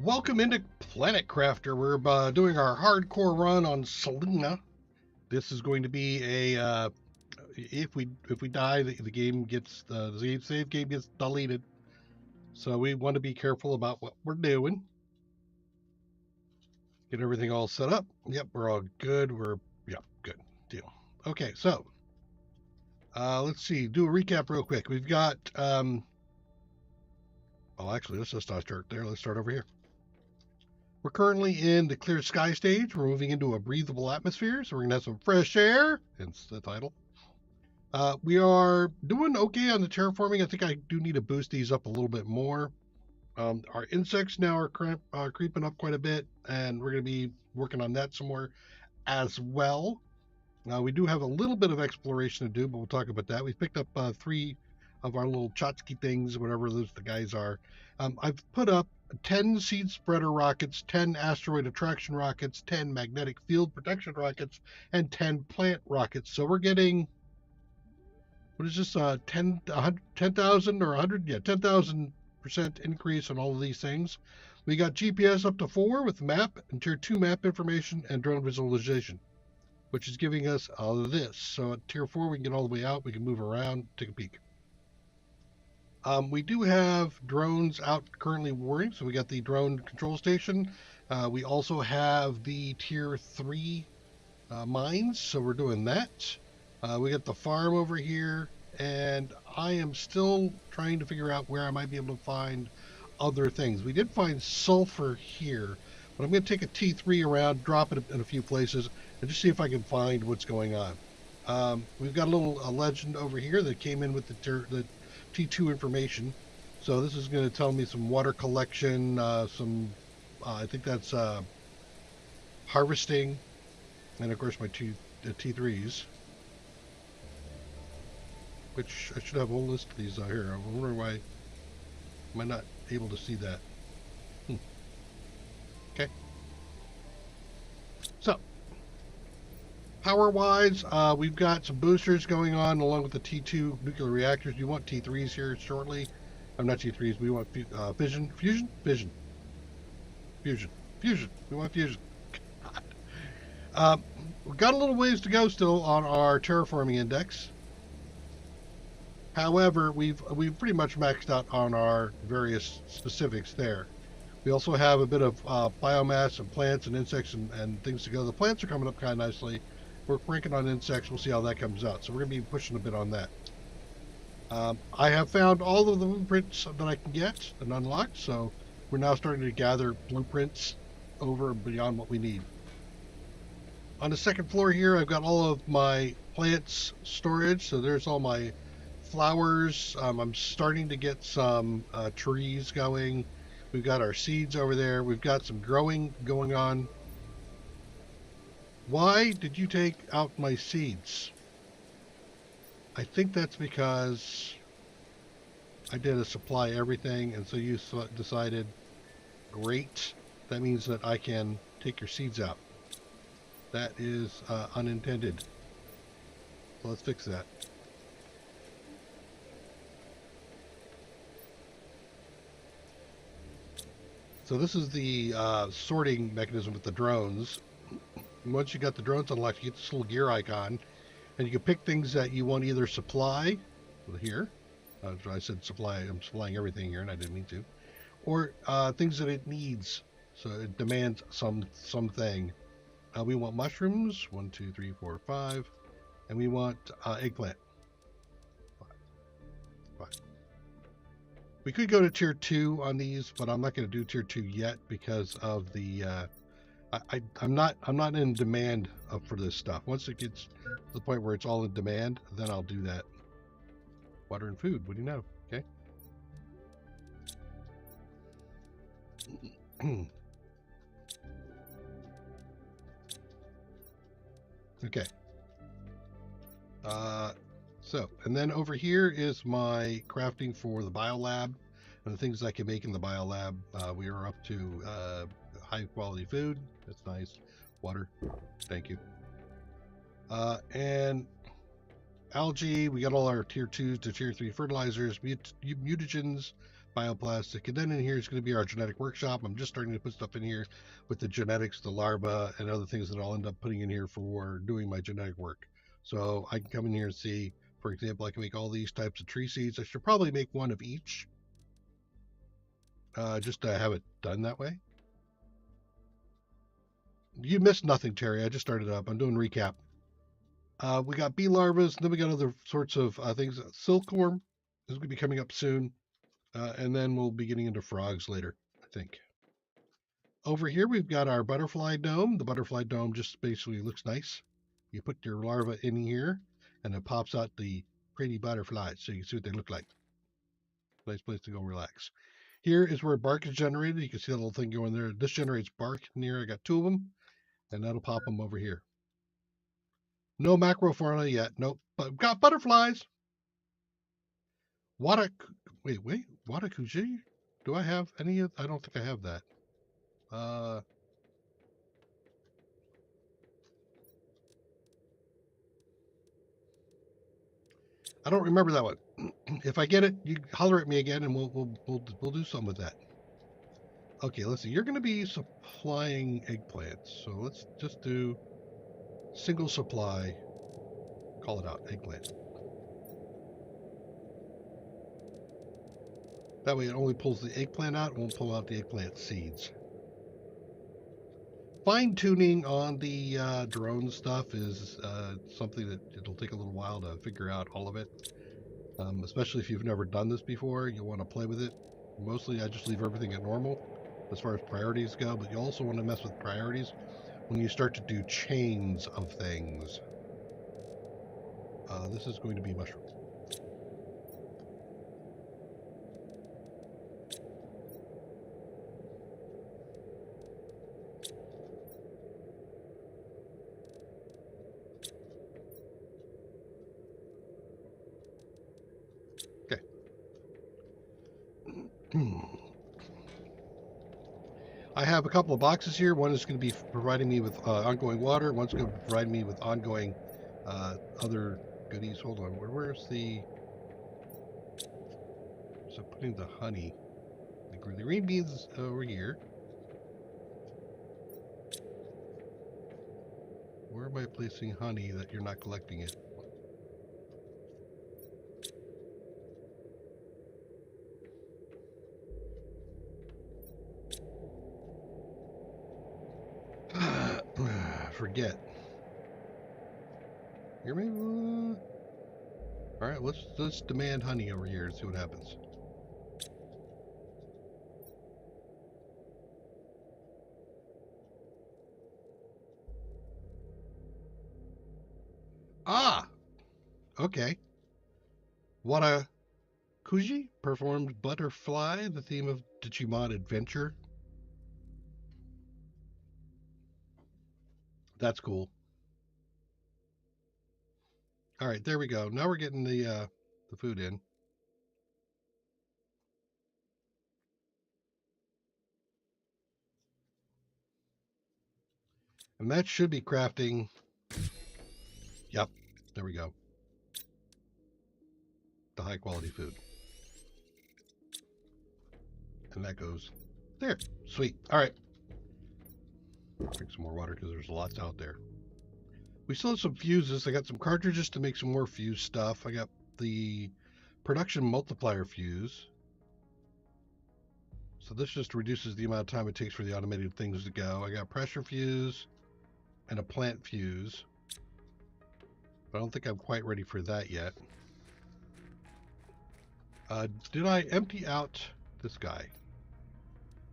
Welcome into Planet Crafter. We're doing our hardcore run on Selena. This is going to be a if we die, the game gets the save game gets deleted. So we want to be careful about what we're doing. Get everything all set up. Yep, we're all good. Good deal. Okay, so let's see. Do a recap real quick. We've got well, actually, let's just not start there. Let's start over here. We're currently in the clear sky stage. We're moving into a breathable atmosphere, so we're going to have some fresh air, hence the title. We are doing okay on the terraforming. I think I do need to boost these up a little bit more. Our insects now are creeping up quite a bit, and we're going to be working on that some more as well. We do have a little bit of exploration to do, but we'll talk about that. We've picked up 3 of our little Chotsky things, whatever those the guys are. I've put up 10 seed spreader rockets, 10 asteroid attraction rockets, 10 magnetic field protection rockets, and 10 plant rockets. So we're getting, what is this, 10,000 or 100? Yeah, 10,000% increase on all of these things. We got GPS up to 4 with map and tier 2 map information and drone visualization, which is giving us all of this. So at tier 4, we can get all the way out. We can move around, take a peek. We do have drones out currently warring, so we got the drone control station. We also have the tier 3 mines, so we're doing that. We got the farm over here, and I am still trying to figure out where I might be able to find other things. We did find sulfur here, but I'm going to take a T3 around, drop it in a few places, and just see if I can find what's going on. We've got a legend over here that came in with the T2 information. So this is going to tell me some water collection, I think that's harvesting, and of course my T3s, which I should have a whole list of these out here. I'm wondering why am I not able to see that. Okay. So, power-wise, we've got some boosters going on along with the T2 nuclear reactors. You want T3s here shortly. I'm not T3s. We want fusion. We want fusion. God. We've got a little ways to go still on our terraforming index. However, we've pretty much maxed out on our various specifics there. We also have a bit of biomass and plants and insects and things to go. The plants are coming up kind of nicely. We're cranking on insects. We'll see how that comes out. So we're going to be pushing a bit on that. I have found all of the blueprints that I can get and unlock. So we're now starting to gather blueprints over and beyond what we need. On the second floor here, I've got all of my plants storage. So there's all my flowers. I'm starting to get some trees going. We've got our seeds over there. We've got some growing going on. Why did you take out my seeds? I think that's because I did a supply everything, and so you decided, great, that means that I can take your seeds out. That is unintended. So let's fix that. So this is the sorting mechanism with the drones. Once you got the drones unlocked, you get this little gear icon, and you can pick things that you want to either supply here. I said supply. I'm supplying everything here, and I didn't mean to. Or things that it needs. So it demands something. We want mushrooms. 1, 2, 3, 4, 5, and we want eggplant. 5. We could go to tier 2 on these, but I'm not going to do tier 2 yet because of the I'm not in demand for this stuff. Once it gets to the point where it's all in demand, then I'll do that. Water and food, what do you know? Okay. Okay. So, and then over here is my crafting for the biolab and the things I can make in the biolab. We are up to high quality food. That's nice. Water. Thank you. And algae. We got all our tier 2s to tier 3 fertilizers, mutagens, bioplastic. And then in here is going to be our genetic workshop. I'm just starting to put stuff in here with the genetics, the larva, and other things that I'll end up putting in here for doing my genetic work. So I can come in here and see, for example, I can make all these types of tree seeds. I should probably make one of each, just to have it done that way. You missed nothing, Terry. I just started up. I'm doing recap. We got bee larvae, and then we got other sorts of things. Silkworm is going to be coming up soon. And then we'll be getting into frogs later, I think. Over here, we've got our butterfly dome. The butterfly dome just basically looks nice. You put your larva in here, and it pops out the pretty butterflies, so you can see what they look like. Nice place to go relax. Here is where bark is generated. You can see that little thing going there. This generates bark in here. I got 2 of them, and that'll pop them over here. No macrofauna yet. Nope. But got butterflies. Wait. Watakuji? Do I have any of? I don't think I have that. I don't remember that one. If I get it, you holler at me again, and we'll do something with that. Okay, let's see. You're going to be supplying eggplants, so let's just do single supply. Call it out, eggplant. That way, it only pulls the eggplant out. It won't pull out the eggplant seeds. Fine tuning on the drone stuff is something that it'll take a little while to figure out all of it. Especially if you've never done this before, you'll want to play with it. Mostly I just leave everything at normal as far as priorities go, but you also want to mess with priorities when you start to do chains of things. This is going to be mushroom. Okay. I have a couple of boxes here. One is going to be providing me with ongoing water. One's going to provide me with ongoing other goodies. Hold on. Where's the... So putting the honey. The green beans over here. Where am I placing honey that you're not collecting it? Forget. Here, maybe. All right, let's demand honey over here and see what happens. Ah, okay. Watakuji performed Butterfly, the theme of Digimon Adventure. That's cool. All right, there we go. Now we're getting the food in. And that should be crafting. Yep, there we go. The high quality food. And that goes there. Sweet. All right. Drink some more water because there's lots out there. We still have some fuses. I got some cartridges to make some more fuse stuff. I got the production multiplier fuse. So this just reduces the amount of time it takes for the automated things to go. I got pressure fuse and a plant fuse. But I don't think I'm quite ready for that yet. Did I empty out this guy?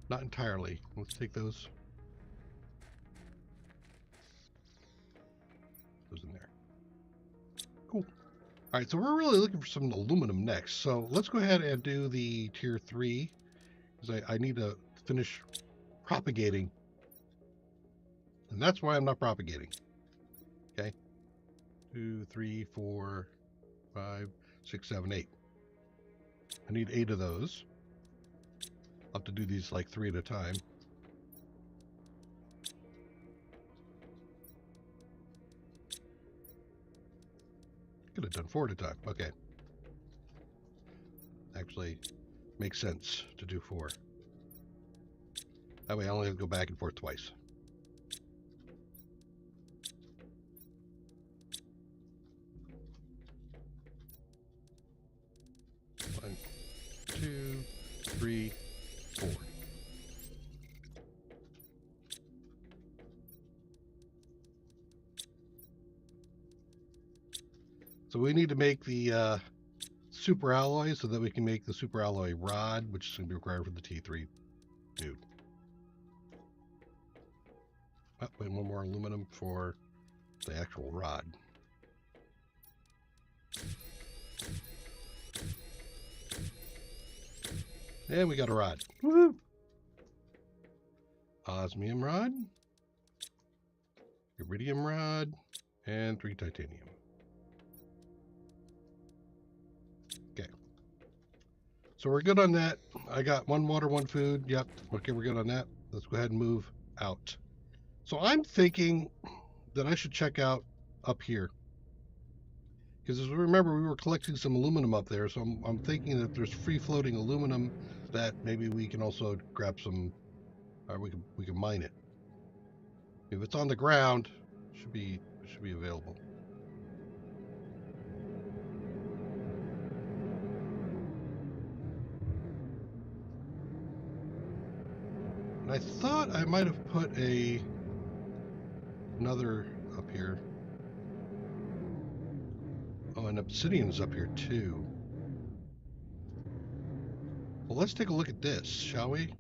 Not entirely. Let's take those in there. Cool. All right, so we're really looking for some aluminum next. So let's go ahead and do the tier 3 because I need to finish propagating. And that's why I'm not propagating. Okay. 2, 3, 4, 5, 6, 7, 8. I need 8 of those. I'll have to do these like 3 at a time. Could have done 4 at a time. Okay. Actually, makes sense to do 4. That way I only have to go back and forth twice. One, 2, 3, 4. So we need to make the super alloy so that we can make the super alloy rod, which is going to be required for the T3 dude. Oh, and one more aluminum for the actual rod. And we got a rod. Woohoo! Osmium rod, iridium rod, and 3 titanium. Okay. So we're good on that. I got 1 water, 1 food. Yep. Okay, we're good on that. Let's go ahead and move out. So I'm thinking that I should check out up here. Because as we remember, we were collecting some aluminum up there. So I'm thinking that if there's free-floating aluminum, that maybe we can also grab some, or we can mine it. If it's on the ground, it should be available. And I thought I might have put another up here. Oh, and obsidian is up here too. Well, let's take a look at this, shall we?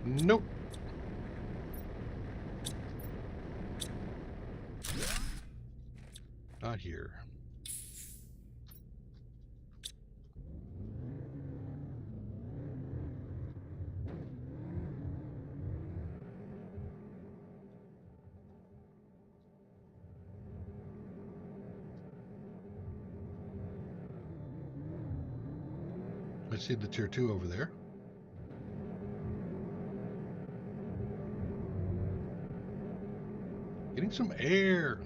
Nope. Not here. I see the tier 2 over there. Getting some air.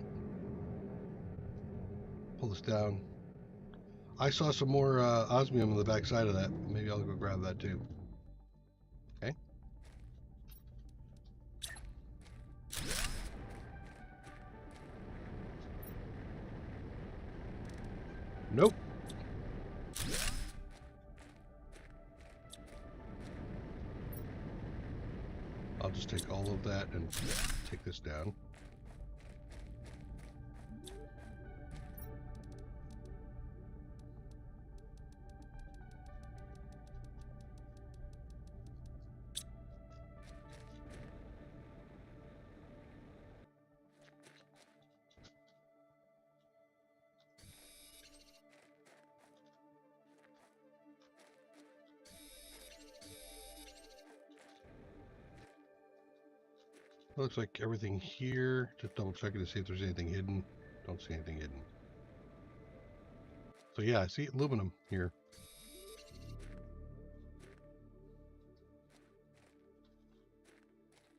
Pull this down. I saw some more osmium on the back side of that. Maybe I'll go grab that too. Okay. Nope. I'll just take all of that and take this down. Looks like everything here. Just double checking to see if there's anything hidden. Don't see anything hidden. So yeah, I see aluminum here.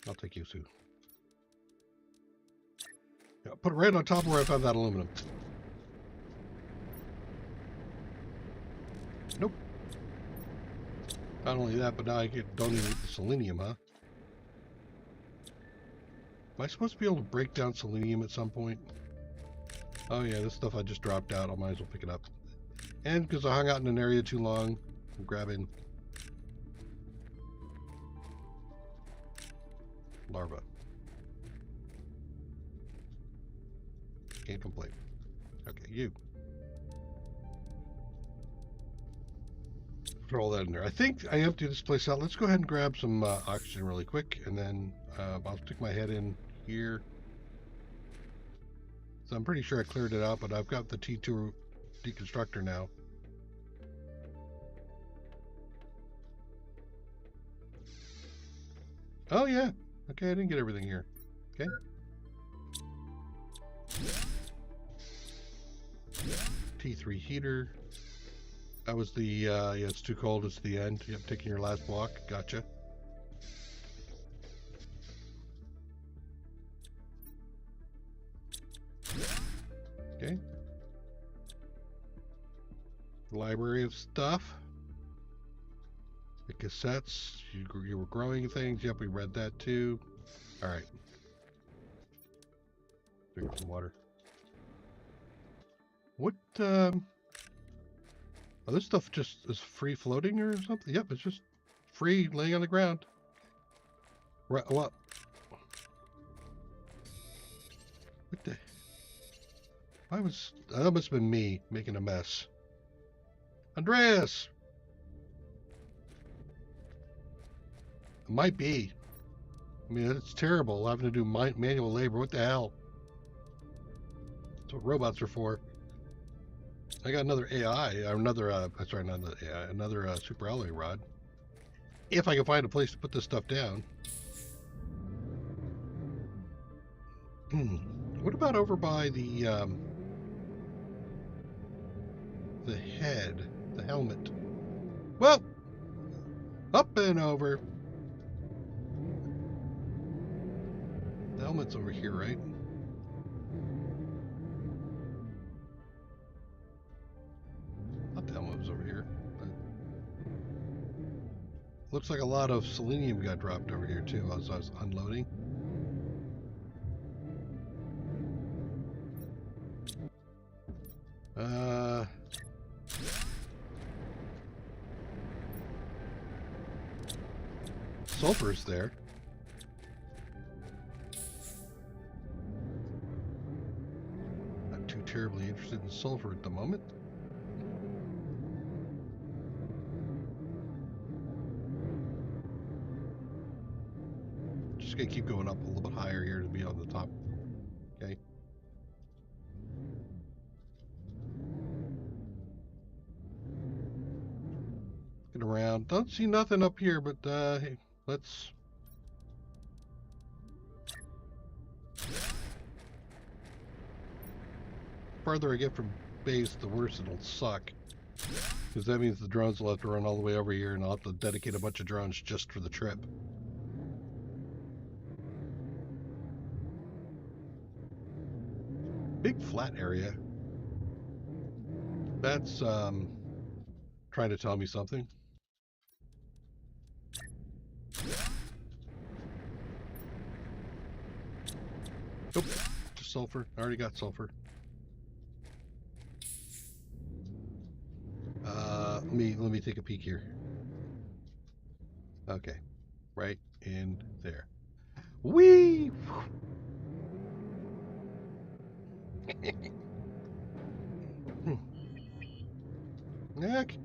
I'll take you, Sue. Yeah, put it right on top of where I found that aluminum. Nope. Not only that, but now I don't even get the selenium, huh? Am I supposed to be able to break down selenium at some point? Oh yeah, this stuff I just dropped out. I might as well pick it up. And because I hung out in an area too long, I'm grabbing larva. Can't complain. Okay, you. Put all that in there. I think I emptied this place out. Let's go ahead and grab some oxygen really quick, and then I'll stick my head in here. So I'm pretty sure I cleared it out, but I've got the T2 deconstructor now. Oh yeah. Okay, I didn't get everything here. Okay. T3 heater. That was the, yeah, it's too cold, it's the end. Yep, taking your last walk. Gotcha. Okay. Library of stuff. The cassettes. You were growing things. Yep, we read that too. Alright. Drink some water. What, oh, this stuff just is free floating or something? Yep, it's just free laying on the ground. Right, what? What the? That must have been me making a mess. Andreas! It might be. I mean, it's terrible having to do manual labor. What the hell? That's what robots are for. I got another AI, or another, sorry, not another AI, another super alloy rod. If I can find a place to put this stuff down. What about over by the head, the helmet? Well, up and over. The helmet's over here, right? Thought the helmet was over here. But looks like a lot of selenium got dropped over here too as I was unloading. Sulfur's there. Not too terribly interested in sulfur at the moment. Just gonna keep going up a little bit higher here to be on the top. Okay. Get around. Don't see nothing up here, but hey, let's. The farther I get from base, the worse it'll suck. Because that means the drones will have to run all the way over here, and I'll have to dedicate a bunch of drones just for the trip. Big flat area. That's trying to tell me something. Nope, just sulfur. I already got sulfur. Let me take a peek here. Okay, right in there. Whee! Heck.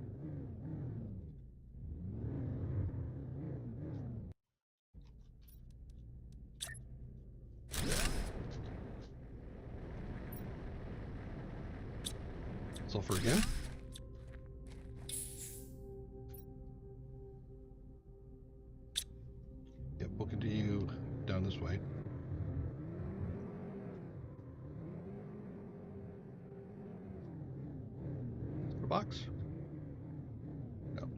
Sulfur again. Yep, we'll continue down this way. A box? No.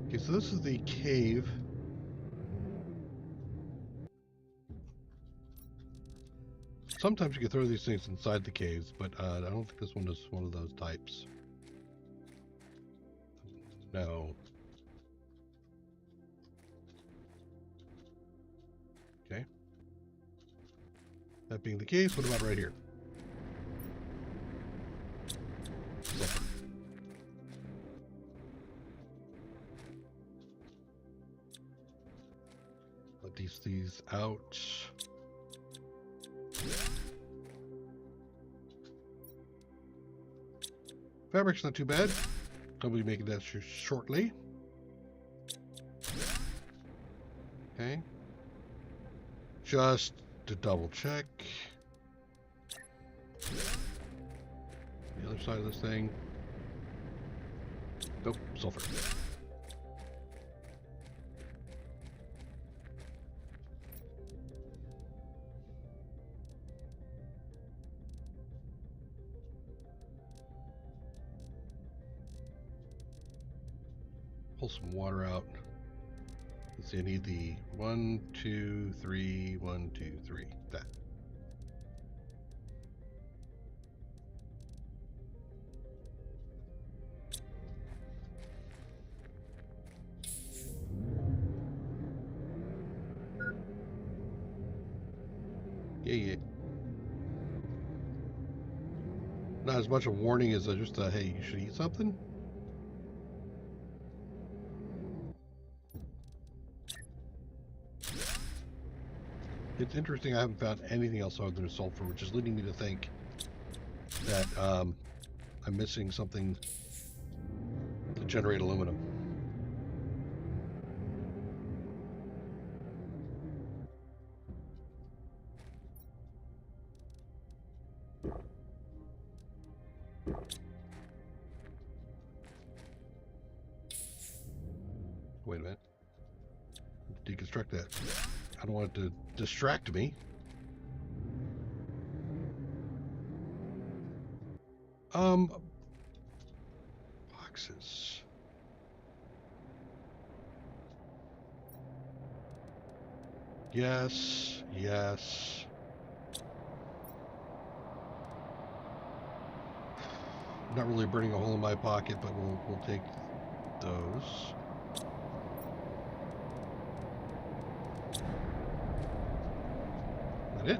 Okay, so this is the cave. Sometimes you can throw these things inside the caves, but I don't think this one is one of those types. No. Okay. That being the case, what about right here? Sulfur. Let these out. Fabric's not too bad. I'll be making that shortly. Okay. Just to double check. The other side of this thing. Nope, sulfur. pull some water out. Let's see, I need the 1, 2, 3, 1, 2, 3. That. Yeah. Not as much a warning as just a, hey, you should eat something. It's interesting I haven't found anything else other than sulfur, which is leading me to think that I'm missing something to generate aluminum. Wait a minute. Deconstruct that. I don't want it to distract me. Boxes. Yes. Not really burning a hole in my pocket, but we'll take those. That it?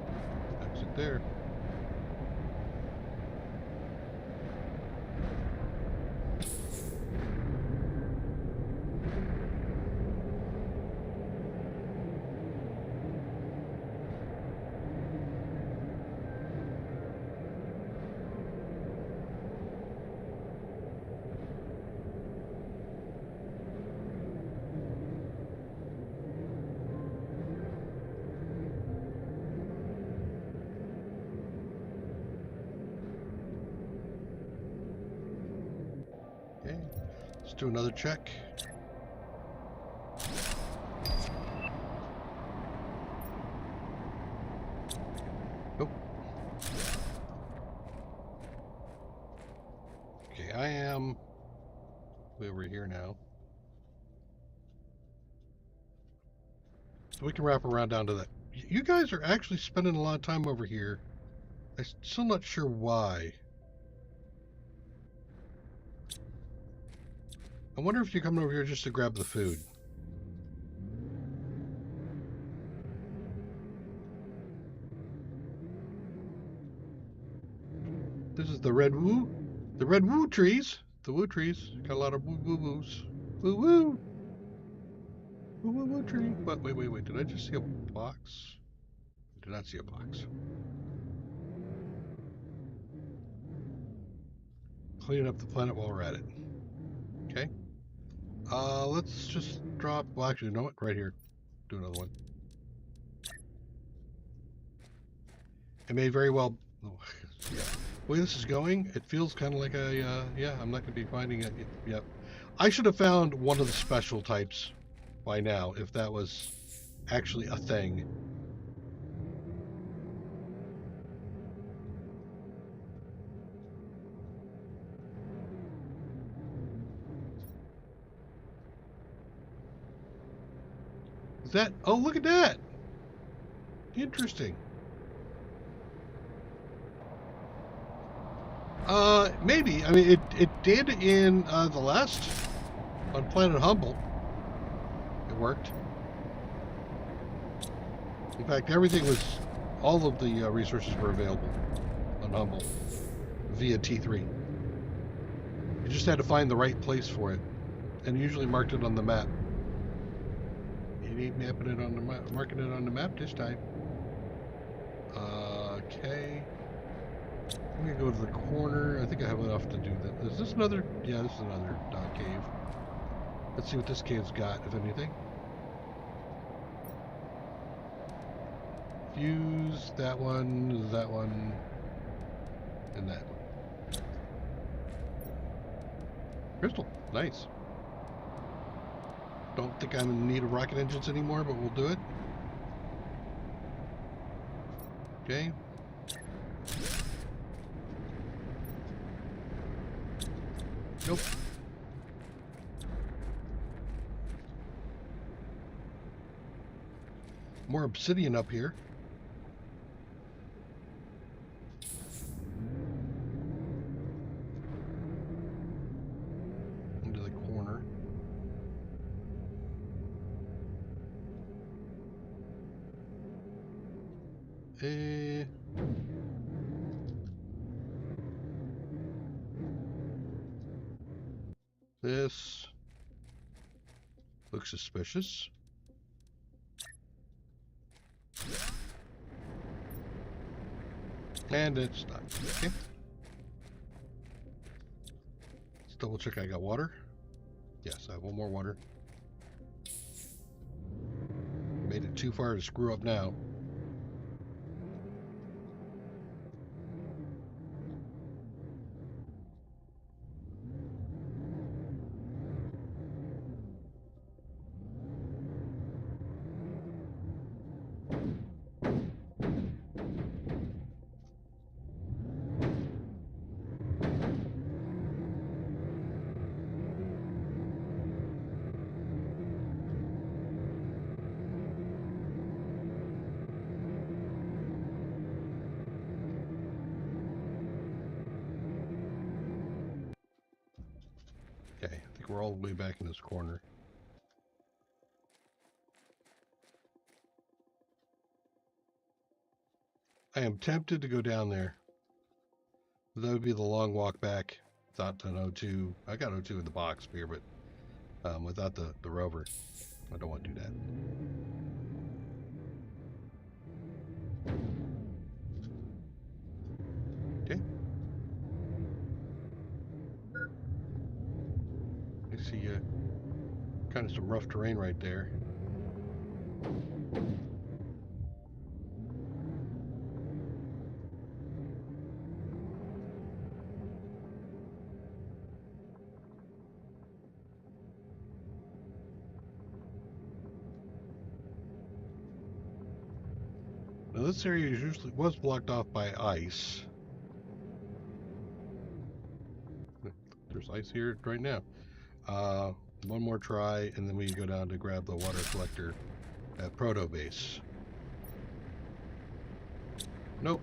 Exit there. Okay, let's do another check. Nope. Okay, I am way over here now. So we can wrap around down to that. You guys are actually spending a lot of time over here. I'm still not sure why. I wonder if you're coming over here just to grab the food. This is the red woo trees. The woo trees. Got a lot of woo-woos. Woo-woo. Woo-woo tree. What? Wait. Did I just see a box? I did not see a box. Cleaning up the planet while we're at it. Okay. Let's just drop. Well, actually, you know what? Right here. Do another one. It may very well. Oh, yeah. The way this is going, it feels kind of like a. Yeah, I'm not going to be finding it. Yep. I should have found one of the special types by now, if that was actually a thing. Is that? Oh, look at that! Interesting. Maybe. I mean, it did in the last on Planet Humble. It worked. In fact, everything was, all of the resources were available on Humble via T3. You just had to find the right place for it, and usually marked it on the map. You ain't mapping it on the map, marking it on the map this time. Okay. I'm gonna go to the corner. I think I have enough to do that. Is this another? Yeah, this is another cave. Let's see what this cave's got, if anything. Fuse, that one, and that one. Crystal, nice. Don't think I'm in need of rocket engines anymore, but we'll do it. Okay. Nope. More obsidian up here. Into the corner. This looks suspicious. And it's not. Okay. Let's double check I got water. Yes, I have one more water. Made it too far to screw up now. Okay, I think we're all the way back in this corner. I am tempted to go down there. That would be the long walk back without an O2. I got O2 in the box here, but without the rover. I don't want to do that. Okay. I see kind of some rough terrain right there. Now this area usually was blocked off by ice. There's ice here right now. One more try, and then we go down to grab the water collector at Proto Base. Nope.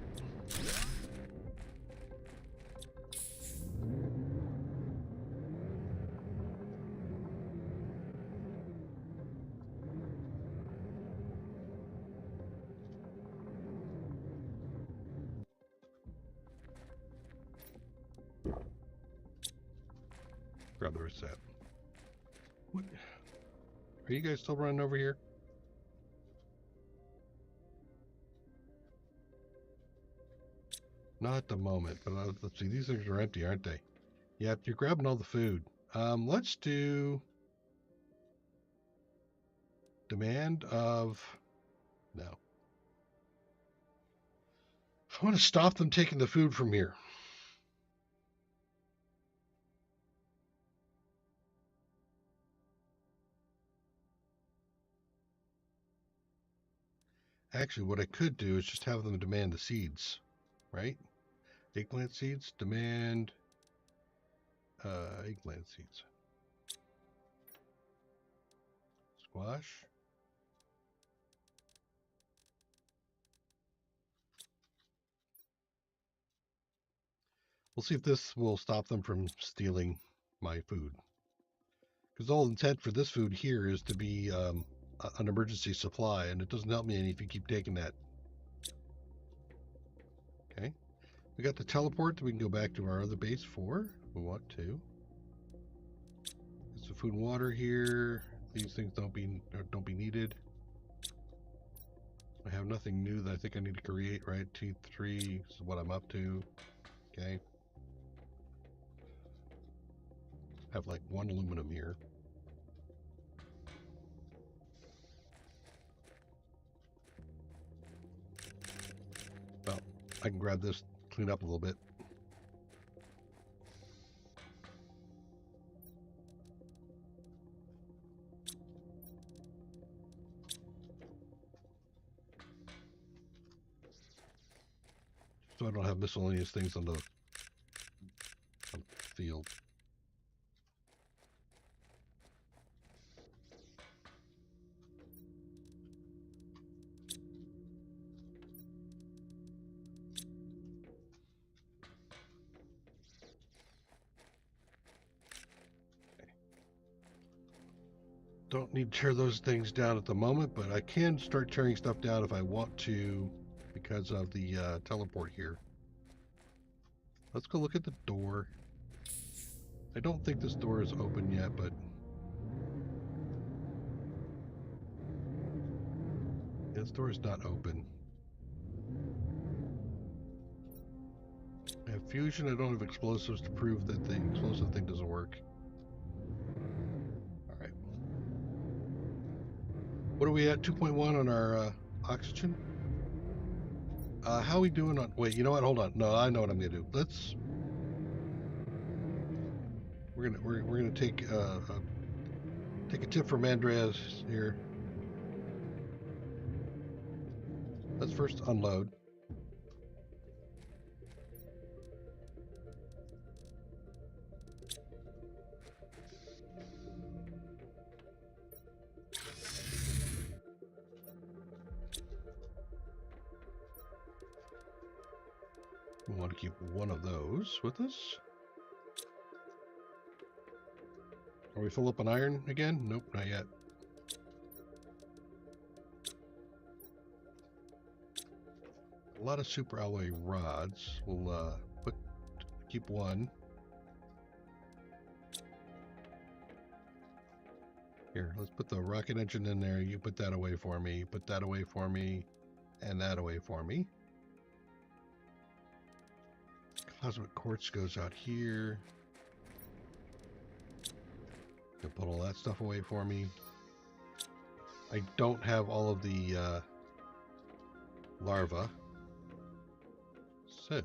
Grab the reset. What? Are you guys still running over here? Not at the moment, but let's see. These things are empty, aren't they? Yep, you're grabbing all the food. Let's do demand of... No. I want to stop them taking the food from here. Actually, what I could do is just have them demand the seeds, right? Eggplant seeds, demand eggplant seeds. Squash. We'll see if this will stop them from stealing my food. Because the whole intent for this food here is to be an emergency supply, and it doesn't help me any if you keep taking that. Okay. We got the teleport that we can go back to our other base for. We want to. Get some food and water here. These things don't be needed. I have nothing new that I think I need to create, right? T3 is what I'm up to. Okay. Have like one aluminum here. Well, I can grab this, clean up a little bit. So I don't have miscellaneous things on the field. Don't need to tear those things down at the moment, but I can start tearing stuff down if I want to because of the teleport here. Let's go look at the door. I don't think this door is open yet, but this door is not open. I have fusion. I don't have explosives to prove that the explosive thing doesn't work. All right. What are we at? 2.1 on our oxygen? How are we doing on... Wait, you know what? Hold on. No, I know what I'm going to do. Let's... We're gonna take a tip from Andreas here. Let's first unload. We want to keep one of those with us. Are we full up on iron again? Nope, not yet. A lot of super alloy rods. We'll keep one. Here, let's put the rocket engine in there. You put that away for me. Put that away for me, and that away for me. Cosmic quartz goes out here. You put all that stuff away for me. I don't have all of the larvae. So.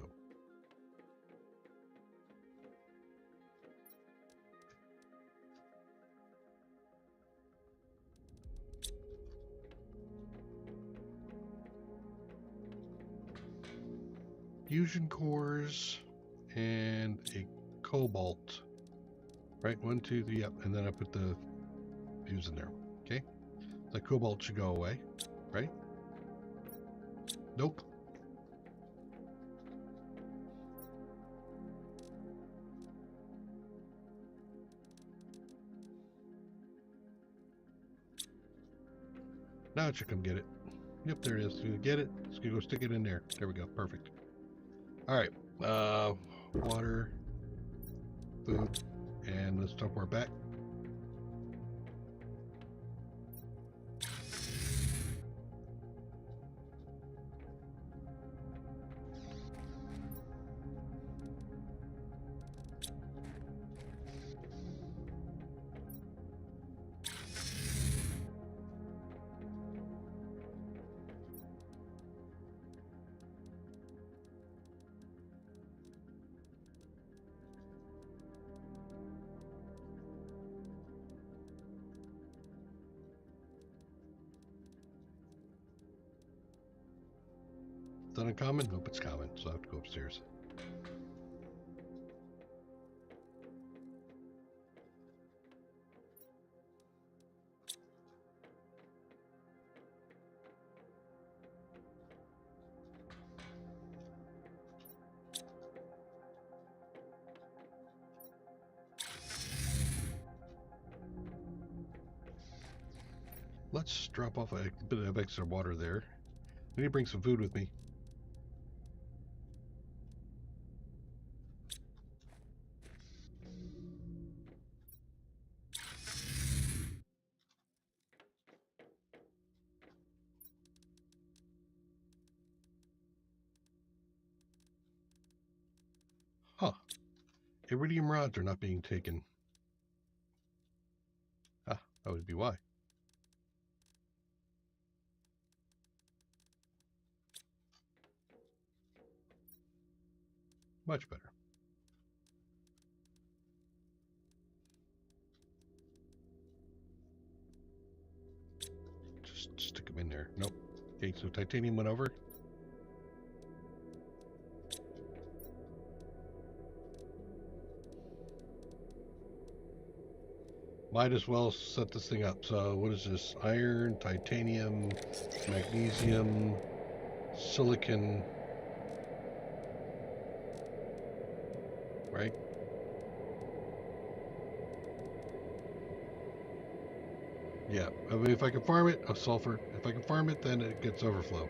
Fusion cores and a cobalt. Right, 1, 2, 3, yep, and then I put the fuse in there. Okay, the cobalt should go away, right? Nope. Now it should come get it. Yep, there it is. It's gonna get it. It's gonna go stick it in there. There we go. Perfect. All right. Water, food, and let's teleport back. Is that uncommon? Nope, it's common, so I have to go upstairs. Let's drop off a bit of extra water there. I need to bring some food with me. Huh. Iridium rods are not being taken. Ah, that would be why. Much better. Just stick them in there. Nope. Okay, so titanium went over. Might as well set this thing up. So what is this? Iron, titanium, magnesium, silicon. Right? Yeah, I mean, if I can farm it, a sulfur. If I can farm it, then it gets overflow.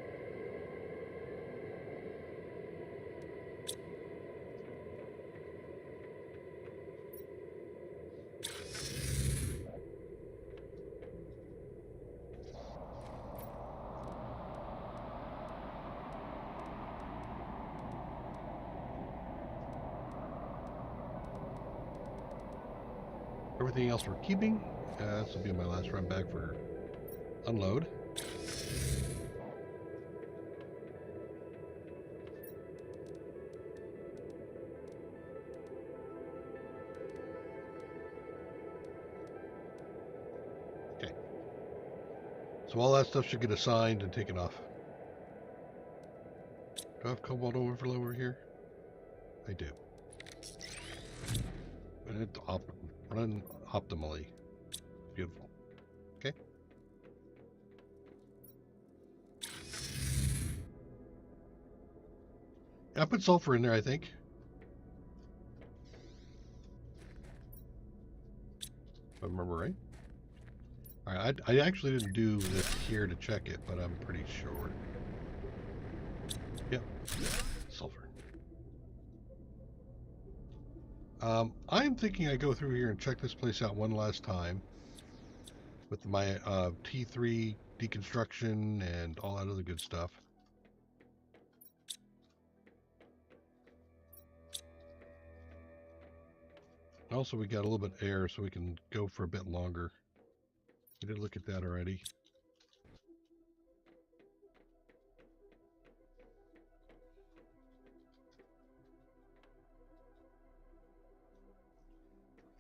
Everything else we're keeping. This will be my last run back for unload. Okay. So all that stuff should get assigned and taken off. Do I have cobalt overflow over here? I do. And it run optimally. Beautiful. Okay. I put sulfur in there, I think. If I remember right. Alright, I actually didn't do this here to check it, but I'm pretty sure. Yep. Sulfur. I'm thinking I go through here and check this place out one last time with my T3 deconstruction and all that other good stuff. Also, we got a little bit of air, so we can go for a bit longer. We did look at that already.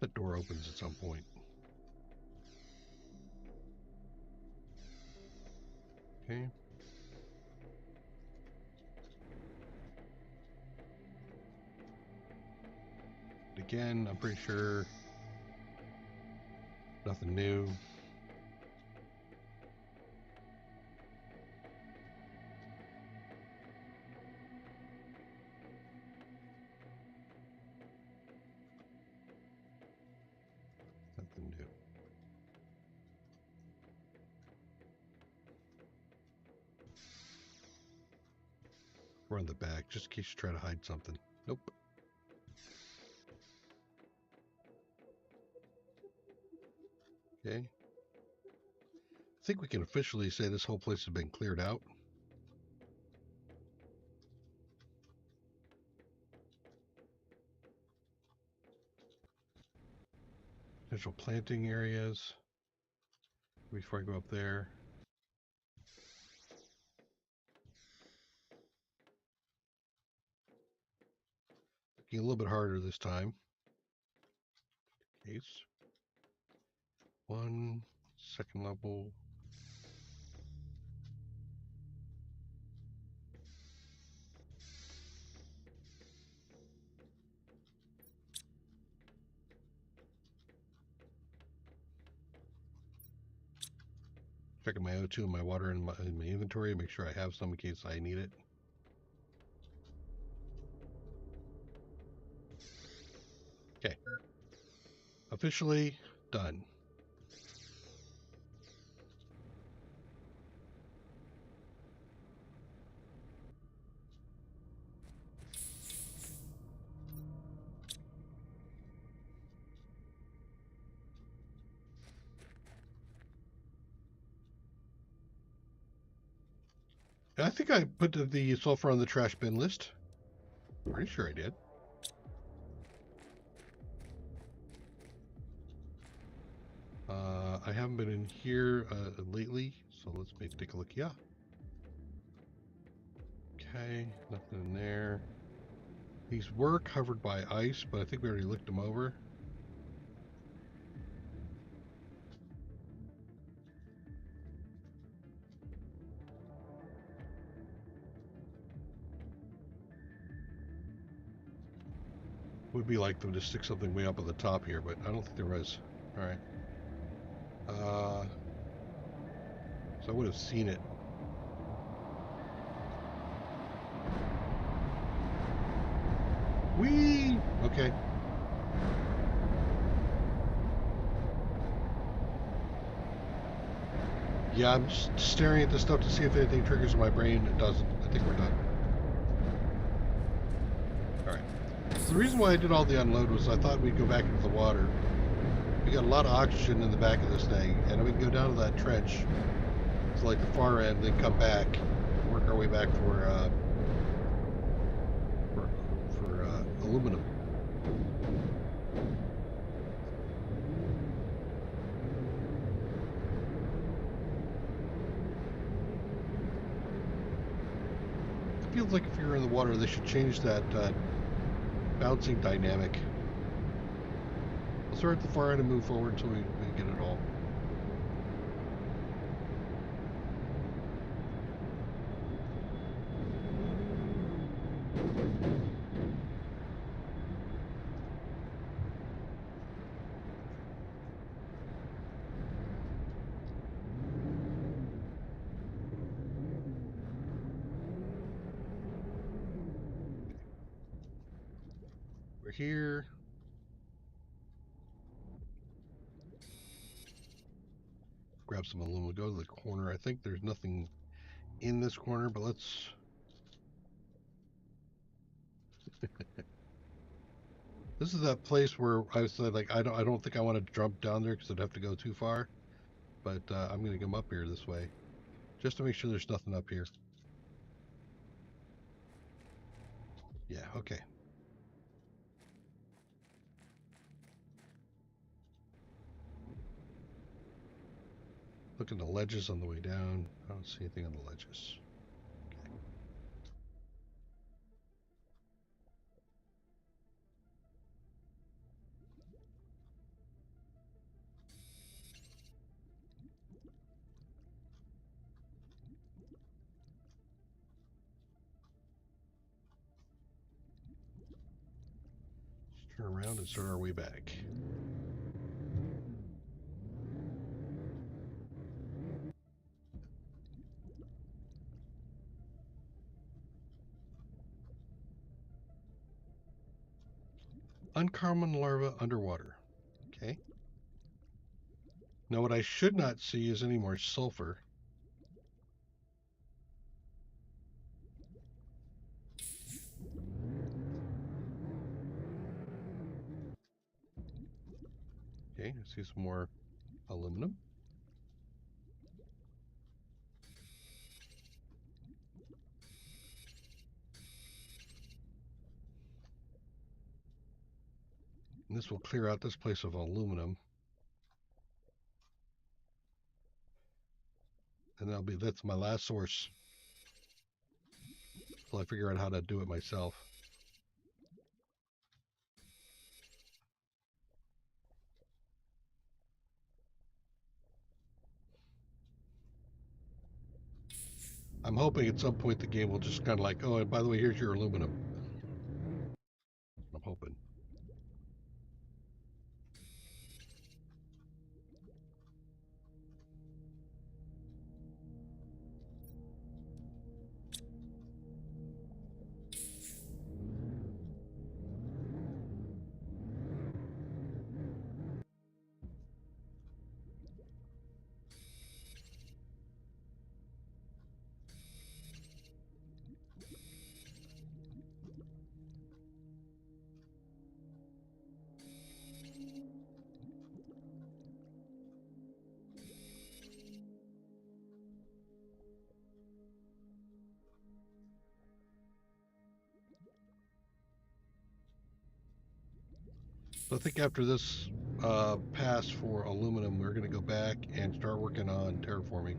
The door opens at some point. Okay. Again, I'm pretty sure nothing new. Nothing new. We're on the back, just in case you try to hide something. Nope. Okay. I think we can officially say this whole place has been cleared out. Potential planting areas. Before I go up there. Looking a little bit harder this time. Case. 1 second level. Checking my O2 and my water in my inventory. Make sure I have some in case I need it. Okay. Officially done. I think I put the sulfur on the trash bin list. Pretty sure I did. I haven't been in here lately, so let's maybe take a look. Yeah. Okay, nothing in there. These were covered by ice, but I think we already looked them over. Would be like them to stick something way up at the top here, but I don't think there was. All right. So I would have seen it. Whee! Okay. Yeah, I'm just staring at this stuff to see if anything triggers in my brain. It doesn't. I think we're done. Alright. So the reason why I did all the unload was I thought we'd go back into the water. We got a lot of oxygen in the back of this thing, and we can go down to that trench. It's like the far end, then come back, work our way back for aluminum. It feels like if you're in the water, they should change that bouncing dynamic. Let's start at the far end and move forward until we get it all. We're here. Grab some aluminum. Go to the corner. I think there's nothing in this corner, but let's. This is that place where I said like I don't think I want to jump down there because I'd have to go too far. But I'm gonna come up here this way, just to make sure there's nothing up here. Yeah. Okay. Look at the ledges on the way down. I don't see anything on the ledges. Okay. Let's turn around and start our way back. Uncommon larva underwater. Okay. Now what I should not see is any more sulfur. Okay, I see some more aluminum. And this will clear out this place of aluminum. And that's my last source. Until I figure out how to do it myself. I'm hoping at some point the game will just kind of like, oh, and by the way, here's your aluminum. I'm hoping. So I think after this pass for aluminum, we're going to go back and start working on terraforming.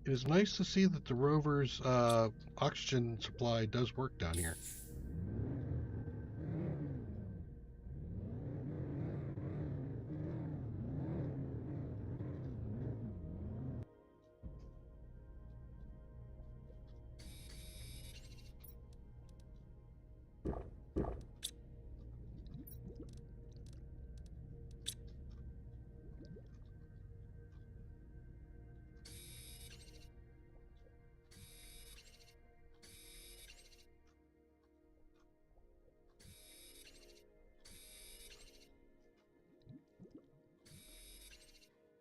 It is nice to see that the rover's oxygen supply does work down here.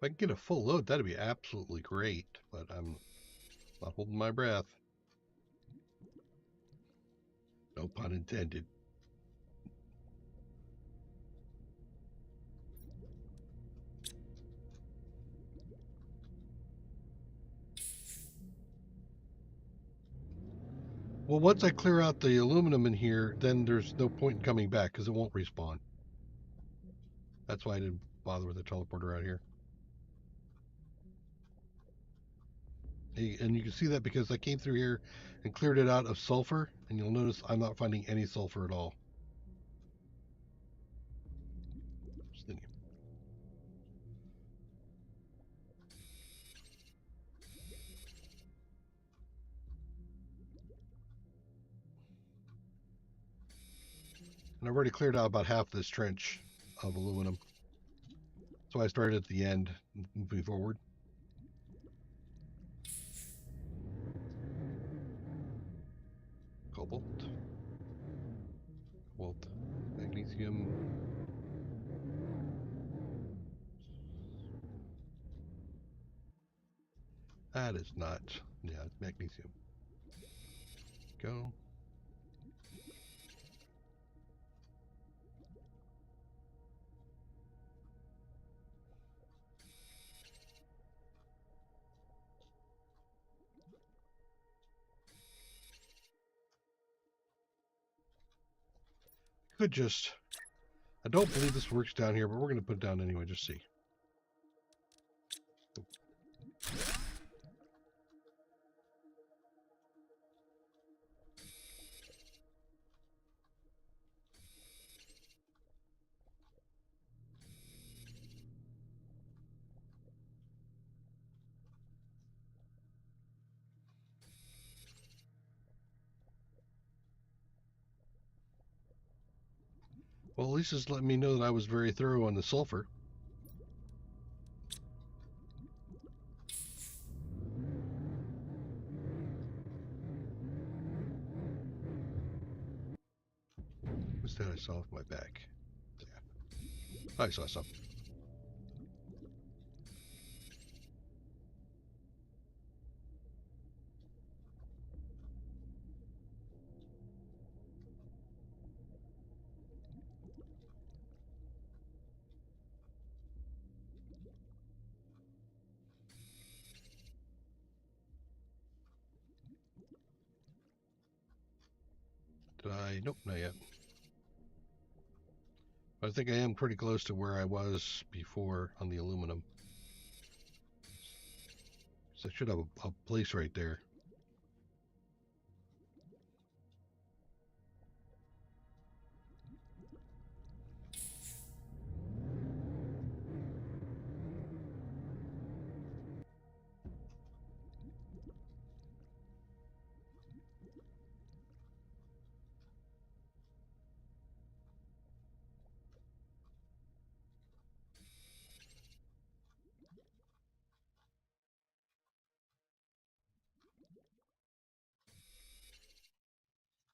I can get a full load, that'd be absolutely great, but I'm not holding my breath. No pun intended. Well, once I clear out the aluminum in here, then there's no point in coming back because it won't respawn. That's why I didn't bother with the teleporter out here. And you can see that because I came through here and cleared it out of sulfur, and you'll notice I'm not finding any sulfur at all. And I've already cleared out about half this trench of aluminum. So I started at the end, moving forward. Cobalt. Cobalt. Magnesium. That is not. Yeah, it's magnesium. Go. Could just. I don't believe this works down here, but we're going to put it down anyway, just see. Well, at least it's letting me know that I was very thorough on the sulfur. What's that I saw off my back? Yeah. I saw something. Did I? Nope, not yet. But I think I am pretty close to where I was before on the aluminum. So I should have a place right there.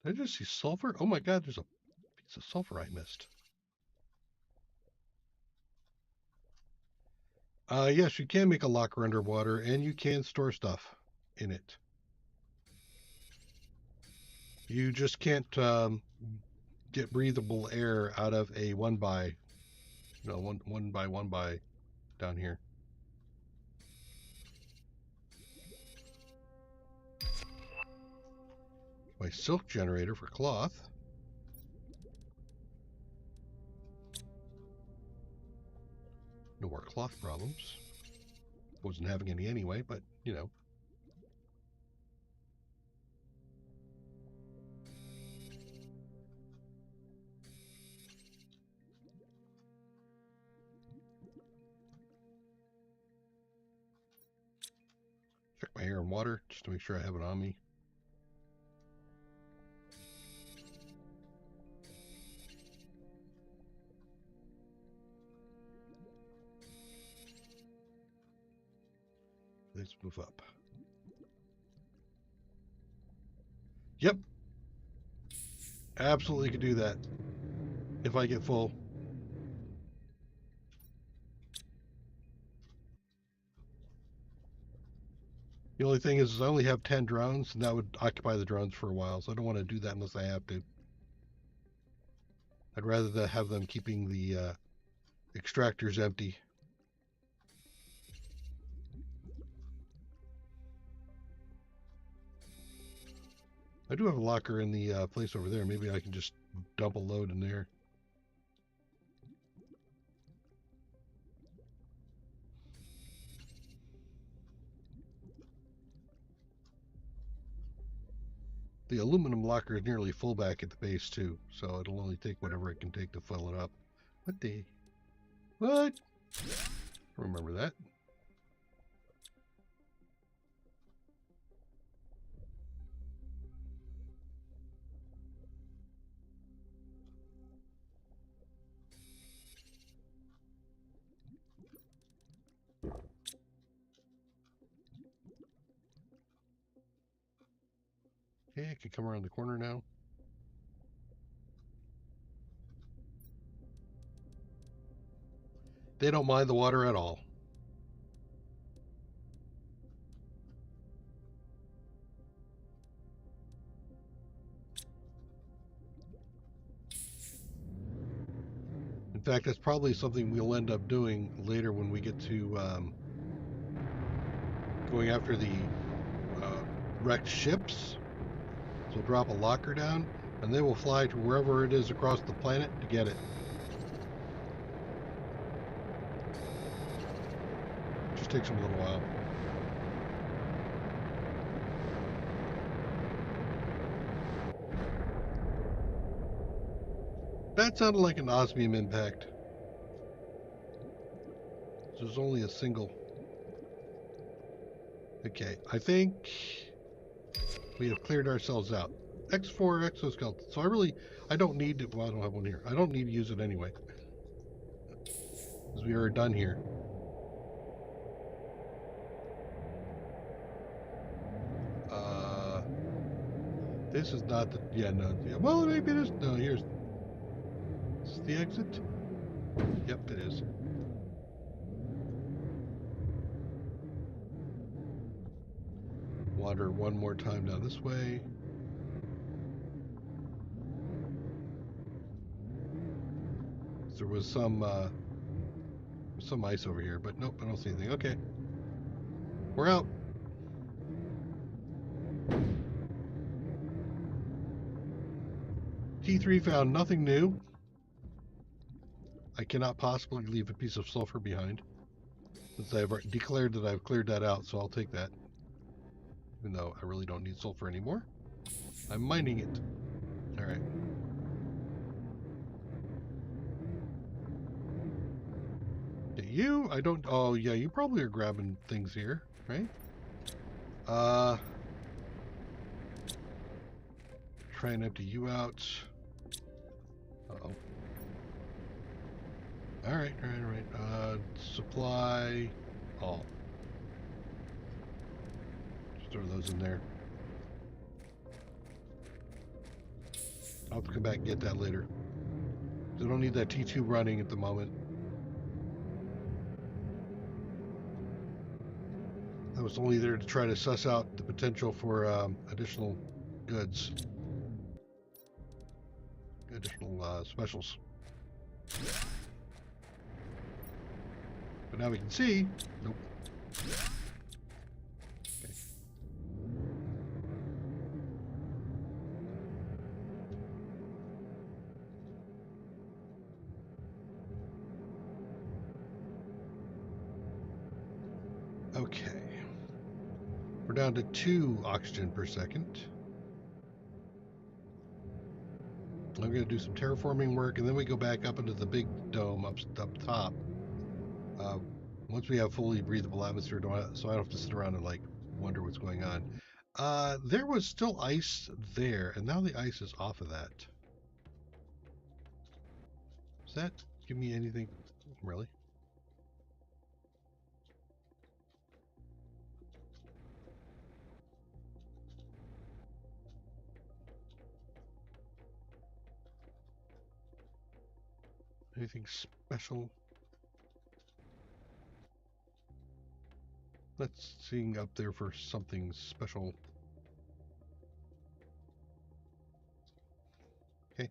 Did I just see sulfur? Oh my god, there's a piece of sulfur I missed. Yes, you can make a locker underwater, and you can store stuff in it. You just can't get breathable air out of a one by down here. My silk generator for cloth. No more cloth problems. Wasn't having any anyway, but you know. Check my air and water just to make sure I have it on me. Let's move up. Yep. Absolutely could do that if I get full. The only thing is I only have 10 drones, and that would occupy the drones for a while, so I don't want to do that unless I have to. I'd rather have them keeping the extractors empty. I do have a locker in the place over there. Maybe I can just dump a load in there. The aluminum locker is nearly full back at the base too, so it'll only take whatever it can take to fill it up. What? Remember that. Okay, I can come around the corner now. They don't mind the water at all. In fact, that's probably something we'll end up doing later when we get to going after the wrecked ships. So we'll drop a locker down, and they will fly to wherever it is across the planet to get it. Just takes them a little while. That sounded like an osmium impact. There's only a single. Okay, I think we have cleared ourselves out. X4 exoskeleton. So I don't need to, well, I don't have one here. I don't need to use it anyway. Because we are done here. This is not the, yeah, no, yeah, well, maybe it is. No, here's, is this the exit? Yep, it is. Water one more time down this way. There was some ice over here, but nope, I don't see anything. Okay, we're out. T3 found nothing new. I cannot possibly leave a piece of sulfur behind, since I've declared that I've cleared that out, so I'll take that. Even though I really don't need sulfur anymore. I'm mining it. Alright. Okay, you, I don't, oh yeah, you probably are grabbing things here, right? Try and empty you out. Uh-oh. Alright. Supply all. Just throw those in there. I'll have to come back and get that later. I don't need that T2 running at the moment. I was only there to try to suss out the potential for additional goods. Additional specials. But now we can see. Nope. Okay. We're down to 2 oxygen per second. I'm going to do some terraforming work, and then we go back up into the big dome up top. Once we have fully breathable atmosphere, so I don't have to sit around and like wonder what's going on. There was still ice there, and now the ice is off of that. Does that give me anything? Really? Anything special? Let's see up there for something special. Okay.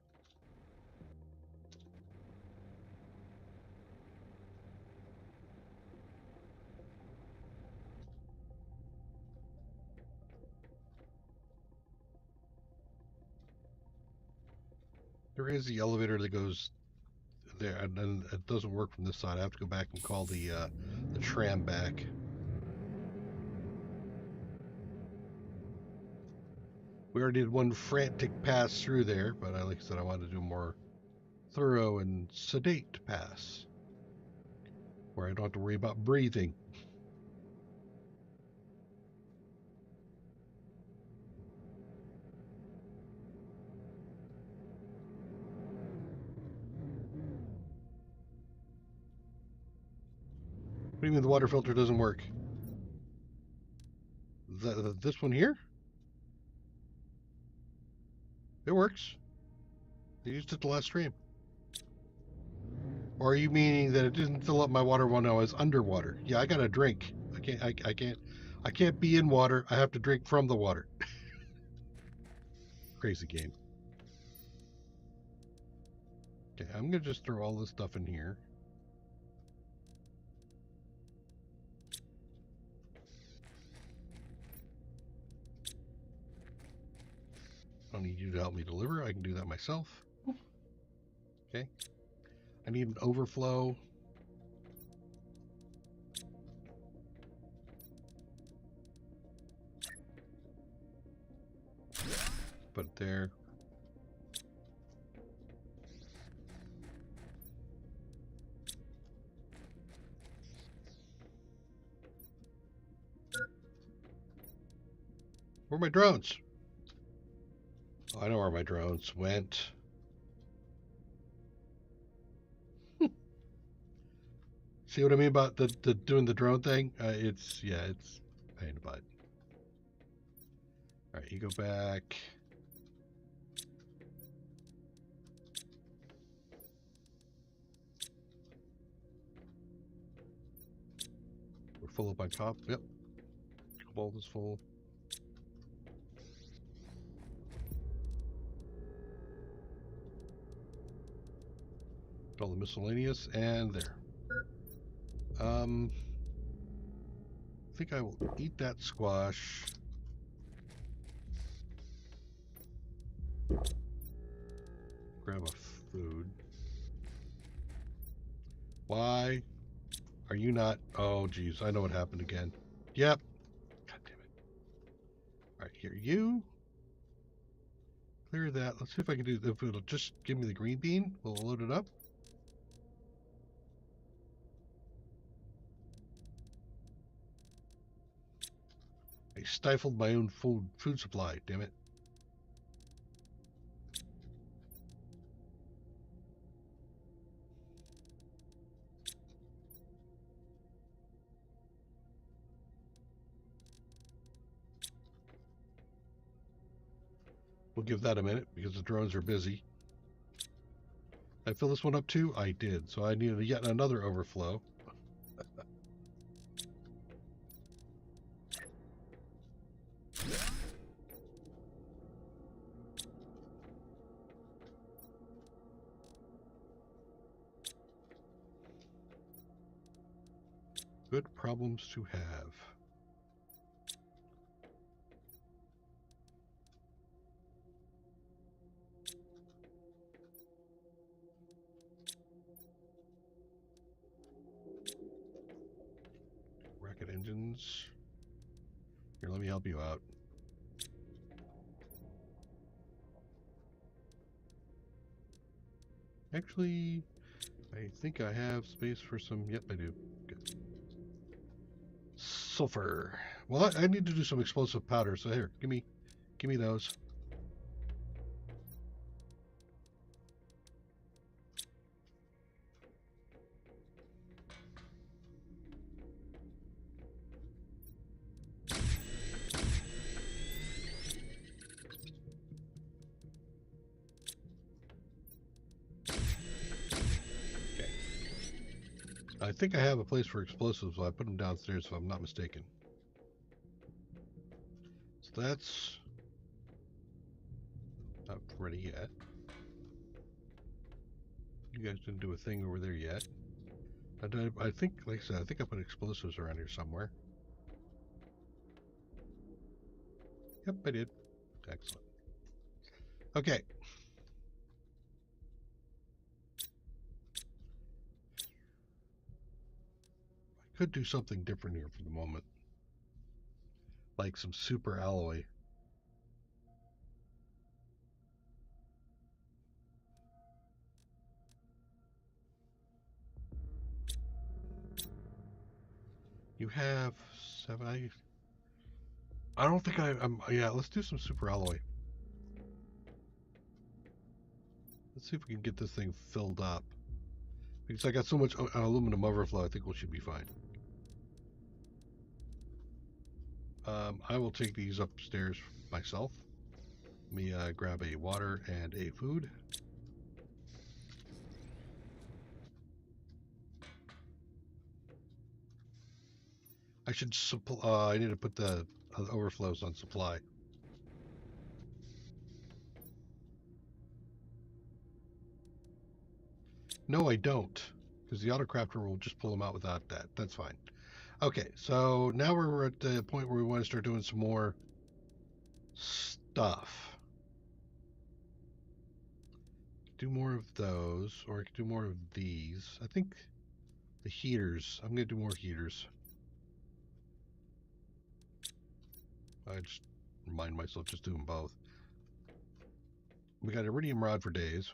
There is the elevator that goes there, and then it doesn't work from this side. I have to go back and call the tram back. We already did one frantic pass through there, but like I said, I wanted to do a more thorough and sedate pass where I don't have to worry about breathing. What do you mean the water filter doesn't work? This one here? It works. I used it the last stream. Or are you meaning that it didn't fill up my water when I was underwater? Yeah, I gotta drink. I can't be in water. I have to drink from the water. Crazy game. Okay, I'm gonna just throw all this stuff in here. I don't need you to help me deliver. I can do that myself. Okay. I need an overflow. Put it there. Where are my drones? Oh, I know where my drones went. See what I mean about the doing the drone thing? It's pain in the butt. All right, you go back. We're full up on top. Yep. Cobalt is full. All the miscellaneous and there. I think I will eat that squash. Grab a food. Why are you not? Oh, geez, I know what happened again. Yep. God damn it. All right, here you. Clear that. Let's see if I can do. If it'll just give me the green bean, we'll load it up. I stifled my own food supply, damn it. We'll give that a minute because the drones are busy. Did I fill this one up too? I did. So I needed yet another overflow. Good problems to have. Rocket engines. Here, let me help you out. Actually, I think I have space for some. Yep, I do. Good. Sulfur. Well, I need to do some explosive powder. So here, give me those. I think I have a place for explosives, so I put them downstairs if I'm not mistaken. that's not ready yet. You guys didn't do a thing over there yet. I think, like I said, I think I put explosives around here somewhere. Yep, I did. Excellent. Okay. I could do something different here for the moment. Like some super alloy. You have 7. I don't think I'm. Yeah, let's do some super alloy. Let's see if we can get this thing filled up. Because I got so much aluminum overflow, I think we should be fine. I will take these upstairs myself. Let me grab a water and a food. I should supply. I need to put the overflows on supply. No, I don't, because the autocrafter will just pull them out without that. That's fine. Okay, so now we're at the point where we want to start doing some more stuff. Do more of those, or I could do more of these. I think the heaters. I'm going to do more heaters. I just remind myself just do them both. We got iridium rod for days.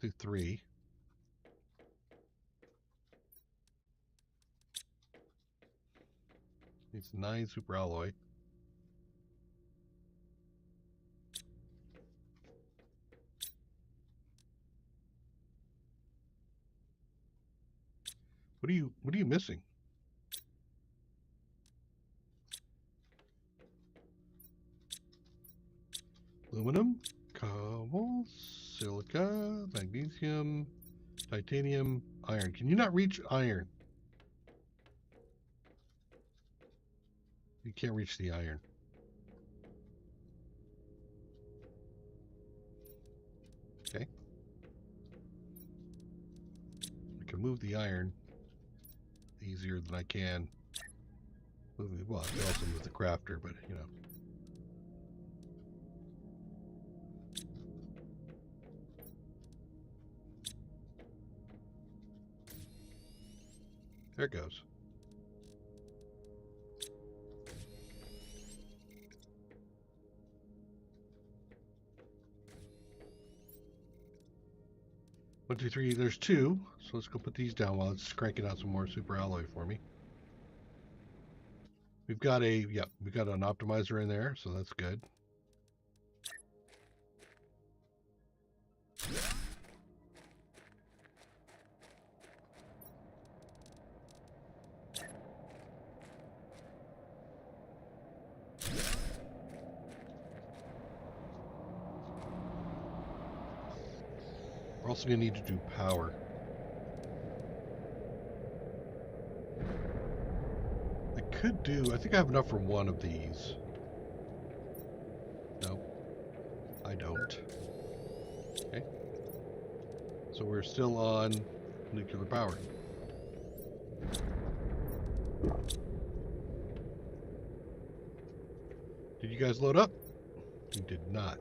Let's do 3. It's 9 super alloy. What are you missing? Aluminum, cobalt, silica, magnesium, titanium, iron. Can you not reach iron? You can't reach the iron. Okay. I can move the iron easier than I can. Well, I can also move the crafter, but you know. There it goes. One, two, three. There's 2. So let's go put these down while it's cranking out some more super alloy for me. We've got an optimizer in there, so that's good. We're also going to need to do power. I think I have enough for one of these. No, I don't. Okay. So we're still on nuclear power. Did you guys load up? You did not.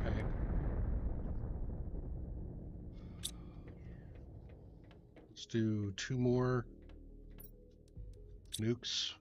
Okay. Let's do 2 more nukes.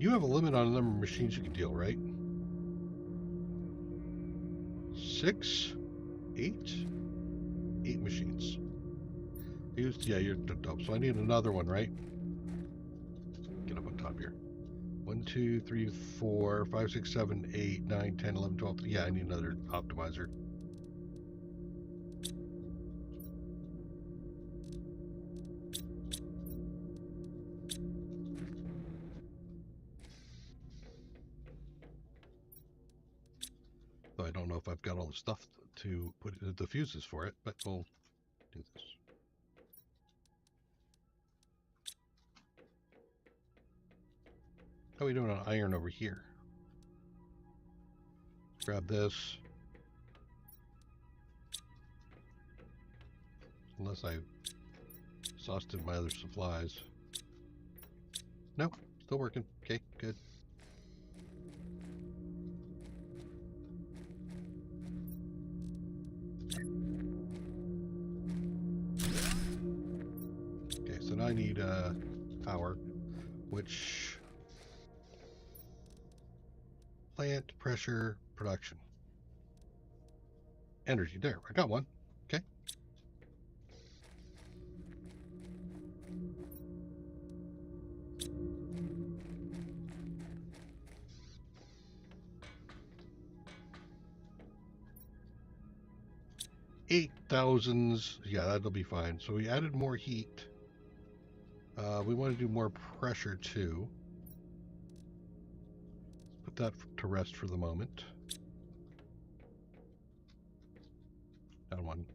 You have a limit on the number of machines you can deal, right? 6, 8, 8 machines. Yeah, you're up. So I need another one, right? Get up on top here. 1, 2, 3, 4, 5, 6, 7, 8, 9, 10, 11, 12. Yeah, I need another optimizer. So I don't know if I've got all the stuff to put the fuses for it, but we'll do this. How are we doing on iron over here? Grab this. Unless I exhausted my other supplies. Nope, still working. Okay, good. Okay, so now I need power, which plant pressure production. Energy, there, I got one. Okay. Eight thousands, yeah, that'll be fine. So we added more heat. We want to do more pressure too. Put that to rest for the moment. Down one.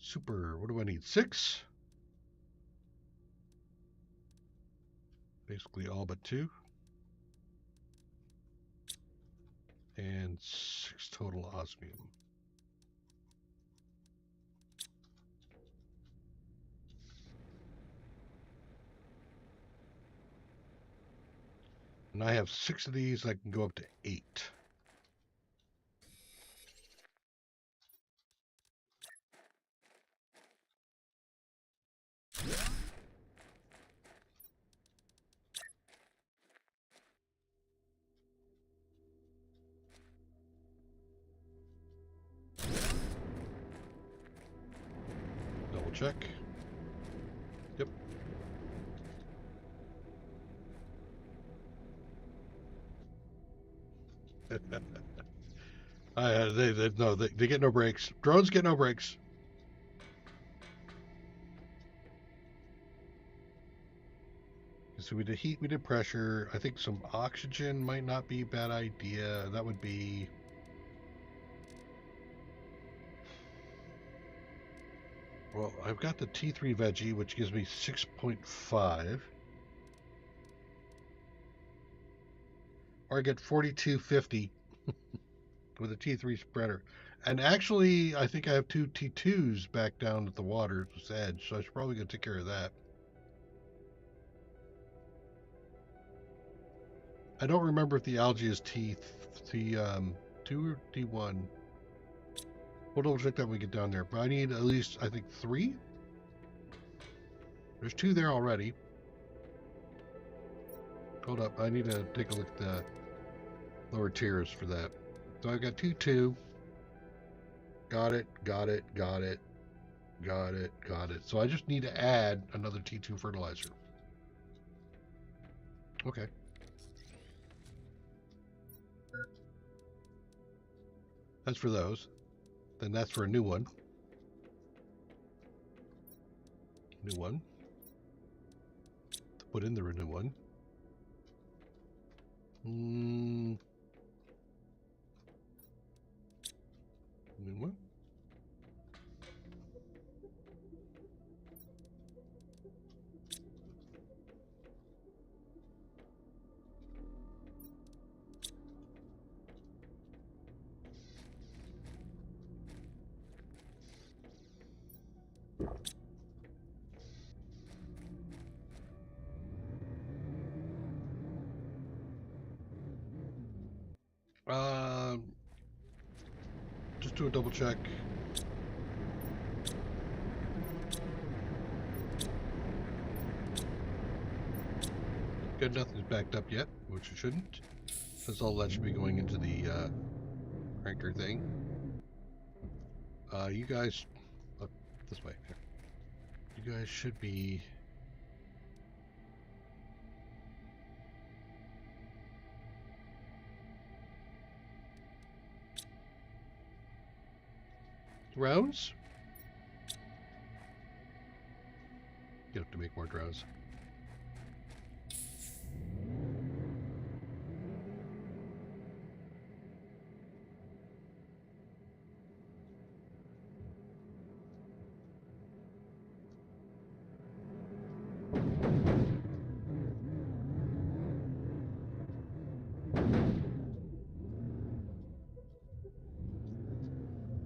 Super, what do I need? 6? Basically all but 2. And 6 total osmium. And I have 6 of these, I can go up to 8. Double check. Yep. They get no breaks. Drones get no breaks. So we did heat, we did pressure. I think some oxygen might not be a bad idea. That would be... Well, I've got the T3 veggie, which gives me 6.5. Or I get 4250 with a T3 spreader. And actually, I think I have 2 T2s back down at the water's edge, so I should probably go take care of that. I don't remember if the algae is T2 or T1. We'll double check that when we get down there. But I need at least, I think, 3. There's 2 there already. Hold up, I need to take a look at the lower tiers for that. So I've got 2. Got it. So I just need to add another T2 fertilizer. Okay. That's for those. Then that's for a new one. New one. To put in the new one. New one. Just do a double check. Good, nothing's backed up yet, which it shouldn't. Because all that should be going into the cranker thing. You guys, look this way. Here. You guys should be. Drones? You have to make more drones.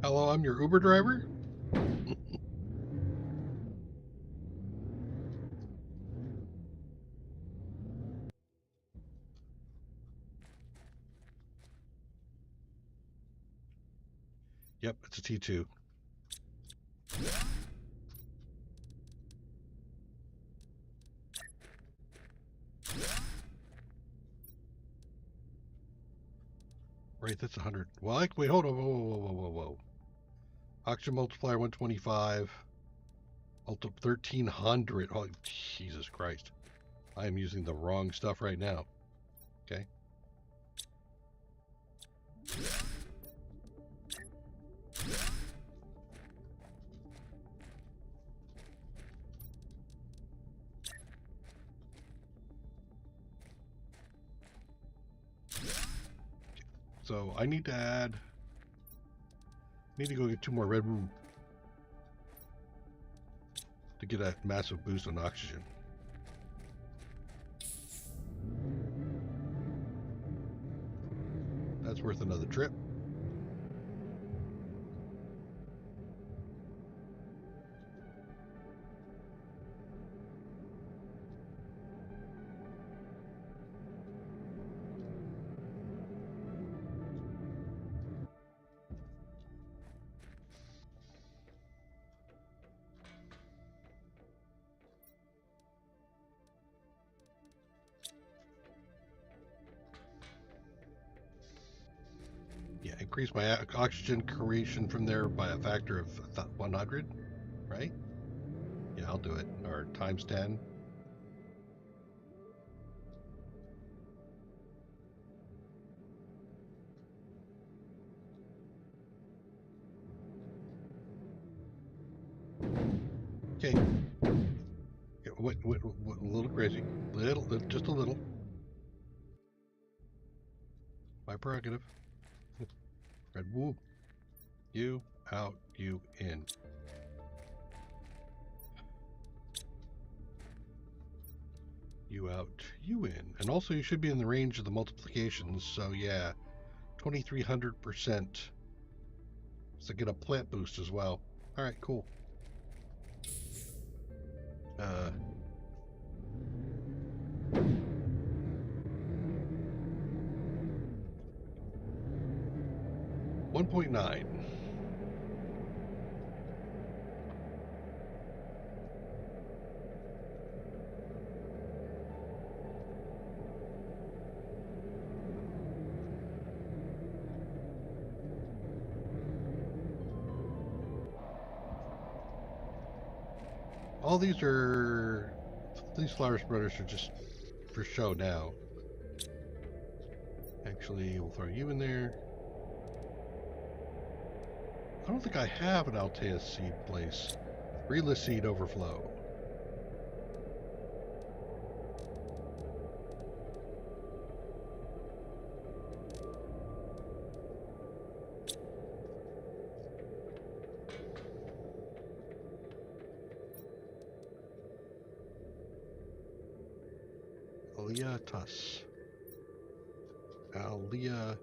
Hello, I'm your Uber driver. Yep, it's a T2. Right, that's 100. Well, wait, hold on. Whoa. Oxygen multiplier 125. 1300. Oh, Jesus Christ. I am using the wrong stuff right now. Okay. So I need to add. Need to go get 2 more red room to get a massive boost on oxygen. That's worth another trip. Yeah, increase my oxygen creation from there by a factor of 100, right? Yeah, I'll do it. Or times 10. Okay. Yeah, what, a little crazy. Just a little. My prerogative. Red woo. You out, you in. You out, you in. And also you should be in the range of the multiplications, so yeah. 2300%. So get a plant boost as well. Alright, cool. 1.9. All these flower spreaders are just for show now. Actually, we'll throw you in there. I don't think I have an Altea seed place. Relist seed overflow. Aliatus. Aliatus.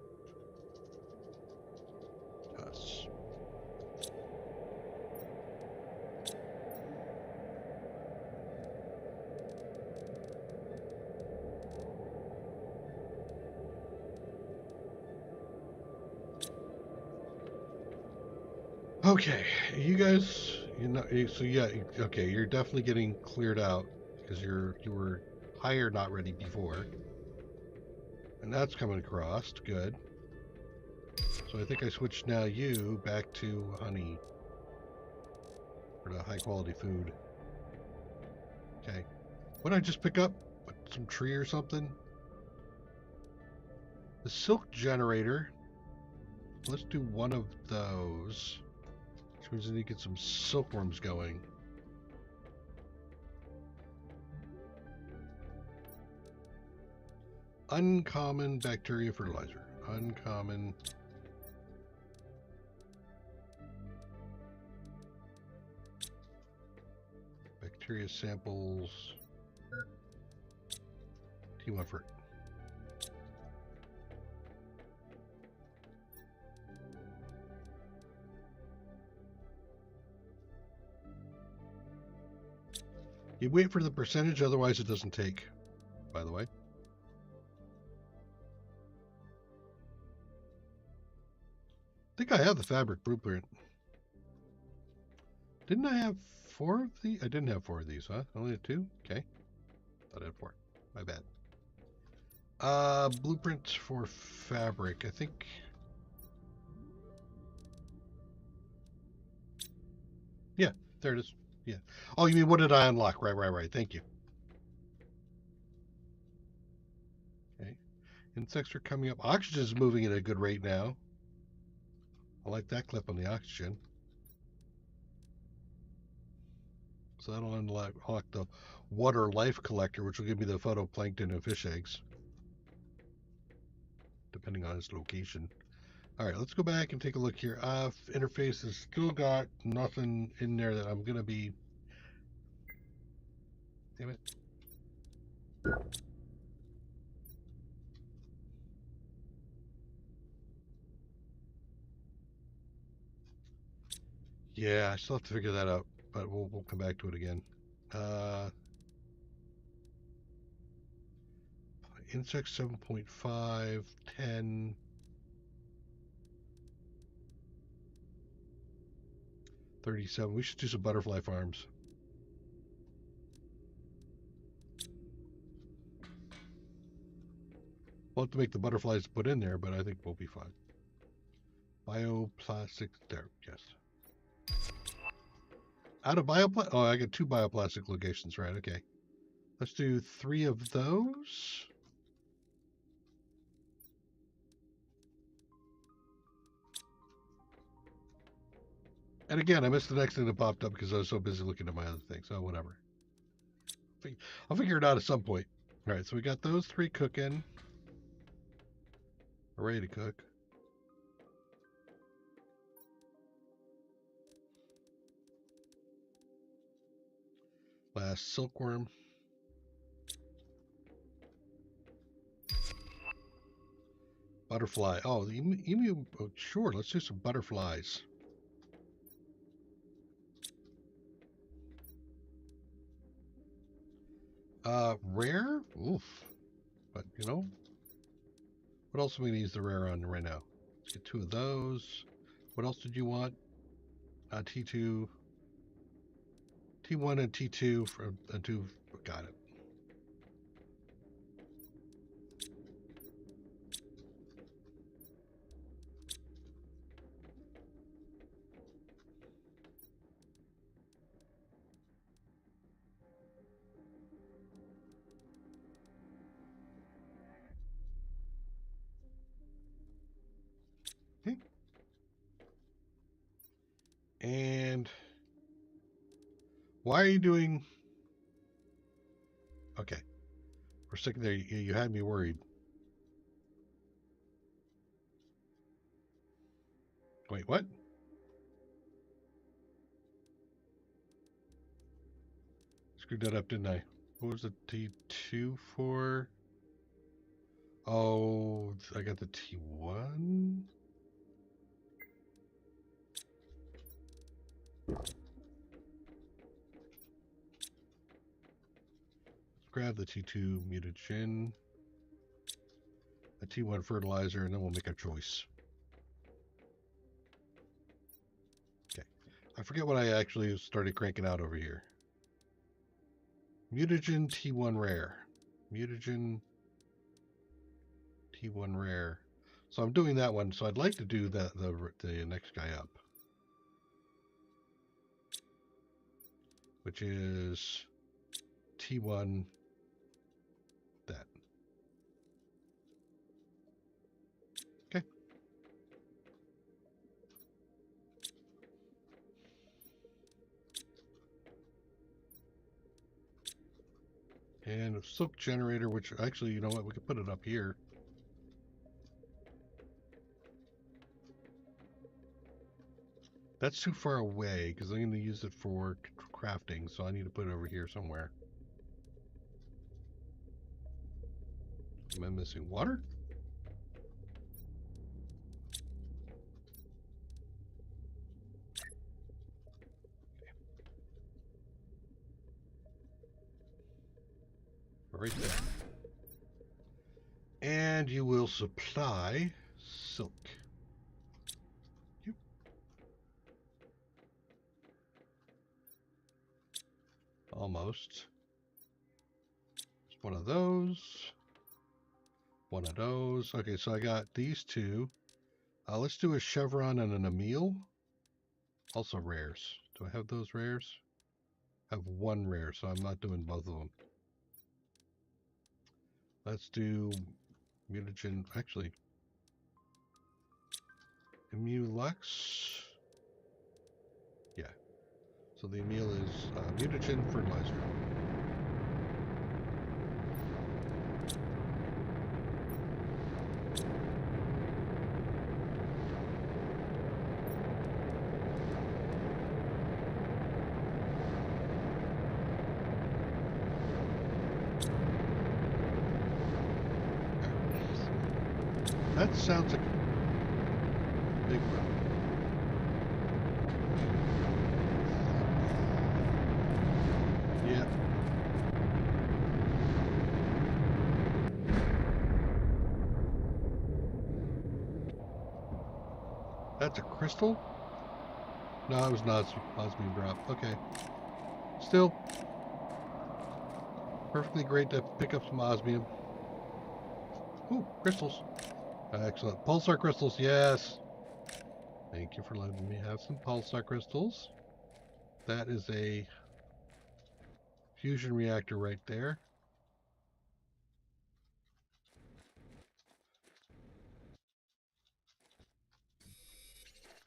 Okay, you guys, so yeah, okay, you're definitely getting cleared out because you were higher not ready before. And that's coming across. Good. So I think I switched now you back to honey. For the high quality food. Okay. What did I just pick up? Some tree or something? The silk generator. Let's do one of those. Which means I need to get some silkworms going. Uncommon bacteria fertilizer. Uncommon. Bacteria samples. T1 for it. You wait for the percentage, otherwise it doesn't take, by the way. I think I have the fabric blueprint. Didn't I have 4 of these? I didn't have 4 of these, huh? Only had 2? Okay. Thought I had 4. My bad. Blueprints for fabric. I think... Yeah, there it is. Yeah. Oh, you mean what did I unlock? Right. Thank you. Okay. Insects are coming up. Oxygen's moving at a good rate now. I like that clip on the oxygen. So that'll unlock the water life collector, which will give me the phytoplankton and fish eggs, depending on its location. All right, let's go back and take a look here. Interface has still got nothing in there that I'm going to be... Damn it. Yeah, I still have to figure that out, but we'll come back to it again. Insect 7.5, 10... 37. We should do some butterfly farms. We'll have to make the butterflies to put in there, but I think we'll be fine. Bioplastic, there, yes. Out of bioplastic, oh, I got 2 bioplastic locations, right, okay. Let's do 3 of those. And again, I missed the next thing that popped up because I was so busy looking at my other things. So whatever. I'll figure it out at some point. All right, so we got those 3 cooking. We're ready to cook. Last silkworm. Butterfly. Oh, the emu. Oh, sure, let's do some butterflies. Rare? Oof. But, you know, what else are we going to use the rare on right now? Let's get 2 of those. What else did you want? T2. T1 and T2 for 2. Got it. Okay. And why are you doing... Okay. For a second there, you had me worried. Wait, what? Screwed that up, didn't I? What was the T2 for? Oh, I got the T1? Let's grab the T2 mutagen, a T1 fertilizer, and then we'll make a choice. Okay. I forget what I actually started cranking out over here. Mutagen T1 rare. Mutagen T1 rare. So I'm doing that one. So I'd like to do the next guy up, which is T1 that. Okay. And a silk generator, which actually, you know what, we could put it up here. That's too far away because I'm going to use it for crafting, so I need to put it over here somewhere. Am I missing water? Right there. And you will supply silk. Yep. Almost. Just one of those. One of those. Okay, so I got these two. Let's do a chevron and an Emil. Also rares. Do I have those rares? I have one rare, so I'm not doing both of them. Let's do mutagen. Actually, Emulux. Yeah. So the Emil is mutagen fertilizer. That sounds like a big one. Yeah. That's a crystal? No, it was not osmium drop. Okay. Still, perfectly great to pick up some osmium. Ooh, crystals. Excellent. Pulsar crystals, yes. Thank you for letting me have some pulsar crystals. That is a fusion reactor right there.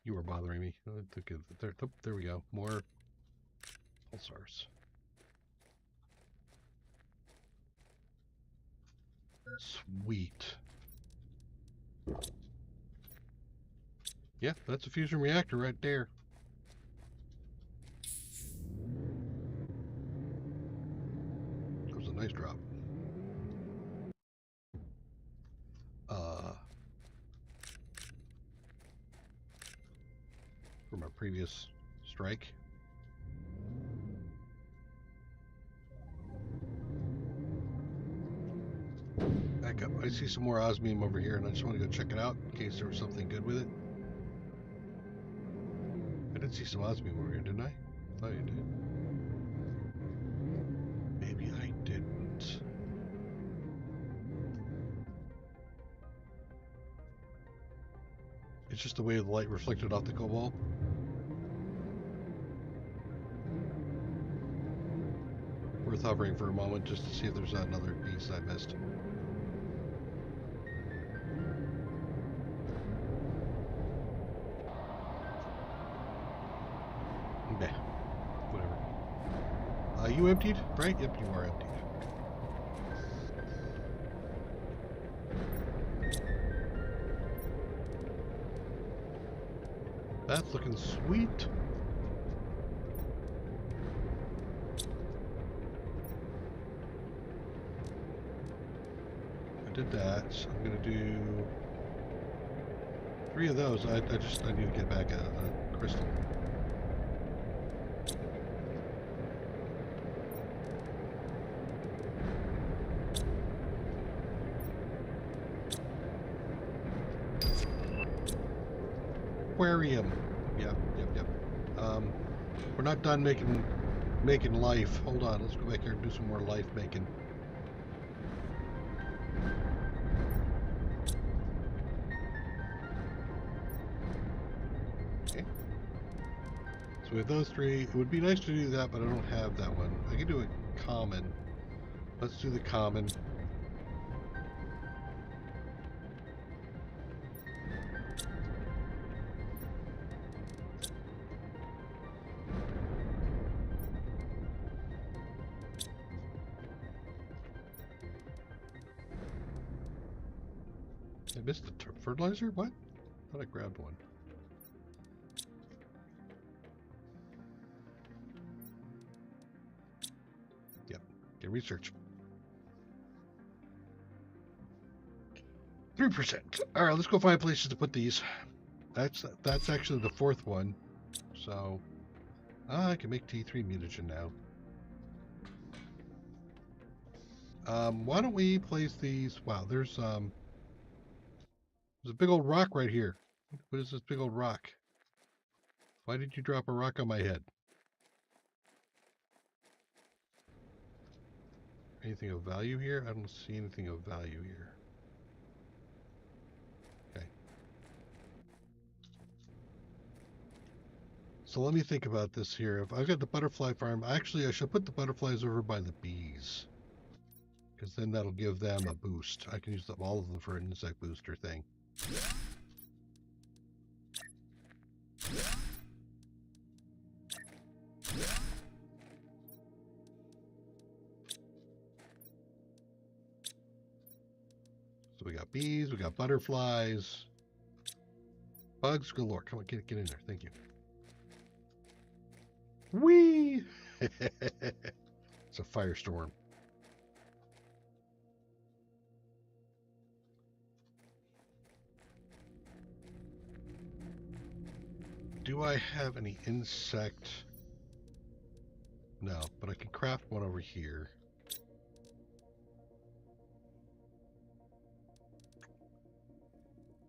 You were bothering me. There we go. More pulsars. Sweet. Yeah, that's a fusion reactor right there. That was a nice drop. From our previous strike. Back up. I see some more osmium over here, and I just want to go check it out in case there was something good with it. I did see some osmium over here, didn't I? I thought you did. Maybe I didn't. It's just the way the light reflected off the cobalt. Worth hovering for a moment just to see if there's another piece I missed. Meh. Whatever. You emptied? Right? Yep, you are emptied. That's looking sweet. I did that. So I'm gonna do 3 of those. I need to get back a crystal. Aquarium. Yep. We're not done making life. Hold on, let's go back here and do some more life making. Okay. So we have those three. It would be nice to do that, but I don't have that one. I can do a common. Let's do the common. I missed the fertilizer? What? I thought I grabbed one. Yep. Okay, research. 3%. All right, let's go find places to put these. That's actually the fourth one. So I can make T3 mutagen now. Why don't we place these? Wow, there's a big old rock right here. What is this big old rock? Why did you drop a rock on my head? Anything of value here? I don't see anything of value here. Okay. So let me think about this here. If I've got the butterfly farm, actually I should put the butterflies over by the bees. Because then that'll give them a boost. I can use all of them for an insect booster thing. So we got bees, we got butterflies, bugs galore. Come on, get in there. Thank you. Whee! It's a firestorm. Do I have any insect? No, but I can craft one over here.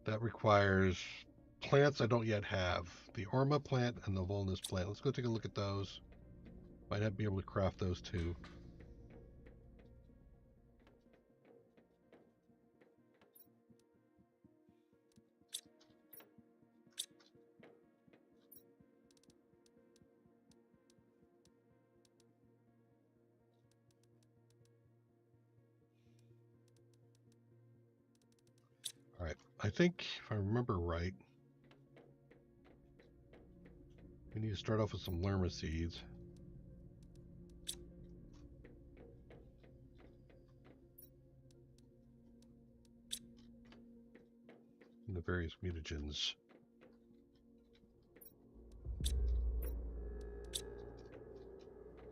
That requires plants I don't yet have. The Orma plant and the Volnus plant. Let's go take a look at those. Might not be able to craft those too. All right. I think if I remember right, we need to start off with some lerma seeds. And the various mutagens.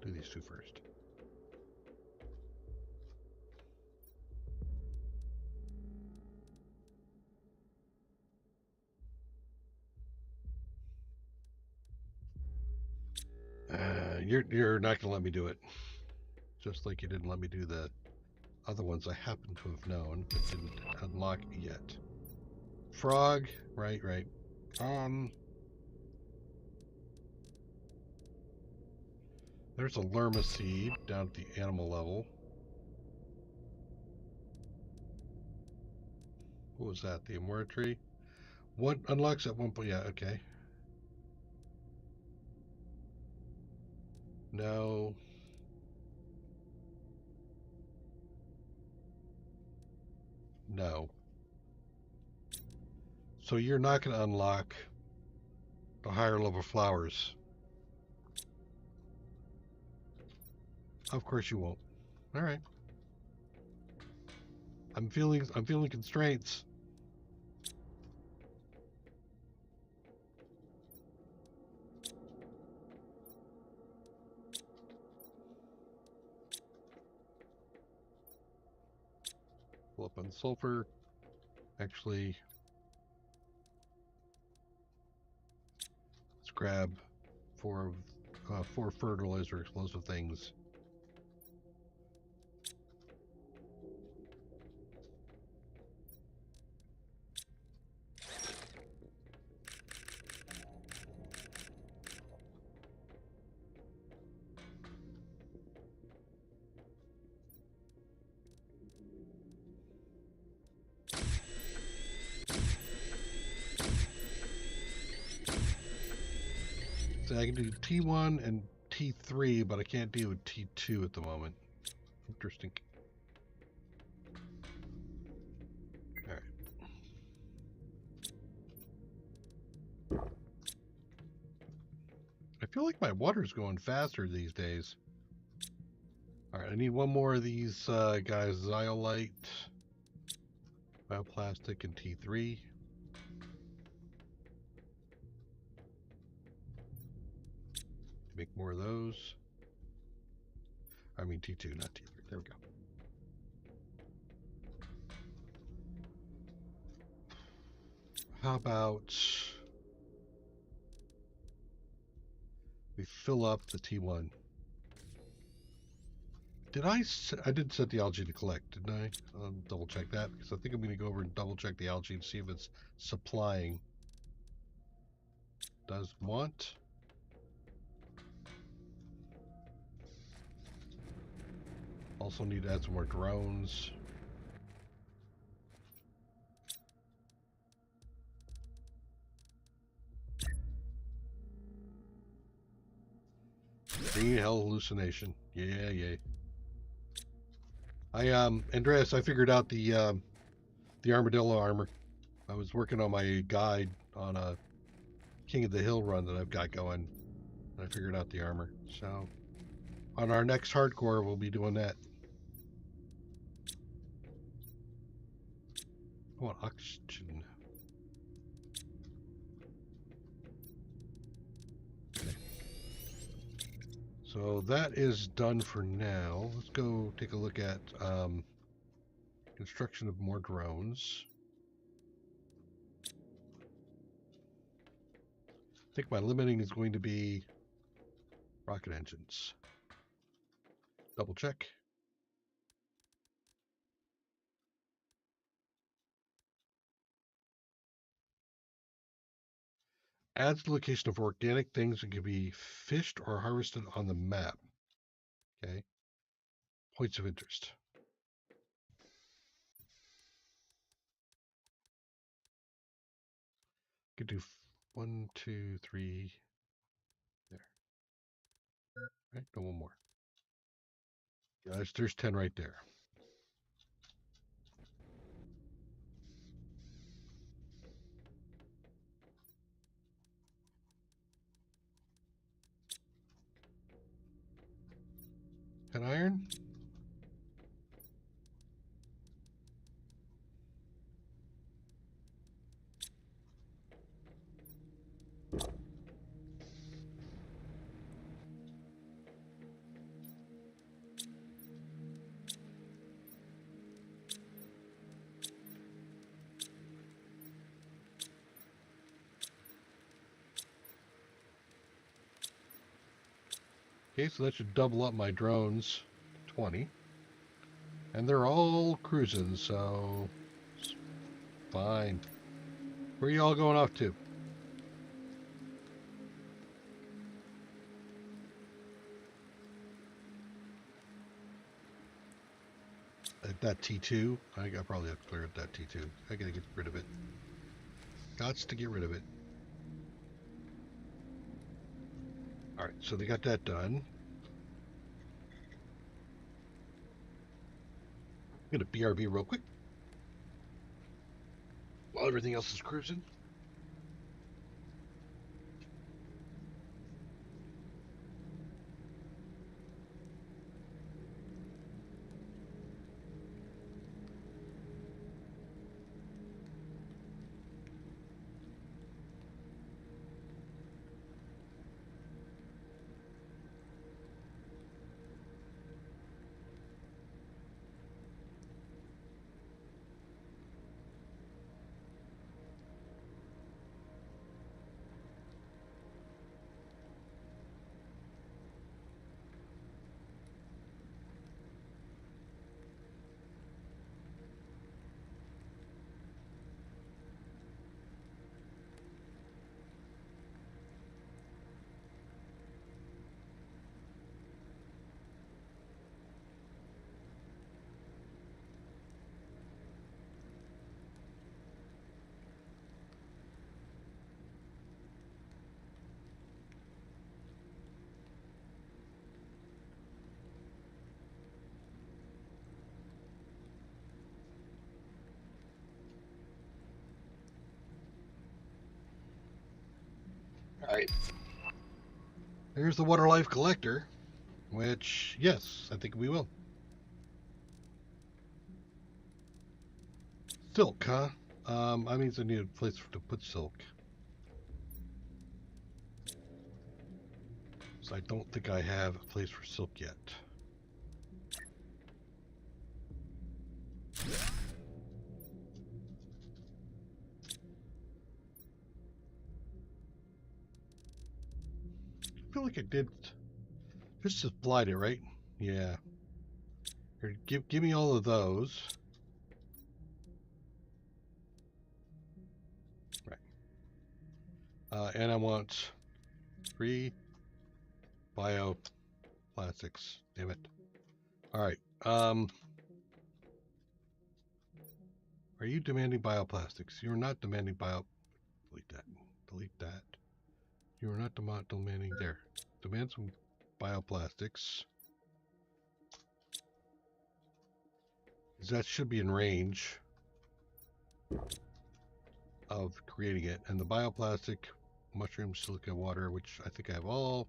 Do these two first. You're not gonna let me do it. Just like you didn't let me do the other ones I happen to have known but didn't unlock yet. Frog, right. There's a lerma seed down at the animal level. What was that? The Amora tree? One unlocks at one point. Yeah, okay. No. No. So you're not going to unlock the higher level flowers. Of course you won't. All right. I'm feeling constraints. Pull up on sulfur. Actually, let's grab four fertilizer explosive things. So I can do T1 and T3, but I can't deal with T2 at the moment. Interesting. All right. I feel like my water's going faster these days. All right, I need one more of these guys, Zeolite, bioplastic, and T3. Make more of those. I mean T2, not T3. There we go. How about we fill up the T1? I did set the algae to collect, didn't I? I'll double check that because I think I'm going to go over and double check the algae and see if it's supplying. Does want. Also need to add some more drones. Green hell hallucination. Yeah. Andreas, I figured out the armadillo armor. I was working on my guide on a King of the Hill run that I've got going. And I figured out the armor. So on our next hardcore, we'll be doing that. I want oxygen. Okay. So that is done for now. Let's go take a look at construction of more drones. I think my limiting is going to be rocket engines. Double check. Adds the location of organic things that can be fished or harvested on the map. Okay. Points of interest. Could do 1, 2, 3. There. Right, no one more. Yeah, there's 10 right there. An iron. Okay, so that should double up my drones. 20. And they're all cruising, so it's fine. Where are you all going off to? At that T2? I probably have to clear at that T2. I gotta get rid of it. Gots to get rid of it. Alright, so they got that done. I'm gonna BRB real quick. While everything else is cruising. Right. There's the water life collector, which, yes, I think we will. Silk, huh? I mean, I need a place to put silk. So I don't think I have a place for silk yet. I feel like I did. Just supplied it, right? Yeah. Here, give me all of those. Right. And I want 3 bioplastics. Damn it. All right. Are you demanding bioplastics? You're not demanding bio. Delete that. Delete that. You are not demanding there. Demand some bioplastics. That should be in range of creating it. And the bioplastic, mushroom, silica, water, which I think I have all.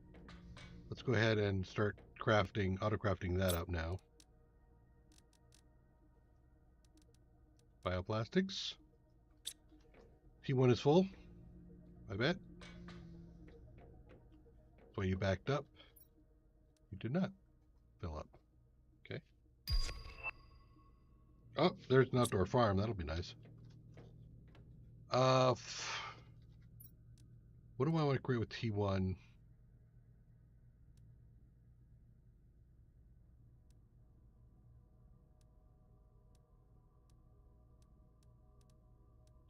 Let's go ahead and start crafting, auto-crafting that up now. Bioplastics. P1 is full, I bet. So you backed up. You did not fill up. Okay. Oh, there's an outdoor farm. That'll be nice. What do I want to create with T1?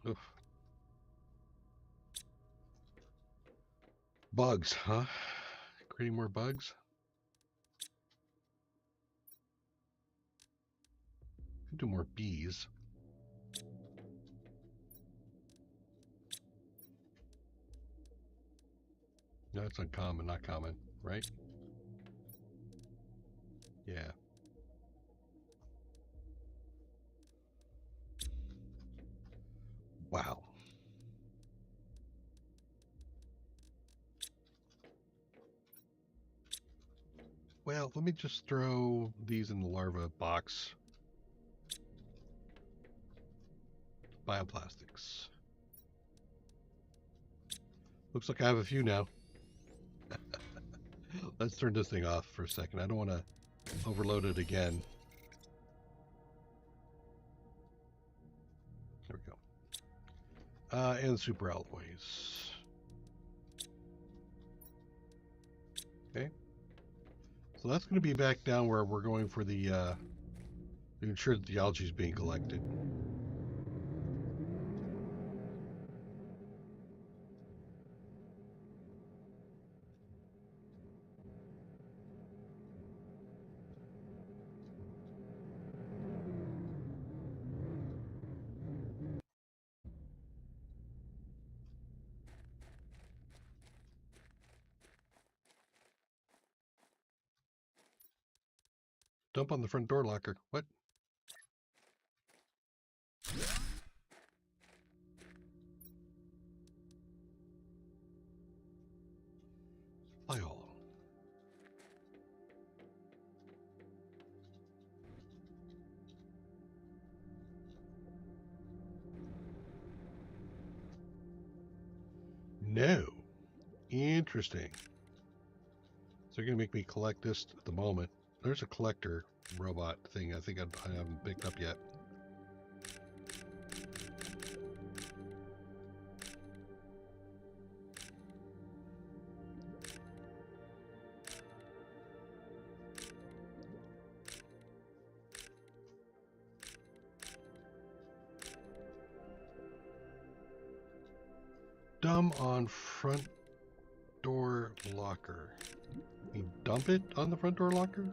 Oof. Bugs, huh? Creating more bugs? Could do more bees. No, it's uncommon, not common, right? Yeah. Wow. Well, let me just throw these in the larva box. Bioplastics. Looks like I have a few now. Let's turn this thing off for a second. I don't want to overload it again. There we go. And super alloys. Okay. So that's going to be back down where we're going for the to ensure that the algae is being collected. Dump on the front door locker. What? Supply all. No. Interesting. So they're going to make me collect this at the moment. There's a collector robot thing I think I haven't picked up yet. Dump on front door locker. You dump it on the front door locker?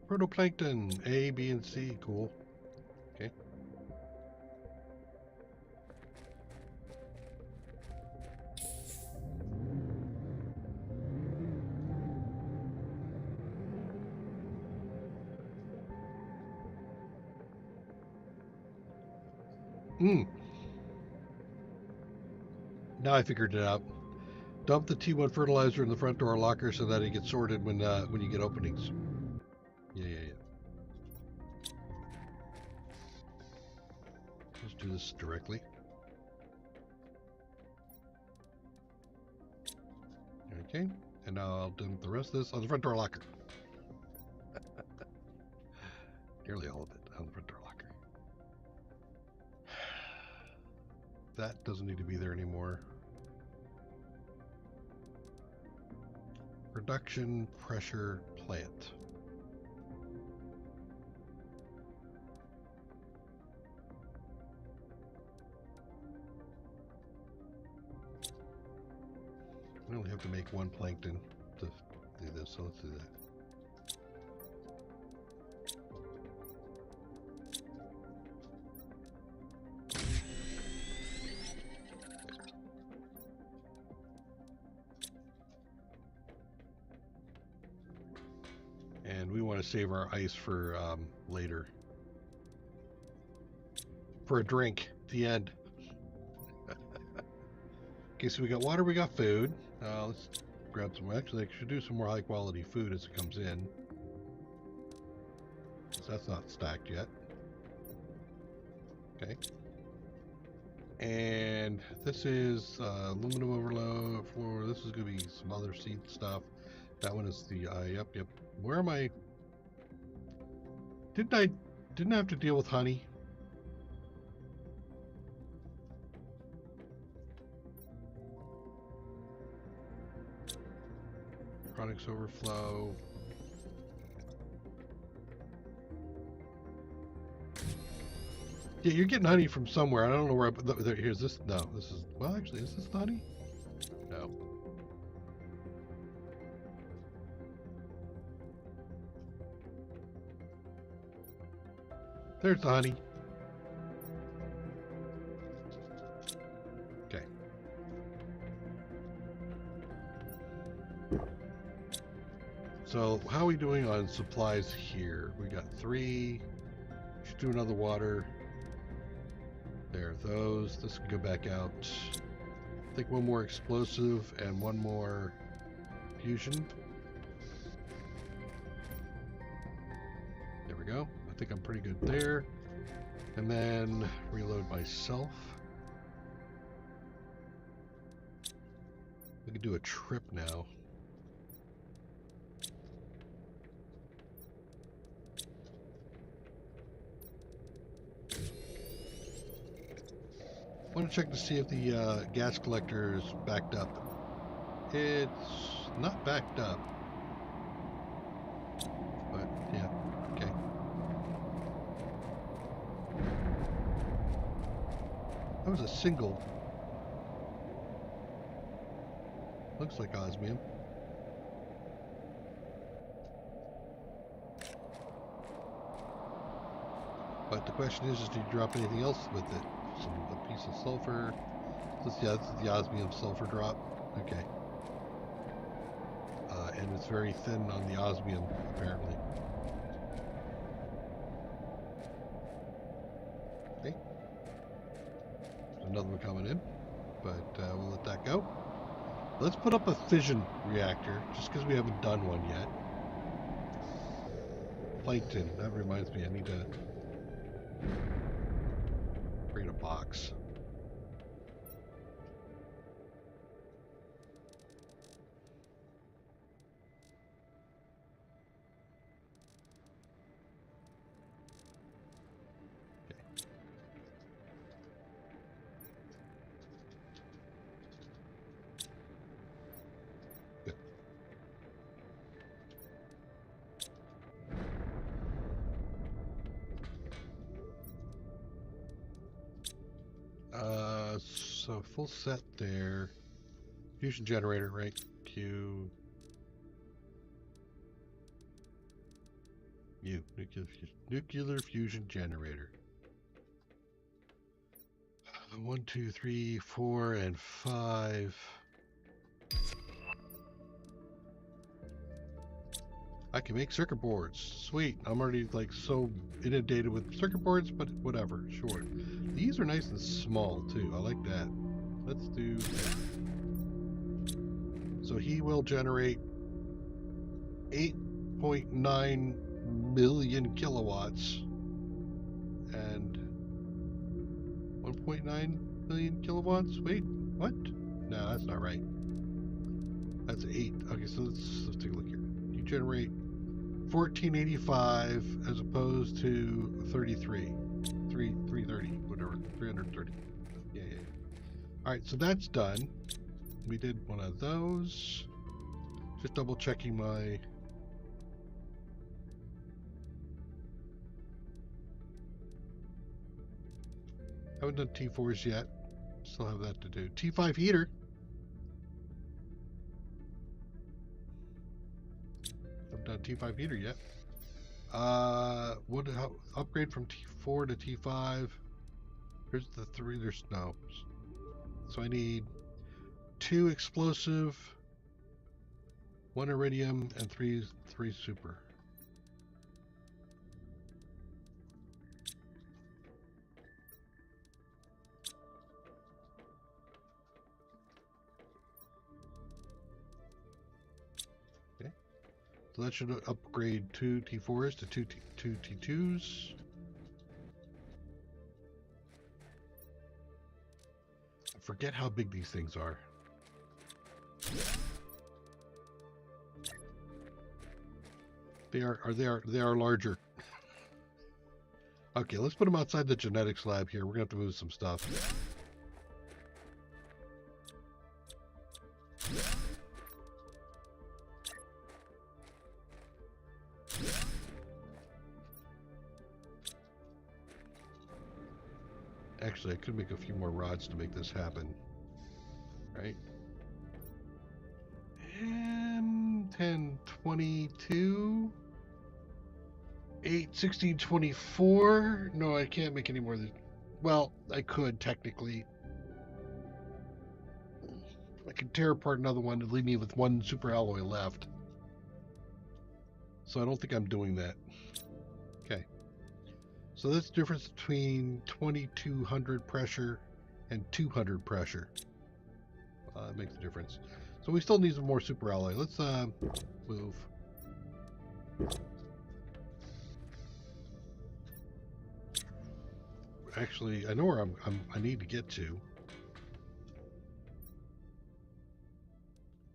Protoplankton, A, B, and C. Cool. Okay. Now I figured it out. Dump the T1 fertilizer in the front door locker so that it gets sorted when you get openings. Yeah. Let's do this directly. Okay, and now I'll dump the rest of this on the front door locker. Nearly all of it on the front door locker. That doesn't need to be there anymore. Production pressure plant. We only have to make one plankton to do this, so let's do that. And we want to save our ice for later. For a drink at the end. Okay, so we got water, we got food. Let's grab some. Actually, I should do some more high quality food as it comes in. So that's not stacked yet. Okay. And this is aluminum overload floor. This is going to be some other seed stuff. That one is the yep. Where am I? Didn't I have to deal with honey? Products overflow. Yeah, you're getting honey from somewhere. I don't know where. Here's this. No, this is. Well, actually, is this honey? No. There's the honey. Okay. So how are we doing on supplies here? We got 3. Should do another water. There, those. This can go back out. I think one more explosive and one more fusion. There we go. I think I'm pretty good there. And then reload myself. We can do a trip now. I want to check to see if the gas collector is backed up. It's not backed up. But, yeah, okay. That was a single. Looks like osmium. But the question is do you drop anything else with it? A piece of sulfur. Yeah, this is the osmium sulfur drop. Okay. And it's very thin on the osmium, apparently. Okay. There's another one coming in, but we'll let that go. Let's put up a fission reactor, just because we haven't done one yet. Plankton. That reminds me, I need to bring a box. So full set there. Fusion generator, right? Q. U. Nuclear fusion generator. 1, 2, 3, 4, and 5. I can make circuit boards. Sweet. I'm already like so inundated with circuit boards, but whatever. Sure. The These are nice and small too. I like that. Let's do that. So he will generate 8.9 million kilowatts and 1.9 million kilowatts. Wait, what? No, that's not right. That's 8. Okay, so let's take a look here. You generate 1485 as opposed to 33. 330, whatever. 330. Yeah. All right, so that's done. We did one of those. Just double checking my... Haven't done T4s yet. Still have that to do. T5 heater. Haven't done T5 heater yet. How upgrade from T4 to T5. Here's the 3. There's no. So I need 2 explosive, 1 iridium, and 3 super. So that should upgrade 2 T4s to 2 T2s. I forget how big these things are. They are larger. Okay, let's put them outside the genetics lab here. We're gonna have to move some stuff. Actually, I could make a few more rods to make this happen. Right? And 10, 22, 8, 16, 24. No, I can't make any more than... Well, I could technically. I could tear apart another one to leave me with 1 super alloy left. So I don't think I'm doing that. Okay. So that's the difference between 2200 pressure and 200 pressure. That makes a difference. So we still need some more super alloy. Let's move. Actually, I know where I need to get to.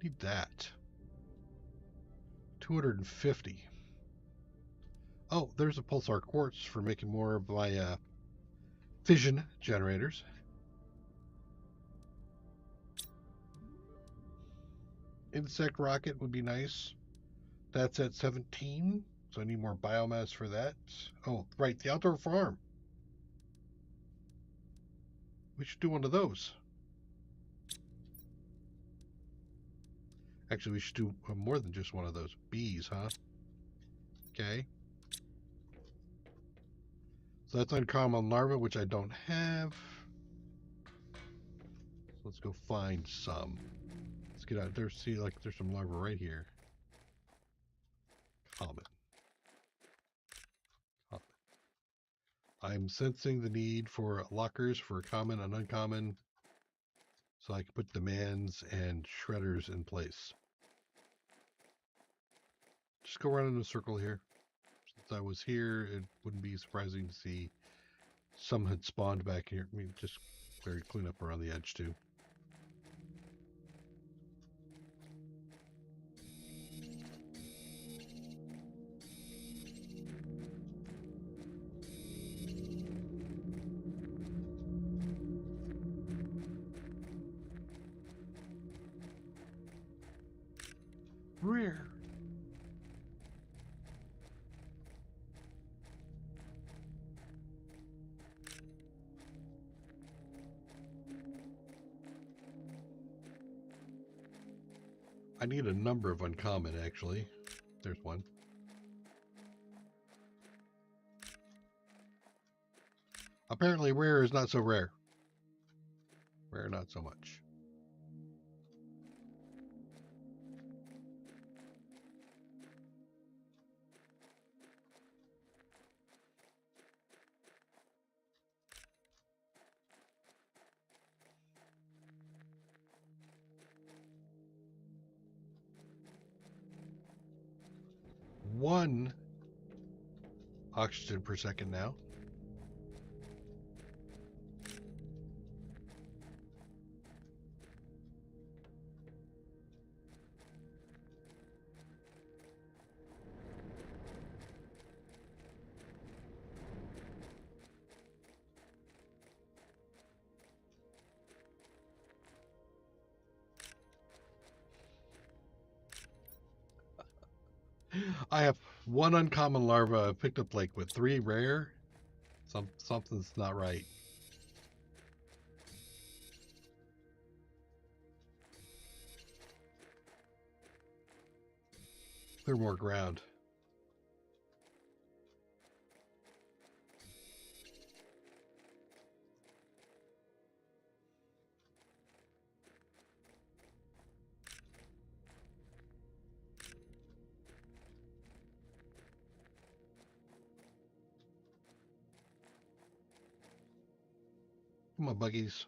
Need that. 250. Oh, there's a pulsar quartz for making more of my fission generators. Insect rocket would be nice. That's at 17, so I need more biomass for that. Oh, right, the outdoor farm. We should do one of those. Actually, we should do more than just one of those. Bees, huh? Okay. So that's uncommon larva, which I don't have. So let's go find some. Let's get out there, see, like, there's some larva right here. Common. I'm sensing the need for lockers for common and uncommon, so I can put demands and shredders in place. Just go around in a circle here. Since I was here, it wouldn't be surprising to see some had spawned back here. I mean, just clean up around the edge too. Rare. I need a number of uncommon, actually. There's one. Apparently rare is not so rare. Rare, not so much. 1 oxygen per second now. I have 1 uncommon larva picked up like with 3 rare. Something's not right. Clear more ground. Come on, buggies.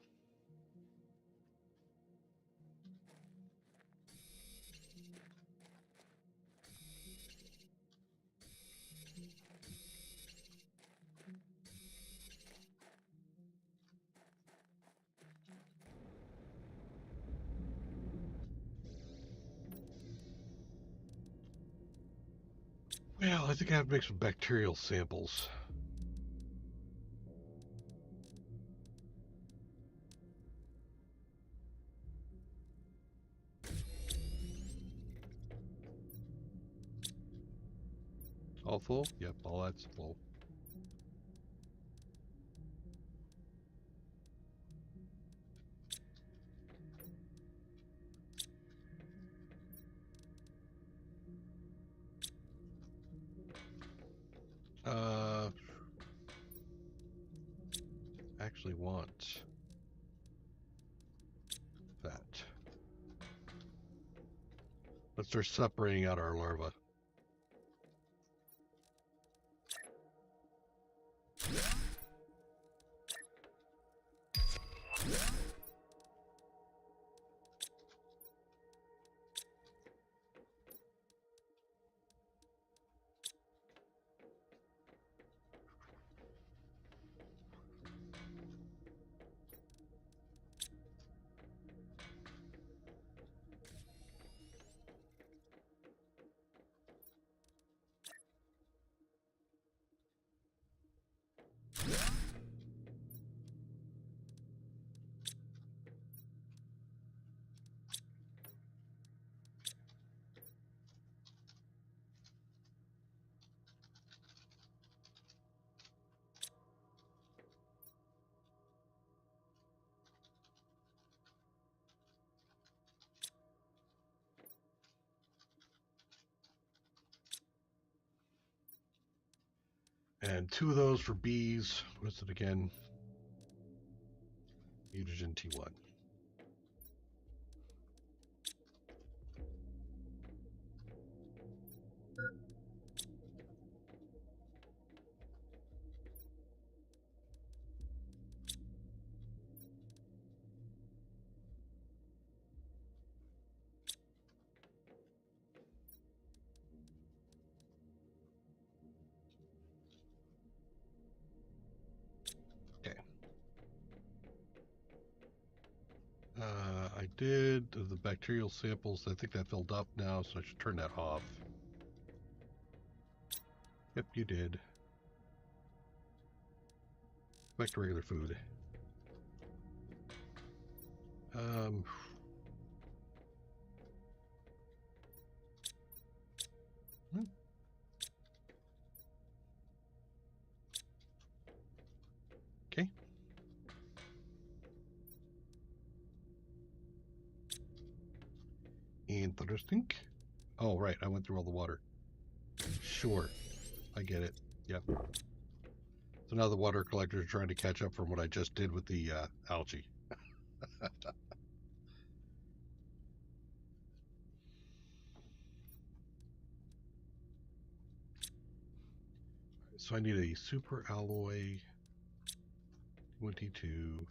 Well, I think I have to make some bacterial samples. All full? Yep, all that's full. Actually want that. Let's start separating out our larvae. And 2 of those for bees. What's it again? Mutagen T1. I did the bacterial samples. I think that filled up now, so I should turn that off. Yep, you did. Back to regular food. Okay. Interesting. Oh, right. I went through all the water. Sure. I get it. Yep. So now the water collectors are trying to catch up from what I just did with the algae. So I need a super alloy 22.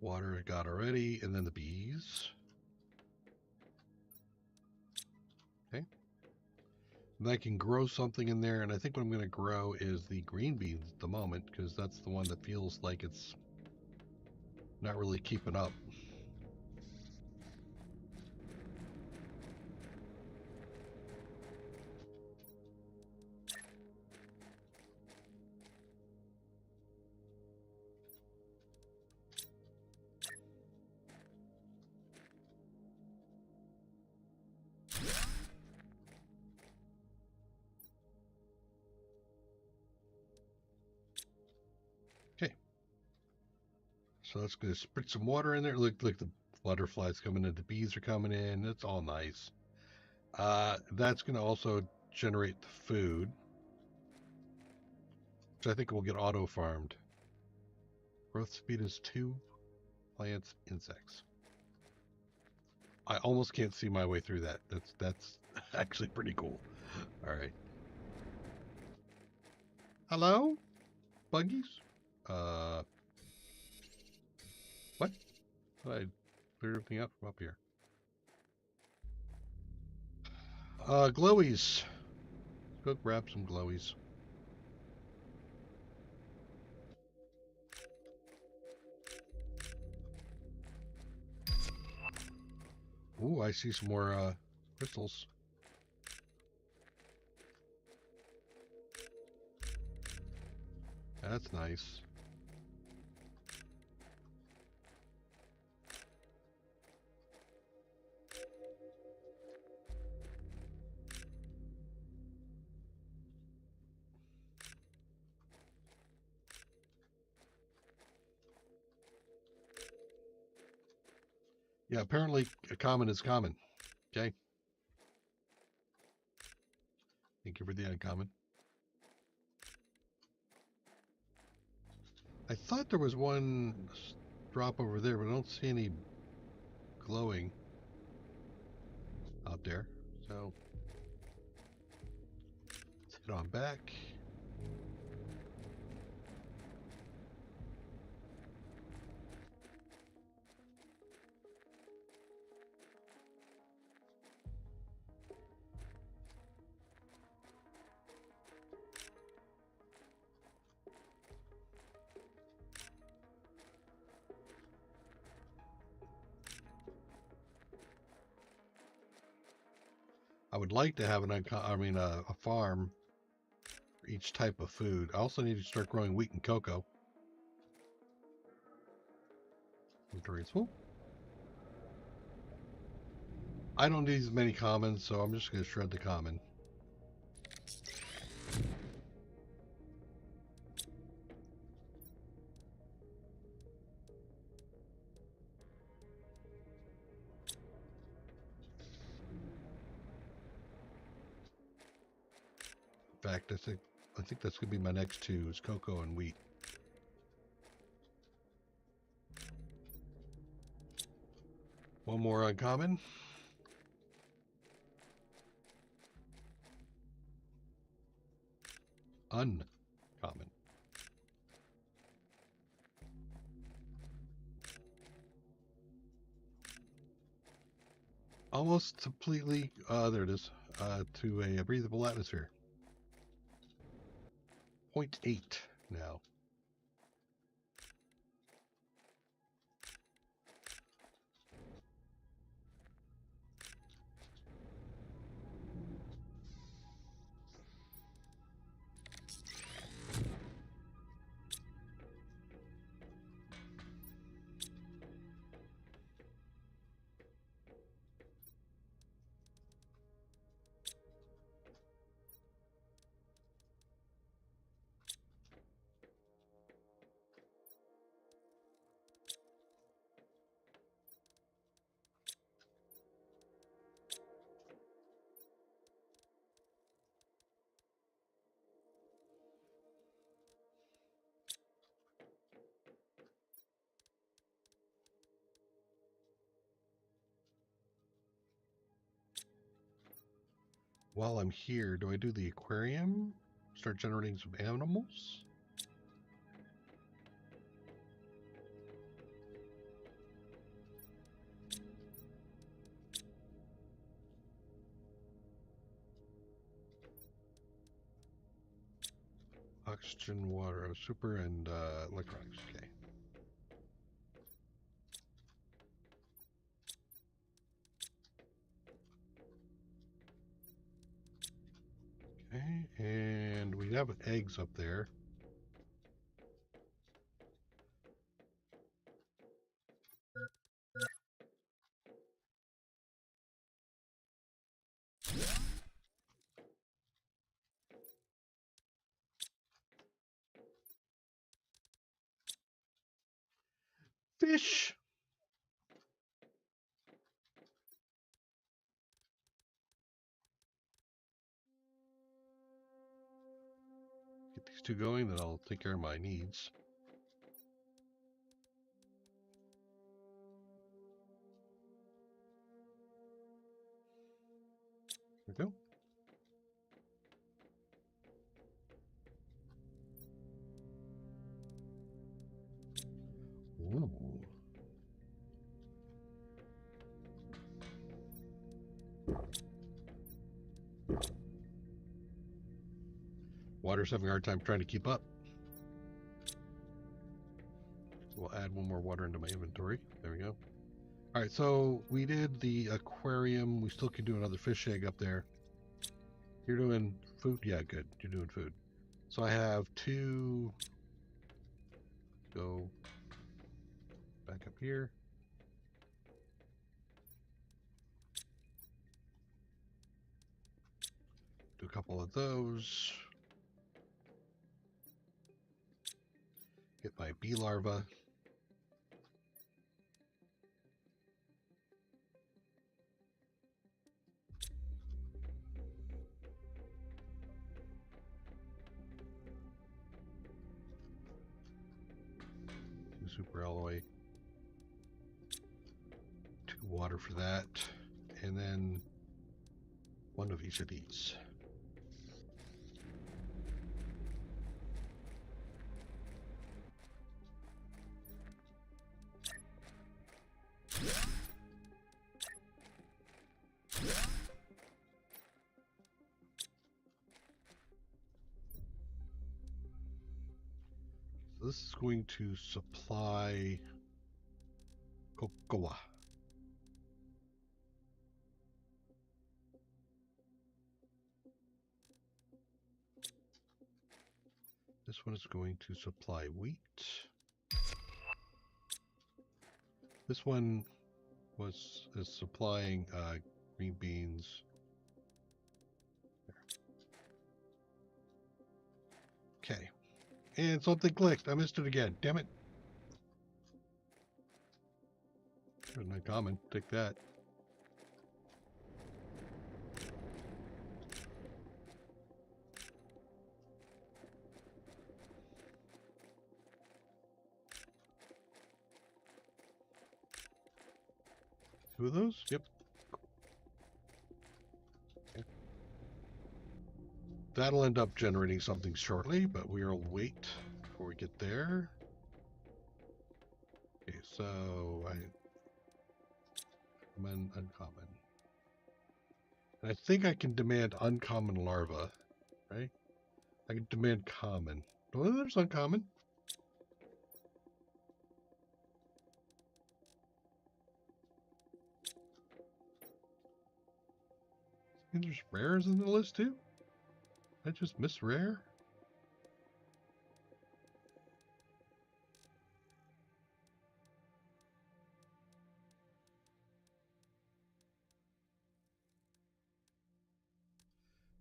Water I got already, and then the bees. Okay. And I can grow something in there, and I think what I'm going to grow is the green beans at the moment, because that's the one that feels like it's not really keeping up. Okay. So let's go spritz some water in there. Look, the butterflies coming in, the bees are coming in. It's all nice. That's going to also generate the food, which I think will get auto farmed. Growth speed is 2. Plants, insects. I almost can't see my way through that. That's actually pretty cool. All right. Hello, buggies. What? I cleared everything out from up here. Glowies. Go grab some glowies. Ooh, I see some more crystals. That's nice. Yeah, apparently a common is common. Okay. Thank you for the uncommon. I thought there was one drop over there, but I don't see any glowing out there. So let's head on back. I would like to have a farm for each type of food. I also need to start growing wheat and cocoa. Inventory is full. I don't need as many commons, so I'm just going to shred the common. In fact, I think that's going to be my next two is cocoa and wheat. One more uncommon. Uncommon. Almost completely, there it is, to a breathable atmosphere. 0.8 now. While I'm here, do I do the aquarium? Start generating some animals? Oxygen, water, super, and electronics. Okay. Okay, and we have eggs up there. Fish! Get these two going, then I'll take care of my needs. There we go. Ooh. Water's having a hard time trying to keep up. So we'll add one more water into my inventory. There we go. All right, so we did the aquarium. We still can do another fish egg up there. You're doing food? Yeah, good. You're doing food. So I have two. Go back up here. Do a couple of those. Get my bee larva. Two super alloy. 2 water for that. And then 1 of each of these. This is going to supply cocoa. This one is going to supply wheat. This one is supplying green beans. There. Okay. And something clicked. I missed it again. Damn it. Not common. Take that. Two of those? Yep. Okay. That'll end up generating something shortly, but we'll wait before we get there. Okay, so common, uncommon. And I think I can demand uncommon larva, right? I can demand common. Oh, there's uncommon. And there's rares in the list too? I just missed rare?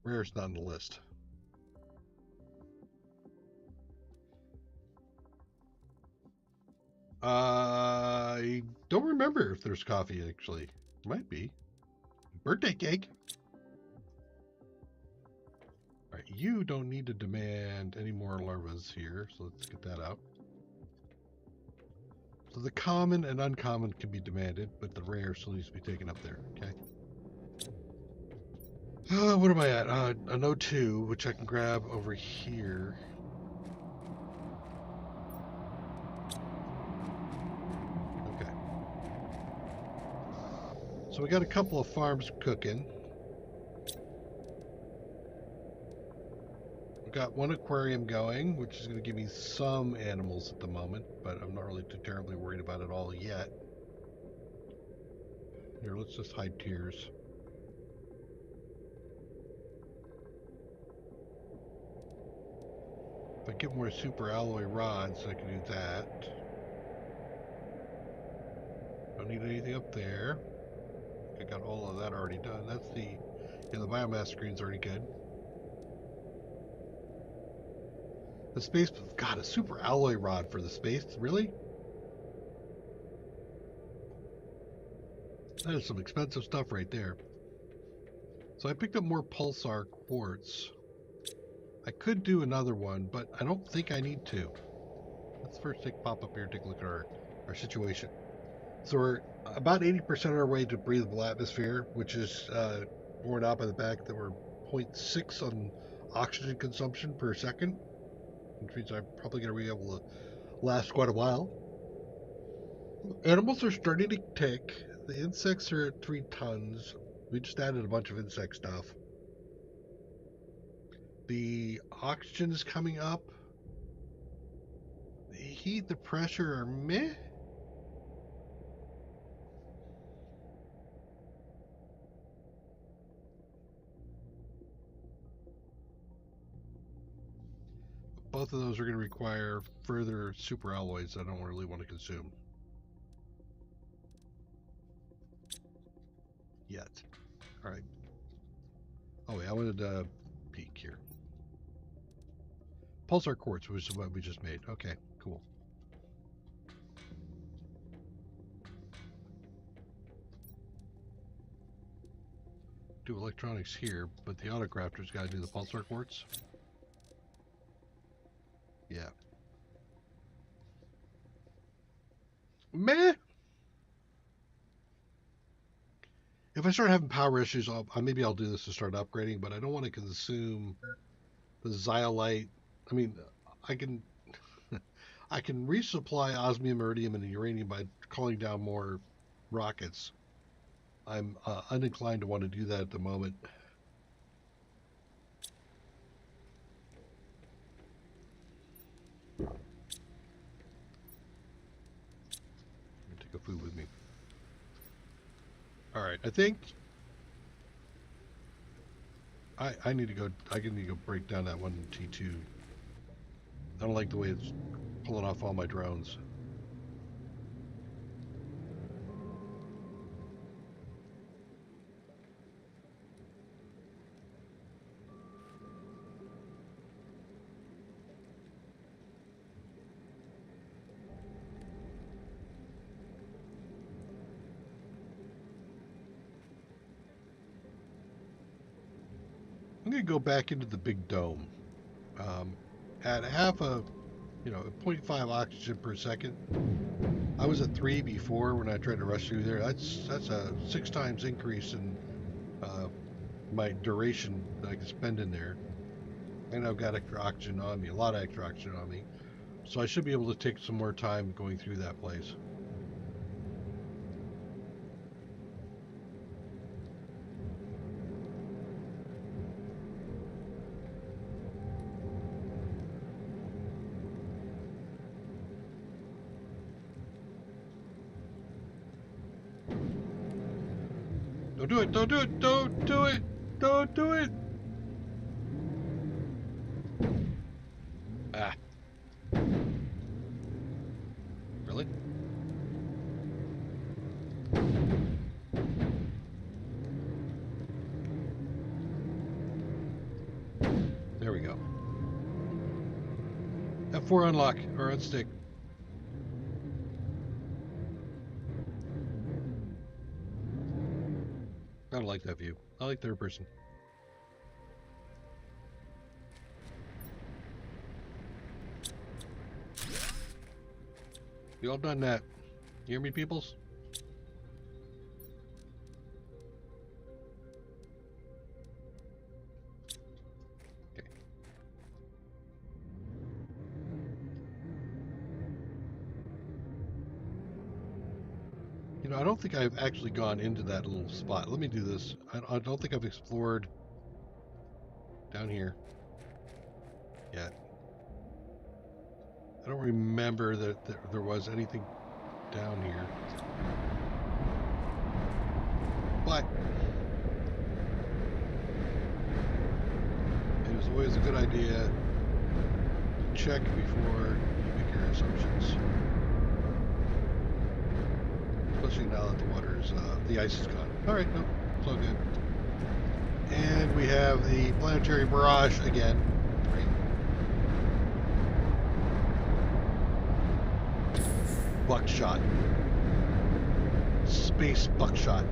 Rare's not on the list. I don't remember if there's coffee, actually. Might be. Birthday cake! Alright, you don't need to demand any more larvas here, so let's get that out. So the common and uncommon can be demanded, but the rare still needs to be taken up there, okay? What am I at? An O2, which I can grab over here. Okay. So we got a couple of farms cooking. got one aquarium going, which is going to give me some animals at the moment, but I'm not really too terribly worried about it all yet. Here, let's just hide tears. If I get more super alloy rods, I can do that. Don't need anything up there. I got all of that already done. That's the biomass screen's already good. The space, God, a super alloy rod for the space, really? That is some expensive stuff right there. So I picked up more pulsar quartz. I could do another one, but I don't think I need to. Let's first pop up here and take a look at our situation. So we're about 80% on our way to breathable atmosphere, which is borne out by the fact that we're 0.6 on oxygen consumption per second, which means I'm probably going to be able to last quite a while. Animals are starting to tick. The insects are at 3 tons. We just added a bunch of insect stuff. The oxygen is coming up. The heat, the pressure are meh. Both of those are going to require further super alloys that I don't really want to consume yet. All right. Oh, yeah, I wanted to peek here. Pulsar quartz, which is what we just made. Okay, cool. Do electronics here, but the autocrafter's got to do the pulsar quartz. Yeah. Meh. If I start having power issues, maybe I'll do this to start upgrading, but I don't want to consume the zeolite. I mean, I can I can resupply osmium, iridium, and uranium by calling down more rockets. I'm uninclined to want to do that at the moment. I'm gonna take a food with me. All right, I think I need to go. I need to go break down that one T2. I don't like the way it's pulling off all my drones. I'm going to go back into the big dome. At half a, 0.5 oxygen per second. I was at 3 before when I tried to rush through there. That's a 6 times increase in my duration that I can spend in there. And I've got extra oxygen on me, a lot of extra oxygen on me. So I should be able to take some more time going through that place. Don't do it, don't do it, don't do it, don't do it! Ah. Really? There we go. F4 unlock, or unstick. I don't like that view. I like third person. You all done that? You hear me, peoples? Okay. I don't think I've actually gone into that little spot. Let me do this. I don't think I've explored down here. yet. I don't remember that there was anything down here. But it was always a good idea to check before you make your assumptions. Especially now that the ice is gone. All right, no, it's all good. And we have the planetary mirage again. Great. Buckshot. Space buckshot.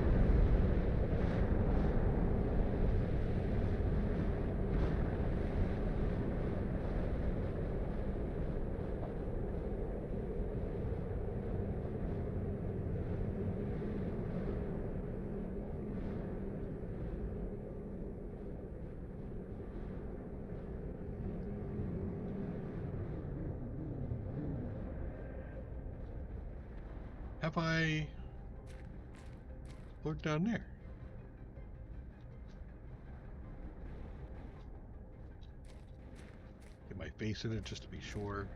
Have I looked down there? Get my face in it just to be sure.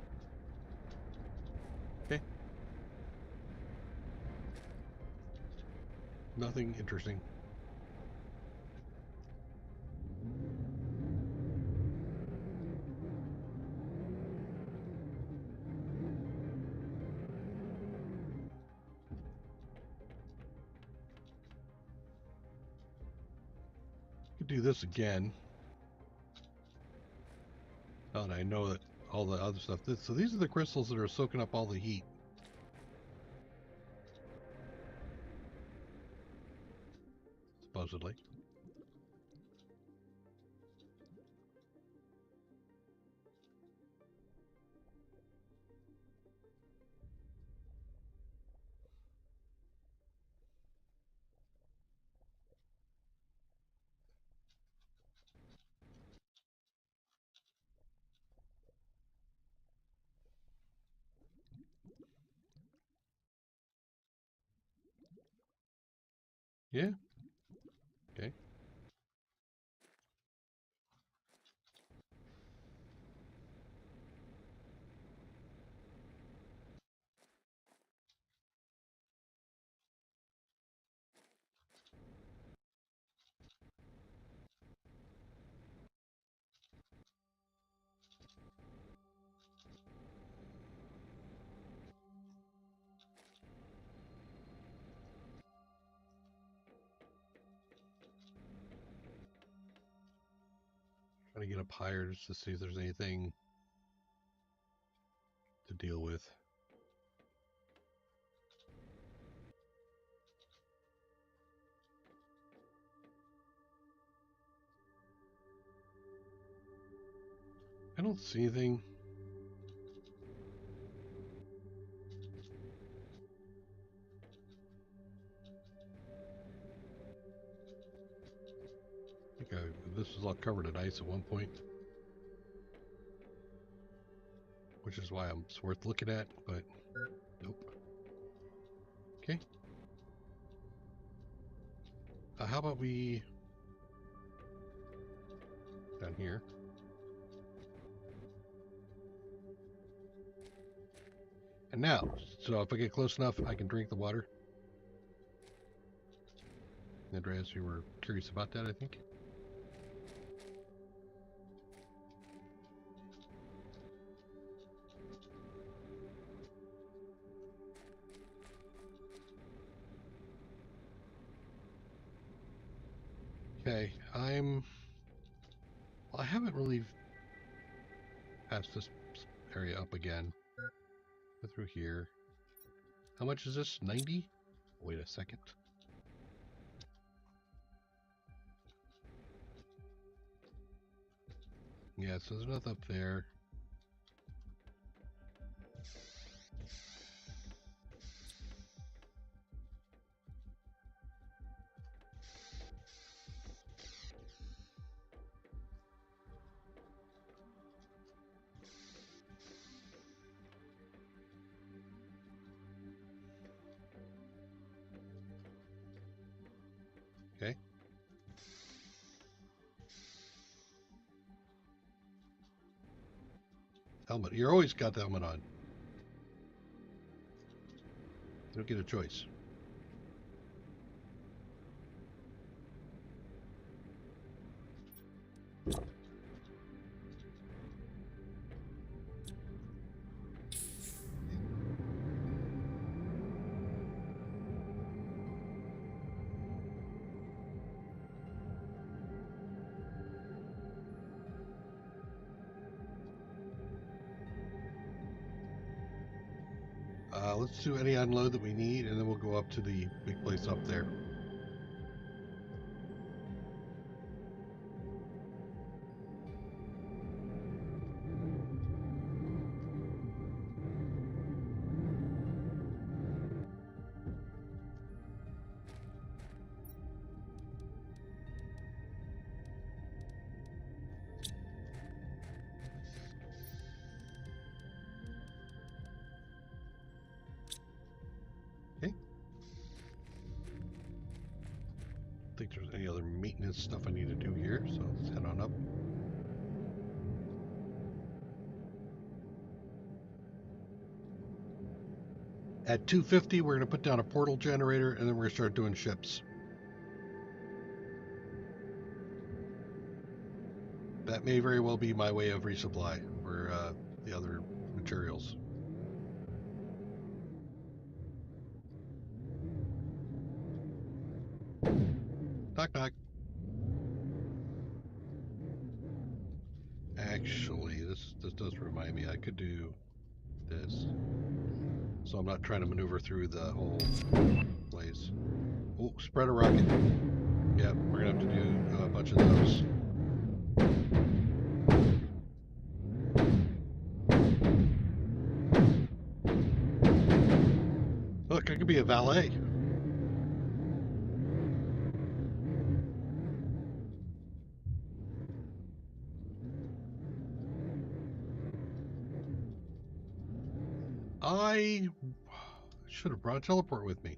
Okay. Nothing interesting. Could do this again. Oh, and I know that all the other stuff. So these are the crystals that are soaking up all the heat. Supposedly. Yeah. Okay. Trying to get up higher just to see if there's anything to deal with. I don't see anything. I think this was all covered in ice at one point, which is why it's worth looking at, but nope. Okay. How about we down here? And now, so if I get close enough, I can drink the water. Andreas, you were curious about that, I think. Okay, well, I haven't really passed this area up again. Go through here. How much is this? 90? Wait a second. Yeah, so there's nothing up there. Okay. Helmet. You're always got the helmet on. You don't get a choice. Let's do any unload that we need, and then we'll go up to the big place up there. Okay. I think there's any other maintenance stuff I need to do here, so let's head on up. At 250, we're going to put down a portal generator, and then we're going to start doing ships. That may very well be my way of resupply for the other materials. Knock, knock. Actually, this does remind me I could do this. So I'm not trying to maneuver through the whole place. Oh, spread a rocket. Yeah, we're going to have to do a bunch of those. Look, I could be a valet. I should have brought a teleport with me.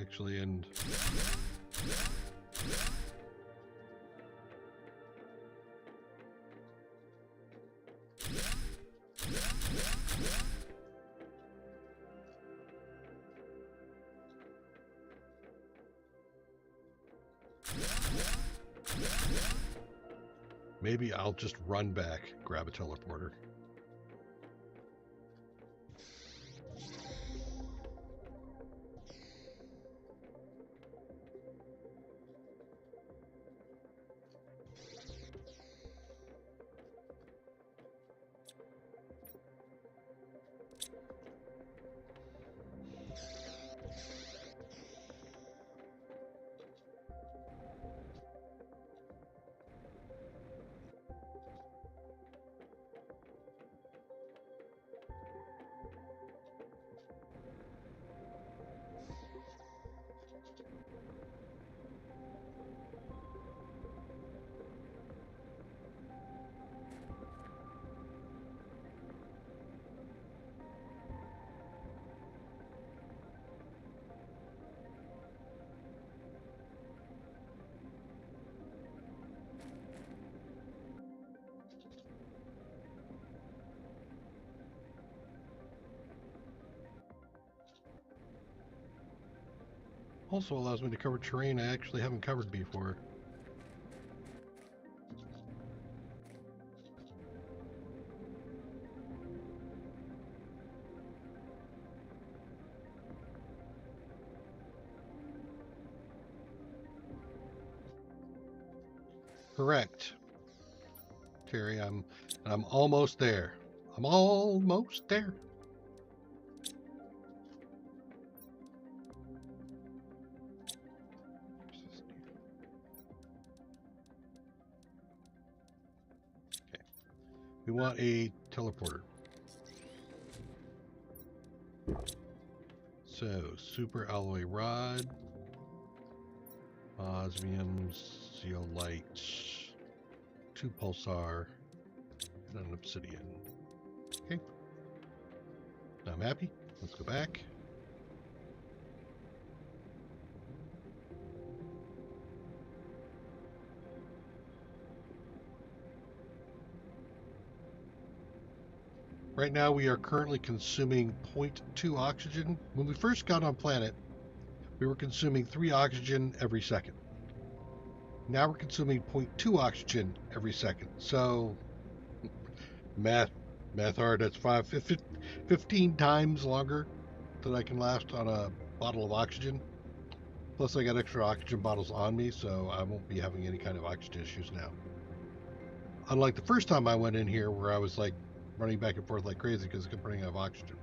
Actually, and maybe I'll just run back, grab a teleporter. Also allows me to cover terrain I actually haven't covered before. Correct. Terry, I'm almost there. I'm almost there. Okay. We want a teleporter. So, super alloy rod. osmium, zeolite, 2 pulsar, and an obsidian. Okay. Now I'm happy. Let's go back. Right now we are currently consuming 0.2 oxygen. When we first got on planet, we were consuming 3 oxygen every second. Now we're consuming 0.2 oxygen every second. So math hard, that's 15 times longer than I can last on a bottle of oxygen. Plus I got extra oxygen bottles on me, so I won't be having any kind of oxygen issues now. Unlike the first time I went in here where I was like running back and forth like crazy because I kept running out of oxygen.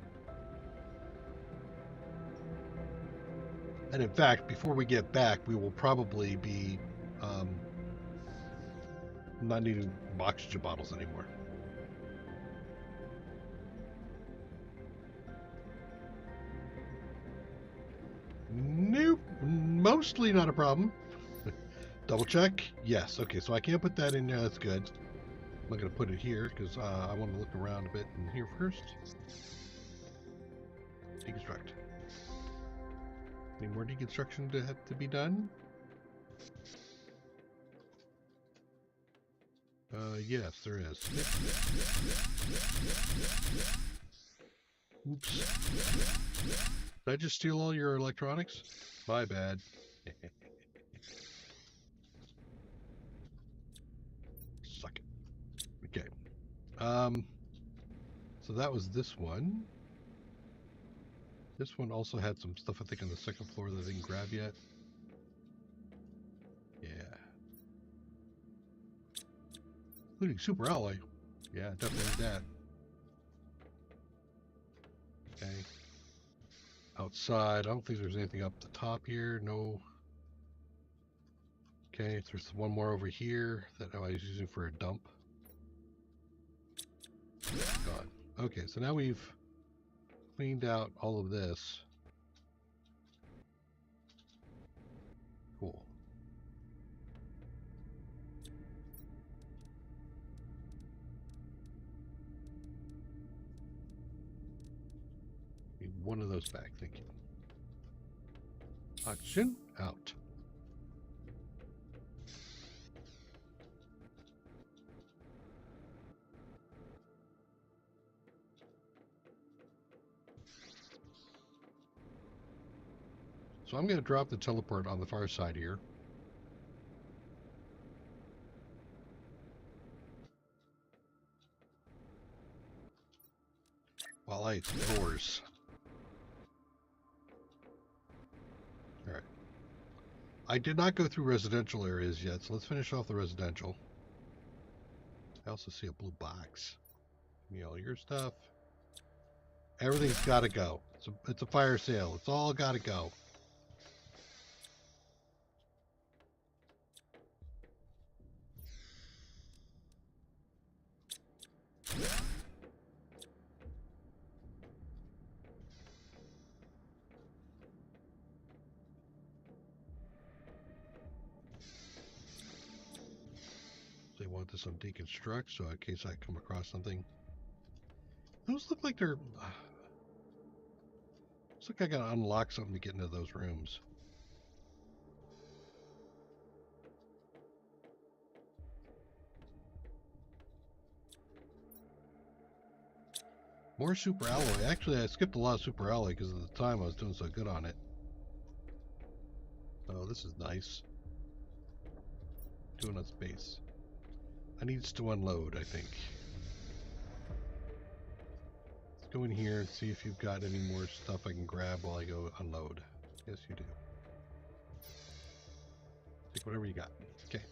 And in fact, before we get back, we will probably be not needing oxygen bottles anymore. Nope, mostly not a problem. Double check. Yes. Okay, so I can't put that in there. That's good. I'm not going to put it here because I want to look around a bit in here first. Deconstruct. Any more deconstruction to have to be done? Yes, there is. Oops. Did I just steal all your electronics? My bad. Suck it. Okay. So that was this one. This one also had some stuff, I think, on the second floor that I didn't grab yet. Yeah. Including super alloy. Yeah, definitely that. Okay. Outside, I don't think there's anything up the top here. No. Okay, there's one more over here that I was using for a dump. Gone. Okay, so now we've cleaned out all of this. Cool. Need one of those back, thank you. Oxygen out. So I'm going to drop the teleport on the far side here. While I explores. Alright. I did not go through residential areas yet, so let's finish off the residential. I also see a blue box. Give me all your stuff. Everything's got to go. It's a fire sale. It's all got to go. They want this on deconstruct, so in case I come across something. Those look like they're... Looks like I gotta unlock something to get into those rooms. More super alloy. Actually, I skipped a lot of super alloy because at the time I was doing so good on it. Oh, this is nice. Doing on space. I need to unload, I think. Let's go in here and see if you've got any more stuff I can grab while I go unload. Yes, you do. Take whatever you got. Okay.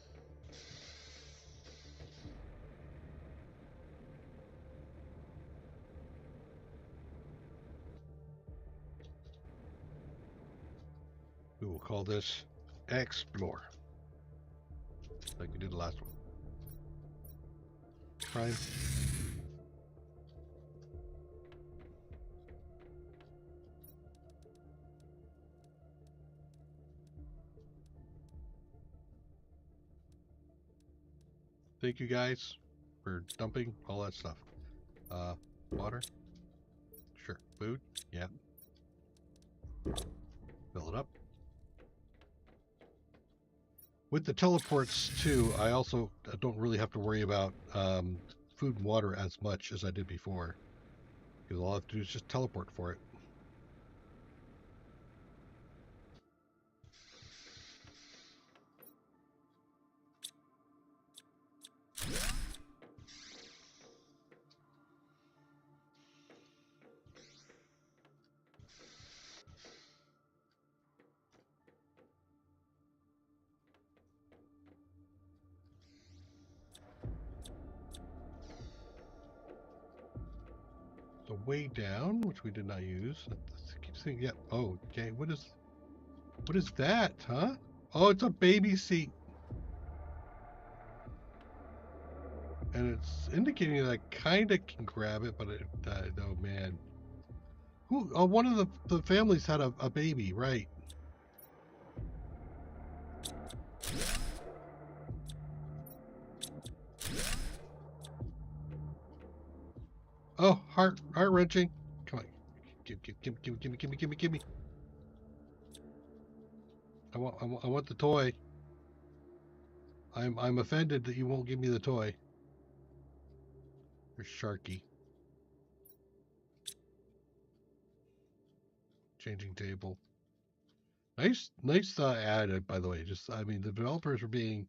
We will call this Explore. Like we did the last one. Prime. Thank you guys for dumping all that stuff. Water? Sure. Food? Yeah. Fill it up. With the teleports too, I also don't really have to worry about food and water as much as I did before. Because all I have to do is just teleport for it. So way down, which we did not use. I keep saying, yeah. Oh, okay. What is that, huh? Oh, it's a baby seat. And it's indicating that I kind of can grab it, but oh man. Who? Oh, one of the families had a baby, right? Oh, heart wrenching. Come on, give me. I want the toy. I'm offended that you won't give me the toy. There's Sharky. Changing table. Nice ad, by the way. Just, I mean, the developers were being.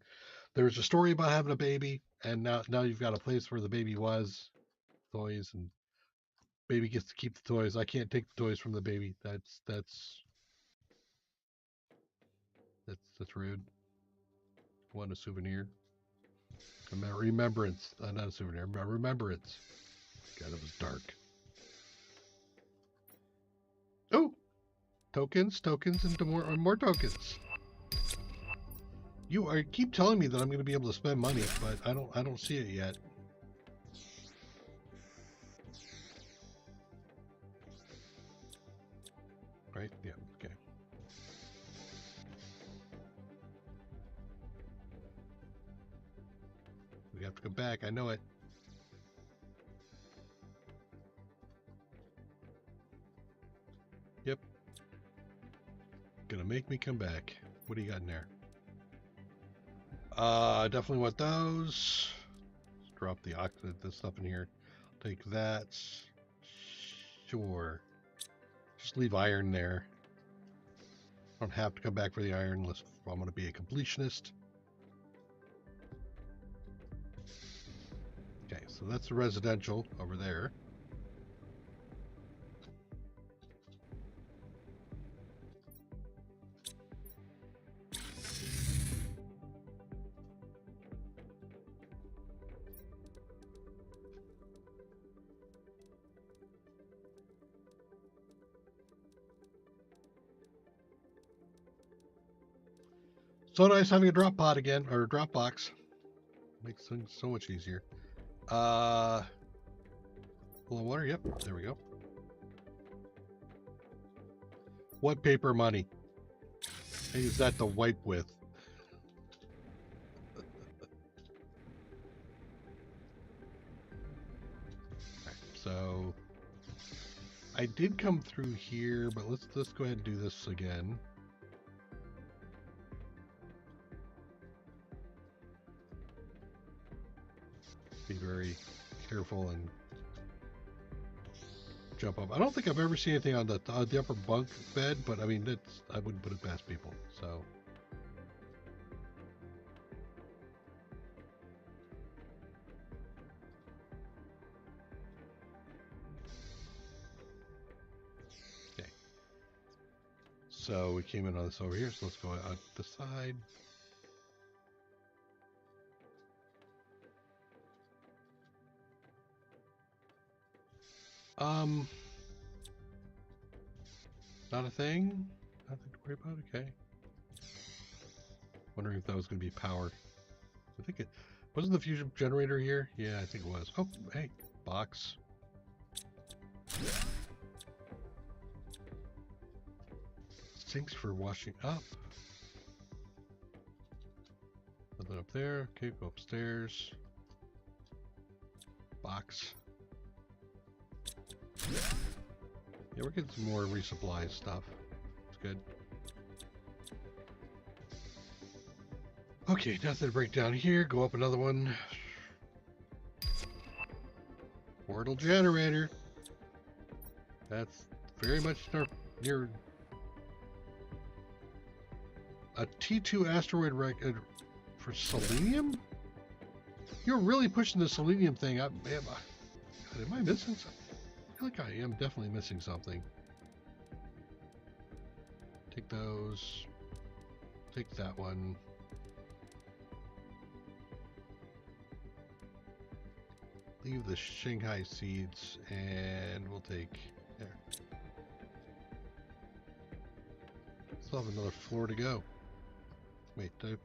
There was a story about having a baby, and now you've got a place where the baby was, toys, and baby gets to keep the toys. I can't take the toys from the baby. That's rude. Want a souvenir? A remembrance, not a souvenir. A remembrance. God, it was dark. Oh, tokens, and more tokens. You keep telling me that I'm going to be able to spend money, but I don't see it yet. Right? Yeah. Okay. We have to come back. I know it. Yep. Gonna make me come back. What do you got in there? Definitely want those. Let's drop the stuff in here. Take that. Sure. Just leave iron there. I don't have to come back for the iron unless I'm going to be a completionist. Okay, so that's the residential over there. So nice having a drop pod again, or a drop box. Makes things so much easier. Full of water, yep, there we go. What paper money? I use that to wipe with. Right, so I did come through here, but let's go ahead and do this again. Be very careful and jump up. I don't think I've ever seen anything on the upper bunk bed, but I mean, I wouldn't put it past people. So. Okay. So we came in on this over here, so let's go out the side. Not a thing? Nothing to worry about? Okay. Wondering if that was going to be power. I think it... Wasn't the fusion generator here? Yeah, I think it was. Oh, hey. Box. Sinks for washing up. Nothing up there. Okay, go upstairs. box. Yeah, we're getting some more resupply stuff. It's good. Okay, nothing to break down here. Go up another one. Portal generator. That's very much near a T2 asteroid record for selenium. You're really pushing the selenium thing up. Am I missing something? I feel like I am definitely missing something. Take those. Take that one. Leave the Shanghai seeds, and we'll take there. Still have another floor to go. Wait, did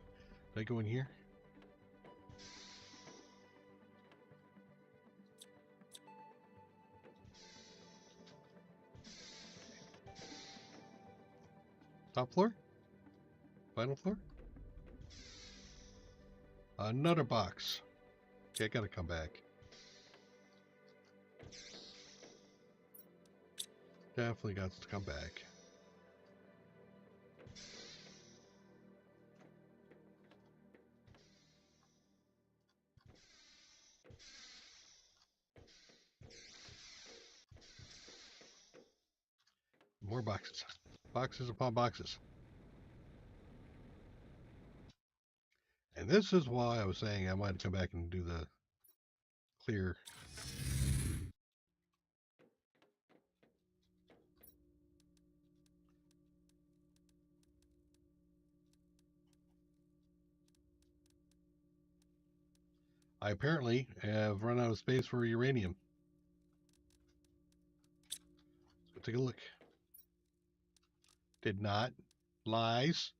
I go in here? Top floor? Final floor? Another box. Okay, I gotta come back. Definitely got to come back. More boxes. Boxes upon boxes. And this is why I was saying I might come back and do the clear. I apparently have run out of space for uranium. So take a look. Did not. Lies.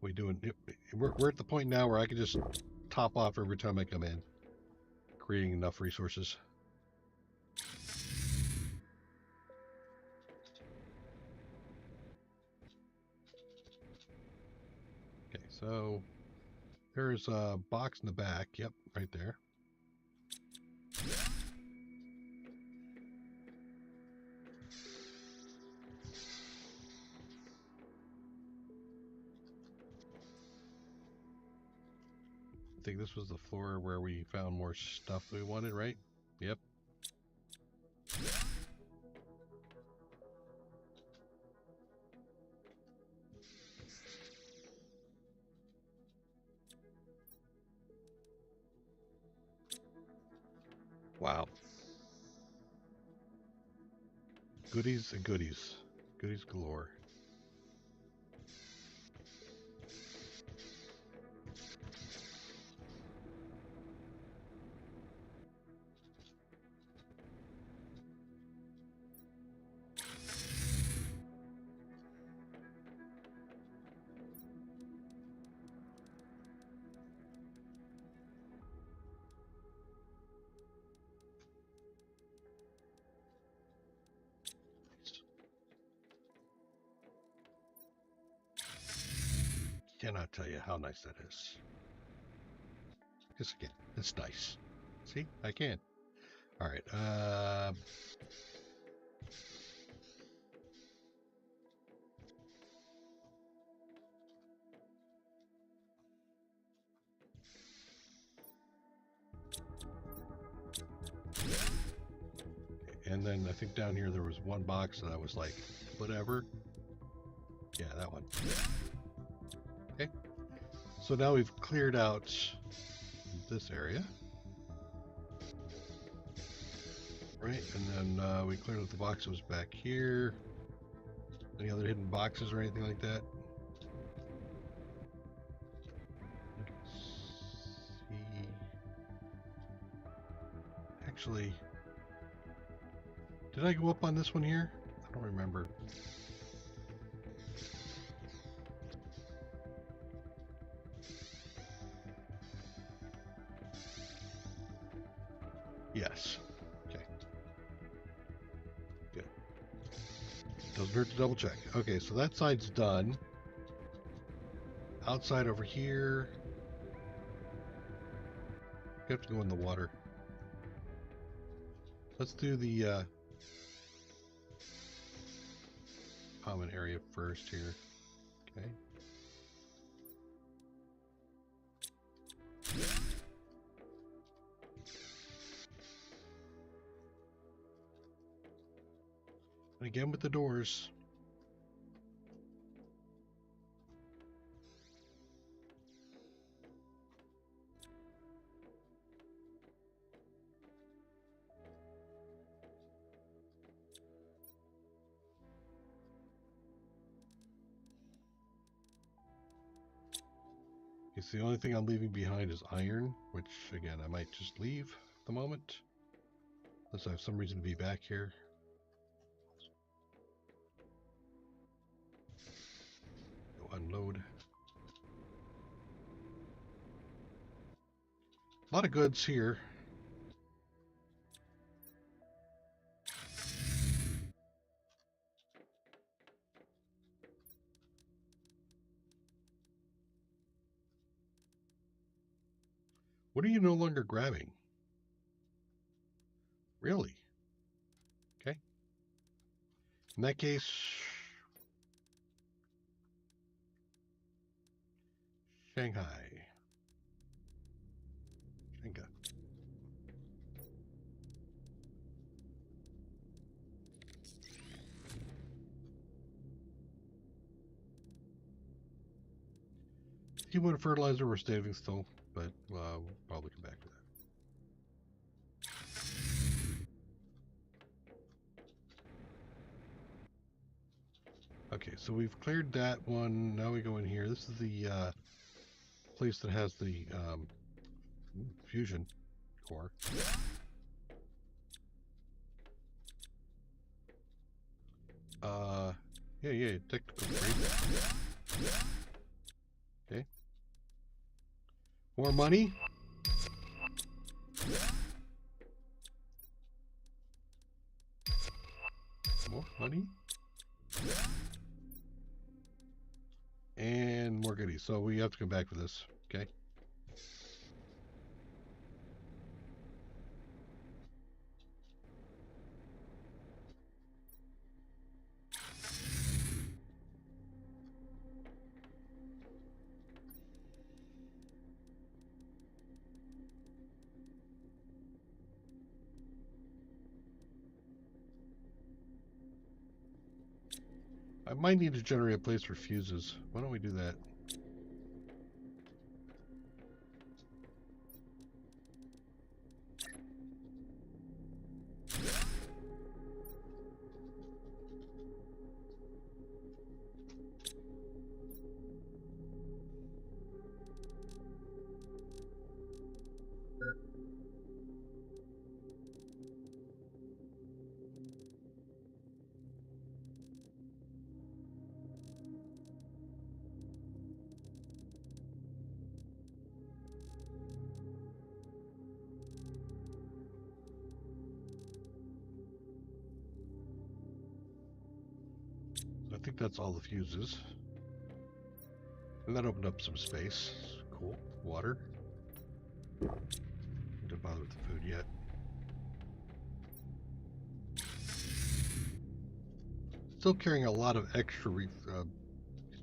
We doing? We're at the point now where I can just top off every time I come in, creating enough resources. Okay, so there's a box in the back. Yep, right there. I think this was the floor where we found more stuff we wanted, right? Yep. Wow. Goodies and goodies. Goodies galore. Cannot tell you how nice that is. Just again, it's nice. See, I can. All right. And then I think down here there was one box that I was like, whatever. Yeah, that one. Okay. So now we've cleared out this area. Right, and then we cleared out the boxes back here. Any other hidden boxes or anything like that? See. Actually, did I go up on this one here? I don't remember. Yes. Okay. Doesn't hurt to double check. Okay, so that side's done. Outside over here. You have to go in the water. Let's do the common area first here. Okay. And again with the doors. Okay, so the only thing I'm leaving behind is iron, which again I might just leave at the moment. Unless I have some reason to be back here. Go unload. A lot of goods here. What are you no longer grabbing? Really? Okay. In that case, Shanghai. Shanghai. Human fertilizer, we're saving still, but we'll probably come back to that. Okay, so we've cleared that one. Now we go in here. This is the place that has the fusion core. Yeah, technical grade. Okay. More money. More money. And more goodies. So we have to come back for this. Okay. I might need to generate a place for fuses. Why don't we do that? I think that's all the fuses. And that opened up some space. Cool. Water. Don't bother with the food yet. Still carrying a lot of extra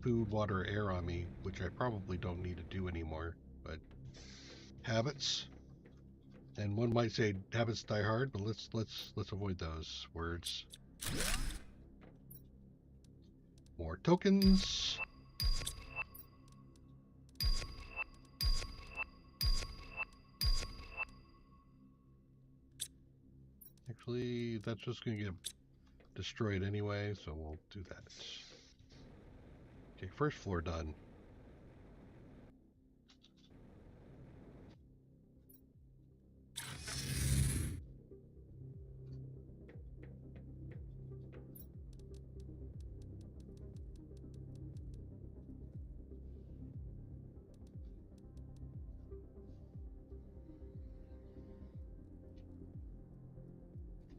food, water, air on me, which I probably don't need to do anymore. But habits, and one might say habits die hard, but let's avoid those words. More tokens. Actually, that's just going to get destroyed anyway, so we'll do that. Okay, first floor done.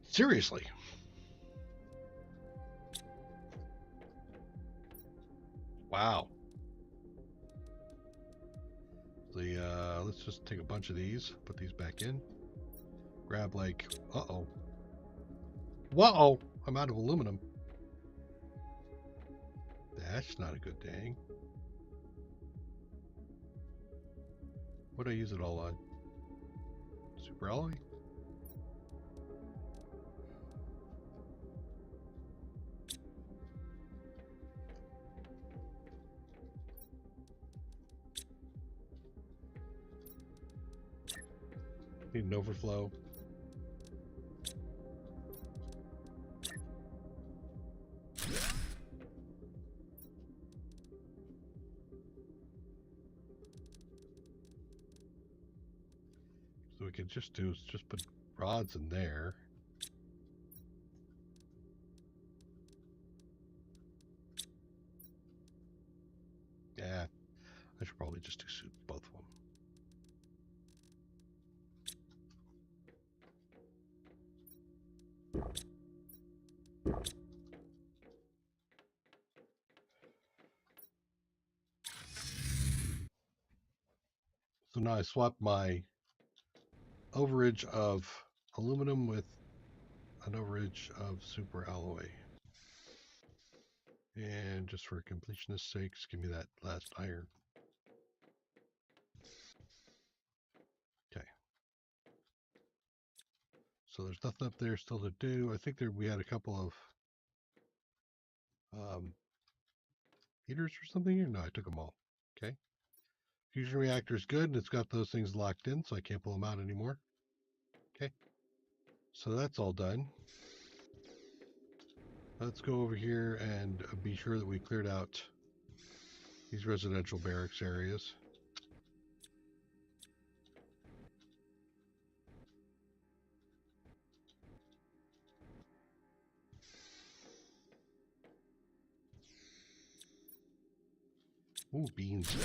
Seriously. Wow. Let's just take a bunch of these, put these back in. Grab like, uh-oh. Whoa! I'm out of aluminum. That's not a good thing. What do I use it all on? Super alloy? Need an overflow. So we could just do is just put rods in there. Yeah, I should probably just do both of them. So now I swapped my overage of aluminum with an overage of super alloy. And just for completionist sakes, give me that last iron. Okay. So there's nothing up there still to do. I think we had a couple of heaters or something here. No, I took them all. Okay. Fusion reactor is good, and it's got those things locked in, so I can't pull them out anymore. Okay. So that's all done. Let's go over here and be sure that we cleared out these residential barracks areas. Ooh, beans.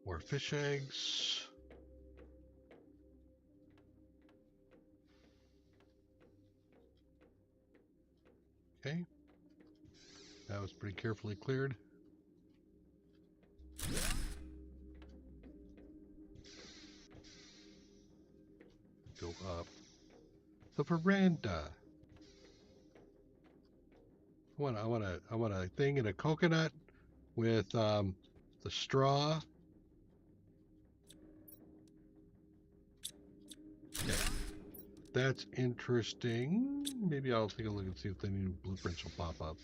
More fish eggs. Okay. That was pretty carefully cleared. Go up. The veranda. I want a thing in a coconut with the straw. Okay. That's interesting. Maybe I'll take a look and see if the new blueprints will pop up.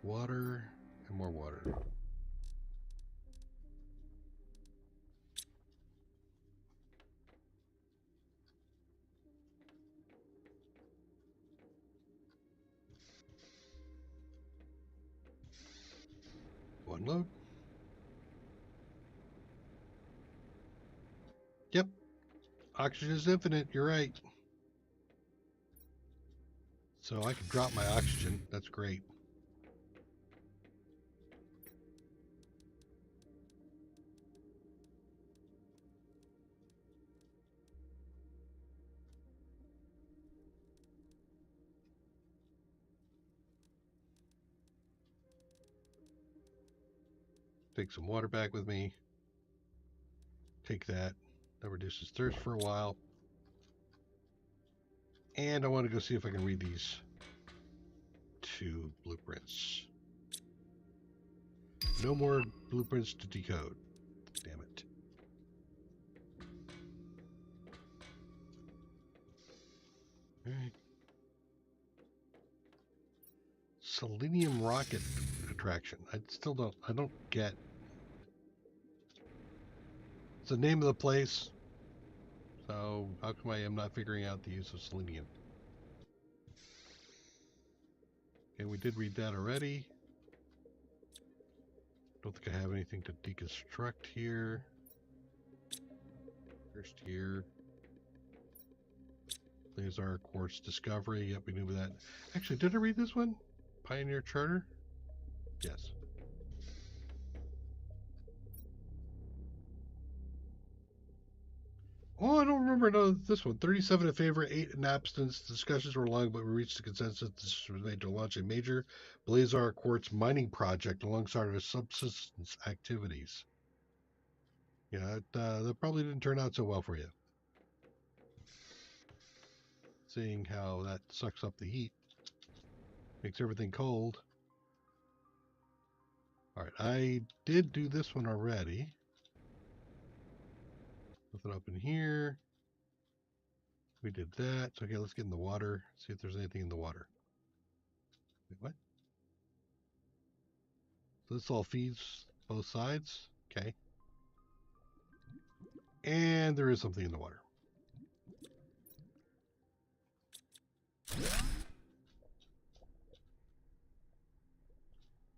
Water and more water. One load. Yep. Oxygen is infinite. You're right. So I can drop my oxygen. That's great. Take some water back with me. Take that. That reduces thirst for a while. And I want to go see if I can read these two blueprints. No more blueprints to decode. Damn it. All right. Selenium rocket attraction. I don't get. It's the name of the place. So how come I am not figuring out the use of selenium? Okay, we did read that already. Don't think I have anything to deconstruct here. First here. There's our quartz discovery. Yep, we knew that. Actually, did I read this one? Pioneer Charter? Yes. Oh, I don't remember this one. 37 in favor, 8 in absence. Discussions were long, but we reached a consensus. This was made to launch a major Blazar quartz mining project alongside our subsistence activities. Yeah, that probably didn't turn out so well for you. Seeing how that sucks up the heat, makes everything cold. All right, I did do this one already. Nothing up in here. We did that. So, okay, let's get in the water. See if there's anything in the water. Wait, what? So this all feeds both sides. Okay. And there is something in the water.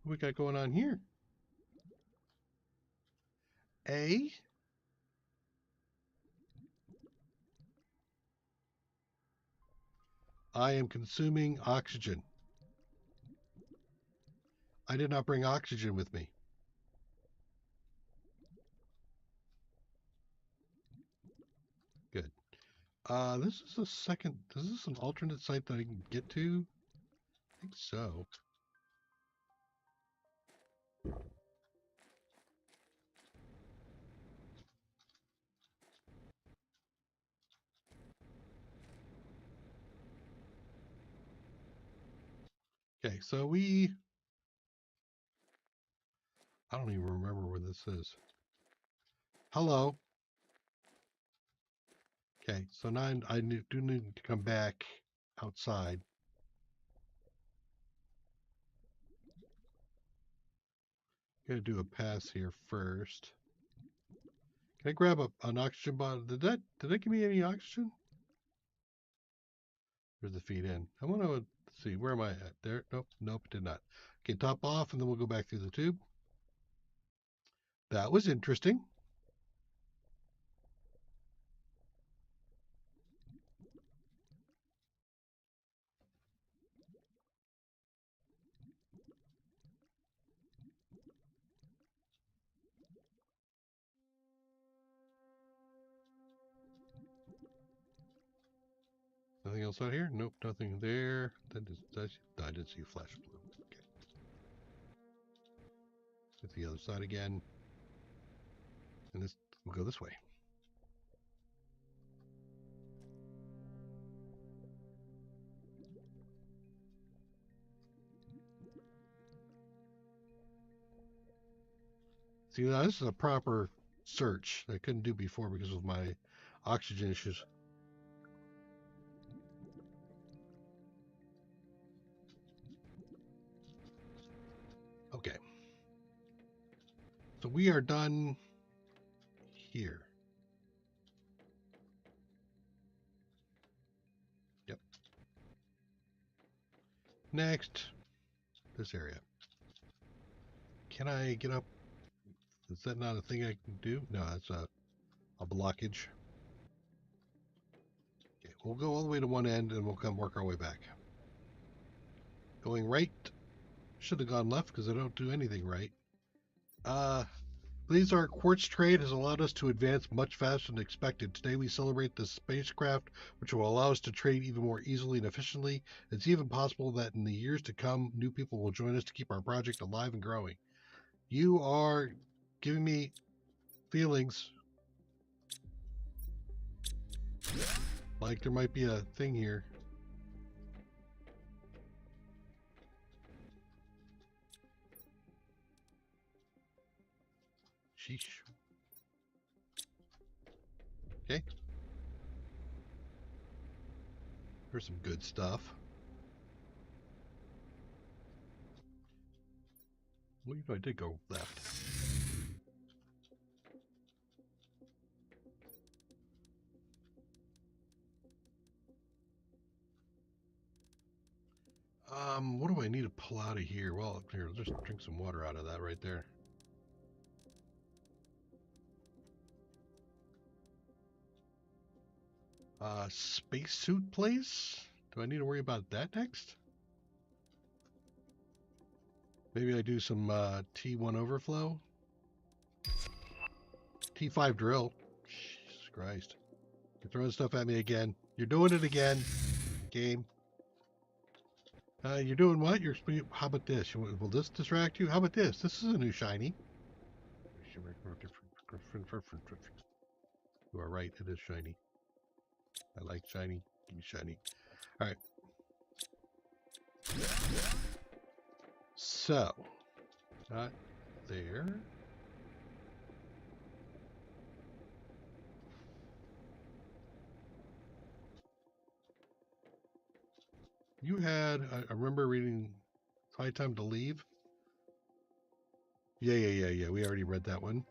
What we got going on here? A. I am consuming oxygen. I did not bring oxygen with me. Good. This is a second. Is this an alternate site that I can get to? I think so. Okay, so I don't even remember where this is. Hello. Okay, so now I do need to come back outside. Gotta do a pass here first. Can I grab an oxygen bottle? Did that give me any oxygen? Where's the feed in? I want to see, where am I at? There? Nope, did not. Okay, top off, and then we'll go back through the tube. That was interesting. Nothing else out here? Nope, nothing there. I did see a flash of blue. Okay. Hit the other side again. And this will go this way. See, now this is a proper search that I couldn't do before because of my oxygen issues. Okay. So we are done here. Yep. Next, this area. Can I get up? Is that not a thing I can do? No, that's a blockage. Okay, we'll go all the way to one end and we'll come work our way back. Going right. Should have gone left because I don't do anything right. Blazar quartz trade has allowed us to advance much faster than expected. Today we celebrate the spacecraft, which will allow us to trade even more easily and efficiently. It's even possible that in the years to come, new people will join us to keep our project alive and growing. You are giving me feelings like there might be a thing here. Sheesh. Okay. There's some good stuff. Well, you know, I did go left. What do I need to pull out of here? Well, here, just drink some water out of that right there. Spacesuit place? Do I need to worry about that next? Maybe I do some T1 overflow. T5 drill. Jesus Christ. You're throwing stuff at me again. You're doing it again. Game. You're doing what? How about this? Will this distract you? How about this? This is a new shiny. You are right. It is shiny. I like shiny. Give me shiny. All right. So, not there. You had, I remember reading High Time to Leave. Yeah. We already read that one.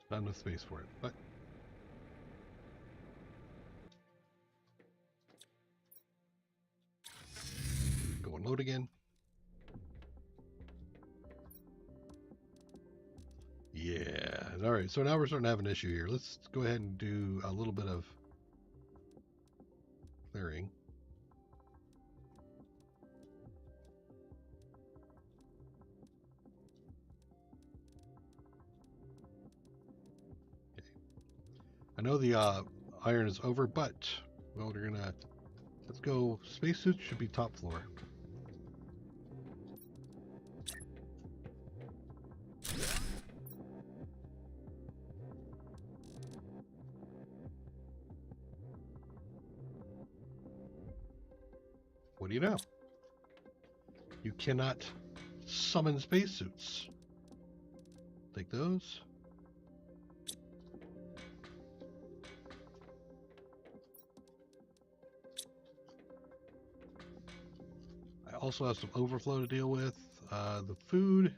Not enough space for it, but go and load again. Yeah. All right. So now we're starting to have an issue here. Let's go ahead and do a little bit of clearing. Okay. I know the iron is over, but well, we're gonna let's go. Spacesuits should be top floor. What do you know? You cannot summon spacesuits. Take those. I also have some overflow to deal with. The food.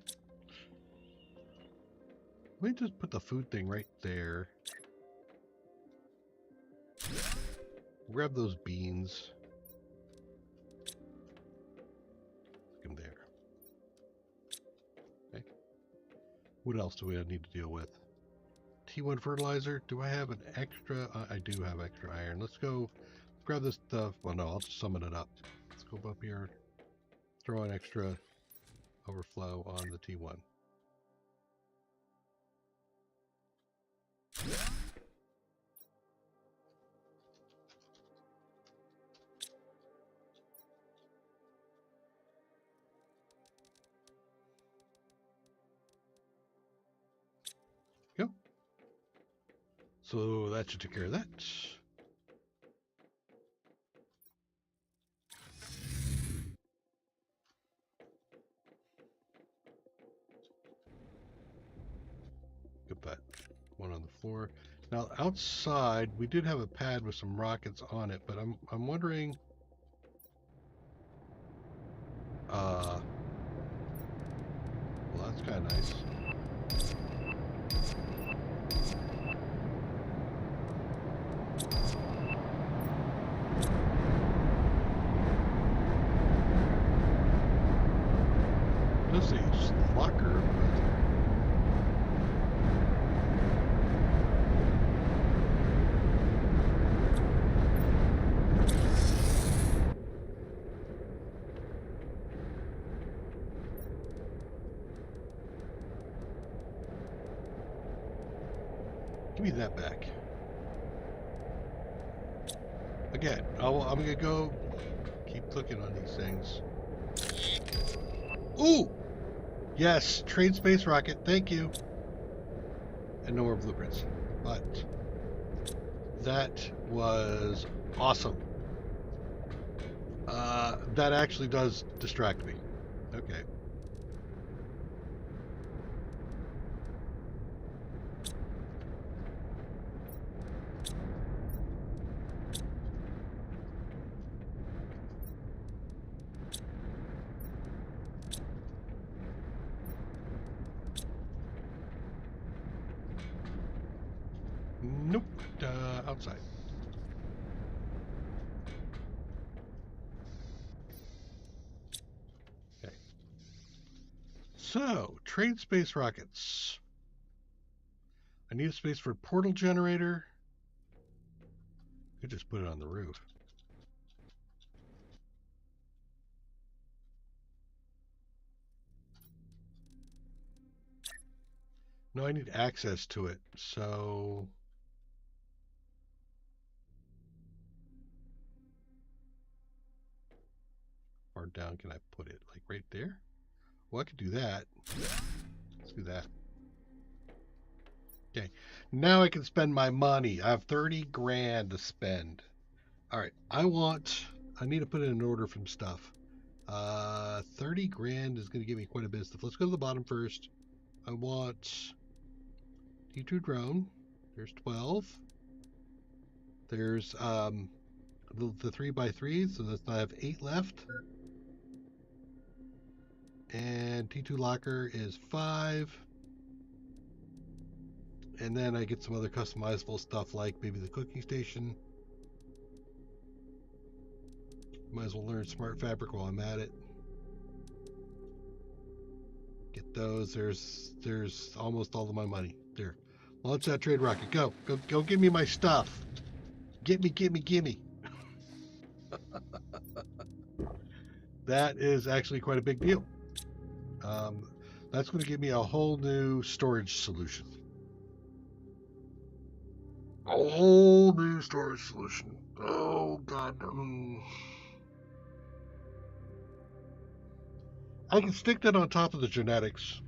Let me just put the food thing right there. Grab those beans. Stick them there. Okay. What else do we need to deal with? T1 fertilizer. Do I have an extra? I do have extra iron. Let's go grab this stuff. Well, no, I'll just summon it up. Let's go up here. Throw an extra overflow on the T1. Go. So that should take care of that. Get that one on the floor. Now outside, we did have a pad with some rockets on it, but I'm wondering. Well, that's kind of nice. Let's see, it's locker. Give me that back. Again, I'm gonna go keep clicking on these things. Ooh! Yes, trade space rocket, thank you. And no more blueprints. But that was awesome. That actually does distract me. Okay. Nope. Outside. So, trade space rockets. I need a space for a portal generator. Could just put it on the roof. No, I need access to it. So far down can I put it? Like right there? Well, I could do that. Let's do that. Okay. Now I can spend my money. I have 30 grand to spend. All right. I need to put in an order from stuff. 30 grand is going to give me quite a bit of stuff. Let's go to the bottom first. I want T2 drone. There's 12. There's the 3x3, so that's I have 8 left. And T2 locker is 5. And then I get some other customizable stuff like maybe the cooking station. Might as well learn smart fabric while I'm at it. Get those. There's almost all of my money. There. Launch that trade rocket. Go. Go give me my stuff. Get me. That is actually quite a big deal. That's going to give me a whole new storage solution. A whole new storage solution. Oh, God. I can stick that on top of the genetics.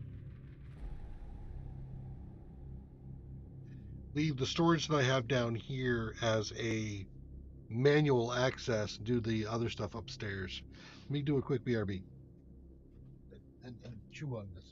Leave the storage that I have down here as a manual access and do the other stuff upstairs. Let me do a quick BRB. And chew on this.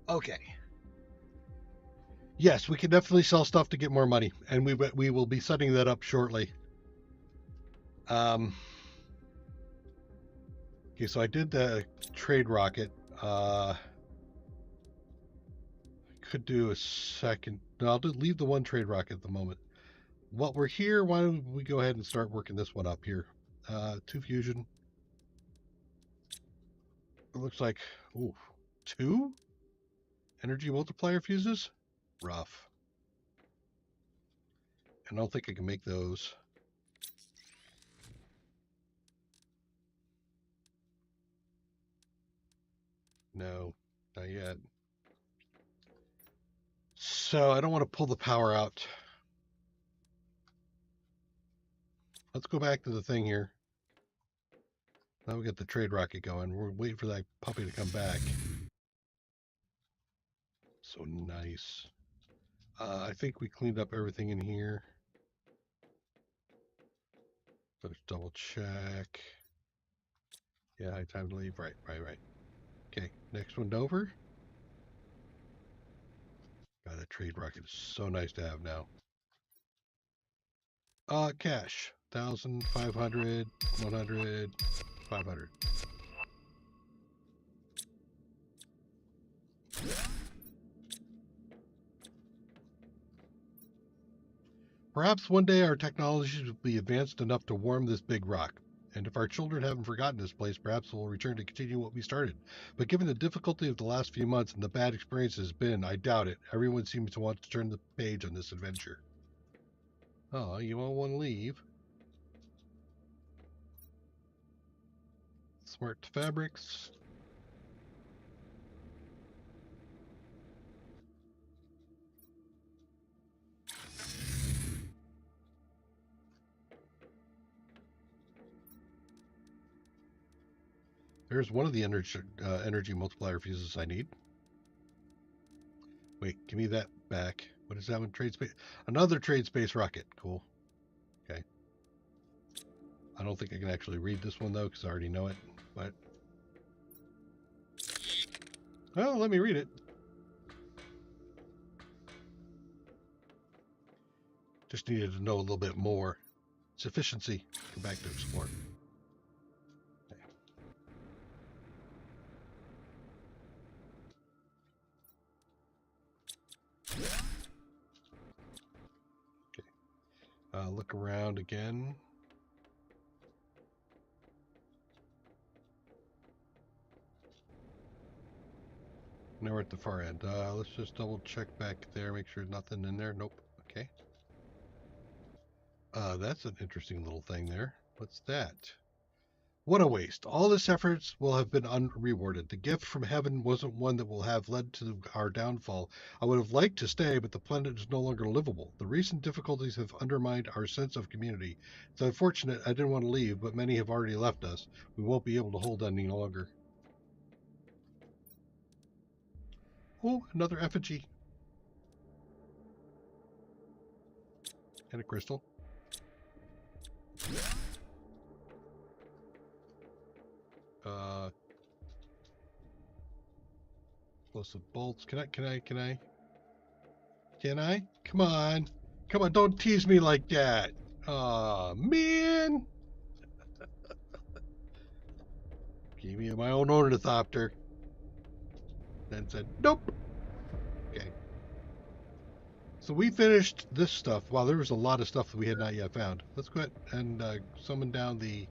Okay. Yes, we can definitely sell stuff to get more money, and we will be setting that up shortly. Okay, so I did the trade rocket. Could do a second. No, I'll leave the one trade rocket at the moment. While we're here, why don't we go ahead and start working this one up here? 2 fusion. It looks like, ooh, 2 energy multiplier fuses. Rough. I don't think I can make those. No, not yet. So I don't want to pull the power out. Let's go back to the thing here. Now we got the trade rocket going. We're waiting for that puppy to come back. So nice. I think we cleaned up everything in here. Let's double check. Yeah, high time to leave. Right. Okay, next one over. God, that trade rocket is so nice to have now. Cash. 1,000, 500, 100, 500. Perhaps one day our technologies will be advanced enough to warm this big rock. And if our children haven't forgotten this place, perhaps we'll return to continue what we started. But given the difficulty of the last few months and the bad experience it's been, I doubt it. Everyone seems to want to turn the page on this adventure. Oh, you all want to leave? Smart fabrics. There's one of the energy multiplier fuses I need. Wait, give me that back. What is that one? Trade space. Another trade space rocket. Cool. Okay. I don't think I can actually read this one though, because I already know it. But well, let me read it. Just needed to know a little bit more. Sufficiency. Go back to explore. Okay. Look around again. Now we're at the far end. Let's just double check back there, make sure nothing in there. Nope. Okay. That's an interesting little thing there. What's that? What a waste. All this efforts will have been unrewarded. The gift from heaven wasn't one that will have led to our downfall. I would have liked to stay, but the planet is no longer livable. The recent difficulties have undermined our sense of community. It's unfortunate I didn't want to leave, but many have already left us. We won't be able to hold any longer. Oh, another effigy. And a crystal. Explosive bolts. Can I? Come on. Come on, don't tease me like that. Aw, man. Gave me my own ornithopter. Then said, nope. Okay. So we finished this stuff. Wow, there was a lot of stuff that we had not yet found. Let's go ahead and summon down the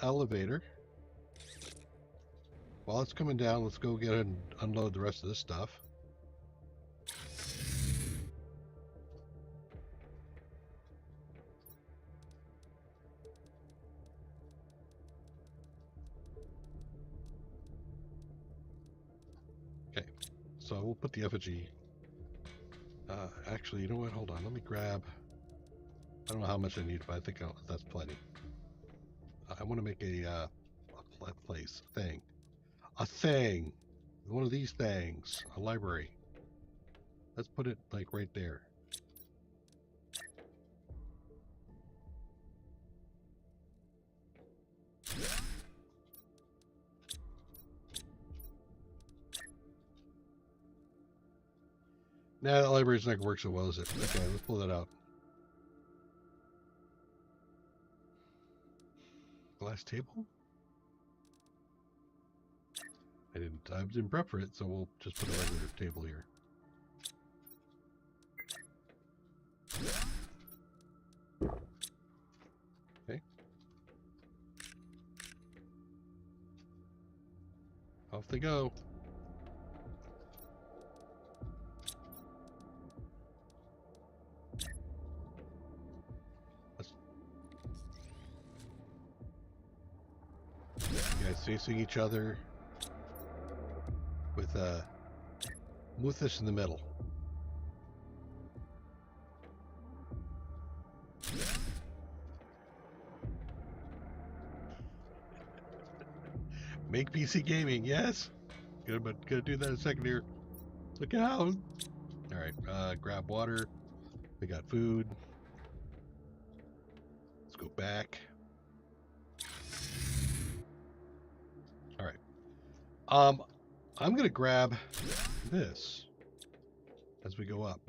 elevator. While it's coming down, let's go get and unload the rest of this stuff. Okay, so we'll put the effigy. Actually, you know what? Hold on. Let me grab. I don't know how much I need, but I think that's plenty. I want to make a place, a thing, one of these things, a library. Let's put it like right there. Nah, that library's not gonna work so well, is it? Okay, let's pull that out. Glass table? I didn't prep for it, so we'll just put a regular table here. Okay. Off they go. You guys facing each other with Muthus in the middle. Make PC gaming, yes. Good, but gonna do that in a second here. Look out! All right, grab water. We got food. Let's go back. All right. I'm gonna grab this as we go up.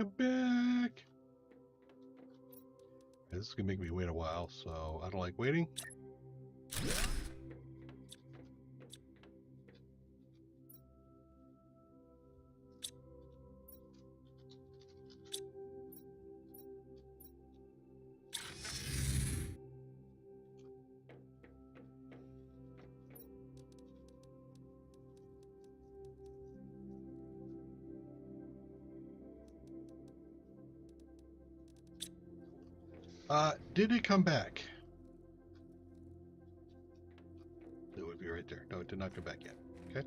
Come back. This is going to make me wait a while, so I don't like waiting. Did it come back? It would be right there. No, it did not come back yet. Okay.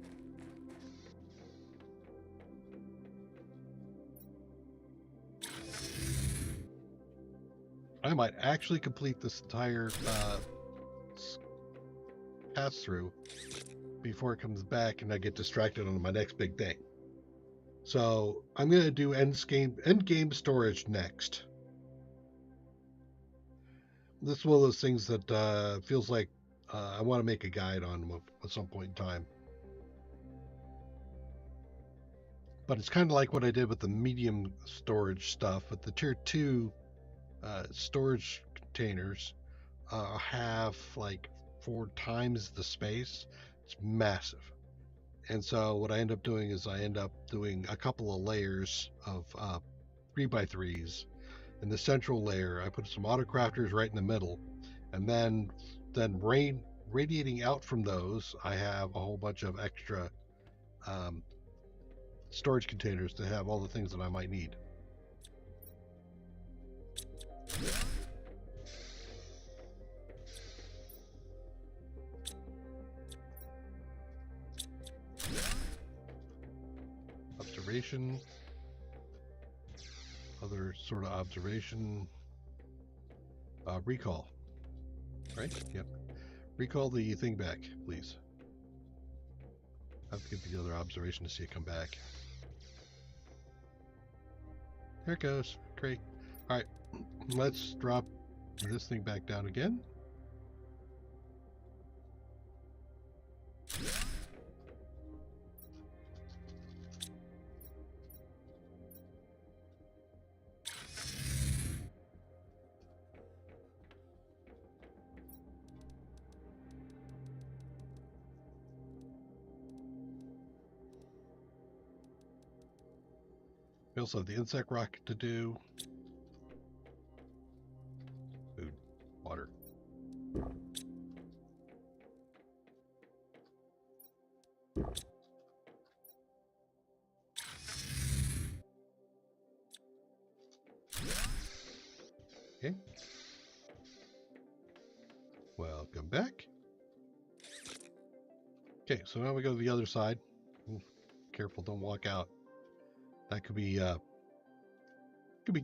I might actually complete this entire pass through before it comes back and I get distracted on my next big thing. So I'm going to do end game storage next. This is one of those things that feels like I want to make a guide on at some point in time. But it's kind of like what I did with the medium storage stuff. With the tier 2 storage containers have like 4 times the space. It's massive. And so what I end up doing is I end up doing a couple of layers of 3x3s. In the central layer, I put some autocrafters right in the middle, and then radiating out from those, I have a whole bunch of extra storage containers to have all the things that I might need. Observation. Other sort of observation. Recall. Right? Yep. Recall the thing back, please. I have to get the other observation to see it come back. There it goes. Great. All right. Let's drop this thing back down again. We also have the insect rocket to do. Food, water. Okay. Welcome back. Okay, so now we go to the other side. Ooh, careful, don't walk out. That could be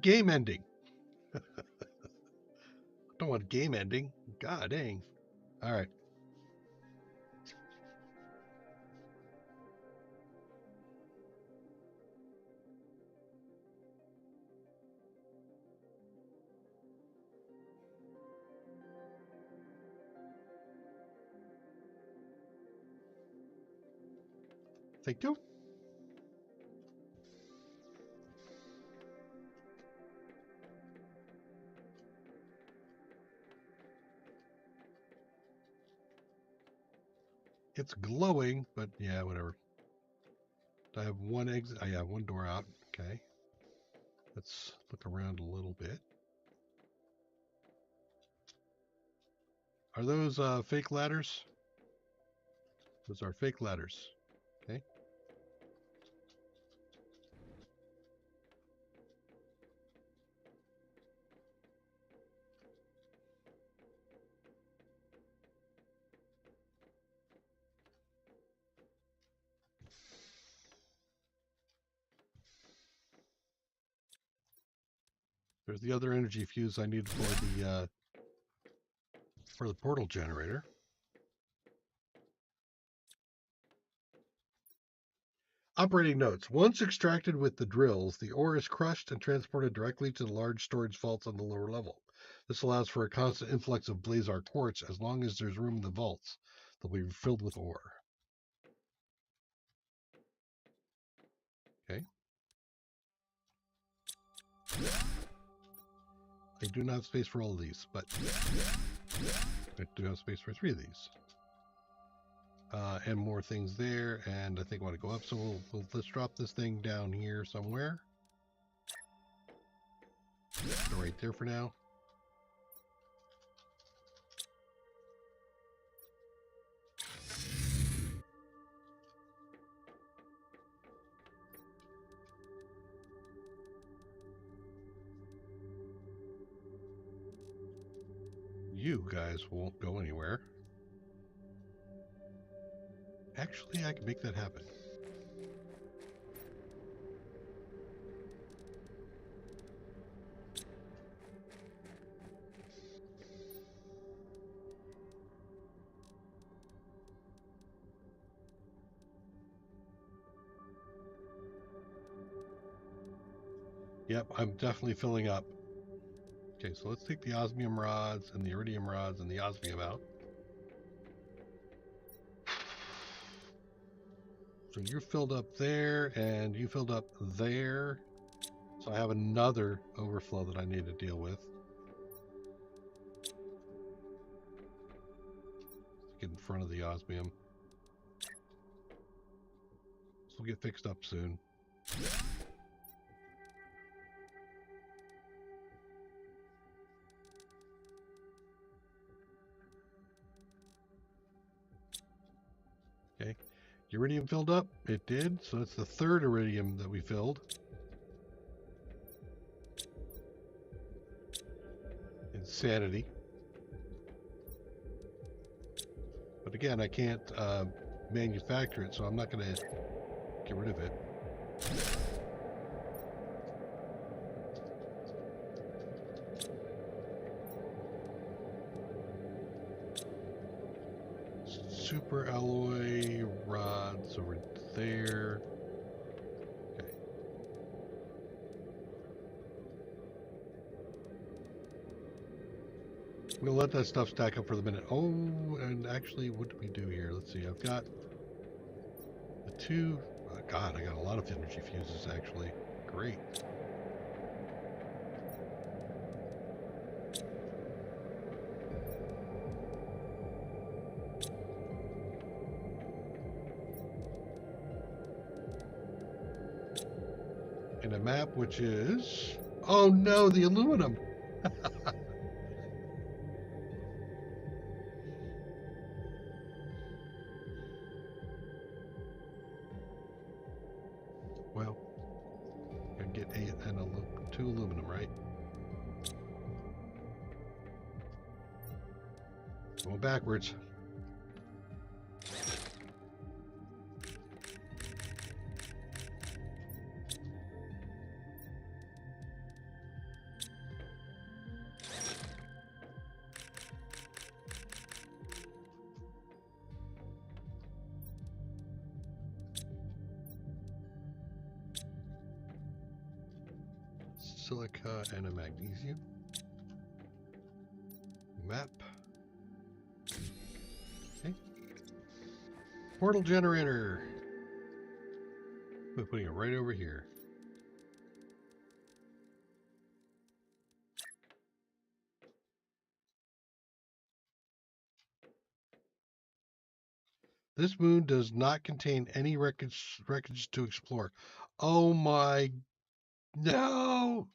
game ending. Don't want game ending. God dang. All right. Thank you. It's glowing, but yeah, whatever. I have one exit. I have one door out. Okay. Let's look around a little bit. Are those fake ladders? Those are fake ladders. Okay. There's the other energy fuse I need for the portal generator. Operating notes. Once extracted with the drills, the ore is crushed and transported directly to the large storage vaults on the lower level. This allows for a constant influx of blazar quartz as long as there's room in the vaults. They'll be filled with ore. Okay. I do not have space for all of these, but I do have space for 3 of these. And more things there, and I think I want to go up, so let's drop this thing down here somewhere. Go right there for now. You guys won't go anywhere. Actually, I can make that happen. Yep, I'm definitely filling up. Okay, so let's take the osmium rods and the iridium rods and the osmium out. So you're filled up there, and you filled up there. So I have another overflow that I need to deal with. Get in front of the osmium. This will get fixed up soon. Okay. Iridium filled up? It did. So that's the 3rd iridium that we filled. Insanity. But again, I can't manufacture it, so I'm not going to get rid of it. Super alloy rods over there. Okay. We'll let that stuff stack up for the minute. Oh, and actually, what do we do here? Let's see. I've got the 2. Oh God, I got a lot of energy fuses actually. Great. And a map which is, oh no, the aluminum. Well, I can get 2 aluminum, right? Going backwards. Silica and a magnesium. Map. Okay. Portal generator. We're putting it right over here. This moon does not contain any wreckage to explore. Oh my, no!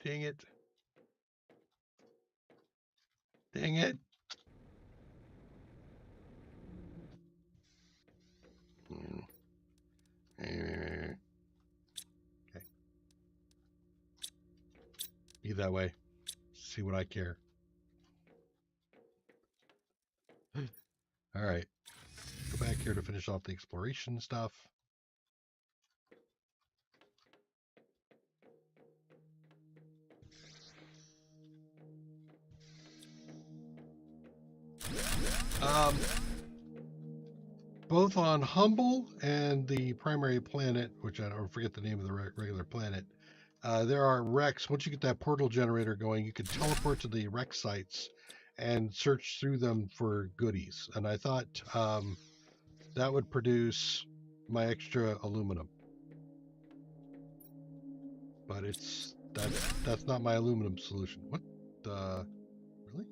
Dang it. Dang it. Okay. Be that way. See what I care. All right. Go back here to finish off the exploration stuff. Both on Humble and the primary planet, which I don't forget the name of the regular planet, there are wrecks. Once you get that portal generator going, you can teleport to the wreck sites and search through them for goodies. And I thought that would produce my extra aluminum. But it's That's not my aluminum solution. What? Really?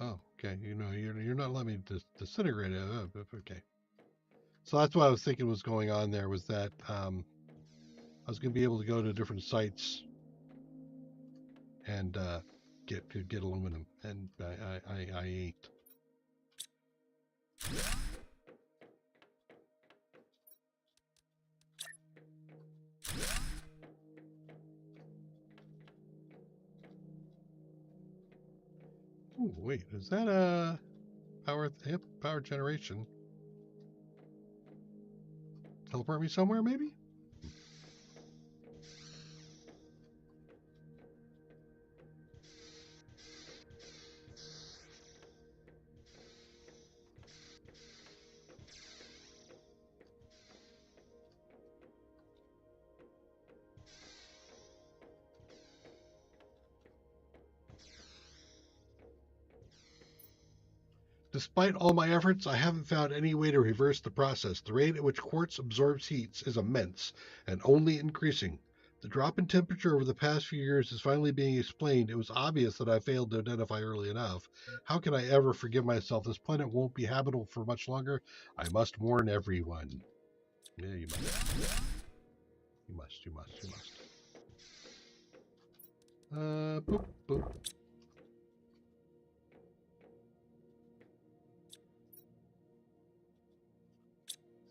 Oh, okay. You know, you're not letting me disintegrate it. Okay. So that's what I was thinking was going on there was that I was going to be able to go to different sites and get aluminum, and I ain't. Ooh, wait, is that a power generation? Teleport me somewhere, maybe? Despite all my efforts, I haven't found any way to reverse the process. The rate at which quartz absorbs heat is immense and only increasing. The drop in temperature over the past few years is finally being explained. It was obvious that I failed to identify early enough. How can I ever forgive myself? This planet won't be habitable for much longer. I must warn everyone. Yeah, you must. You must, you must, you must. Boop, boop.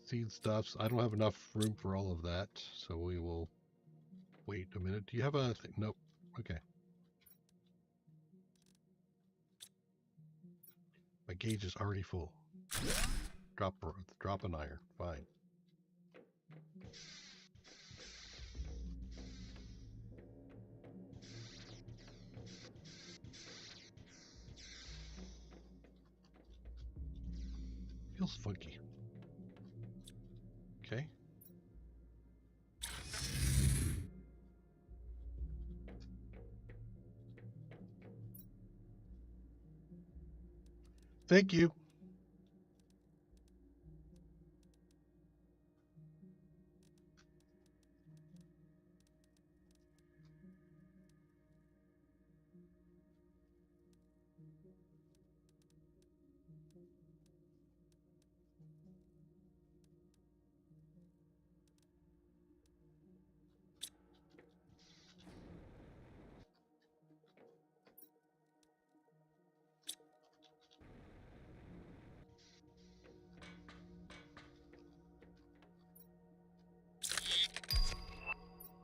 Seed stuffs. I don't have enough room for all of that, so we will wait a minute. Do you have a thing? Nope. Okay. My gauge is already full. Drop an iron. Fine. Feels funky. Okay. Thank you.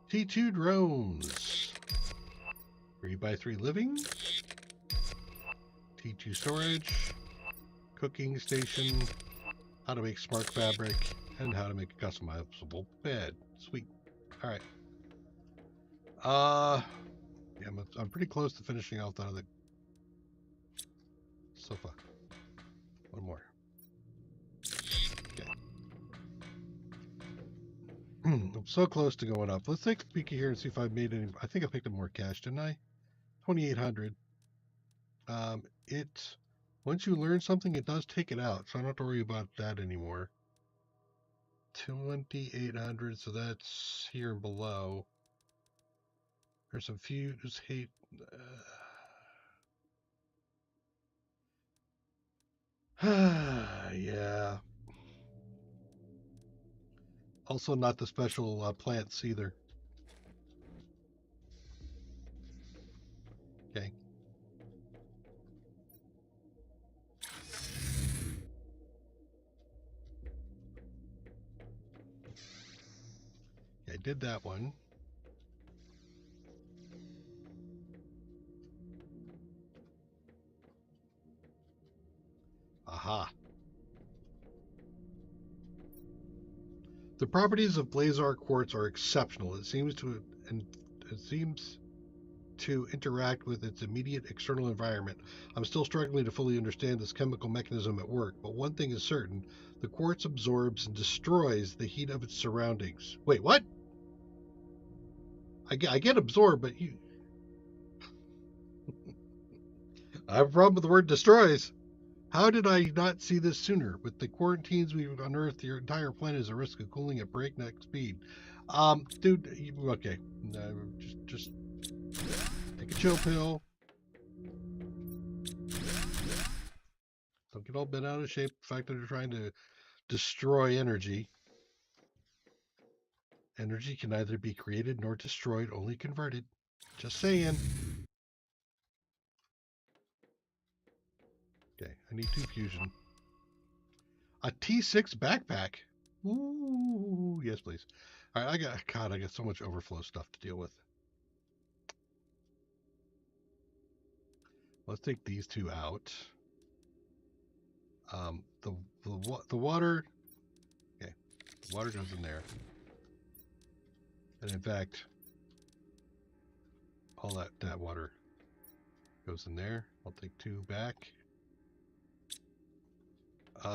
T2 drones. 3x3 living. T2 storage. Cooking station. How to make smart fabric. And how to make a customizable bed. Sweet. All right. Yeah, I'm pretty close to finishing off that other sofa. One more. Okay. I'm so close to going up. Let's take a peek here and see if I made any. I think I picked up more cash, didn't I? 2,800. It once you learn something, it does take it out, so I don't have to worry about that anymore. 2,800, so that's here and below. There's a few just hate. Yeah. Also, not the special plants either. Okay. I did that one. Aha. The properties of Blazar quartz are exceptional. It seems to interact with its immediate external environment. I'm still struggling to fully understand this chemical mechanism at work, but one thing is certain: the quartz absorbs and destroys the heat of its surroundings. Wait, what? I get absorbed, but you. I have a problem with the word destroys. How did I not see this sooner? With the quarantines we've unearthed, the entire planet is at risk of cooling at breakneck speed. Dude, okay. No, just take a chill pill. Don't get all bent out of shape. The fact that they're trying to destroy energy. Energy can neither be created nor destroyed, only converted. Just saying. Okay, I need 2 fusion. A T6 backpack. Ooh, yes, please. All right, I got so much overflow stuff to deal with. Let's take these 2 out. The water. Okay, the water goes in there, and in fact, all that water goes in there. I'll take 2 back.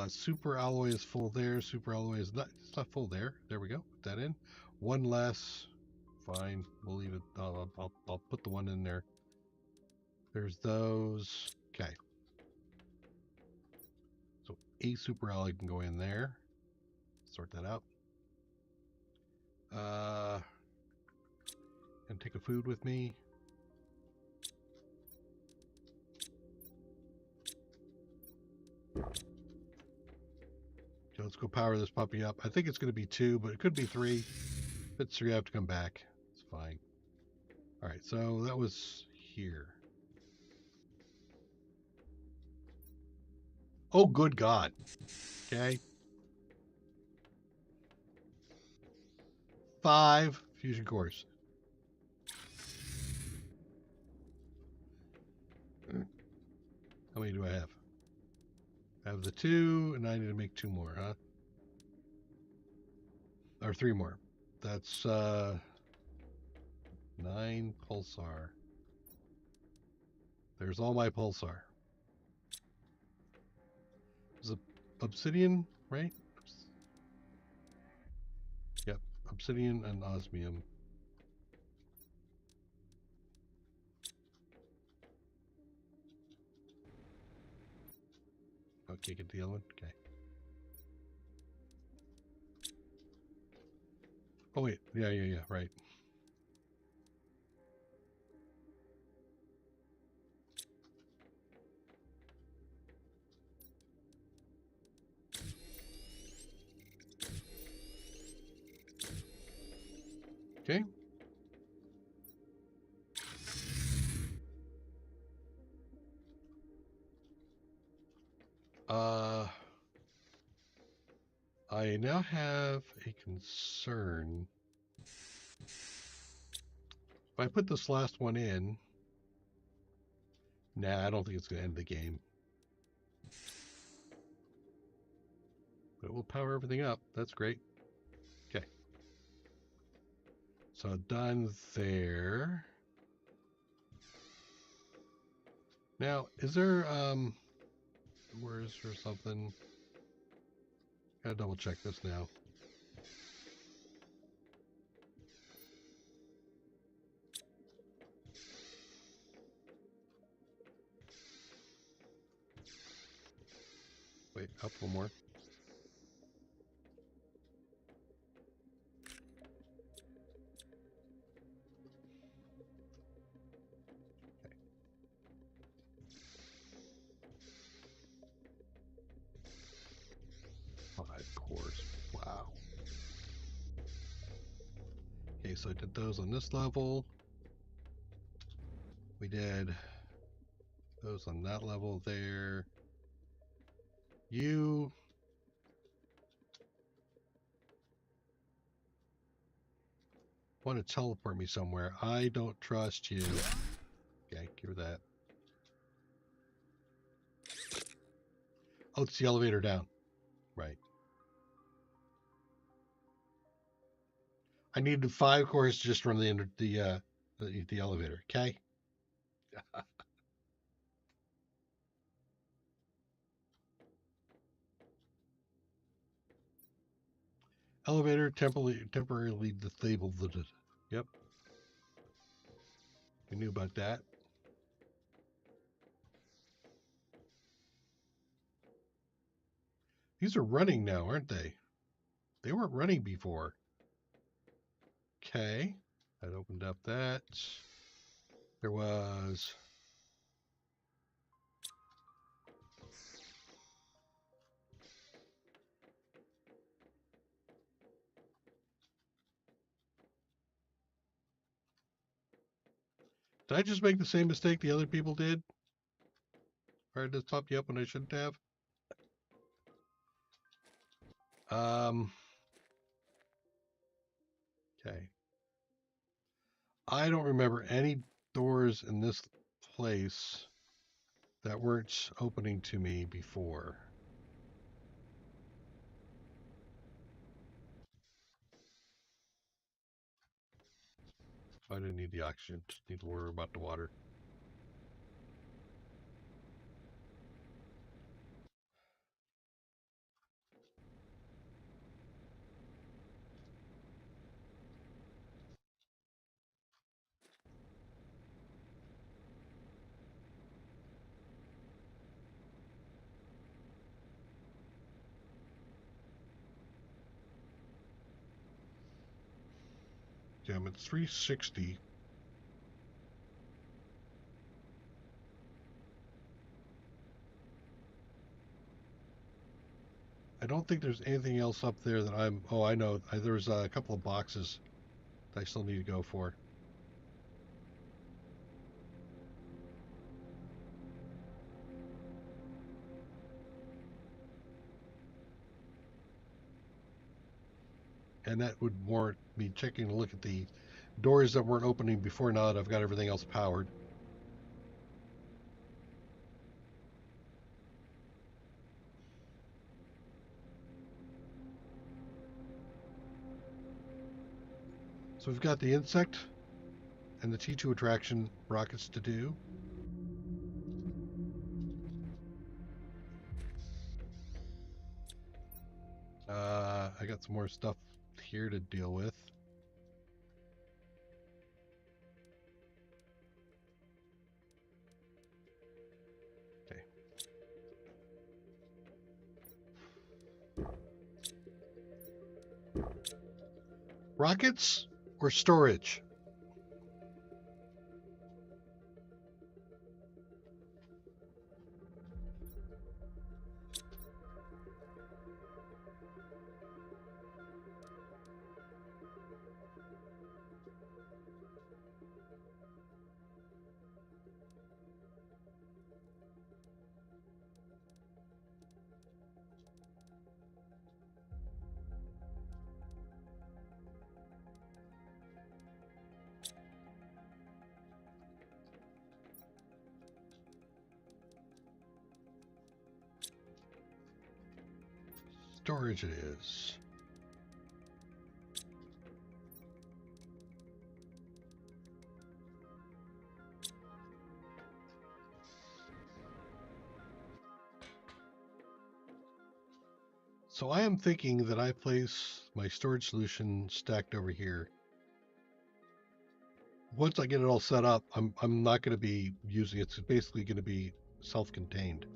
Super alloy is full there. Super alloy is not. It's not full there. There we go. Put that in. 1 less. Fine. We'll leave it. I'll put the 1 in there. There's those. Okay. So a super alloy can go in there. Sort that out. And take a food with me. So let's go power this puppy up. I think it's going to be 2, but it could be 3. If it's 3, I have to come back. It's fine. All right, so that was here. Oh, good God. Okay. 5 fusion cores. How many do I have? I have the 2, and I need to make 2 more, huh? Or 3 more. That's 9 pulsar. There's all my pulsar. Is it obsidian, right? Yep, obsidian and osmium. Okay, get the other one. Okay. Oh wait, yeah, right. Okay. I now have a concern. If I put this last one in, nah, I don't think it's going to end the game. But we'll power everything up. That's great. Okay. So done there. Now, is there where's or something? Gotta double check this now. Wait, up one more. Okay. 5 cores. Wow. Okay, so I did those on this level. We did those on that level there. You want to teleport me somewhere. I don't trust you. Okay, give her that. Oh, it's the elevator down. Right. I needed 5 cores to just run the elevator. Okay. Elevator temporarily disabled. Yep. We knew about that. These are running now, aren't they? They weren't running before. Okay. That opened up that. There was... Did I just make the same mistake the other people did? Or did this pop you up when I shouldn't have? Okay. I don't remember any doors in this place that weren't opening to me before. I didn't need the oxygen, just need to worry about the water. Okay, I'm at 360. I don't think there's anything else up there that I'm... Oh, I know. There's a couple of boxes that I still need to go for. And that would warrant me checking to look at the doors that weren't opening before now that I've got everything else powered. So we've got the insect and the T2 attraction rockets to do. I got some more stuff here to deal with. Okay. Rockets or storage? Storage it is. So I am thinking that I place my storage solution stacked over here. Once I get it all set up, I'm not going to be using it. It's basically going to be self-contained.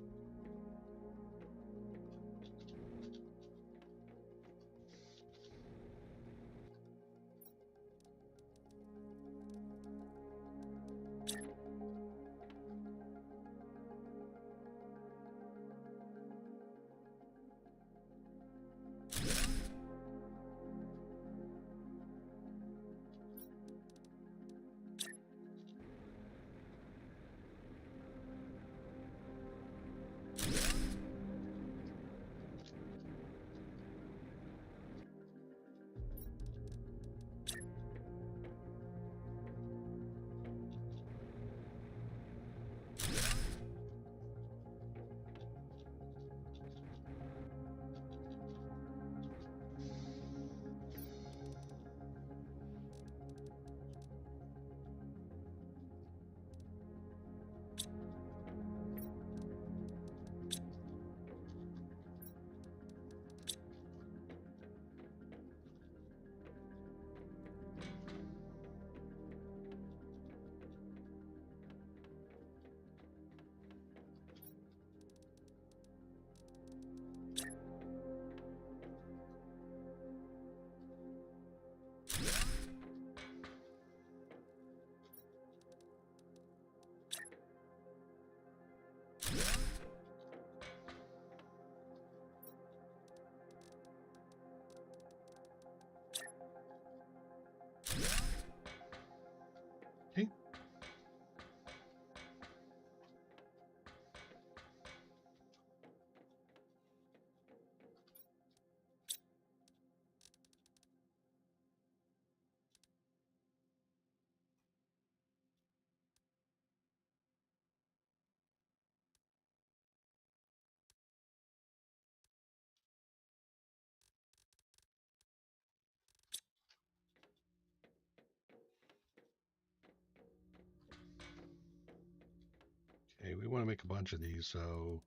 want to make a bunch of these, so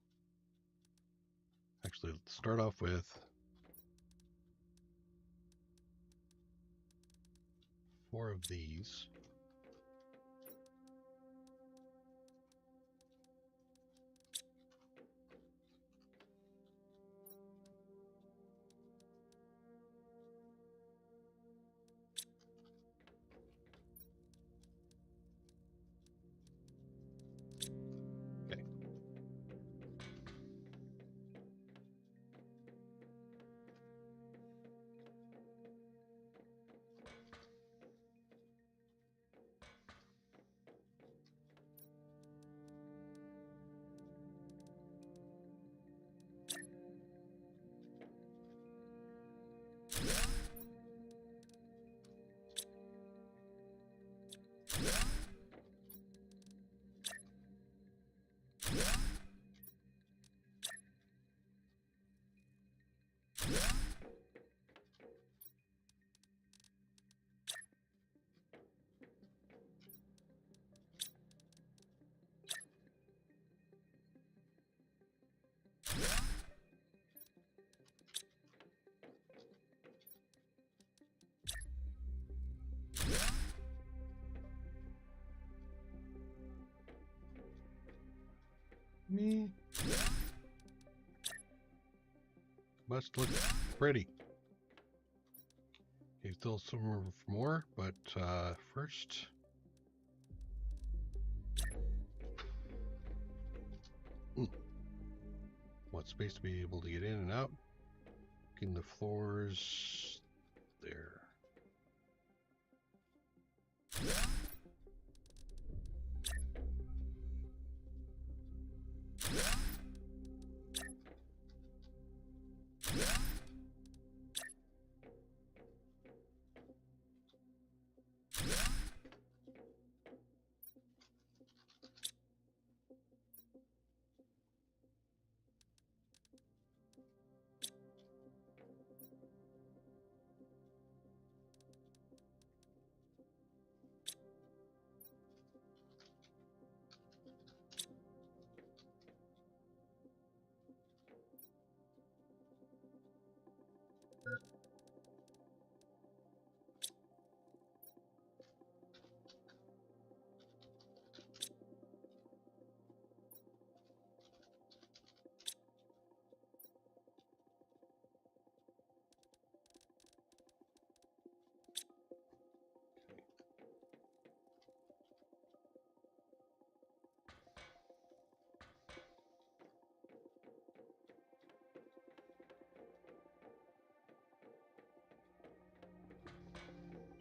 actually let's start off with 4 of these. Me. Must look pretty. Okay, still some room for more, but first. Want space to be able to get in and out. Making the floors there.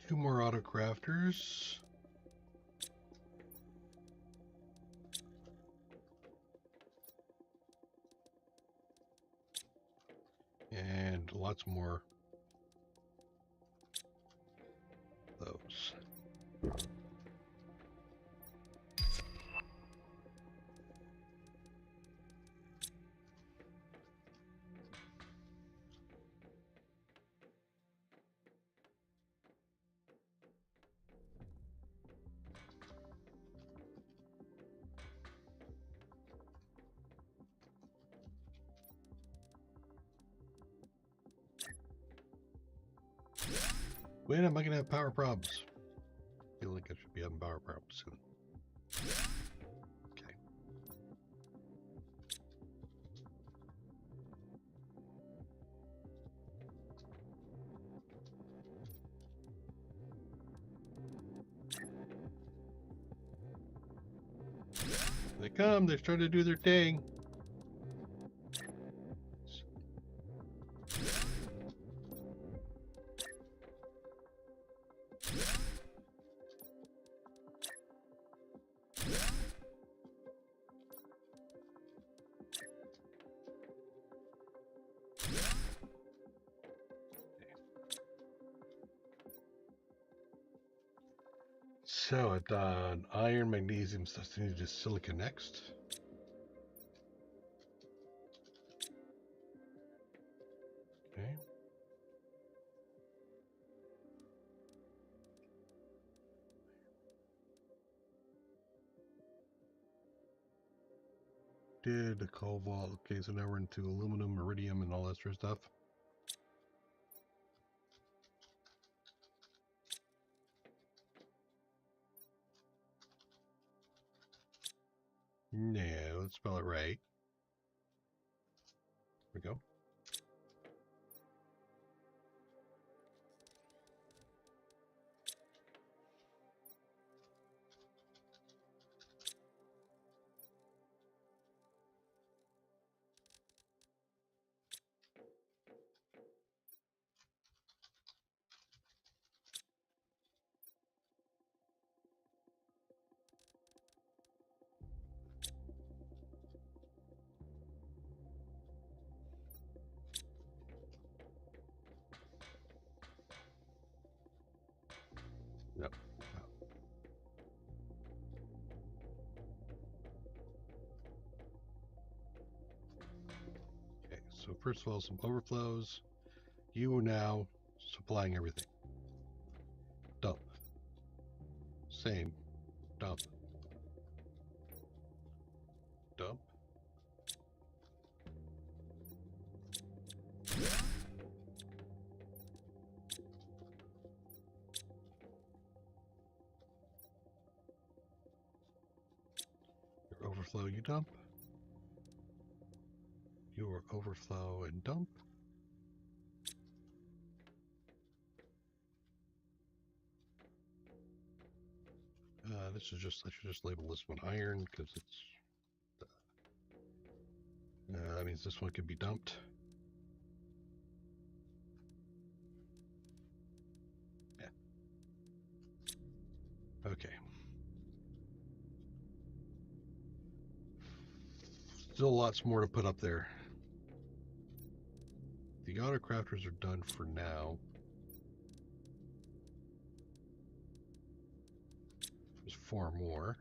Two more auto crafters. And lots more those. When am I going to have power problems? I feel like I should be having power problems soon. Okay. They come, they're trying to do their thing. So I've done iron, magnesium, so I need just silica next. Okay. did the cobalt. Okay, so now we're into aluminum, iridium, and all that sort of stuff. No, let's spell it right. There we go. Yep. Okay, so first of all, some overflows. You are now supplying everything. Dump. Same. Dump. Dump. Your overflow, you dump. Your overflow and dump. This is just, I should just label this one iron because it's, that means this one can be dumped. Yeah. Okay. Still lots more to put up there. The auto crafters are done for now. There's 4 more.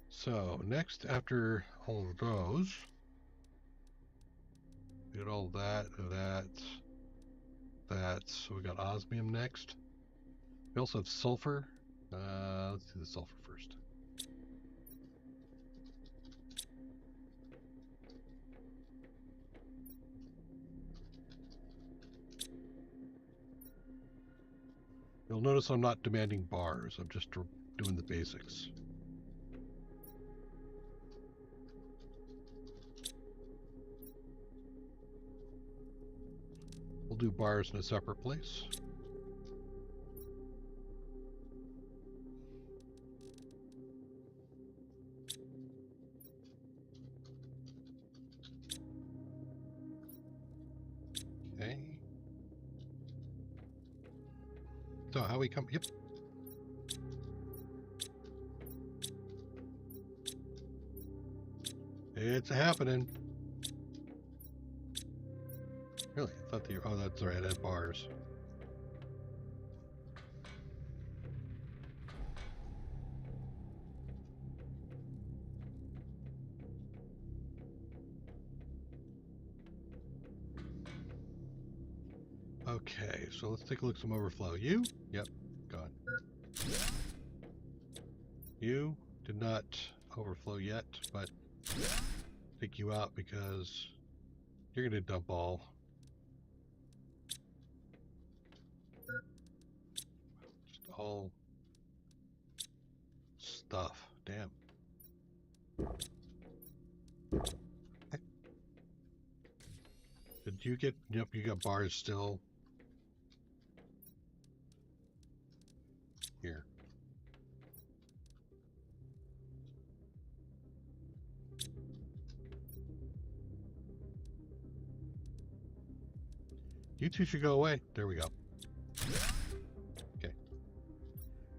So next, after all of those, we got all that. So we got osmium next. We also have sulfur. Let's do the sulfur first. You'll notice I'm not demanding bars. I'm just doing the basics. We'll do bars in a separate place. Okay. So how we come? Yep. It's happening. Really? I thought the, oh, that's right. I had bars. Okay, so let's take a look at some overflow. You? Yep, gone. You did not overflow yet, but take you out because you're going to dump all. Just all stuff. Damn. Did you get, yep, you got bars still. Here. You two should go away. There we go. Okay.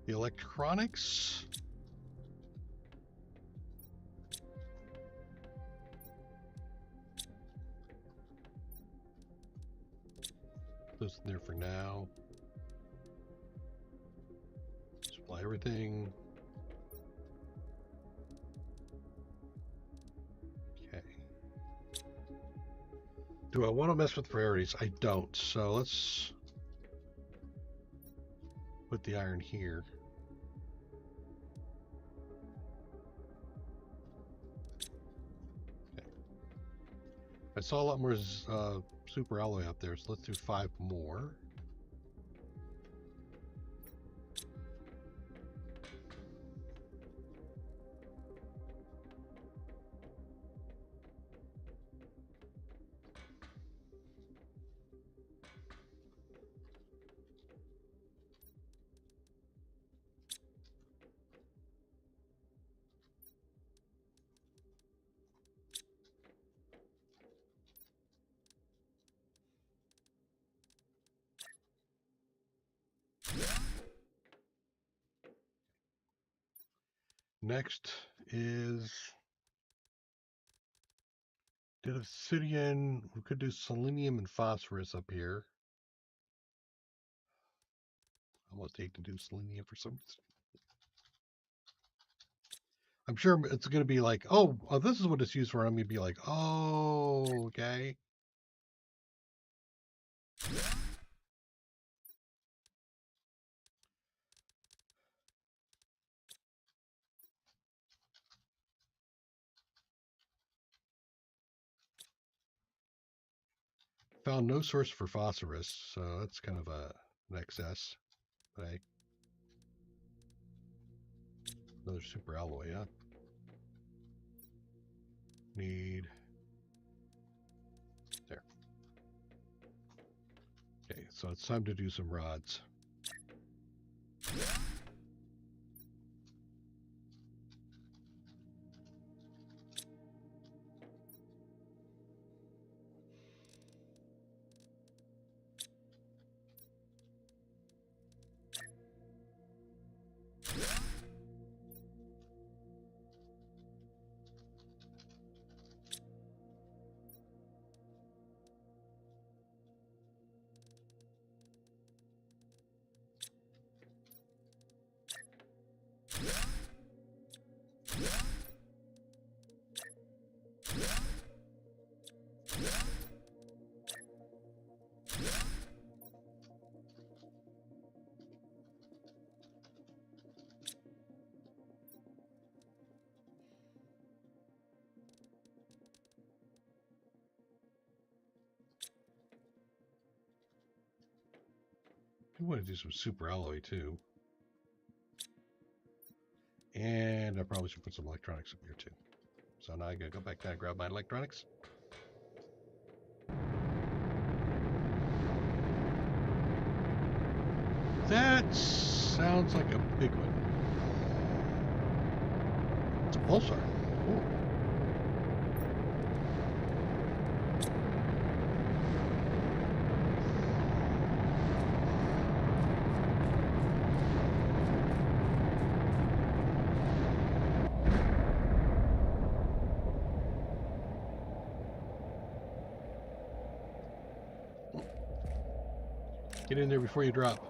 The electronics. Those in there for now. Supply everything. Okay. Do I want to mess with priorities? I don't. So let's put the iron here. Okay. I saw a lot more super alloy up there, so let's do 5 more. Next is did obsidian. We could do selenium and phosphorus up here. I almost hate to do selenium for some reason. I'm sure it's going to be like, oh, this is what it's used for. I'm going to be like, oh, okay. Found no source for phosphorus, so that's kind of an excess. Right? Another super alloy, yeah. Need there. Okay, so it's time to do some rods. I want to do some super alloy too. And I probably should put some electronics up here too. So now I gotta go back down and grab my electronics. That sounds like a big one. It's a pulsar. Cool. Get in there before you drop.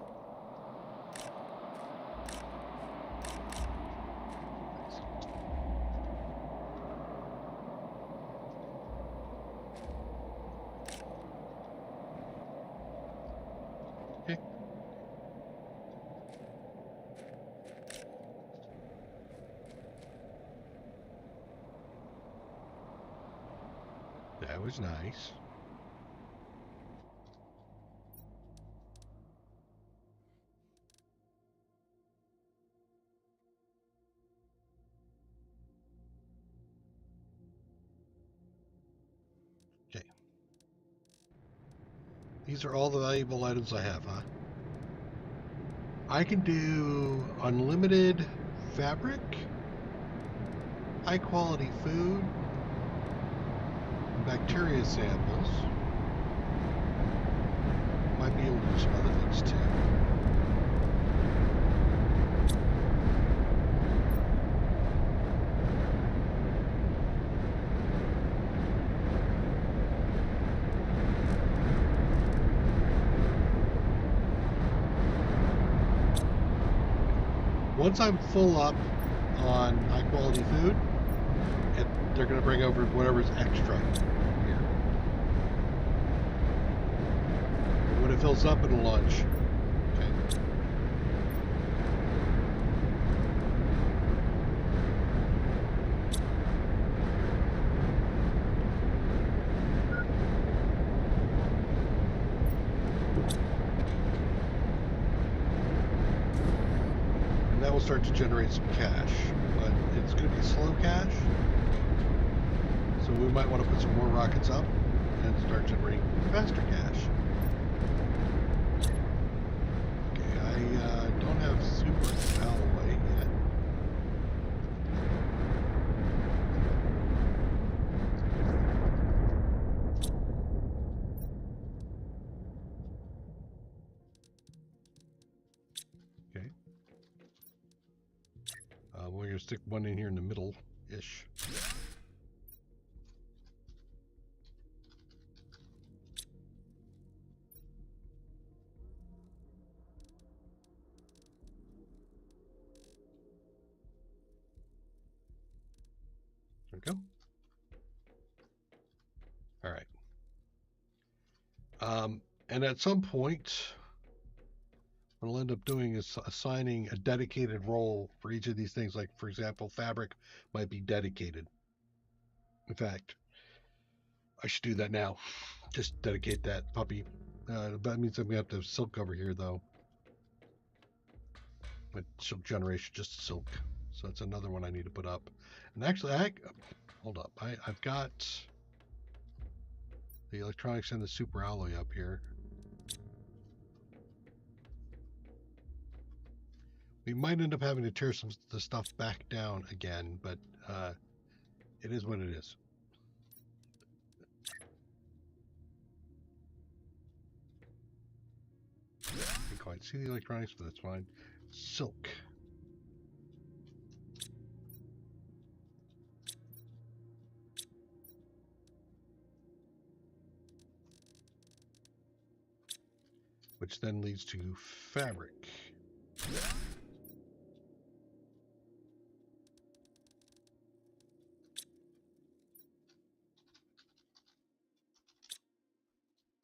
Okay. That was nice. These are all the valuable items I have, huh? I can do unlimited fabric, high quality food, bacteria samples. might be able to do some other things too. Once I'm full up on high quality food, they're going to bring over whatever's extra here. When it fills up, it'll launch. Okay. And that will start to generate some cash, but it's going to be slow cash. So we might want to put some more rockets up and start generating faster cash. Okay, I don't have super alloy yet. Okay. We're going to stick one in here in the middle-ish. There we go. All right. And at some point, what I'll end up doing is assigning a dedicated role for each of these things. Like, for example, fabric might be dedicated. In fact, I should do that now. Just dedicate that puppy. That means I'm going to have to have silk over here, though. But silk generation, just silk. So that's another one I need to put up. And actually, hold up. I've got the electronics and the super alloy up here. We might end up having to tear some of the stuff back down again, but it is what it is. Can't quite see the electronics, but that's fine. Silk. Which then leads to fabric.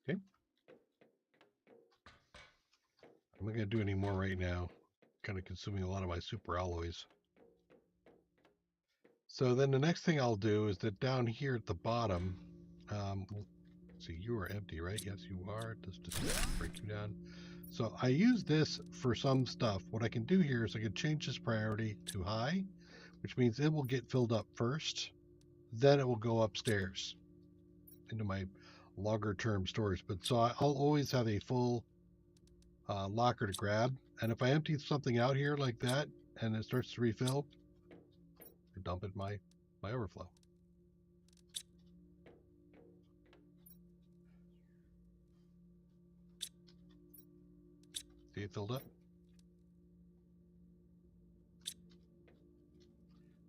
Okay. I'm not going to do any more right now. Kind of consuming a lot of my super alloys. So then the next thing I'll do is that down here at the bottom, see, you are empty, right? Yes, you are. Just break you down. So I use this for some stuff. What I can do here is I can change this priority to high, which means it will get filled up first. Then it will go upstairs into my longer term storage. But so I'll always have a full locker to grab. And if I empty something out here like that and it starts to refill, I dump it in my overflow. See it filled up?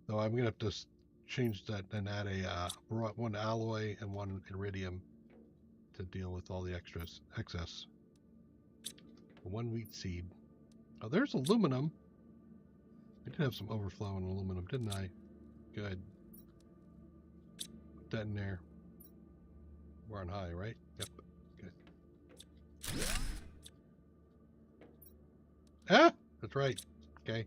So I'm going to have to change that and add a one alloy and one iridium to deal with all the excess. One wheat seed. Oh, there's aluminum. I did have some overflow in aluminum, didn't I? Good. Put that in there. We're on high, right? Yep. Good. Ah! That's right. Okay.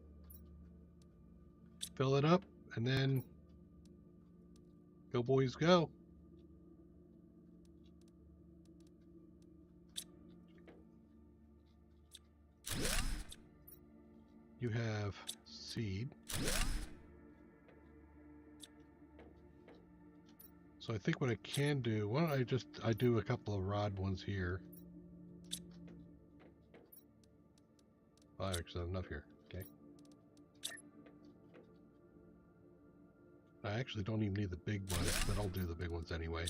Fill it up, and then go boys go. You have seed. So I think what I can do, why don't I do a couple of rod ones here. Oh, I actually have enough here. Okay. I actually don't even need the big ones, but I'll do the big ones anyway.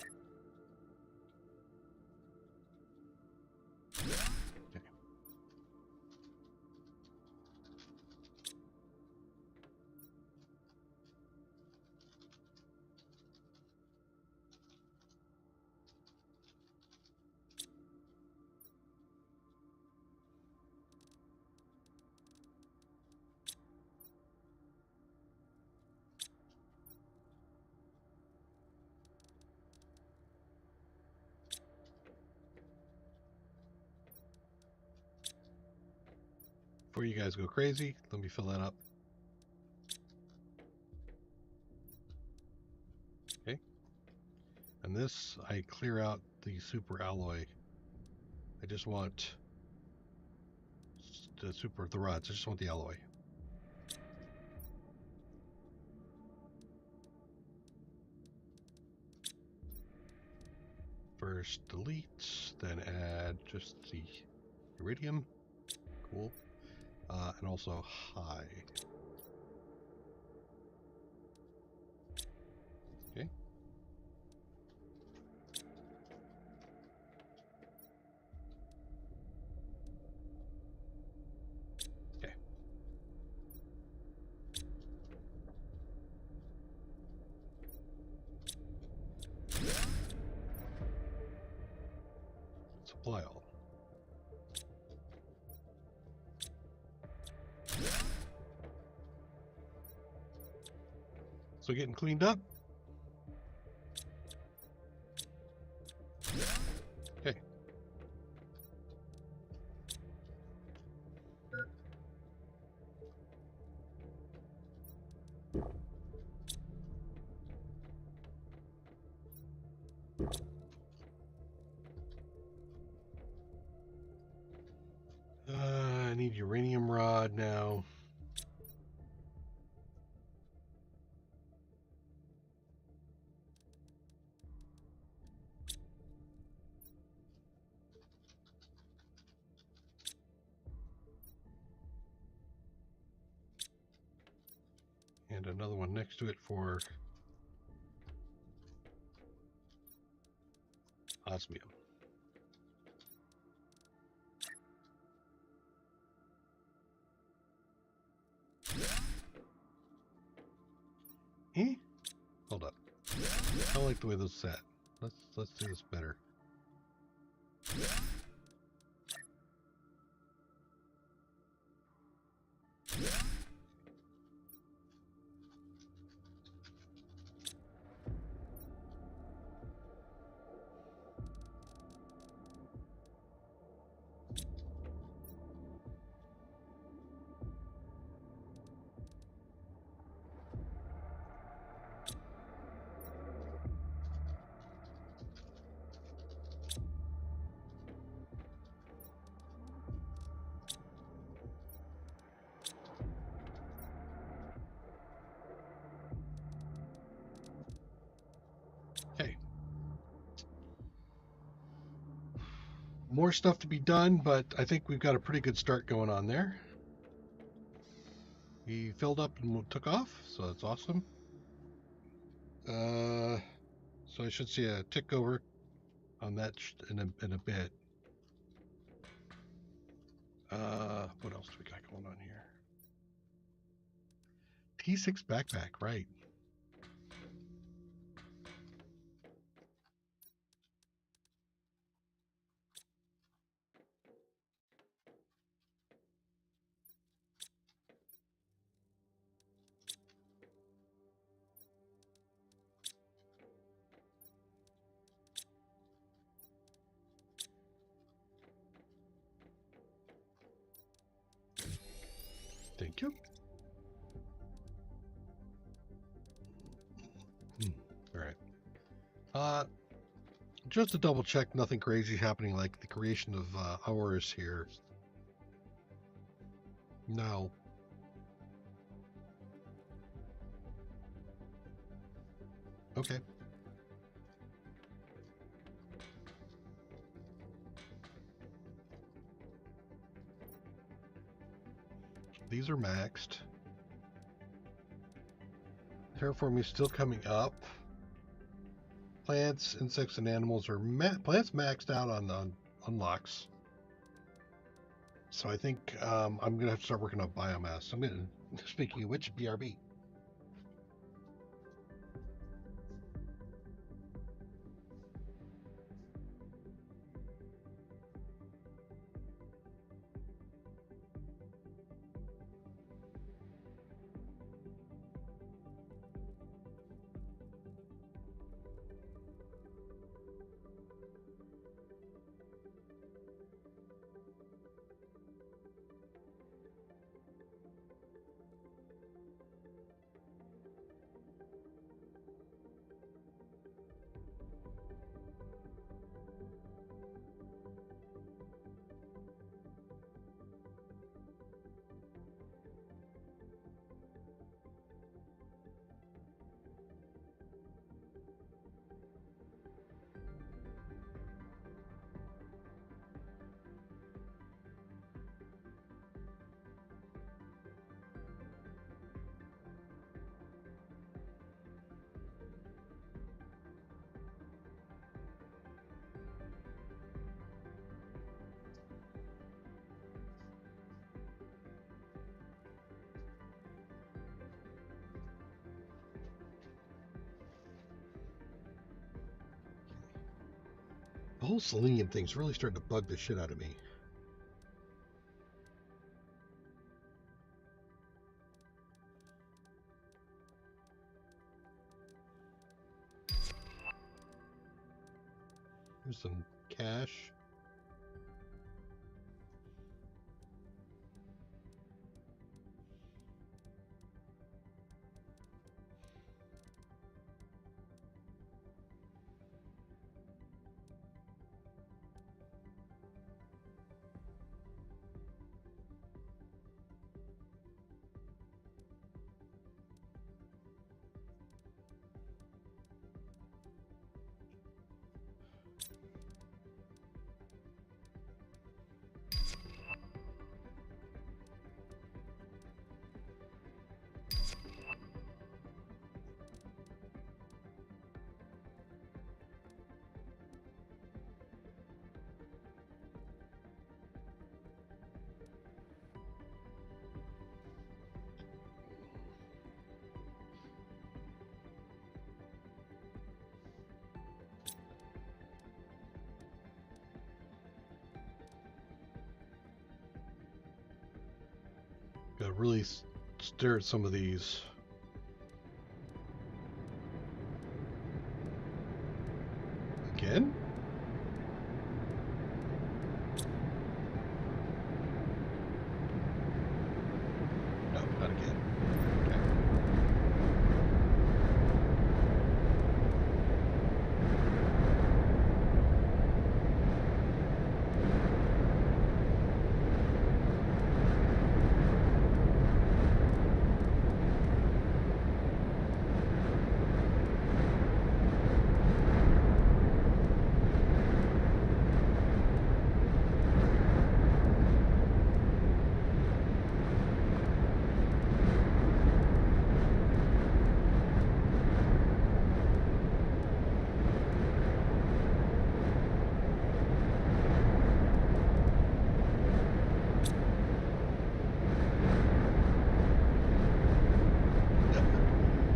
you guys go crazy. Let me fill that up. Okay. And this, I clear out the super alloy. I just want the rods. I just want the alloy. First delete, then add just the iridium. Cool. And also high. Okay. Okay. Supply all. So getting cleaned up. Okay. I need uranium rod now. And another one next to it for osmium. Eh? Hold up. I don't like the way those set. Let's do this better. Okay. More stuff to be done, but I think we've got a pretty good start going on there. He filled up and took off, so that's awesome. So I should see a tick over on that in a bit. What else do we got going on here? T6 backpack, right? Thank you. All right. Just to double check, nothing crazy happening like the creation of hours here. No. Okay. These are maxed. Terraforming is still coming up. Plants, insects, and animals are plants maxed out on unlocks. So I think I'm gonna have to start working on biomass. Speaking of which, BRB. The whole selenium thing's really starting to bug the shit out of me. Here's some cash. Gotta really stare at some of these. Again? No, not again. Okay.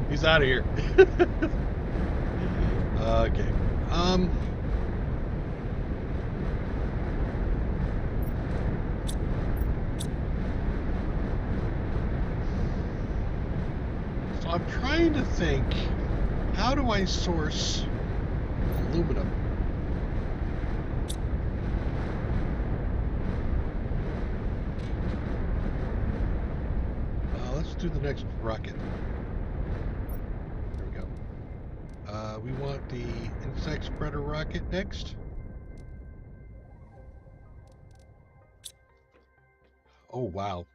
He's out of here. Okay. So I'm trying to think, how do I source aluminum? Let's do the next rocket. There we go. We want the insect spreader rocket next. Oh, wow.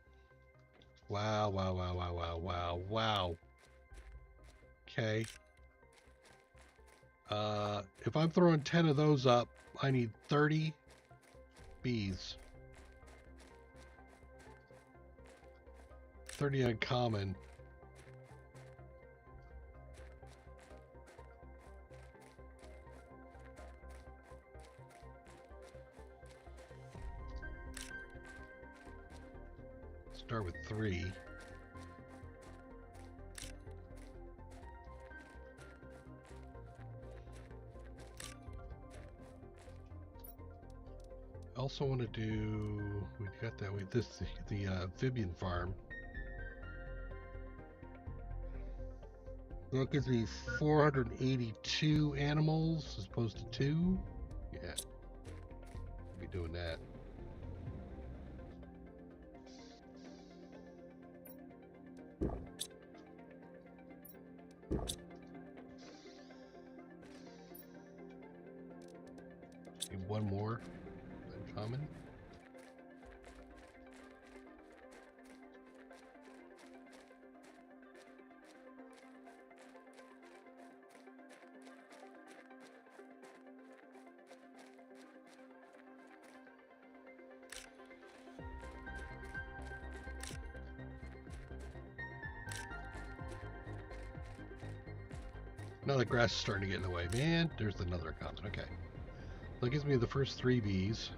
Wow, wow, wow, wow, wow, wow, wow. Okay. If I'm throwing 10 of those up, I need 30 bees. 30 uncommon. Start with 3. I also want to do, we got that with this, the amphibian farm. That gives me 482 animals as opposed to 2. Yeah, I'll be doing that. Need one more uncommon. Now the grass is starting to get in the way. Man, there's another comment. Okay. That gives me the first 3 bees.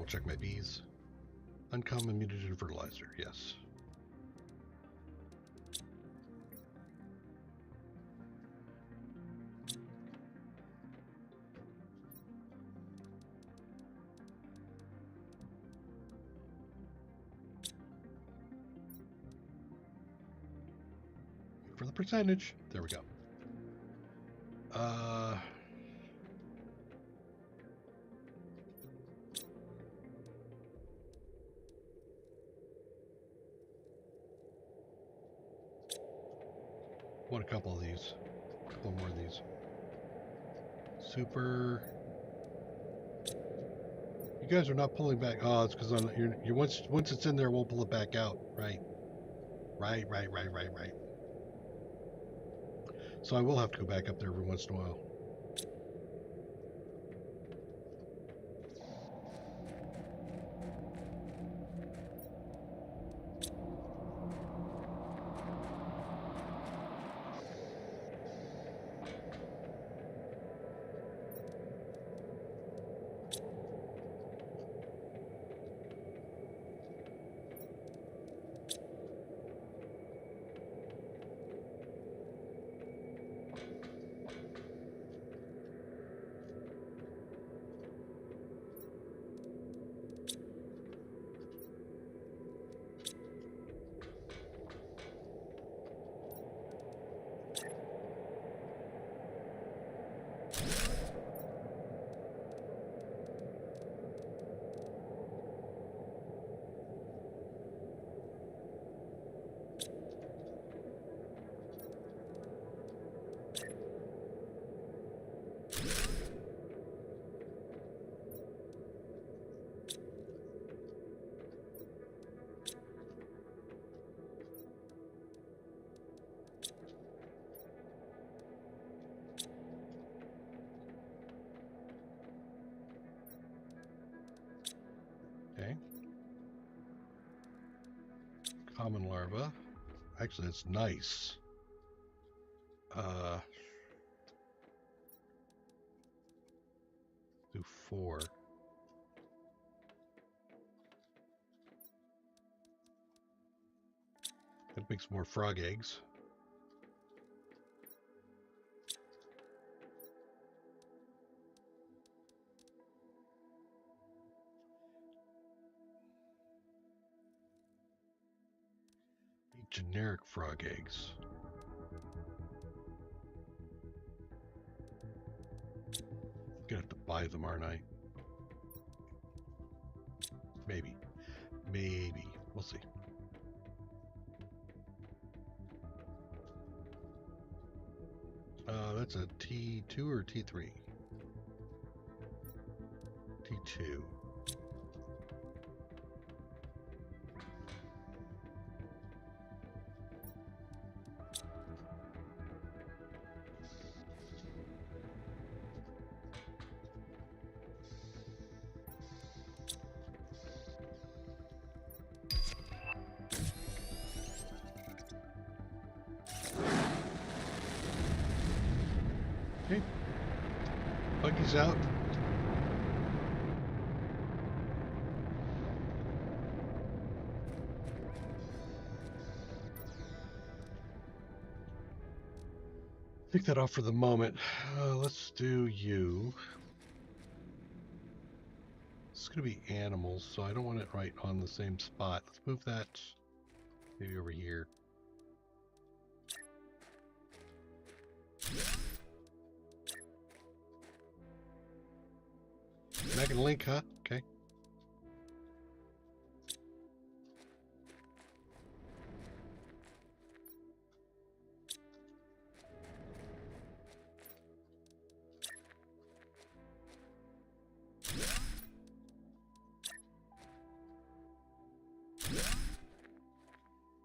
check my bees. Uncommon mutagen fertilizer, yes. For the percentage. There we go. Want a couple of these. A couple more of these. Super. You guys are not pulling back. Oh, it's because you're once it's in there, it won't pull it back out. Right. Right. So I will have to go back up there every once in a while. Okay. Common larva. Actually, it's nice. Do 4. That makes more frog eggs. Generic frog eggs. Gonna have to buy them, aren't I? Maybe. We'll see. That's a T2 or T3? T2. Okay. Buggy's out. Take that off for the moment. Let's do you. It's going to be animals, so I don't want it right on the same spot. Let's move that maybe over here. Back and link, huh? Okay.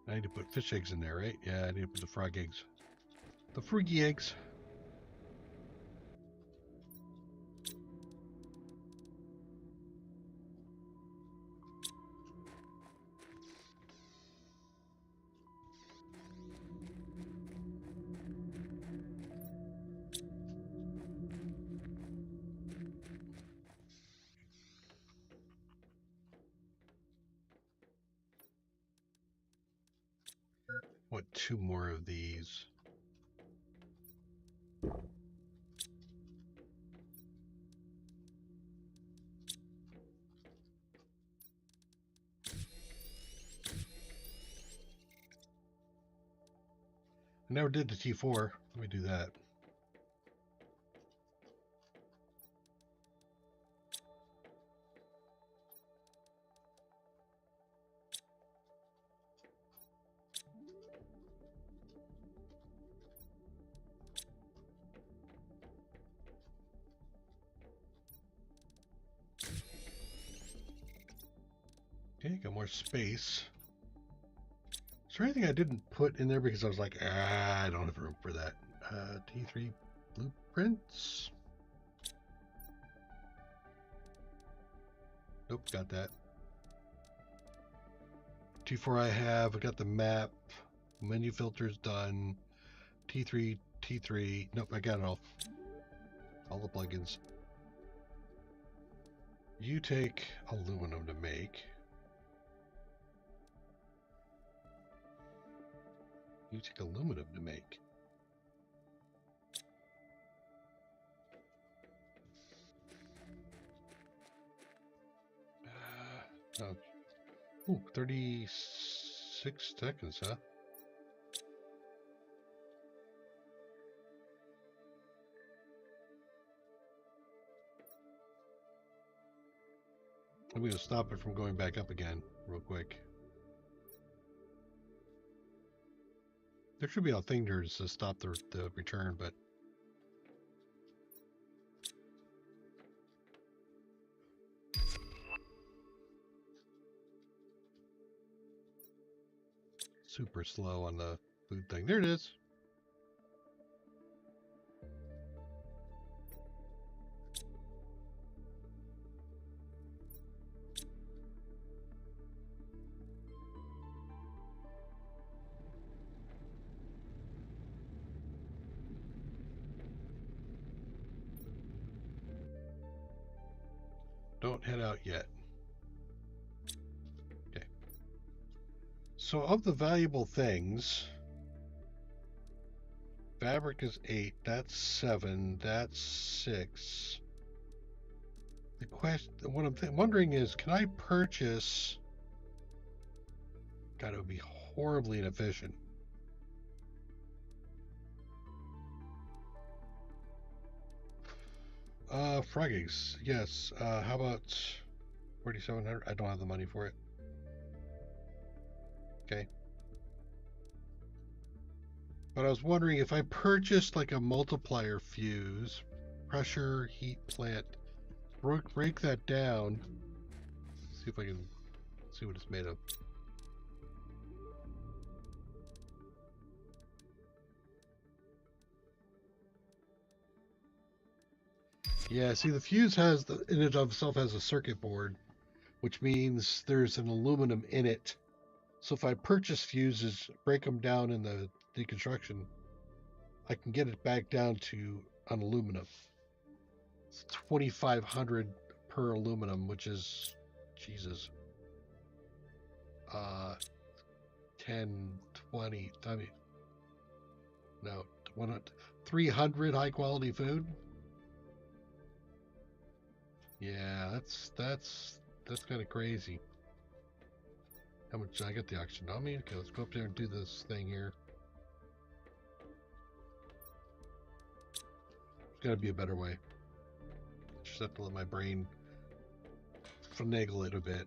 I need to put fish eggs in there, right? Yeah, I need to put the frog eggs. The froggy eggs. 2 more of these. I never did the T4. Let me do that. Okay, got more space. Is there anything I didn't put in there because I was like, I don't have room for that? T3 blueprints. Nope, got that. T4 I have. I got the map. Menu filters done. T3, T3. Nope, I got it all. All the plugins. You take aluminum to make. You take aluminum to make. Oh. Ooh, 36 seconds, huh? I'm going to stop it from going back up again real quick. There should be a thing there to stop the return, but super slow on the food thing. There it is. Don't head out yet. Okay. So of the valuable things, fabric is 8, that's 7, that's 6. The question, what I'm wondering is, can I purchase? God, it would be horribly inefficient. Frog eggs, yes. How about 4,700? I don't have the money for it. Okay. But I was wondering if I purchased like a multiplier fuse, pressure, heat plant, break that down. See if I can see what it's made of. Yeah, see the fuse has in and of itself has a circuit board, which means there's an aluminum in it. So if I purchase fuses, break them down in the deconstruction, I can get it back down to an aluminum. It's 2,500 per aluminum, which is Jesus. 10, 20, I mean, no, 300 high quality food. Yeah, that's kind of crazy. How much I got the auction on me? Okay, let's go up there and do this thing here. There's got to be a better way. Just have to let my brain finagle it a bit.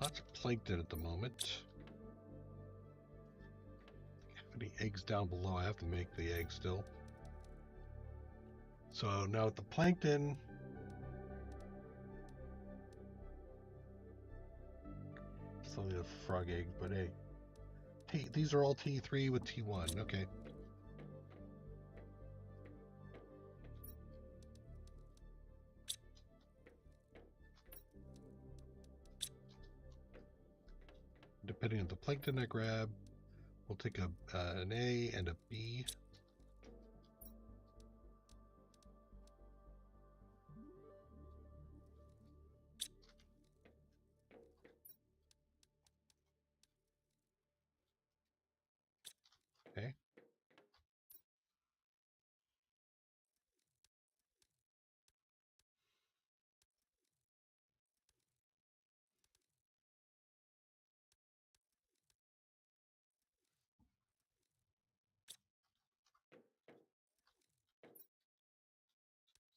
Lots of plankton at the moment. Any eggs down below? I have to make the eggs still. So now with the plankton, it's only a frog egg, but hey, these are all T3 with T1. Okay. Depending on the plankton I grab, we'll take an A and a B. Okay.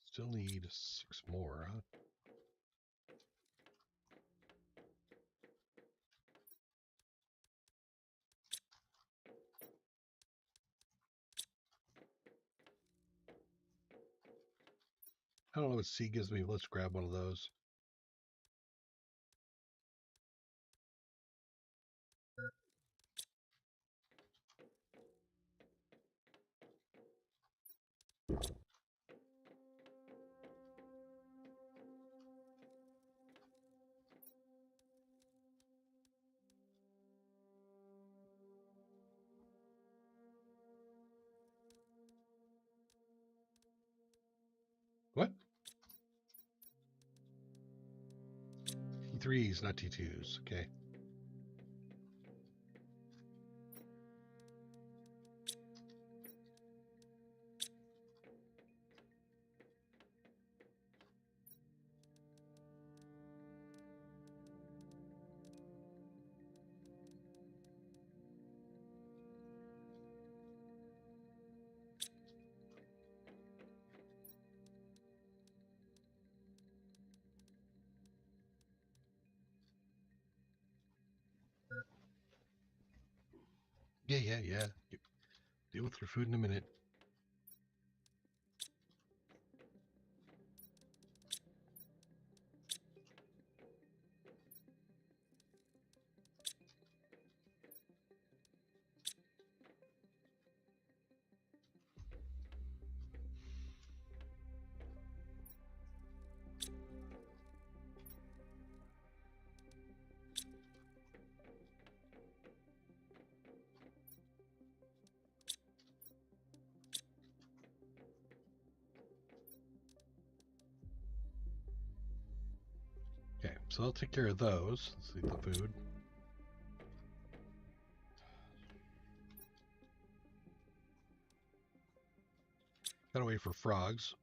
Still need 6 more, huh? I don't know what C gives me. Let's grab one of those. What? T3s, not T2s. Okay. Yeah. Deal with your food in a minute. Okay, so I'll take care of those. Let's see the food. Gotta wait for frogs.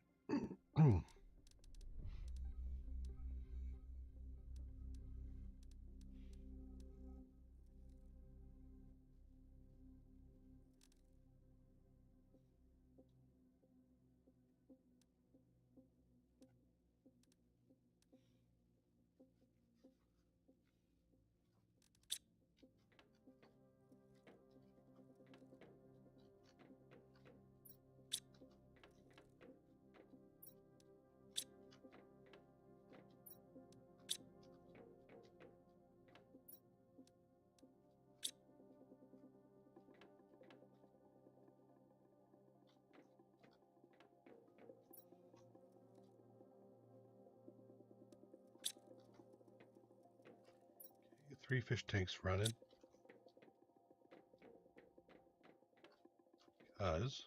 Three fish tanks running. Because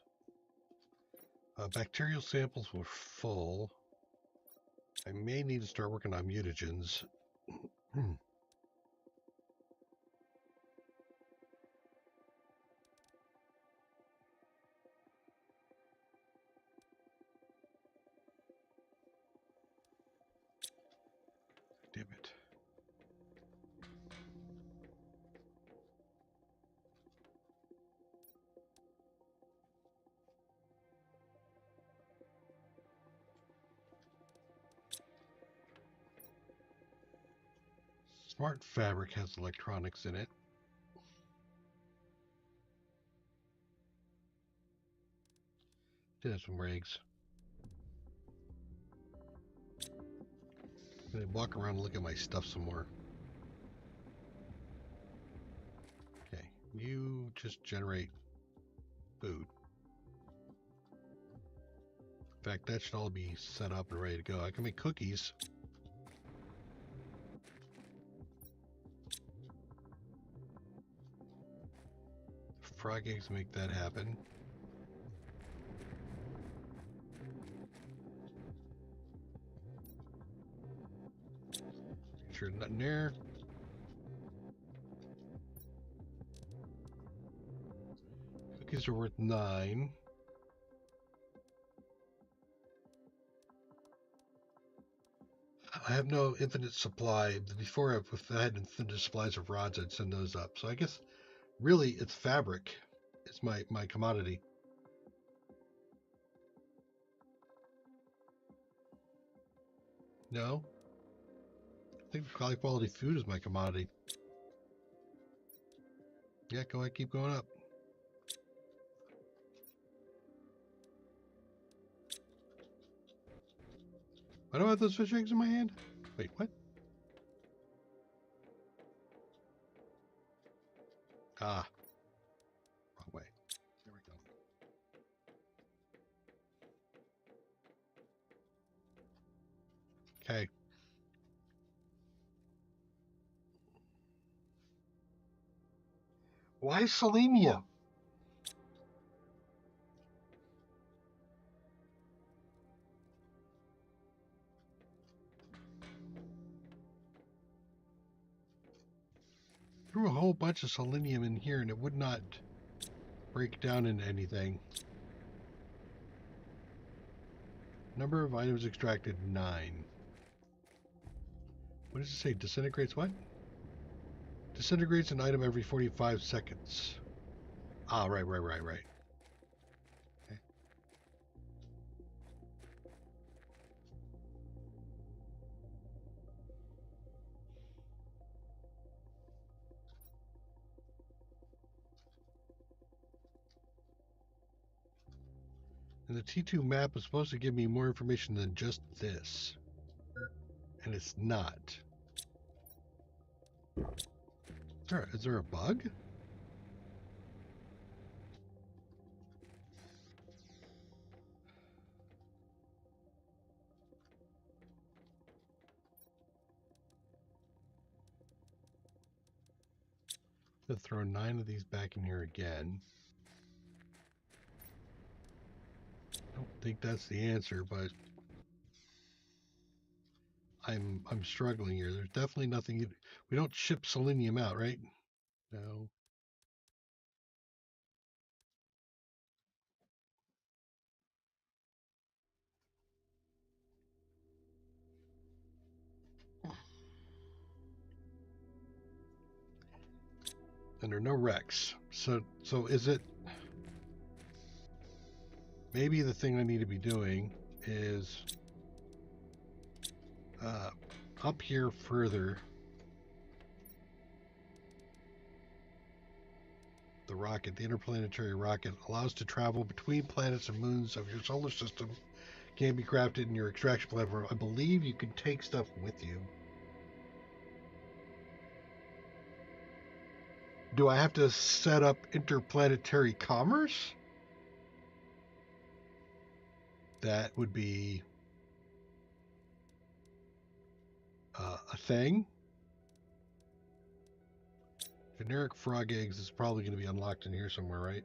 bacterial samples were full. I may need to start working on mutagens. Damn it. Smart fabric has electronics in it. Did have some rigs. I'm gonna walk around and look at my stuff some more. Okay, you just generate food. In fact, that should all be set up and ready to go. I can make cookies. frog eggs make that happen. Make sure nothing there. Cookies are worth 9. I have no infinite supply. Before, if I had infinite supplies of rods, I'd send those up. So I guess really it's fabric. It's my commodity. No? I think high quality food is my commodity. Yeah, go ahead, keep going up. Why do I have those fish eggs in my hand? Wait, what? Ah. Wrong way. There we go. Okay. Why Selenia? Threw a whole bunch of selenium in here and it would not break down into anything. Number of items extracted, 9. What does it say? Disintegrates what? Disintegrates an item every 45 seconds. Ah, right. Okay. And the T2 map is supposed to give me more information than just this. And it's not. Is there a bug? I'm going to throw 9 of these back in here again. I don't think that's the answer, but I'm struggling here. There's definitely nothing. We don't ship selenium out, right? No. And there are no wrecks. So is it? Maybe the thing I need to be doing is up here further. The rocket, the interplanetary rocket, allows to travel between planets and moons of your solar system. Can be crafted in your extraction platform. I believe you can take stuff with you. Do I have to set up interplanetary commerce? That would be a thing. Generic frog eggs is probably going to be unlocked in here somewhere, right?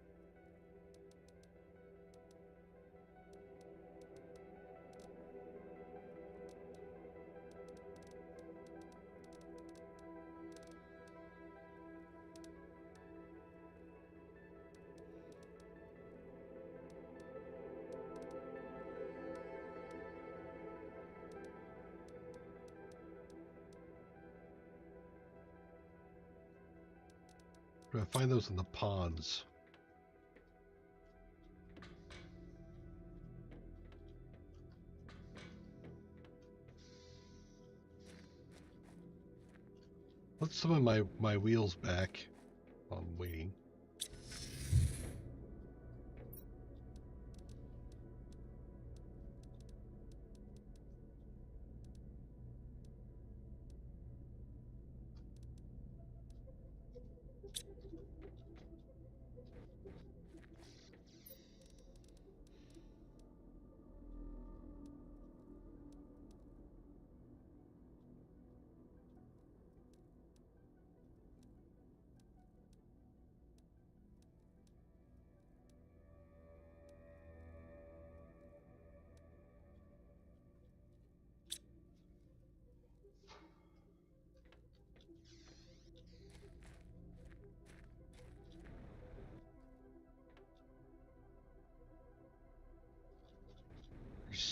Do I find those in the ponds? Let's summon my wheels back while I'm waiting.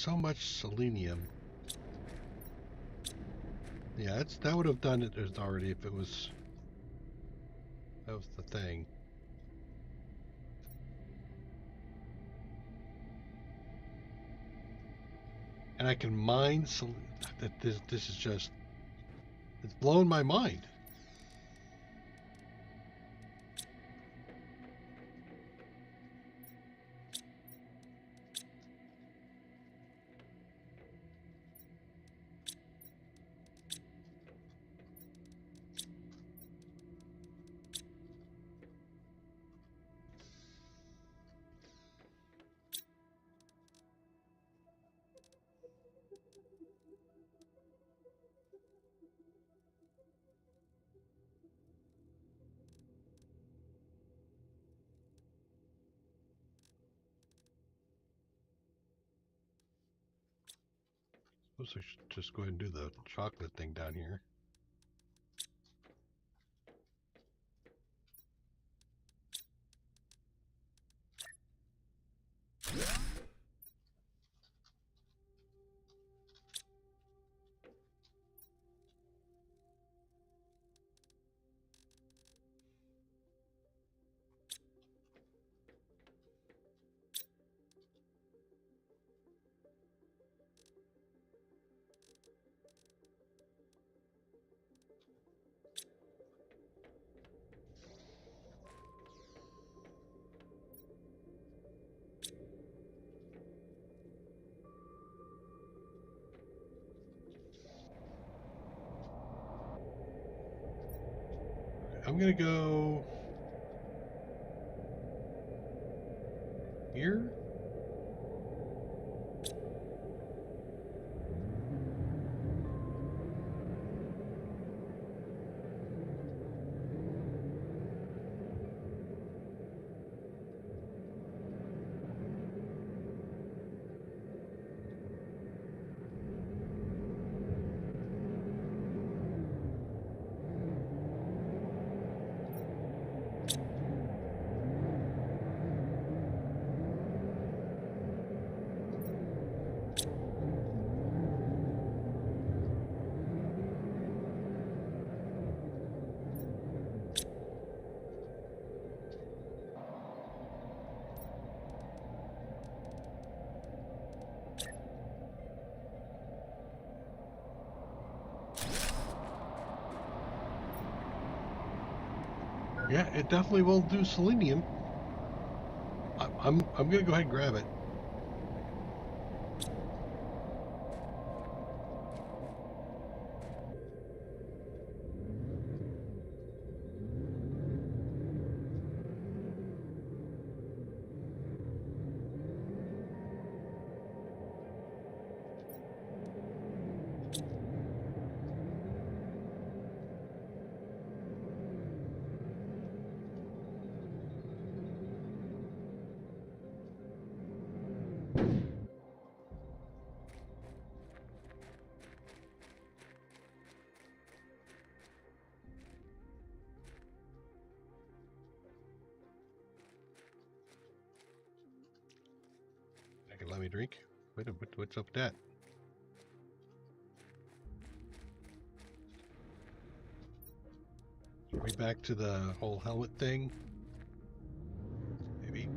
so much selenium. Yeah, that would have done it already if it was. That was the thing. And I can mine that this is just, it's blown my mind. Suppose I should just go ahead and do the chocolate thing down here. I'm gonna go here. Yeah, it definitely will do selenium. I'm gonna go ahead and grab it. Let me drink. Wait a minute, what's up with that? Are we back to the whole helmet thing? Maybe.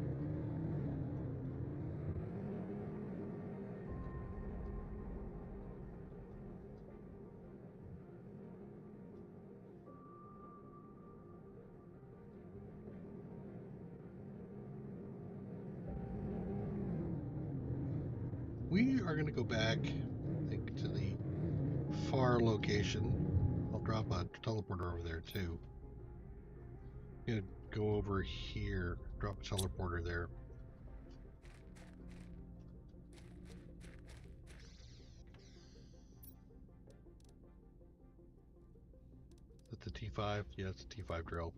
We are going to go back, I think, to the far location. I'll drop a teleporter over there too. I'm going to go over here, drop a teleporter there. Is that the T5? Yeah, it's a T5 drill.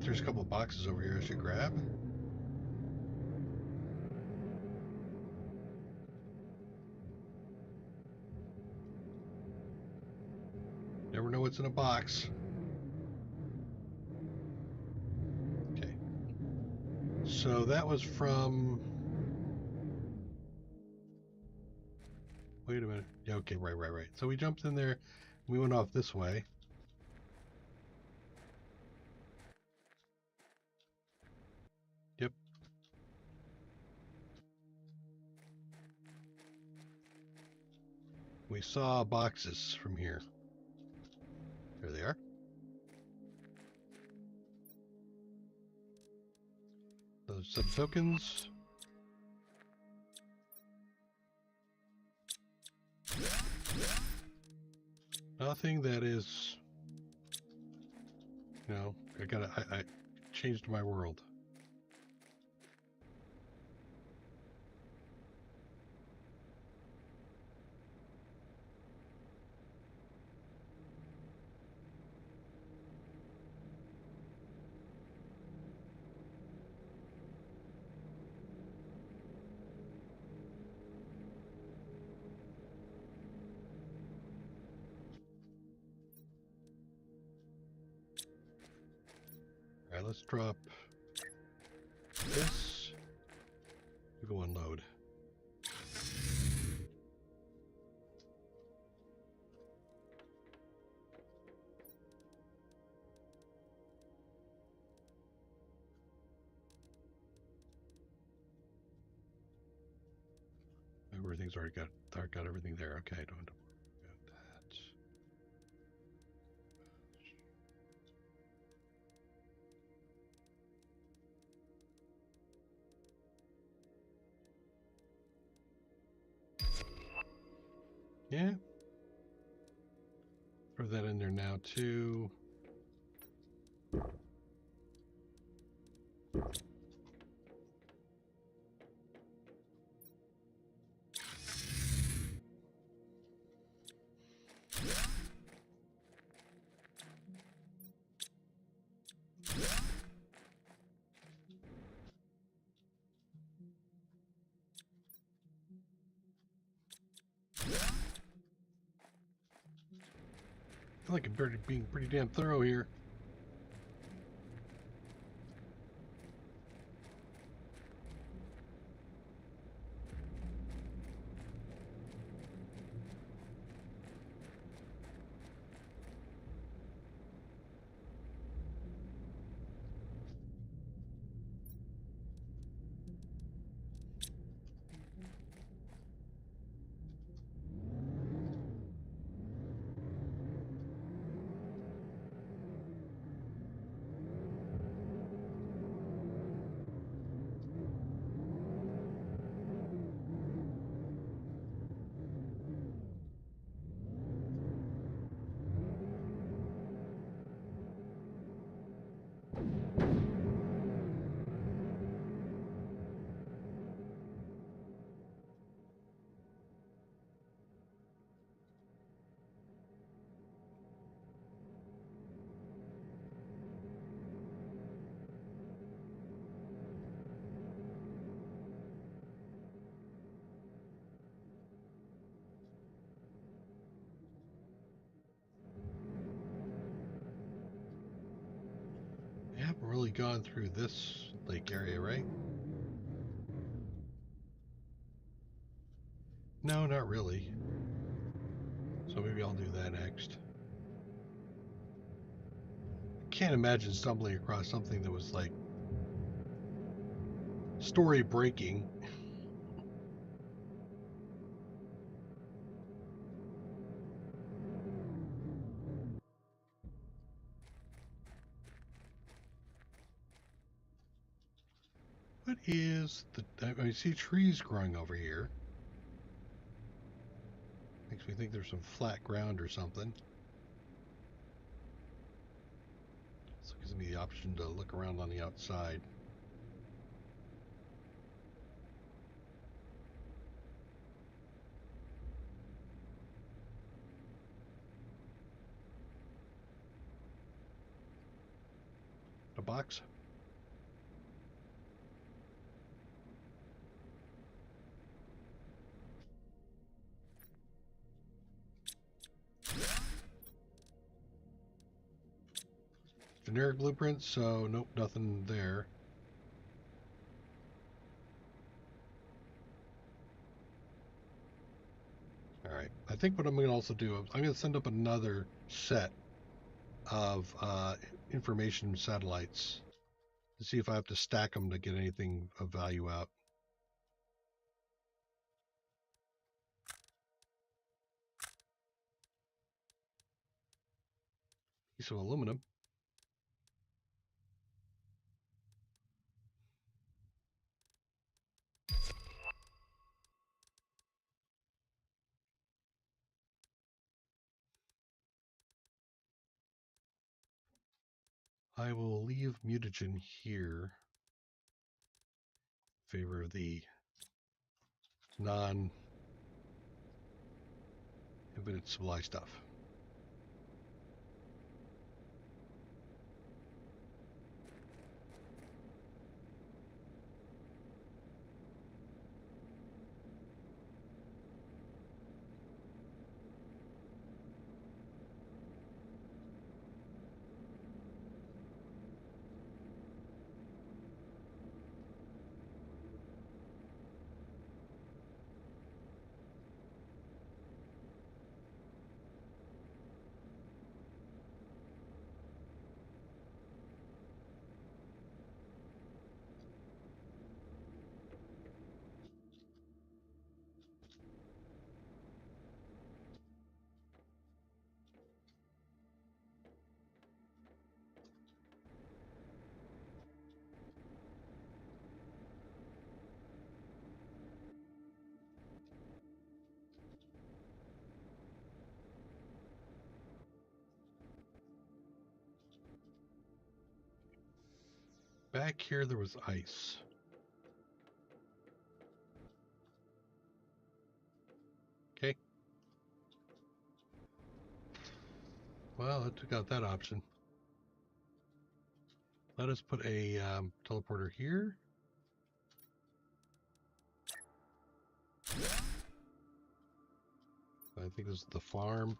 think there's a couple of boxes over here I should grab. Never know what's in a box. Okay. So that was from... Wait a minute. Yeah, okay, right. So we jumped in there. We went off this way. Yep. We saw boxes from here. There they are. Those some tokens. Nothing that is, you know, I changed my world. All right, let's drop this. We go unload. Everything's already got everything there. Okay, don't have to worry about that. Yeah. Throw that in there now too. I feel like I'm being pretty damn thorough here. We haven't really gone through this lake area, right? No, not really. So maybe I'll do that next. I can't imagine stumbling across something that was like story breaking. What is the... I see trees growing over here. Makes me think there's some flat ground or something. So it gives me the option to look around on the outside. A box. Generic blueprints, so nope, nothing there. All right, I think what I'm going to also do is I'm going to send up another set of information satellites to see if I have to stack them to get anything of value out. Piece of aluminum. I will leave mutagen here in favor of the non-infinite supply stuff. Back here there was ice. Okay. Well, it took out that option. Let us put a teleporter here. I think this is the farm.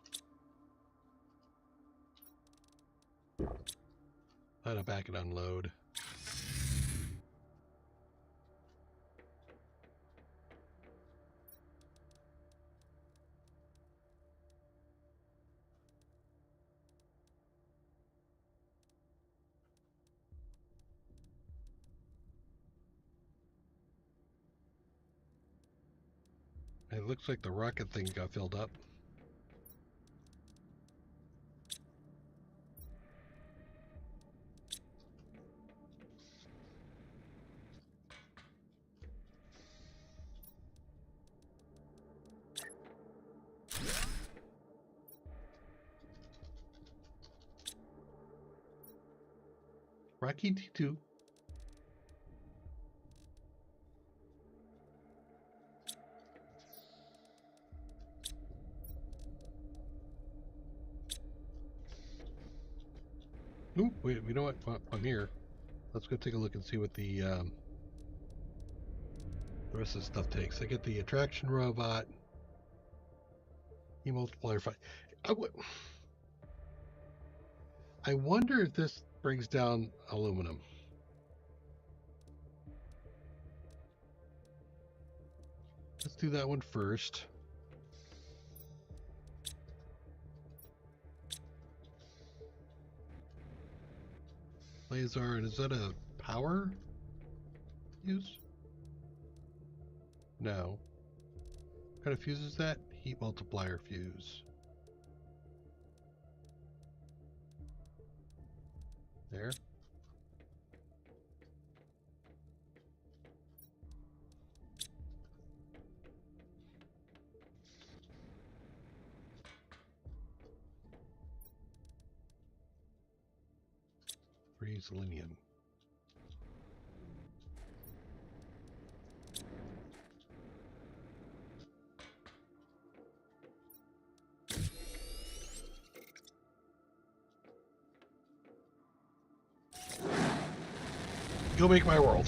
Let it back and unload. It looks like the rocket thing got filled up. Rocky T2. Ooh, wait, you know what? Well, I'm here. Let's go take a look and see what the rest of the stuff takes. I get the attraction robot, multiplier 5. I wonder if this brings down aluminum. Let's do that one first. Laser, and is that a power fuse? No. What kind of fuse is that? Heat multiplier fuse. There. Free selenium. Go make my world.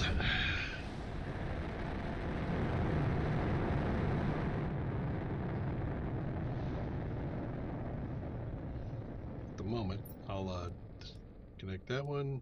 At the moment, I'll disconnect that one.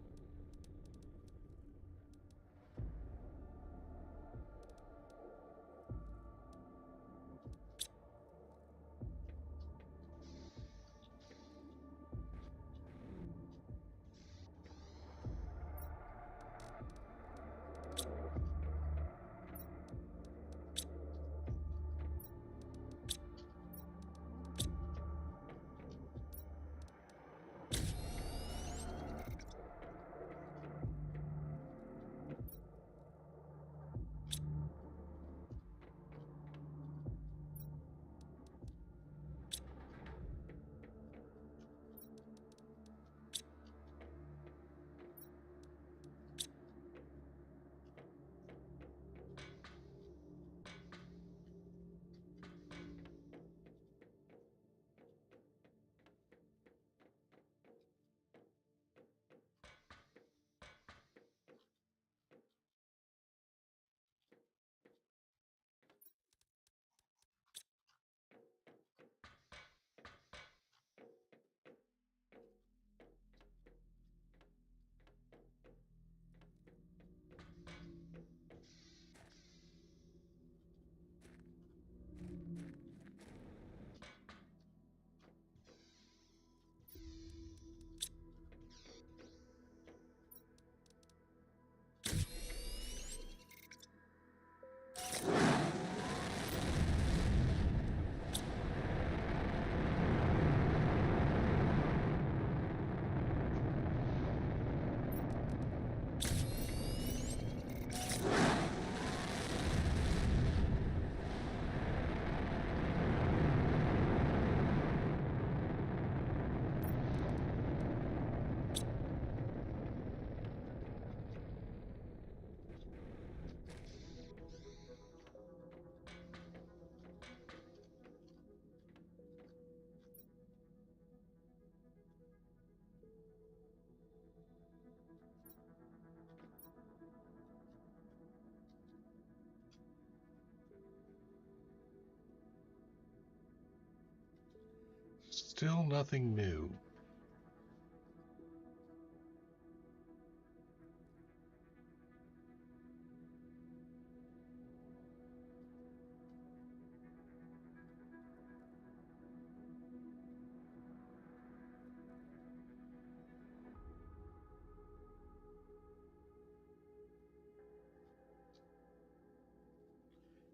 Still nothing new.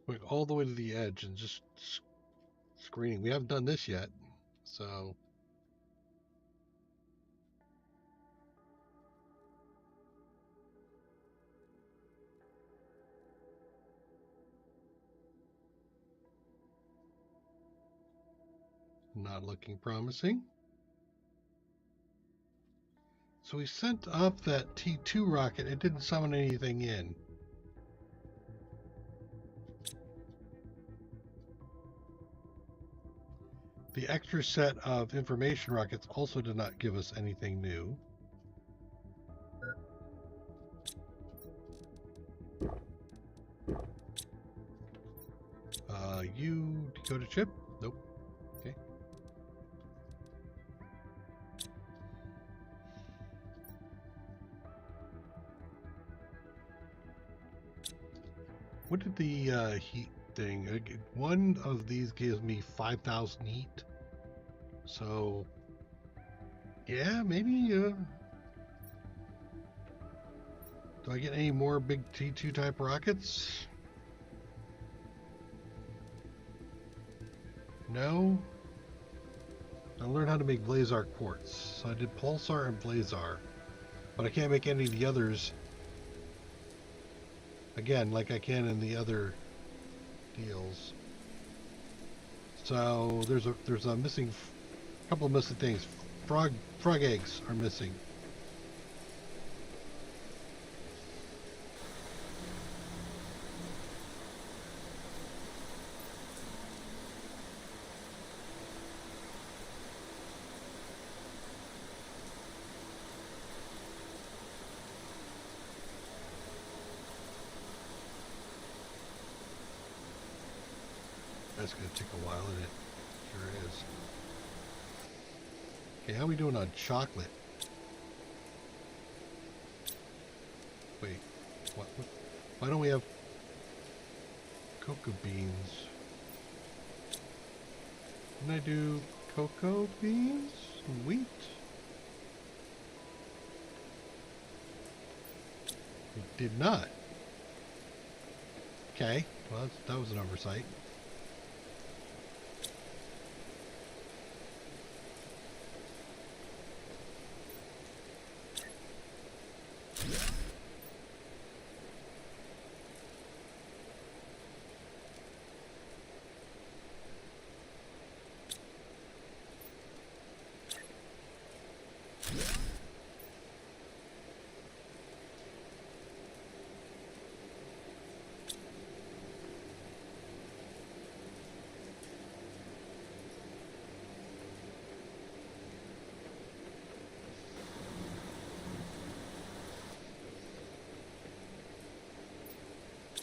Going all the way to the edge and just screening. We haven't done this yet, so not looking promising. So we sent up that T2 rocket. It didn't summon anything in. The extra set of information rockets also did not give us anything new. You go to chip? Nope. Okay. What did the heat thing? One of these gives me 5,000 heat. So, yeah, maybe. Do I get any more big T2 type rockets? No. I learned how to make Blazar quartz. So I did Pulsar and Blazar. But I can't make any of the others. Again, like I can in the other deals. So there's a missing, couple of missing things. Frog eggs are missing. That's gonna take a while, isn't it? Sure is. Okay, how are we doing on chocolate? Wait, what? Why don't we have cocoa beans? Didn't I do cocoa beans and wheat? We did not. Okay, well that was an oversight.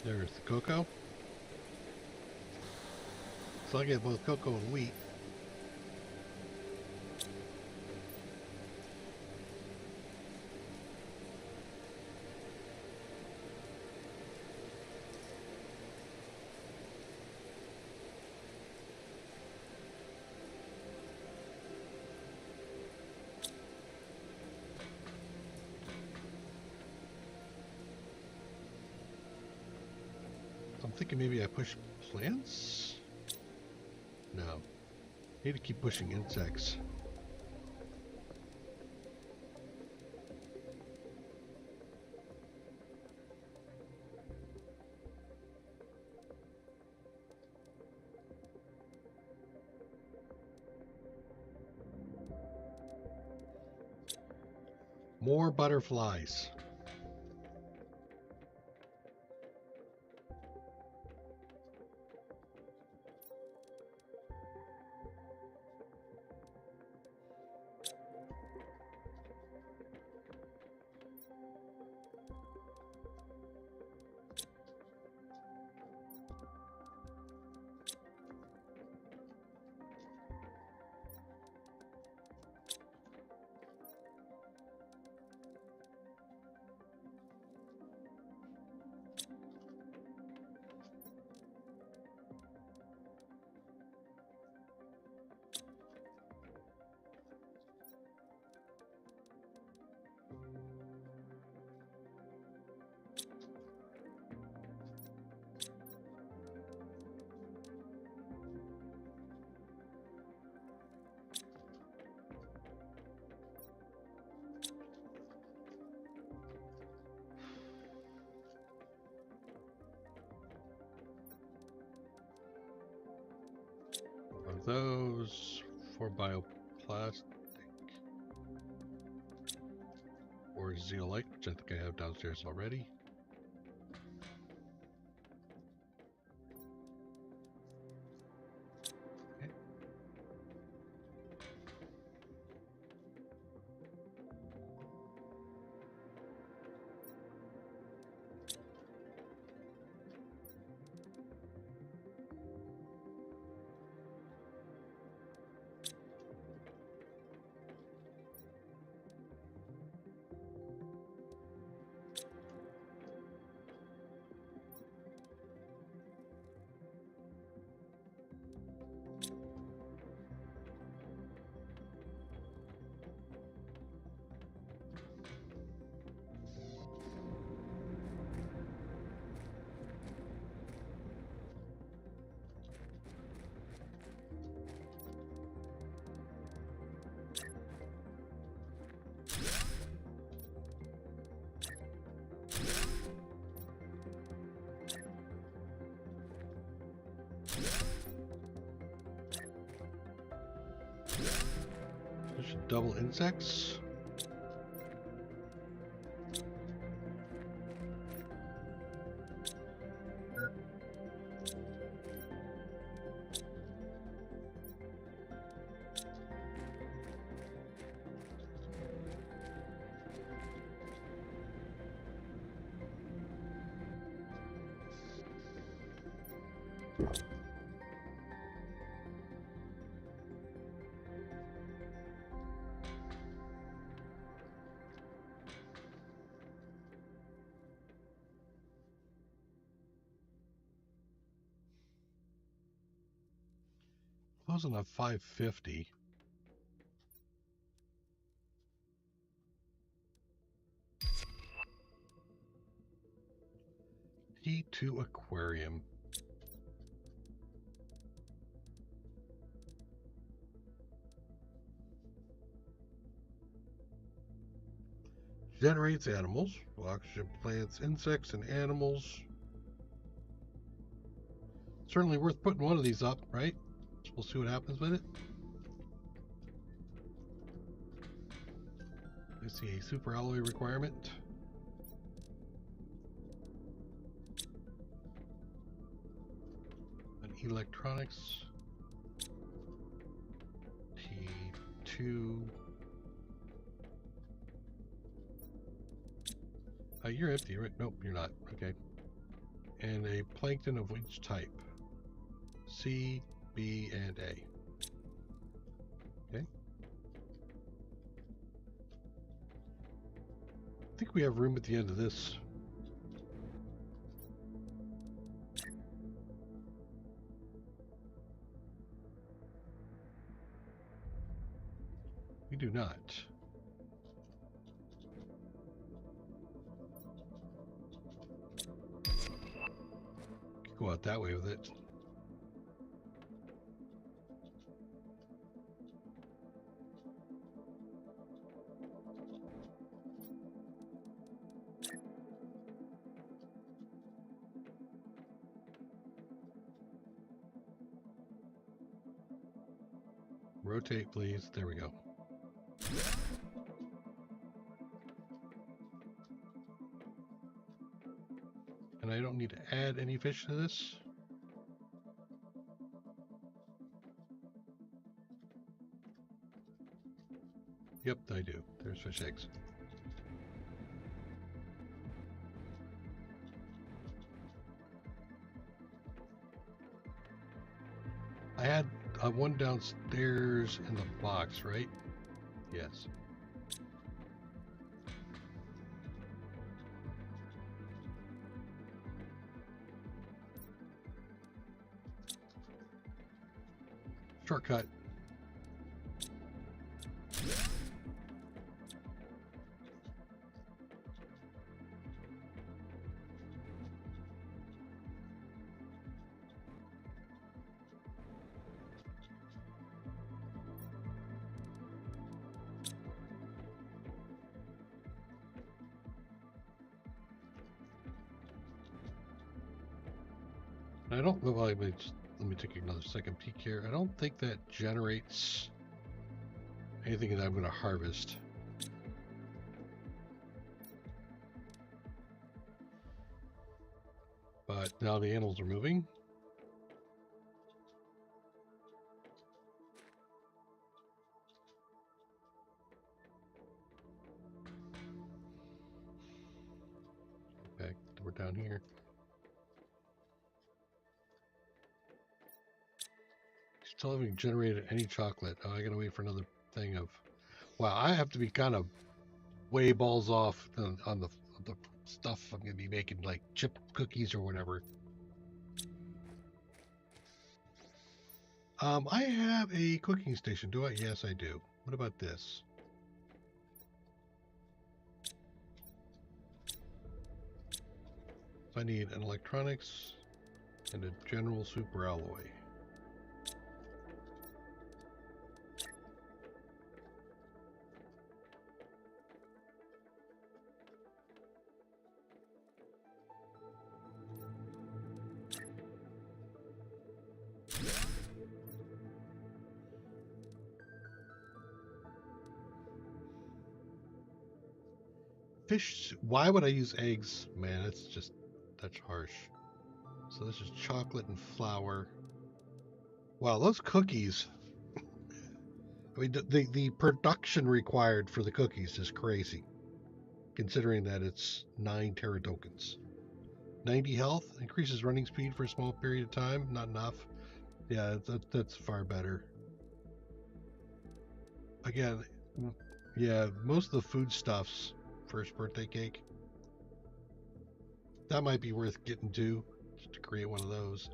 There's the cocoa. So I get both cocoa and wheat. I'm thinking maybe I push plants? No. Need to keep pushing insects. More butterflies. Are those for bioplastic or zeolite, which I think I have downstairs already? Okay. Push double insects. 1,000 of 550. T2 aquarium. Generates animals, oxygen plants, insects, and animals. Certainly worth putting one of these up, right? So we'll see what happens with it. I see a super alloy requirement. An electronics. T2. You're empty, right? Nope, you're not. Okay. And a plankton of each type. C, B, and A. Okay. I think we have room at the end of this. We do not. Go out that way with it. Rotate, please. There we go. And I don't need to add any fish to this. Yep, I do. There's fish eggs. I had one downstairs in the box, right? Yes. Shortcut. I don't know. Let me take another second peek here. I don't think that generates anything that I'm going to harvest. But now the animals are moving. Okay, we're down here. Still haven't generated any chocolate. Oh, I gotta wait for another thing of. Wow, I have to be kind of way balls off on the stuff I'm gonna be making, like chip cookies or whatever. I have a cooking station, do I? Yes, I do. What about this? I need an electronics and a general super alloy. Fish, why would I use eggs? Man, that's harsh. So this is chocolate and flour. Wow, those cookies. I mean, the production required for the cookies is crazy, considering that it's 9 teratokens. 90 health, increases running speed for a small period of time. Not enough. Yeah, that's far better. Again, yeah, most of the foodstuffs, first birthday cake. That might be worth getting to, just to create one of those.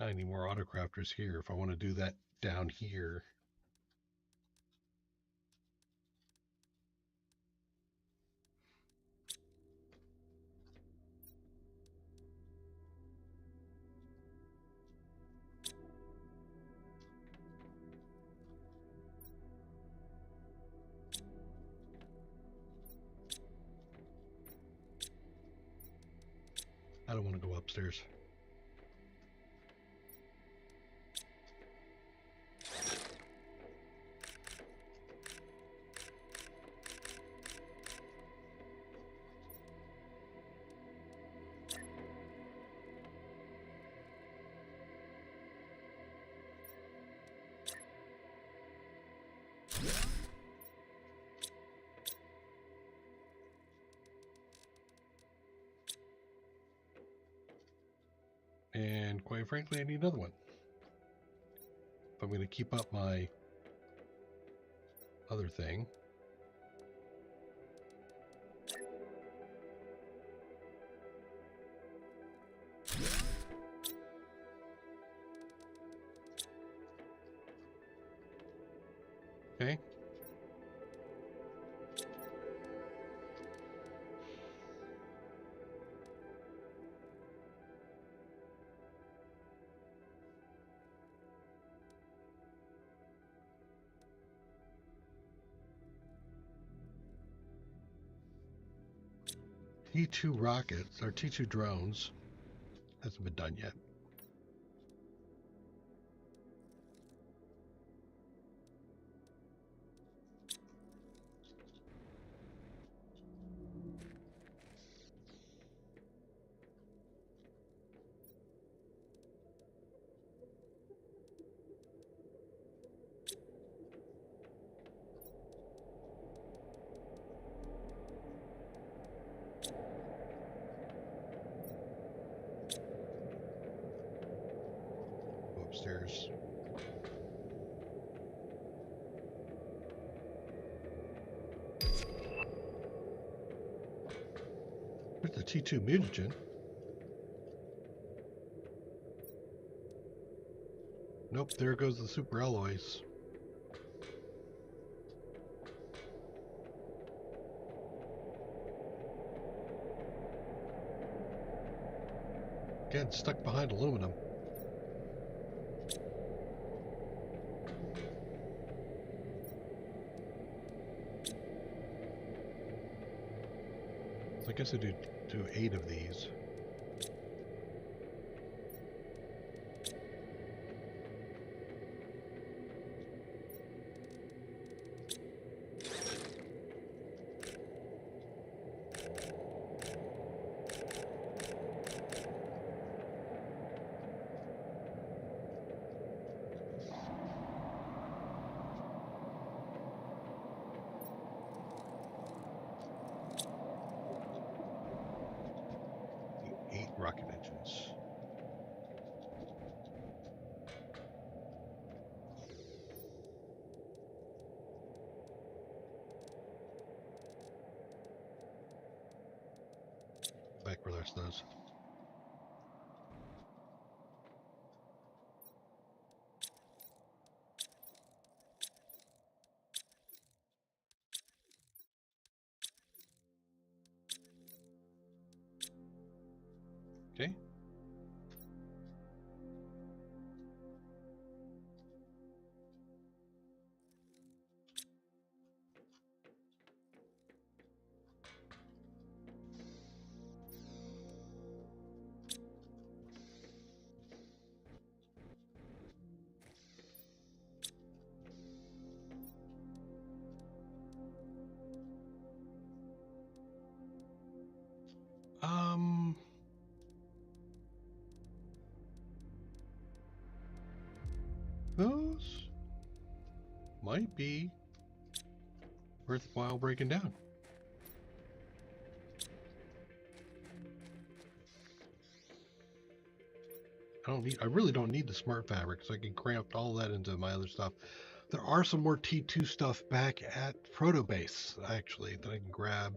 I need more autocrafters here if I want to do that down here. I don't want to go upstairs. And quite frankly, I need another one. If I'm going to keep up my other thing. Okay. T2 rockets, or T2 drones, hasn't been done yet. Go upstairs. There's the T2 mutagen. Nope, there goes the super alloys. Again, stuck behind aluminum. So I guess I do 8 of these. Rocket engines. Back where there's those. Okay. Those might be worthwhile breaking down. I really don't need the smart fabric, so I can cramp all that into my other stuff. There are some more T2 stuff back at Proto Base, actually, that I can grab.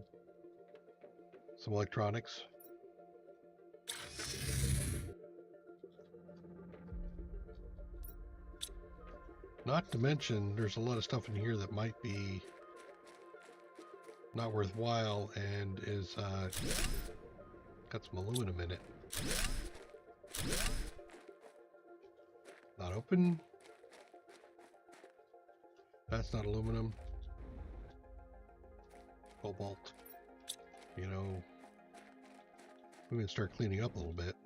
Some electronics. Not to mention, there's a lot of stuff in here that might be not worthwhile and is got some aluminum in it. Not open. That's not aluminum. Cobalt. You know, I'm going to start cleaning up a little bit.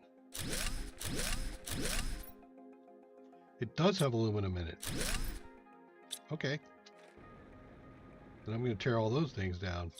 It does have aluminum in it. Okay. Then I'm going to tear all those things down.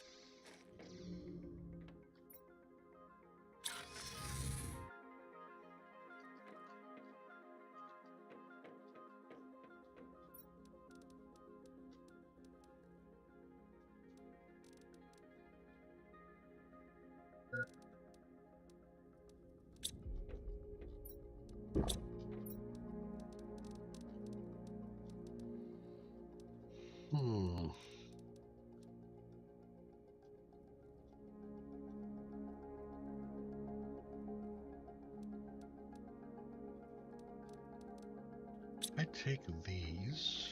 I take these.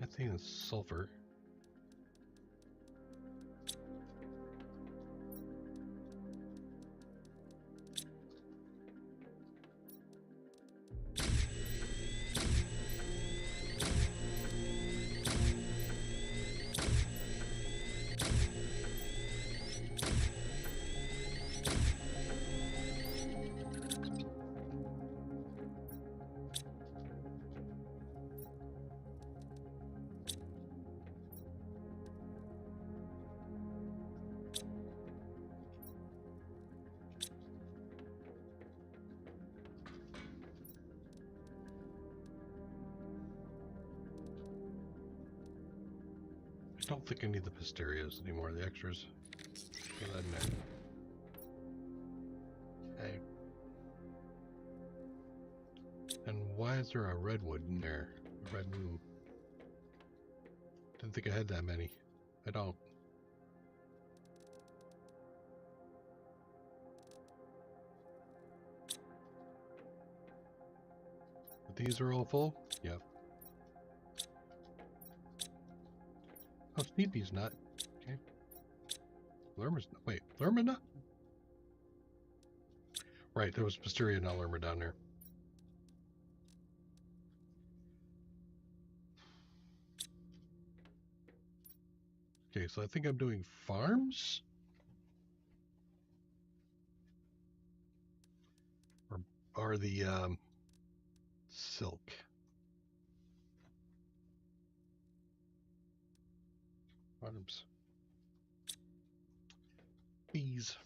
I think it's sulfur. I don't think I need the Pisterios anymore, the extras. Get that in there. Okay. And why is there a redwood in there? A red moon. Didn't think I had that many. I don't. But these are all full? Yep. Oh, Sneepy's not. Okay. Lerma's not. Wait, Lerma not? Right, there was Pisteria, not Lerma down there. Okay, so I think I'm doing farms? Or the silk. Farms. Bees.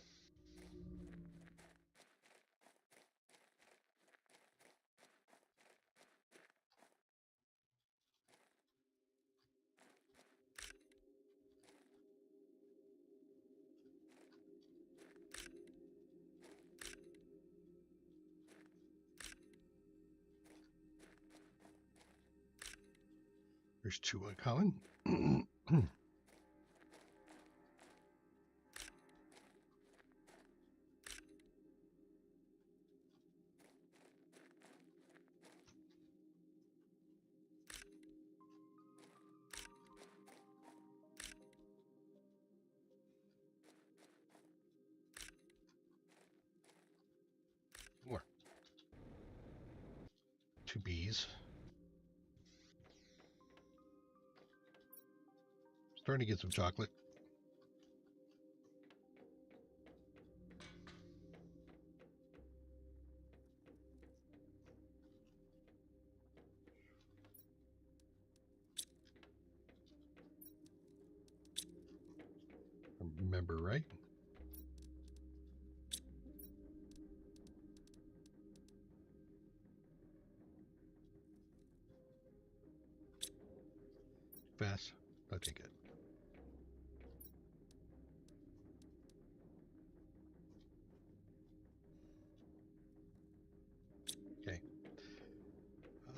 There's 2 uncommon. More. 2 bees. Starting to get some chocolate. Remember, right? Fast. I'll take it. Okay.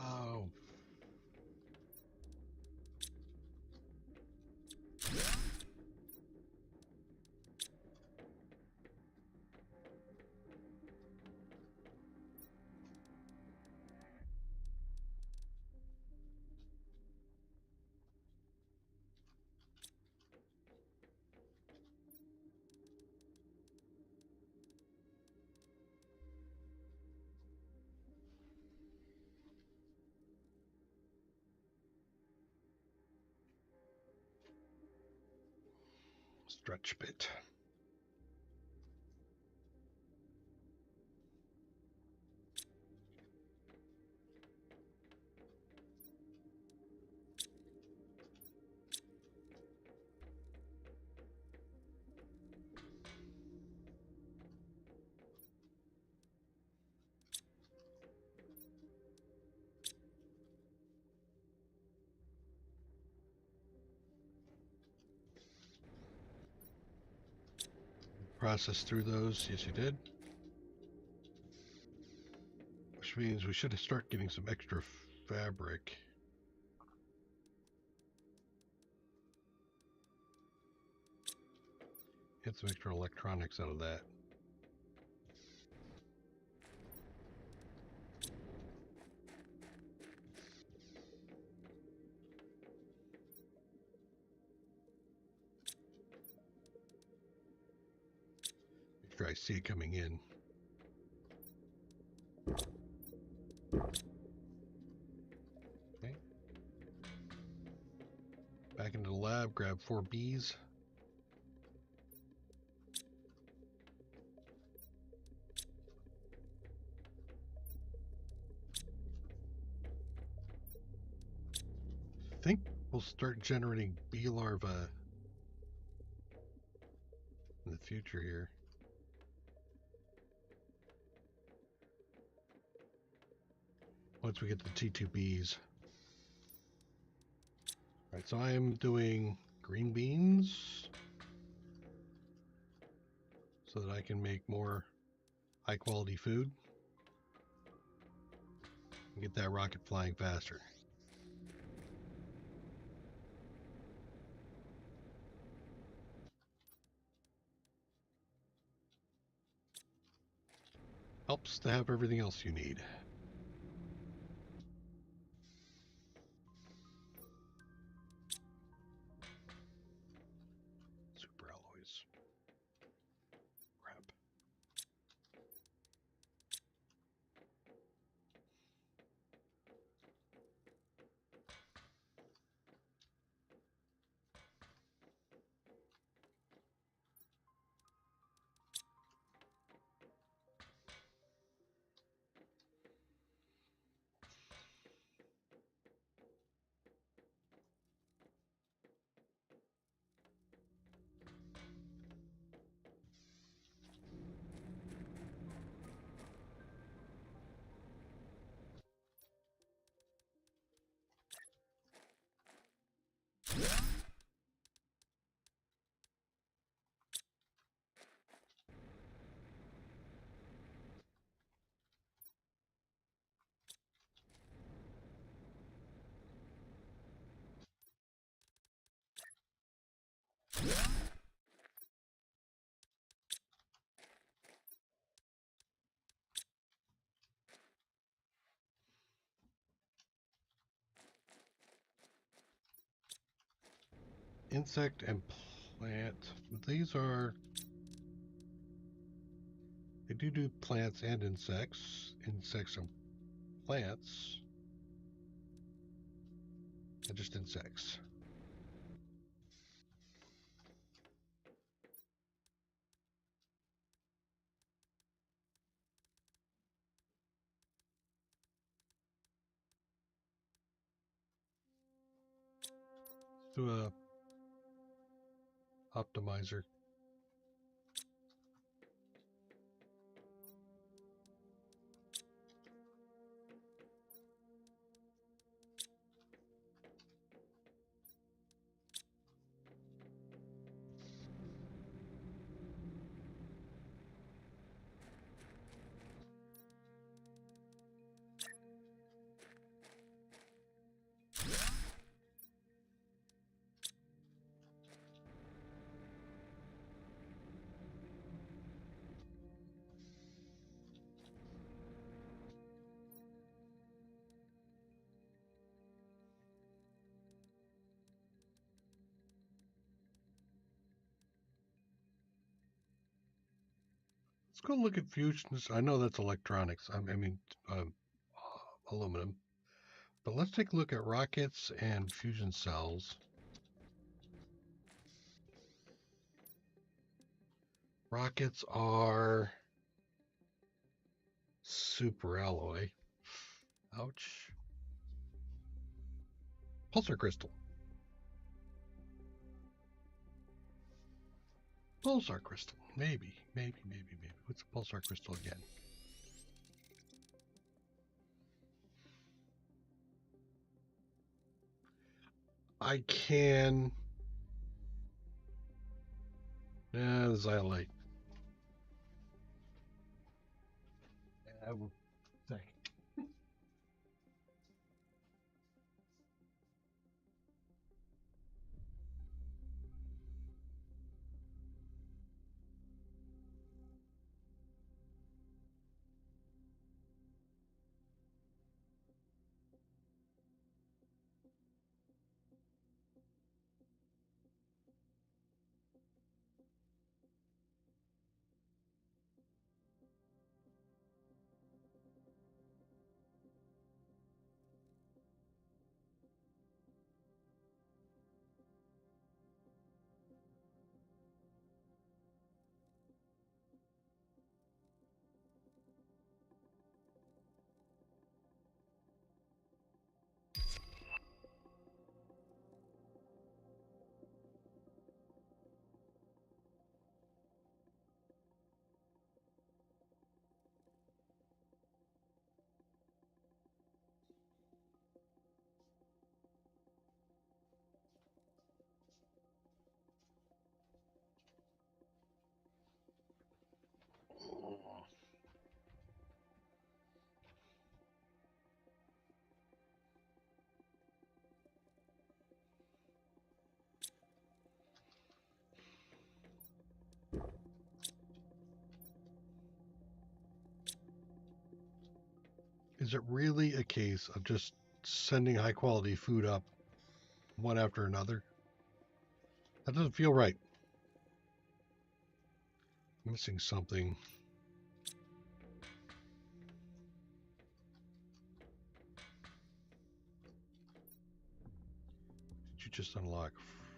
Oh. Stretch bit. Process through those. Yes, you did. Which means we should start getting some extra fabric. Get some extra electronics out of that. Make sure I see it coming in. Okay. Back into the lab, grab 4 bees. I think we'll start generating bee larvae in the future here. Once we get the T2Bs. Alright, so I am doing green beans so that I can make more high quality food and get that rocket flying faster. Helps to have everything else you need. Super alloys. Crap. Insect and plant. These are... They do plants and insects. Insects and plants. And just insects. Let's do a optimizer. Let's go look at fusions. I know that's electronics. I mean, aluminum. But let's take a look at rockets and fusion cells. Rockets are super alloy. Ouch. Pulsar crystal. Pulsar crystal. Maybe. What's a pulsar crystal again? I can. Xylite. I will say. Is it really a case of just sending high quality food up one after another? That doesn't feel right. I'm missing something. Did you just unlock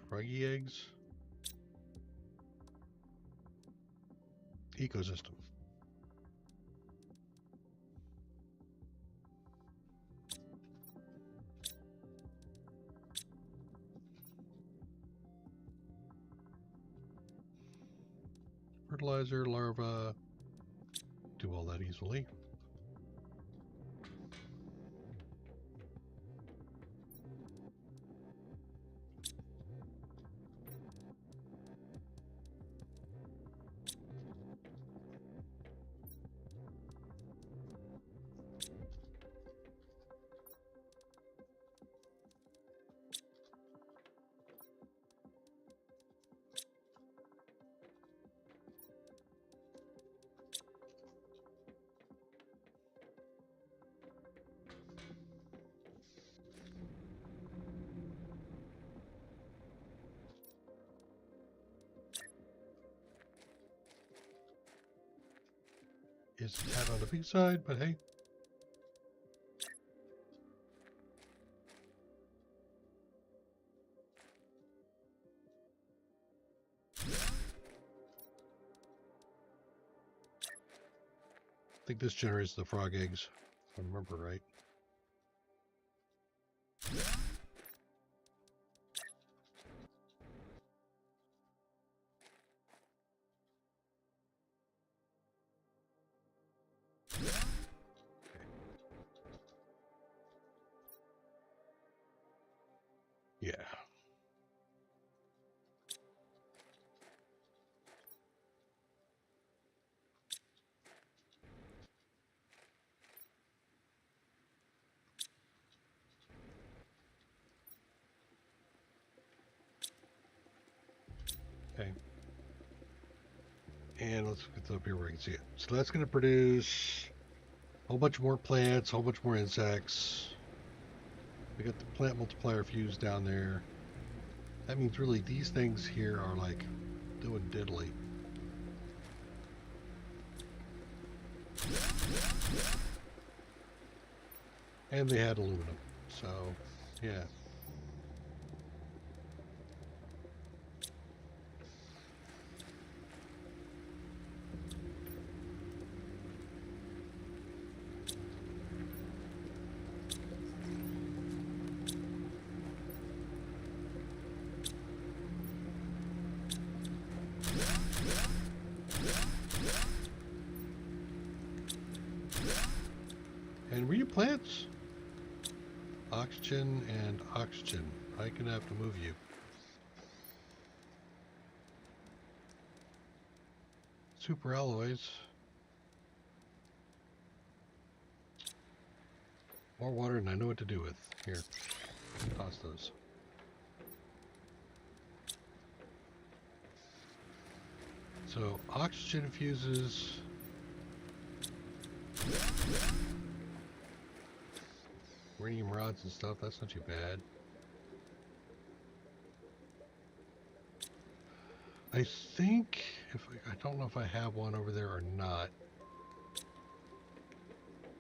froggy eggs? Ecosystem. Fertilizer, larva. Do all that easily. Is cat on the big side, but hey. I think this generates the frog eggs, if I remember right. Yeah. Okay. And let's get up here where we can see it. So that's going to produce a whole bunch more plants, a whole bunch more insects. We got the plant multiplier fuse down there. That means really these things here are like doing diddly. And they had aluminum. So, yeah. And were you plants? Oxygen and oxygen. I'm gonna have to move you. Super alloys. More water than I know what to do with. Here, toss those. So oxygen fuses. Radium rods and stuff, that's not too bad. I think, I don't know if I have one over there or not.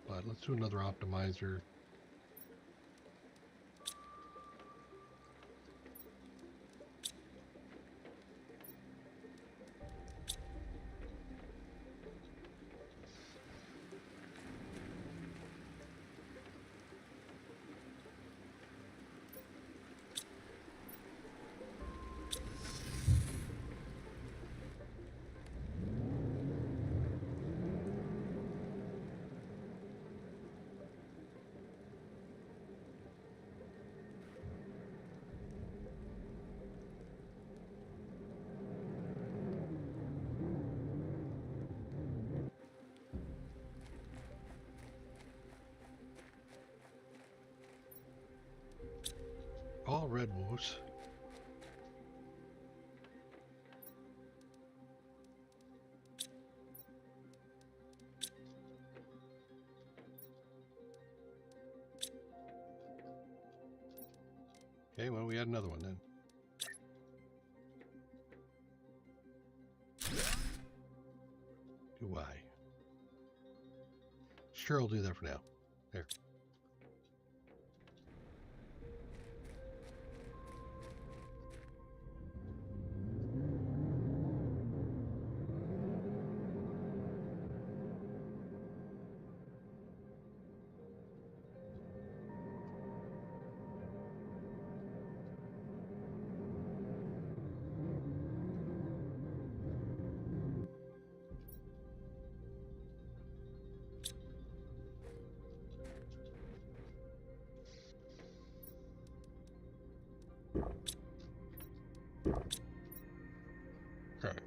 But let's do another optimizer. All red wolves. Okay, well, we had another one then. Do I? Sure, I'll do that for now. There. Okay.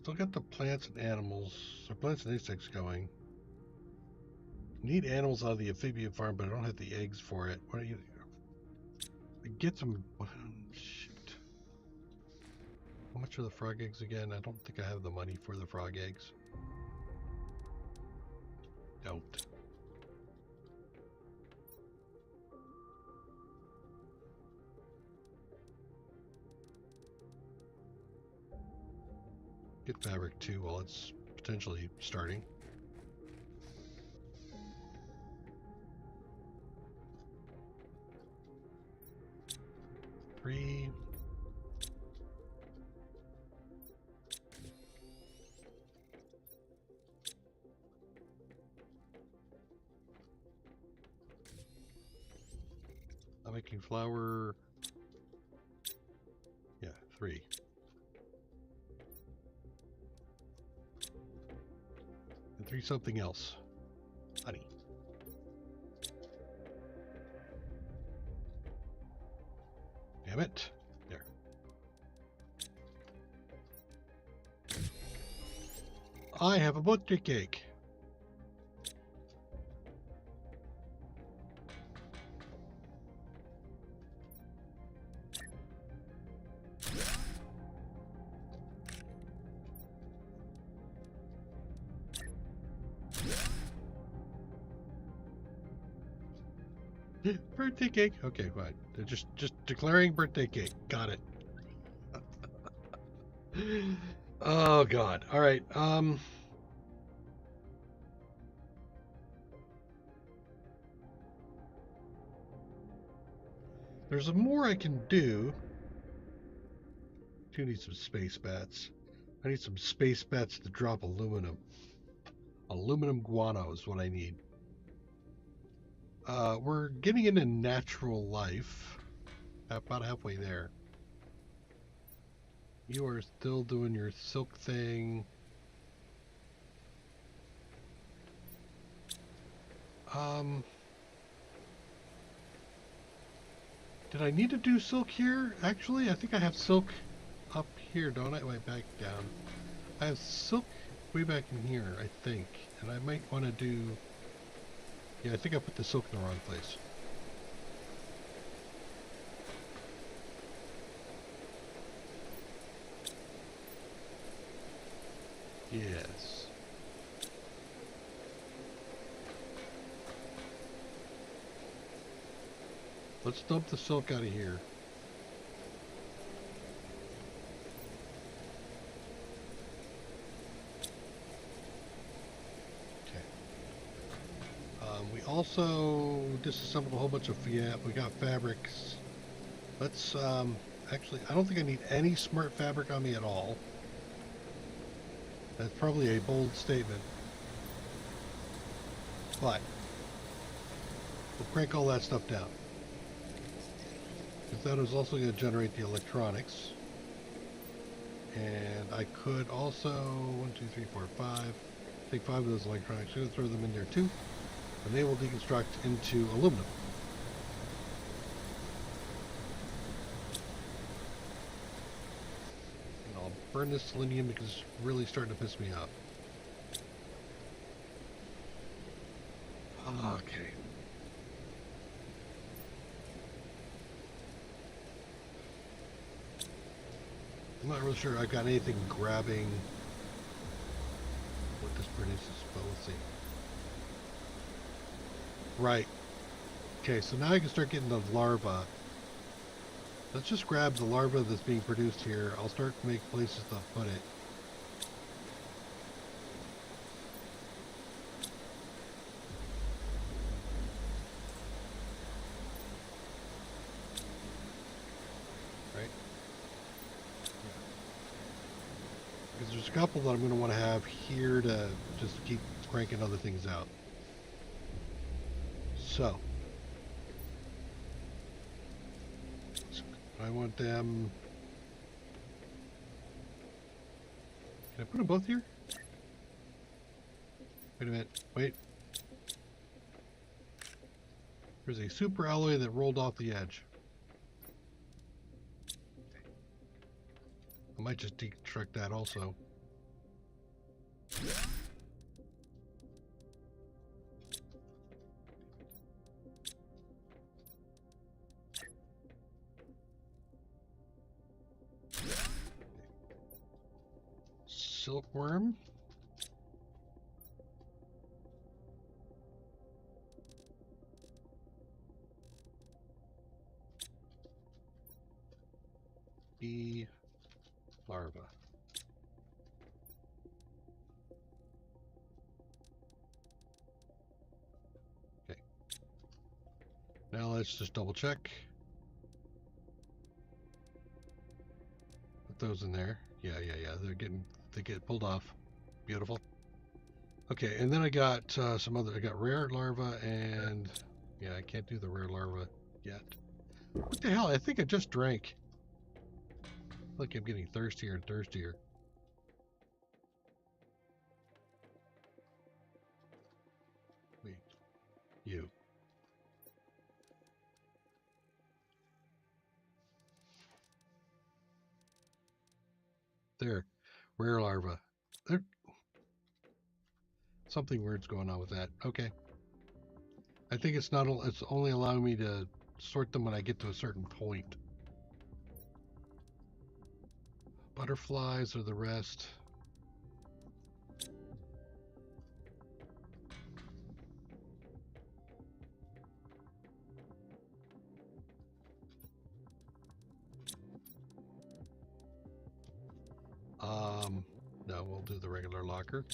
Still got the plants and animals, or plants and insects going. Need animals out of the amphibian farm, but I don't have the eggs for it. What are you? Get some. Shoot. How much are the frog eggs again? I don't think I have the money for the frog eggs. Don't. Get fabric too while it's potentially starting. Three. I'm making flour. Yeah, 3. And 3 something else. Honey. Damn it. There. I have a birthday cake. Birthday cake. Okay, fine. They're just declaring birthday cake. Got it. Oh God. All right. There's more I can do. I do need some space bats. I need some space bats to drop aluminum. Aluminum guano is what I need. We're getting into natural life. About halfway there. You are still doing your silk thing. Did I need to do silk here? Actually, I think I have silk up here, don't I? Wait, back down. I have silk way back in here, I think. And I might want to do... Yeah, I think I put the silk in the wrong place. Yes. Let's dump the silk out of here. We also disassembled a whole bunch of, yeah, we got fabrics. Let's, actually, I don't think I need any smart fabric on me at all. That's probably a bold statement. But, we'll crank all that stuff down. Because that is also going to generate the electronics. And I could also, 1, 2, 3, 4, 5, take 5 of those electronics, I'm going to throw them in there too. And they will deconstruct into aluminum. And I'll burn this selenium because it's really starting to piss me off. Okay. I'm not really sure I've got anything grabbing what this produces, but let's see. Right. Okay, so now I can start getting the larva. Let's just grab the larva that's being produced here. I'll start to make places to put it. Right? Yeah. Because there's a couple that I'm going to want to have here to just keep cranking other things out. So, I want them... Can I put them both here? Wait a minute. Wait. There's a super alloy that rolled off the edge. I might just deconstruct that also. Silkworm. Bee larva. Okay. Now let's just double check. Put those in there. Yeah. They get pulled off. Beautiful. Okay, and then I got some other. I got rare larva and yeah, I can't do the rare larva yet. What the hell? I think I just drank. Look, I'm getting thirstier and thirstier. Wait, you. There, rare larva. There, something weird's going on with that. Okay. I think it's not. It's only allowing me to sort them when I get to a certain point. Butterflies are the rest. No, we'll do the regular locker.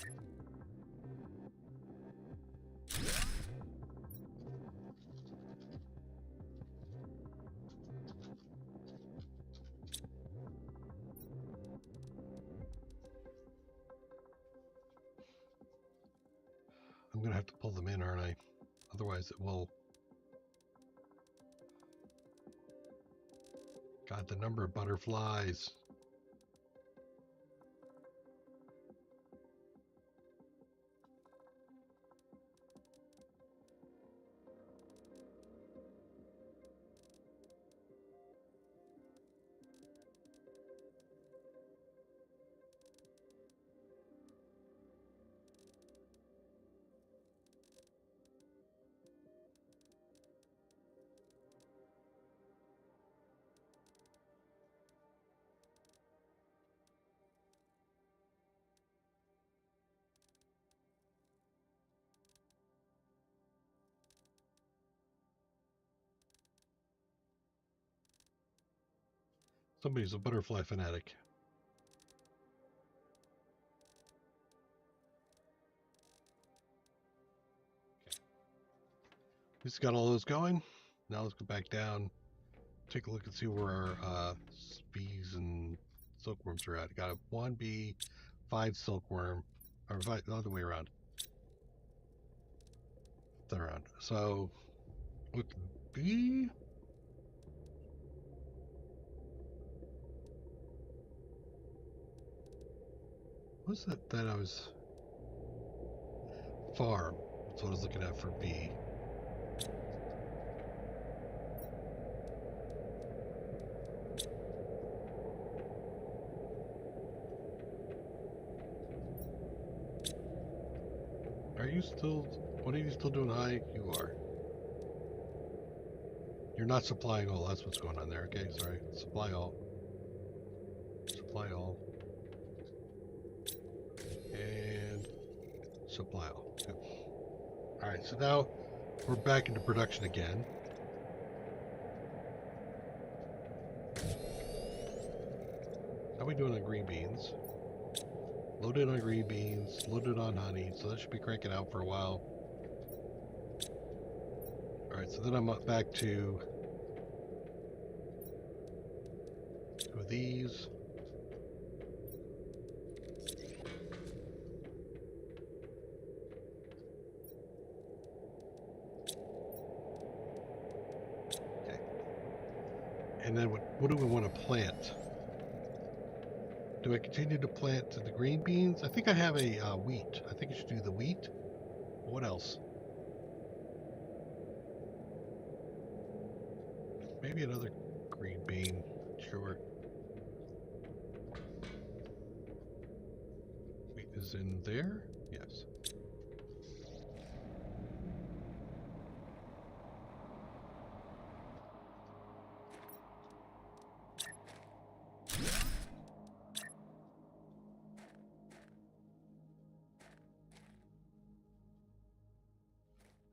I'm going to have to pull them in, aren't I? Otherwise it will... God, the number of butterflies. Somebody's a butterfly fanatic. We've got all those going. Now let's go back down. Take a look and see where our bees and silkworms are at. Got a 1 bee, 5 silkworm, or 5, the other way around. They're around. So, with the bee, what's that I was farm? That's what I was looking at for bee. Are you still? What are you still doing high? You are. You're not supplying all. That's what's going on there. Okay, sorry. Supply all. Supply all. And supply all. Good. All right. So now we're back into production again. How are we doing on green beans? Loaded on green beans, loaded on honey, so that should be cranking out for a while. Alright, so then I'm up back to 2 of these. Okay. And then what do we want to plant? Do I continue to plant the green beans? I think I have a wheat. I think I should do the wheat. What else? Maybe another green bean. Sure. Wheat is in there? Yes.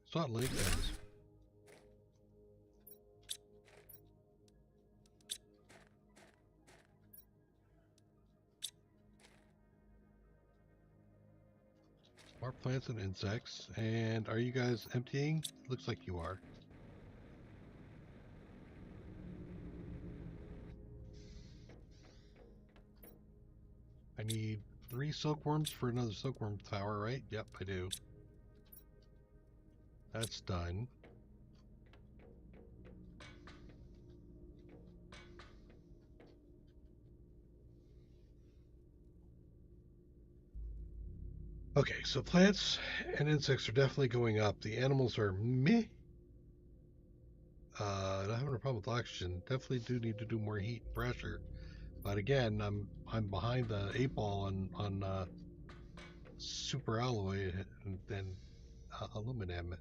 It's not link things. More plants and insects. And are you guys emptying? Looks like you are. I need 3 silkworms for another silkworm tower, right? Yep, I do. That's done. Okay, so plants and insects are definitely going up. The animals are meh. Not having a problem with oxygen. Definitely do need to do more heat and pressure. But again, I'm behind the 8 ball on super alloy and aluminum.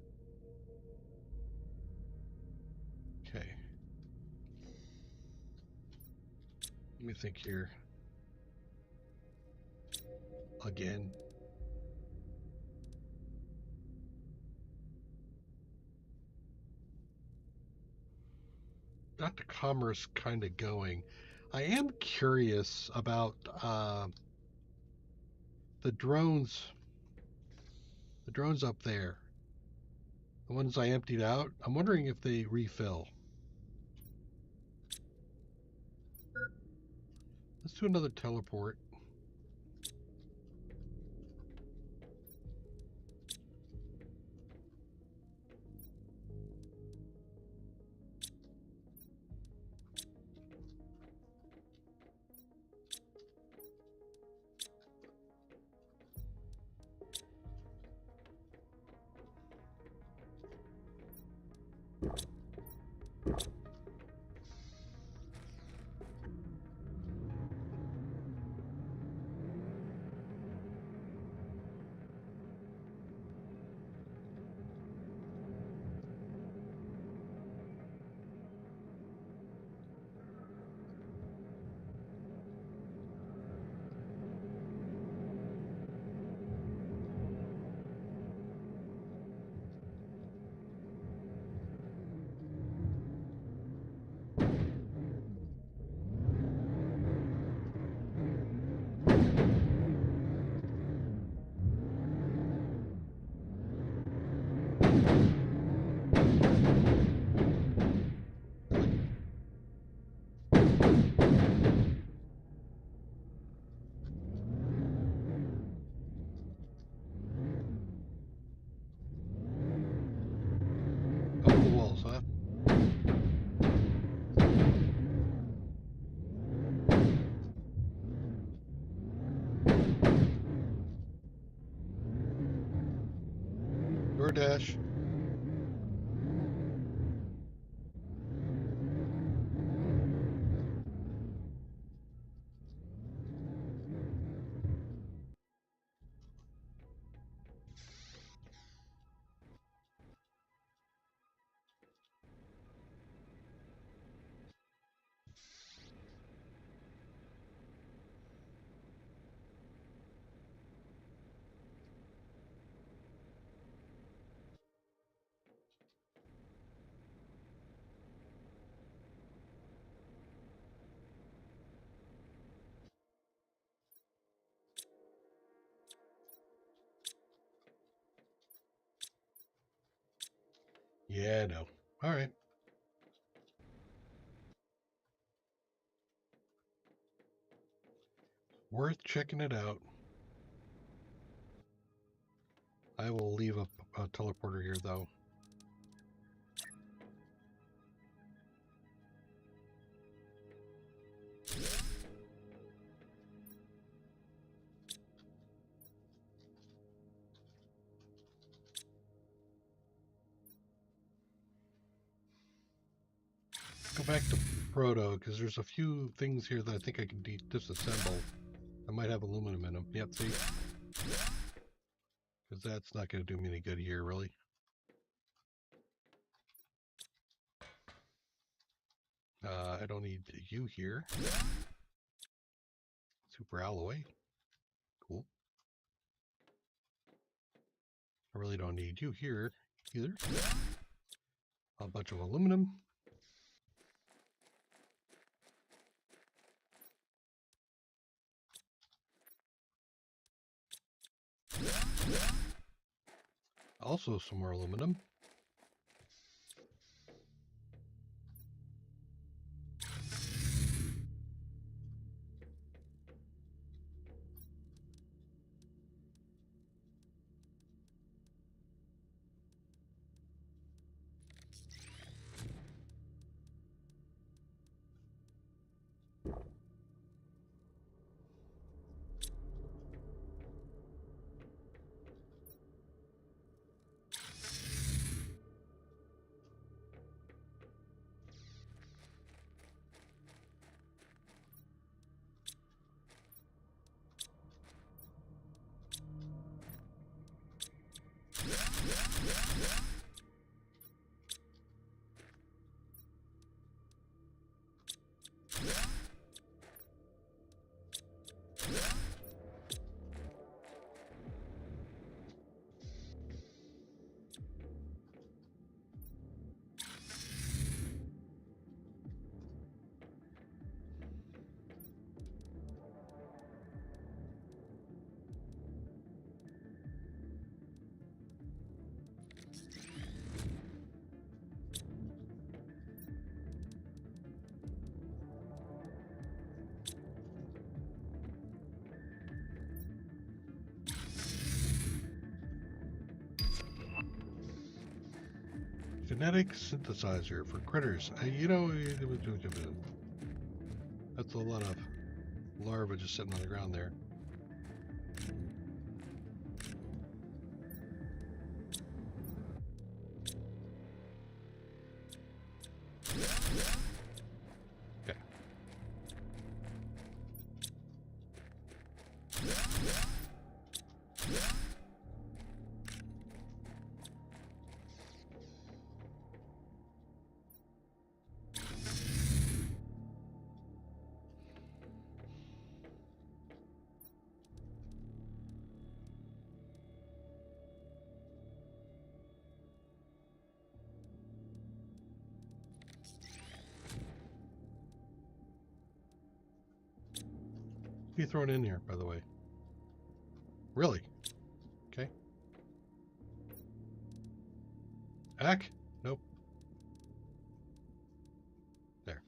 Okay. Let me think here. Again. Got the commerce kind of going. I am curious about the drones. The drones up there. The ones I emptied out. I'm wondering if they refill. Let's do another teleport. Yeah, no. All right. Worth checking it out. I will leave a teleporter here, though. Go back to Proto, because there's a few things here that I think I can disassemble. I might have aluminum in them. Yep, see? Because that's not going to do me any good here, really. I don't need you here. Super alloy. Cool. I really don't need you here either. A bunch of aluminum. Also some more aluminum. Genetic synthesizer for critters. You know, that's a lot of larvae just sitting on the ground there. Okay. What are you throwing in here, by the way? Really? Okay. Ack? Nope. There.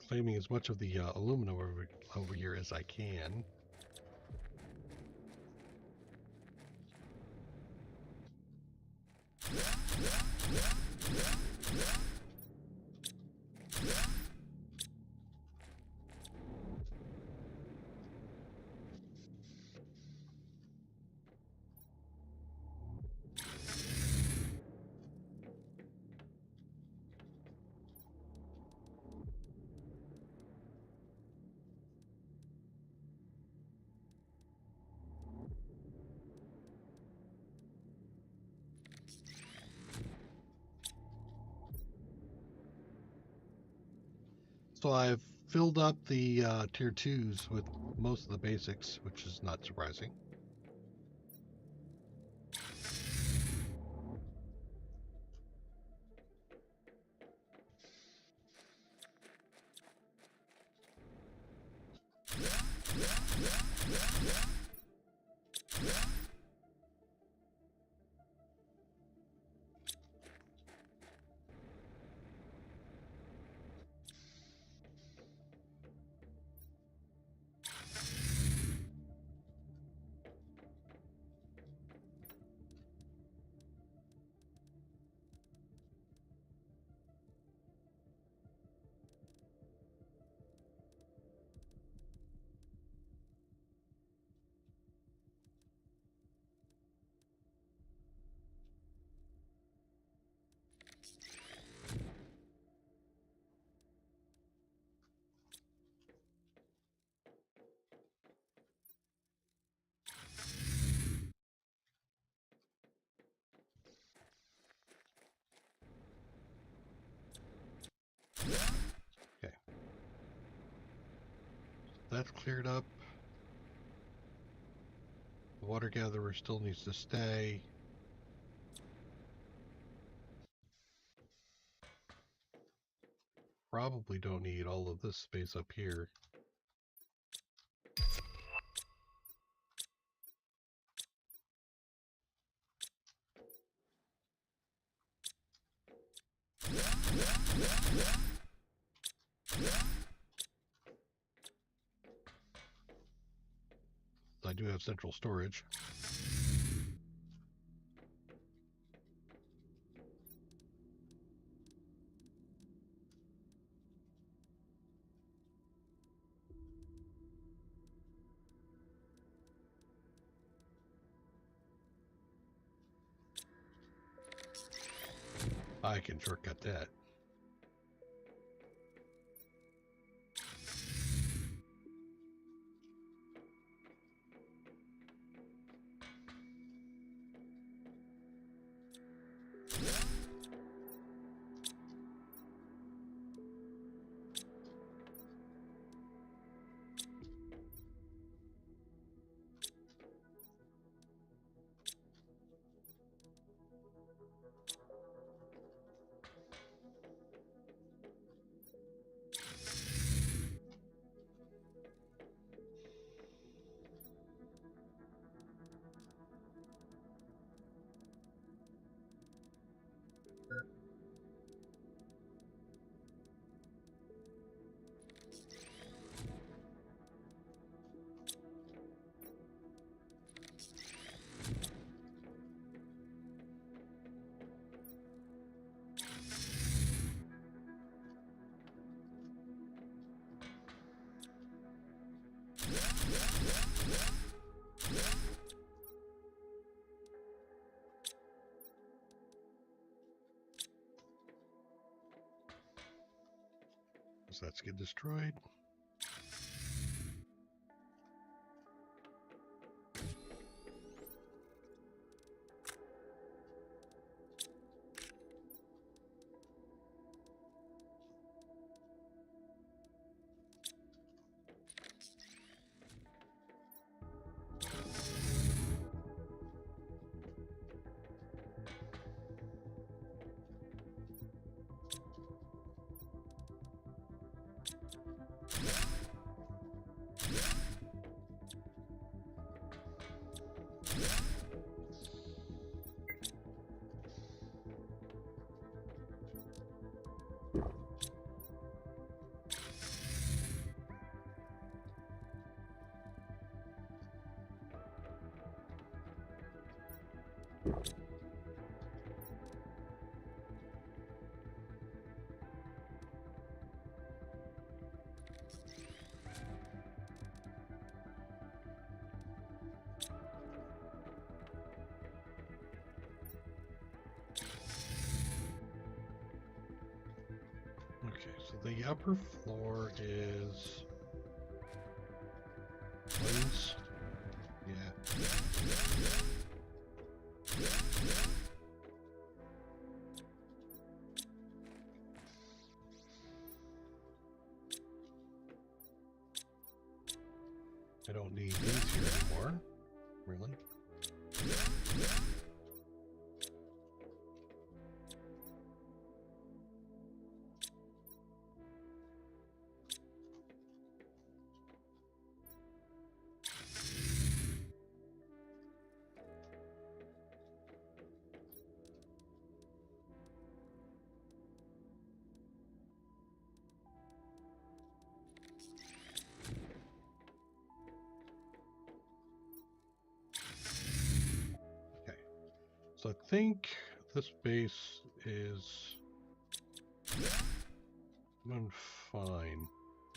Claiming as much of the aluminum over here as I can. So I've filled up the tier 2s with most of the basics, which is not surprising. that's cleared up. The water gatherer still needs to stay. Probably don't need all of this space up here. I do have central storage. I can shortcut that. So that's get destroyed. Okay, so the upper floor is plains. Yeah. I don't need these here anymore. Really? So I think this base is doing fine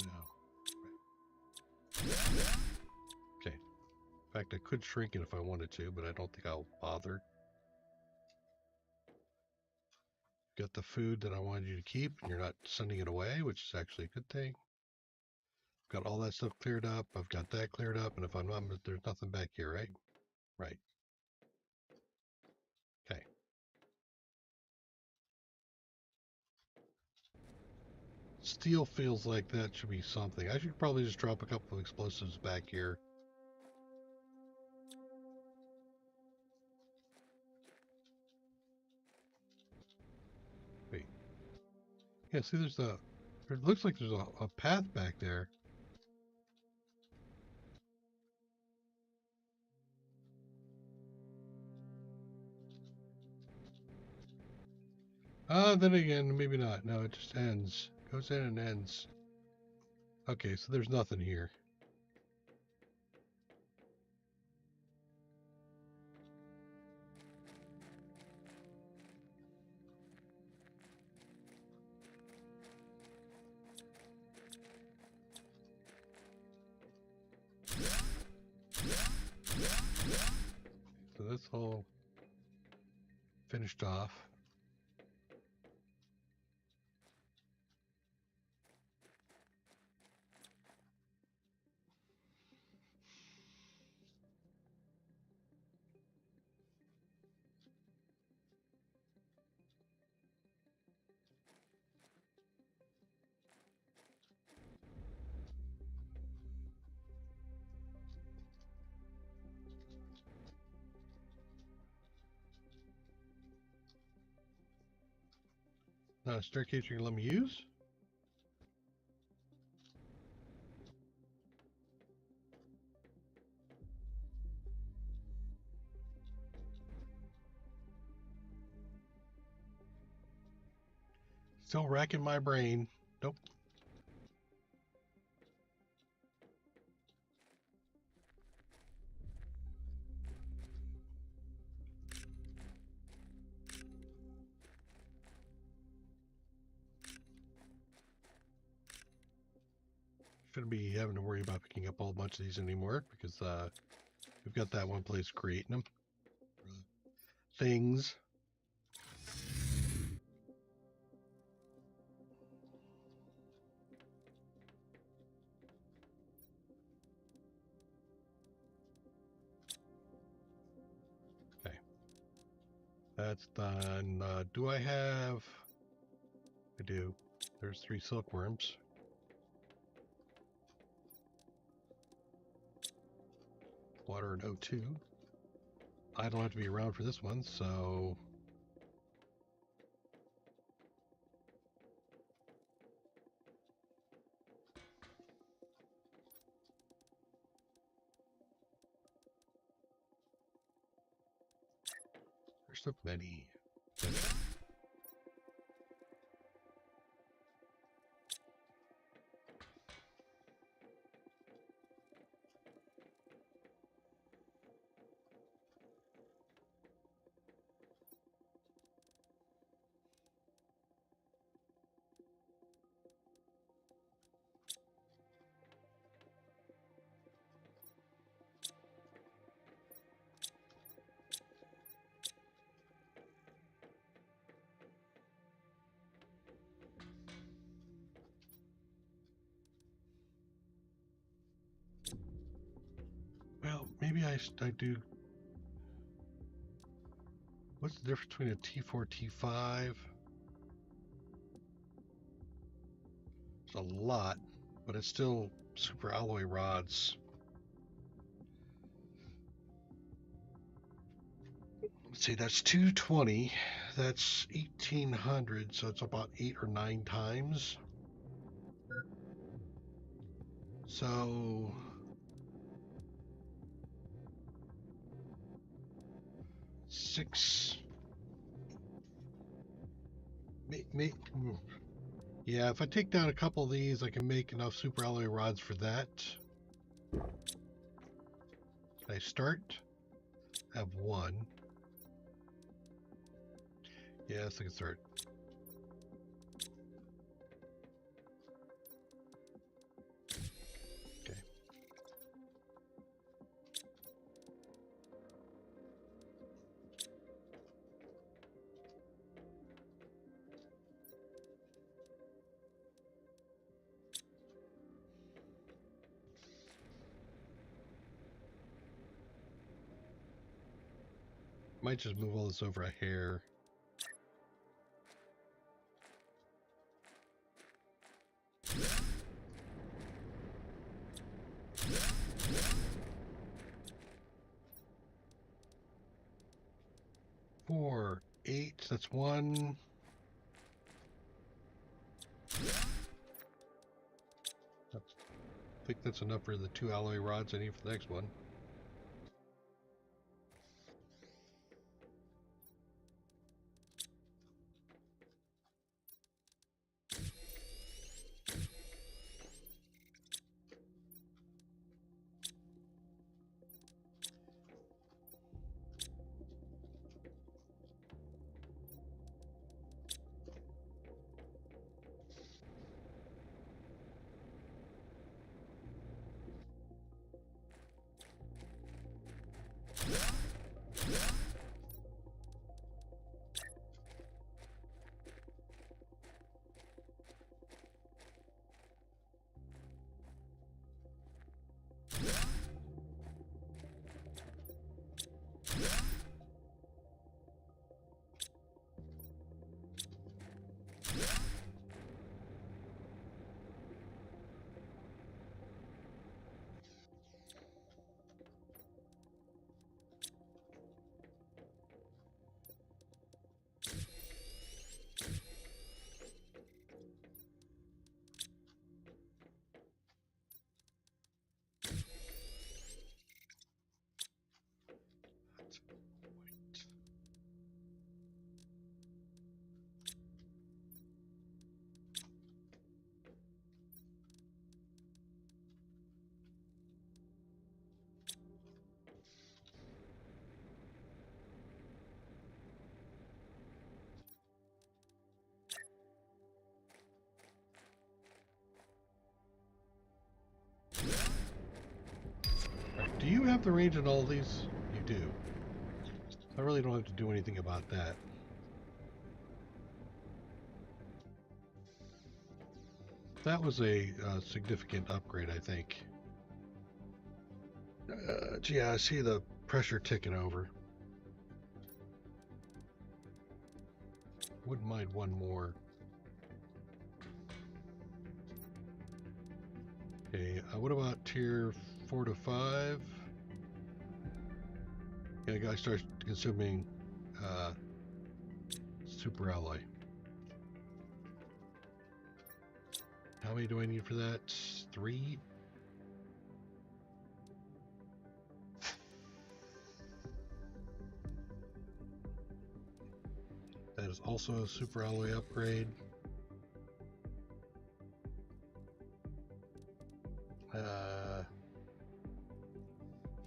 now. Okay. In fact, I could shrink it if I wanted to, but I don't think I'll bother. Got the food that I wanted you to keep, and you're not sending it away, which is actually a good thing. Got all that stuff cleared up. I've got that cleared up, and if I'm not, there's nothing back here, right? Right. Okay. Steel feels like that should be something. I should probably just drop a couple of explosives back here. Wait. Yeah, see, it looks like there's a path back there. Then again, maybe not. No, it just ends. Goes in and ends. Okay, so there's nothing here. So that's all finished off. Staircase you're gonna let me use? Still racking my brain. Nope. Shouldn't be having to worry about picking up a whole bunch of these anymore because we've got that one place creating them. Things. Okay. That's done. Do I have... I do. There's 3 silkworms. Water and O2. I don't have to be around for this one, so... There's so many. Well, maybe I do... What's the difference between a T4, T5? It's a lot, but it's still super alloy rods. Let's see, that's 220. That's 1800, so it's about 8 or 9 times. So... Yeah, if I take down a couple of these, I can make enough super alloy rods for that. Can I start? I have 1. Yes, I can start. Okay. Might just move all this over a hair. 4, 8. That's 1. I think that's enough for the 2 alloy rods I need for the next one. Do you have the range on all these? You do. I really don't have to do anything about that. That was a significant upgrade, I think. Gee, I see the pressure ticking over. Wouldn't mind one more. Okay, what about tier 4 to 5? Yeah, the guy starts consuming super alloy. How many do I need for that? 3? That is also a super alloy upgrade.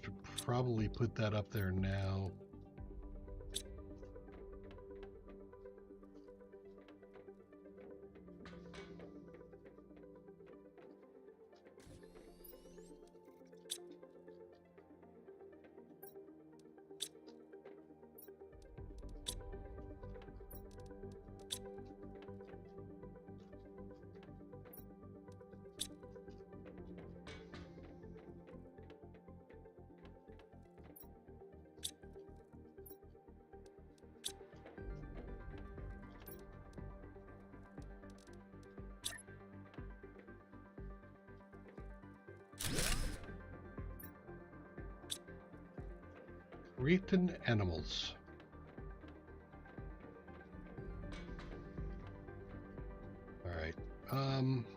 Should probably put that up there now. Written animals. All right.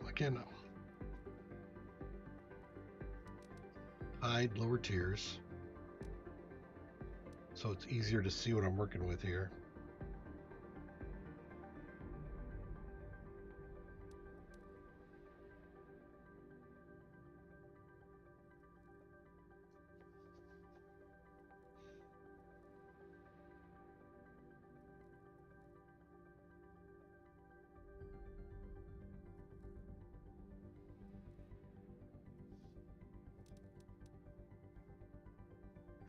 Again, hide lower tiers, so it's easier to see what I'm working with here.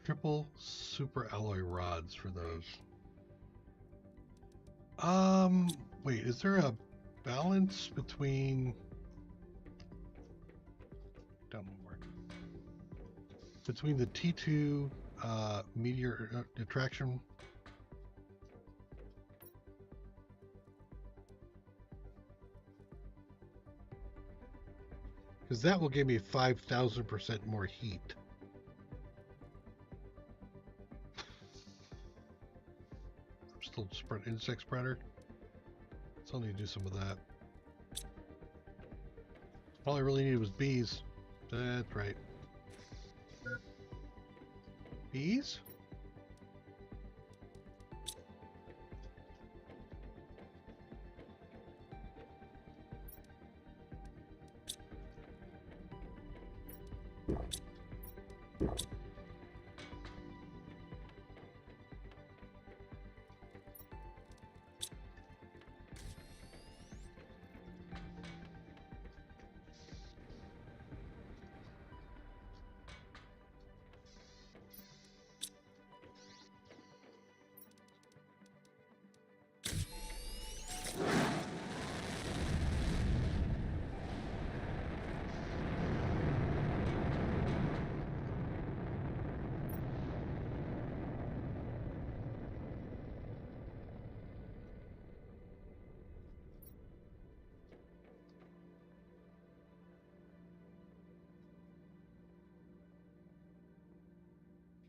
Triple super alloy rods for those. Wait, is there a balance between between the T2 meteor attraction? Because that will give me 5,000% more heat. Still spread insect spreader. Still need to do some of that. All I really needed was bees. That's right. Bees?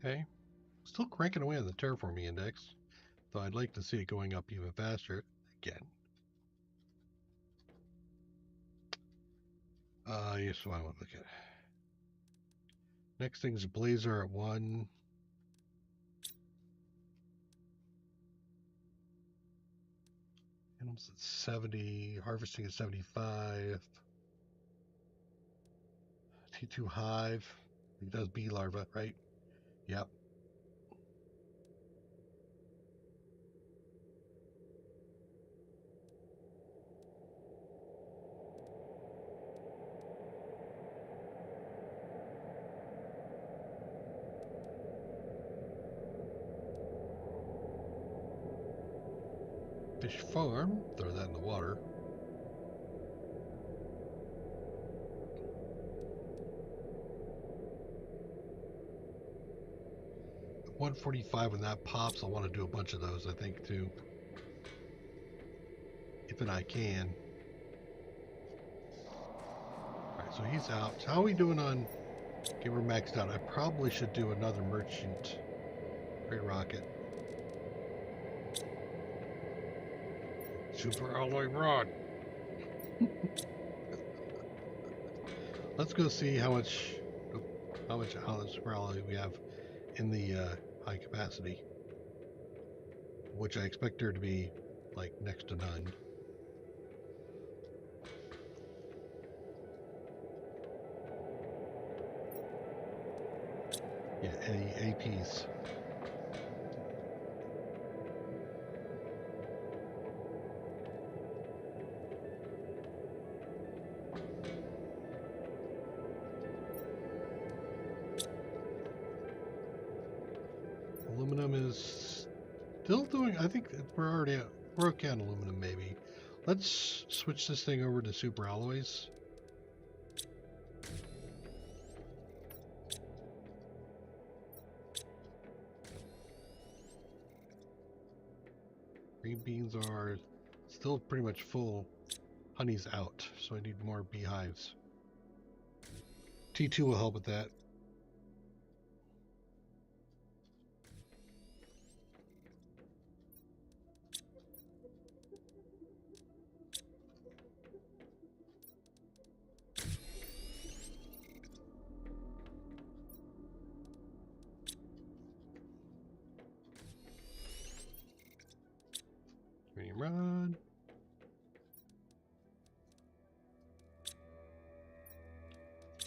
Okay. Still cranking away on the terraforming index, though I'd like to see it going up even faster again. Yes, so I want to look at. Next thing is Blazer at 1. Animals at 70. Harvesting at 75. T2 Hive. He does bee larva, right? Yep. Fish farm. Throw that in the water. At 145 when that pops, I want to do a bunch of those, I think, too. If and I can. Alright, so he's out. How are we doing on... Okay, we're maxed out. I probably should do another merchant. Great rocket. Super alloy rod. Let's go see how much super alloy we have in the high capacity, which I expect there to be like next to none. Yeah, any APs. Aluminum is still doing, I think we're okay on aluminum maybe. Let's switch this thing over to super alloys. Green beans are still pretty much full. Honey's out, so I need more beehives. T2 will help with that. Medium rod.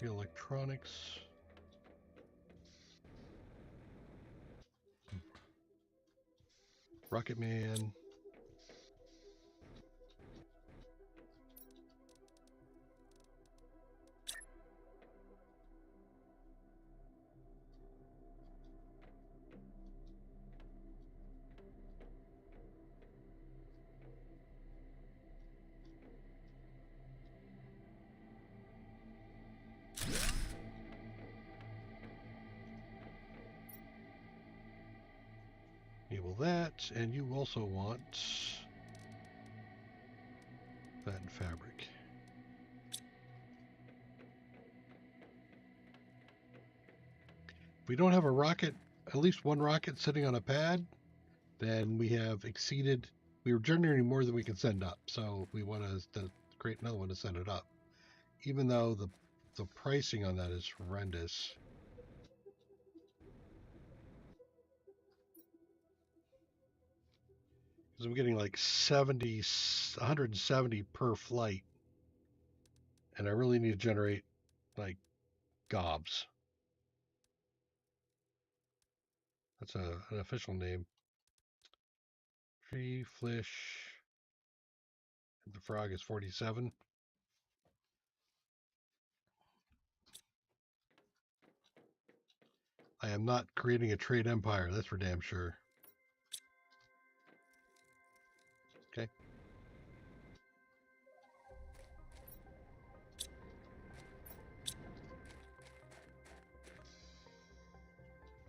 Electronics. Rocket Man. Enable that, and you also want that in fabric. If we don't have a rocket, at least one rocket sitting on a pad, then we have exceeded, we were generating more than we can send up. So we want to create another one to send it up, even though the pricing on that is horrendous. Because I'm getting like 170 per flight. And I really need to generate like gobs. That's an official name. Tree Flish. The frog is 47. I am not creating a trade empire, that's for damn sure. Okay.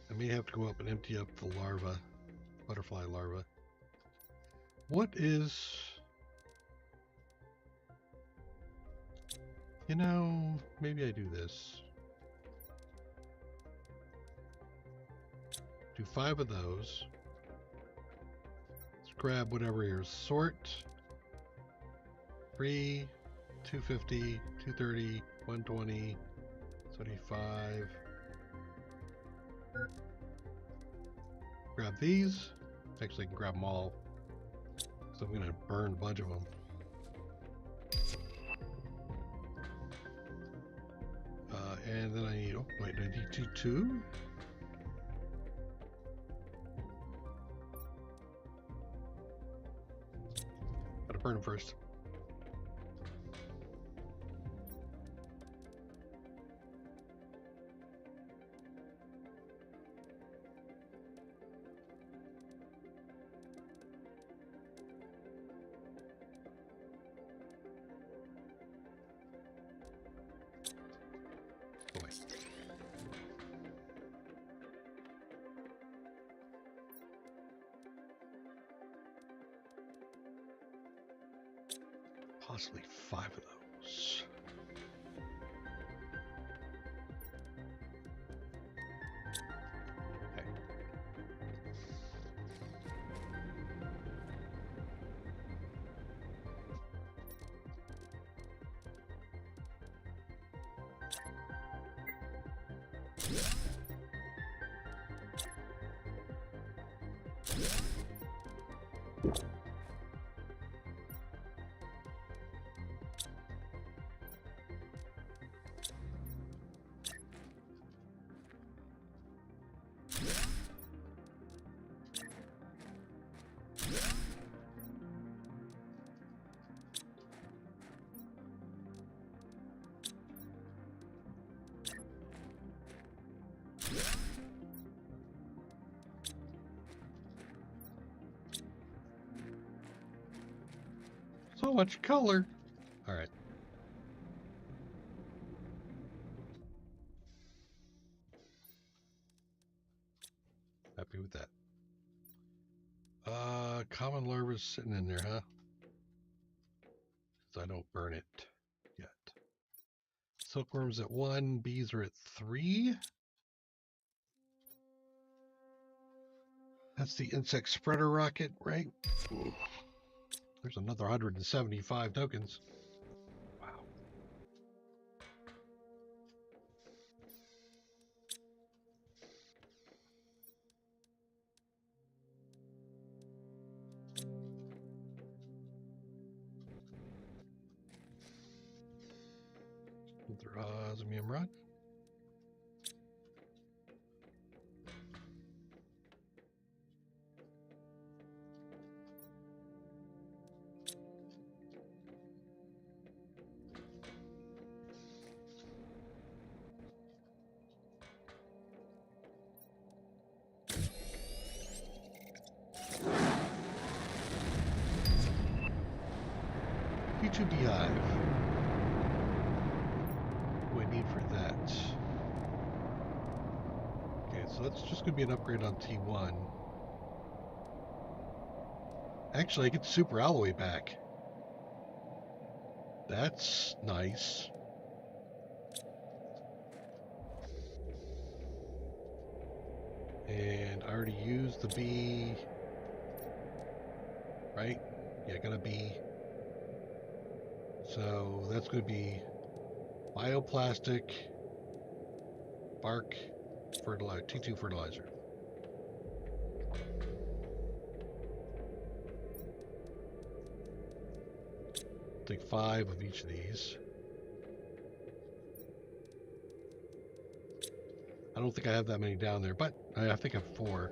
I may have to go up and empty up the larva, butterfly larva. What is... You know, maybe I do this. Do 5 of those. Let's grab whatever here. Sort. 3, 250, 230, 120, 75. Grab these. Actually, I can grab them all. So I'm going to burn a bunch of them. And then I need, oh wait, I need two. Gotta burn them first. Possibly 5 of those. Okay. So much color. All right. Happy with that. Common larva's sitting in there, huh? So I don't burn it yet. Silkworms at 1, bees are at 3. That's the insect spreader rocket, right? There's another 175 tokens. Wow. Another osmium rod. P2 beehive. What do I need for that? Okay, so that's just going to be an upgrade on T1. Actually, I get super alloy back. That's nice. And I already used the bee right? Yeah, gonna be. So that's going to be bioplastic bark fertilizer, T2 fertilizer. Take 5 of each of these. I don't think I have that many down there, but I think I have 4.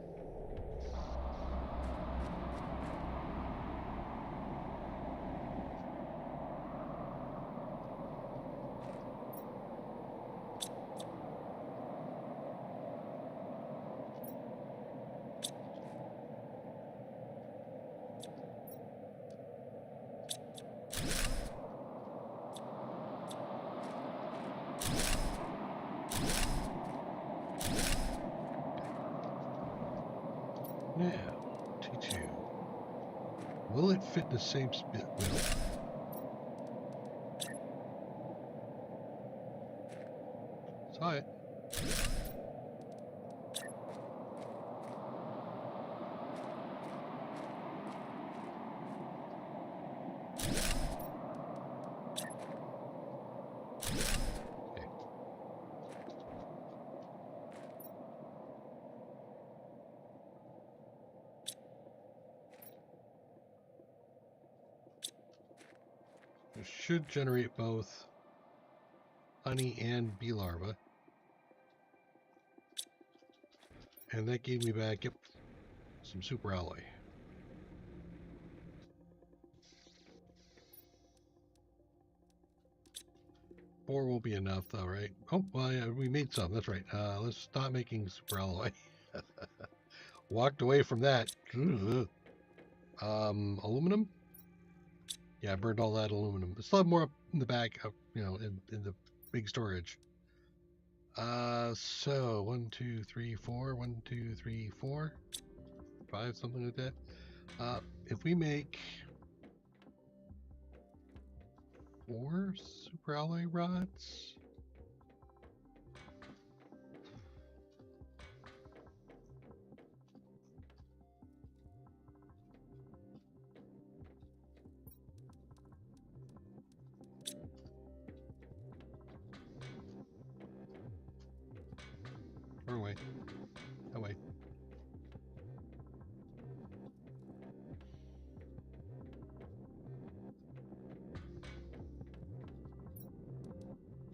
Now, T2. Will it fit the same spit? Will. Saw it. Okay. It should generate both honey and bee larvae. And that gave me back, yep, some super alloy. 4 won't be enough though, right? Oh, well, yeah, we made some. That's right. Let's stop making super alloy. Walked away from that. Aluminum? Yeah, I burned all that aluminum. There's still have more up in the back, in the big storage. So 1, 2, 3, 4. 1, 2, 3, 4, 5, something like that. If we make 4 super alloy rods. Wrong way. That way.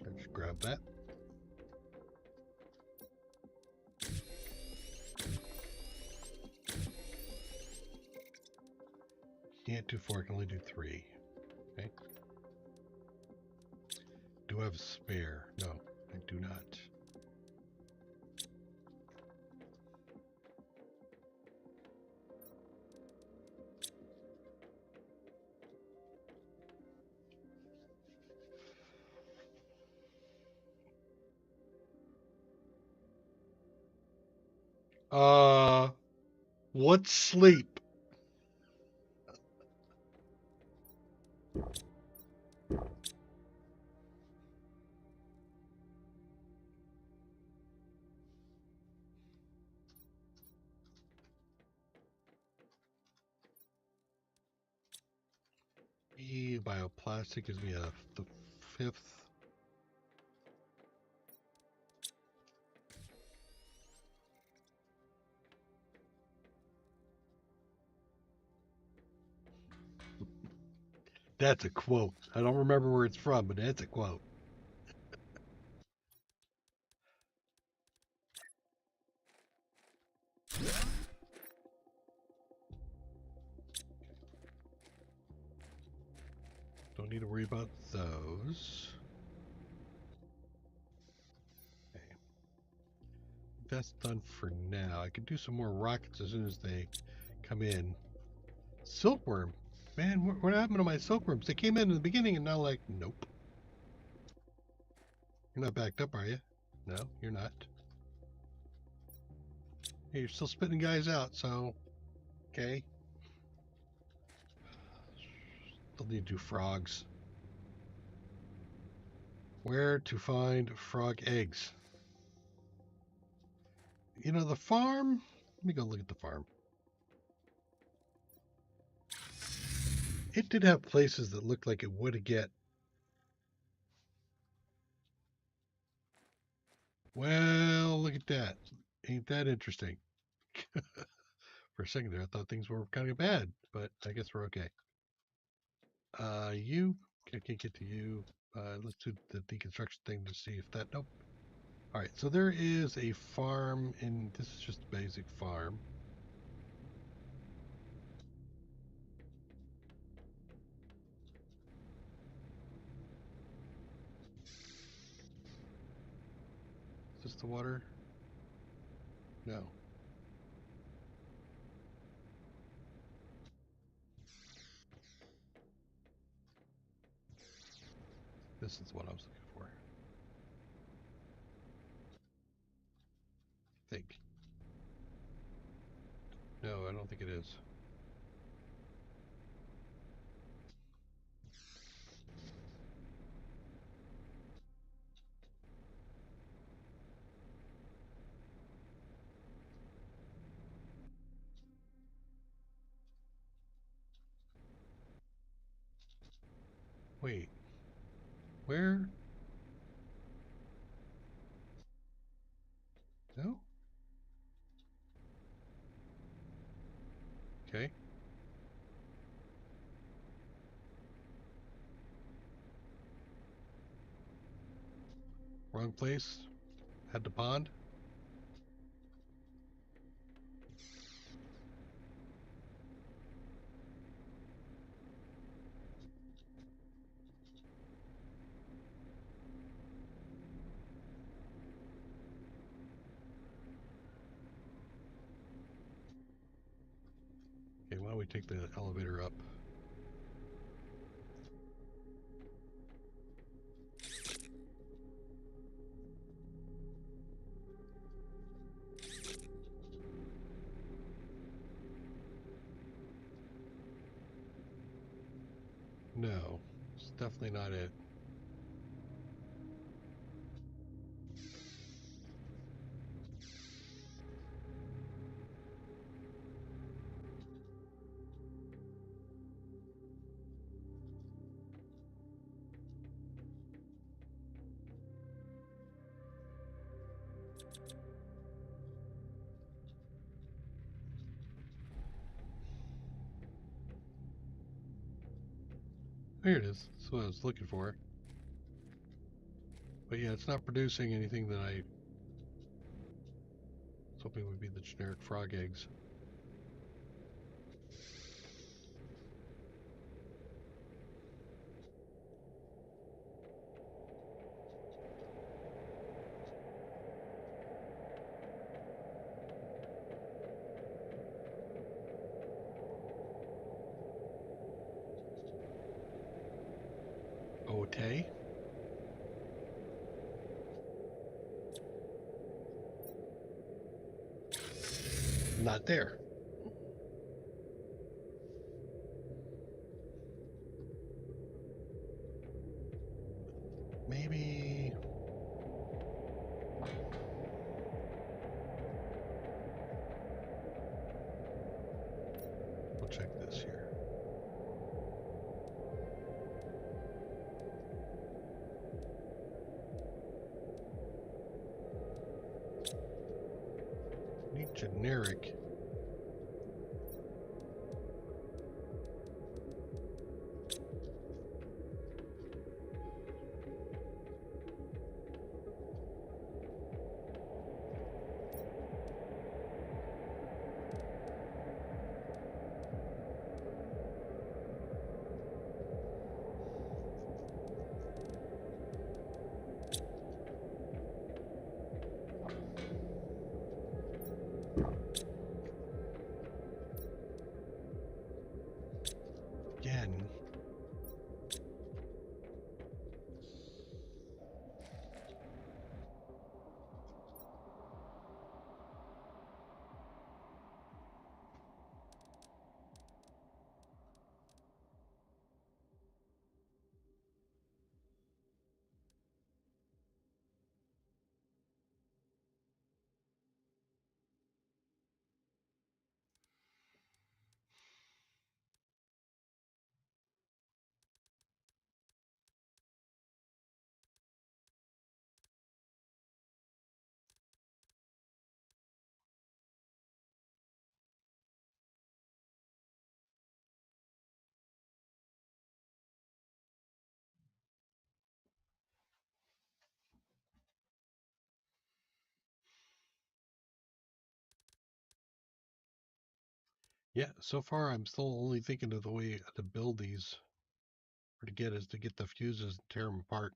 I just grab that. Can't do 4, can only do 3. Okay. Do I have a spare? No, I do not. What's sleep? Bioplastic gives me the 5th. That's a quote. I don't remember where it's from, but that's a quote. Don't need to worry about those. Okay. That's done for now. I could do some more rockets as soon as they come in. Silkworm. Man, what happened to my silkworms? They came in the beginning and now like, nope. You're not backed up, are you? No, you're not. Hey, you're still spitting guys out, so okay. Still need to do frogs. Where to find frog eggs? The farm. Let me go look at the farm. It did have places that looked like it would get. Well, look at that. Ain't that interesting? For a second there, I thought things were kind of bad, but I guess we're okay. You, I can't get to you. Let's do the deconstruction thing to see if that, nope. All right, so there is a farm in, this is just a basic farm. Is this the water? No. This is what I was looking for. I think. No, I don't think it is. Wait, where? No? Okay. Wrong place. Had the pond. Okay, why don't we take the elevator up? No, it's definitely not it. Here it is. That's what I was looking for. But yeah, it's not producing anything that I was hoping would be the generic frog eggs. Okay. Not there. Maybe. We'll check this here. Need generic. Yeah, so far I'm still only thinking of the way to build these, or to get the fuses and tear them apart.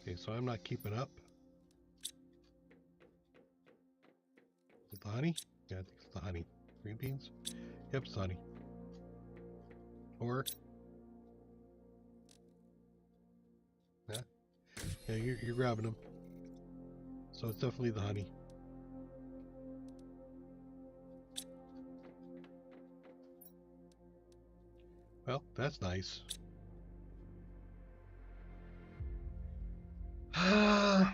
Okay, so I'm not keeping up. Is it the honey? Yeah, I think it's the honey. Green beans? Yep, it's honey. Or, yeah, you're grabbing them. So it's definitely the honey. Well, that's nice. Let's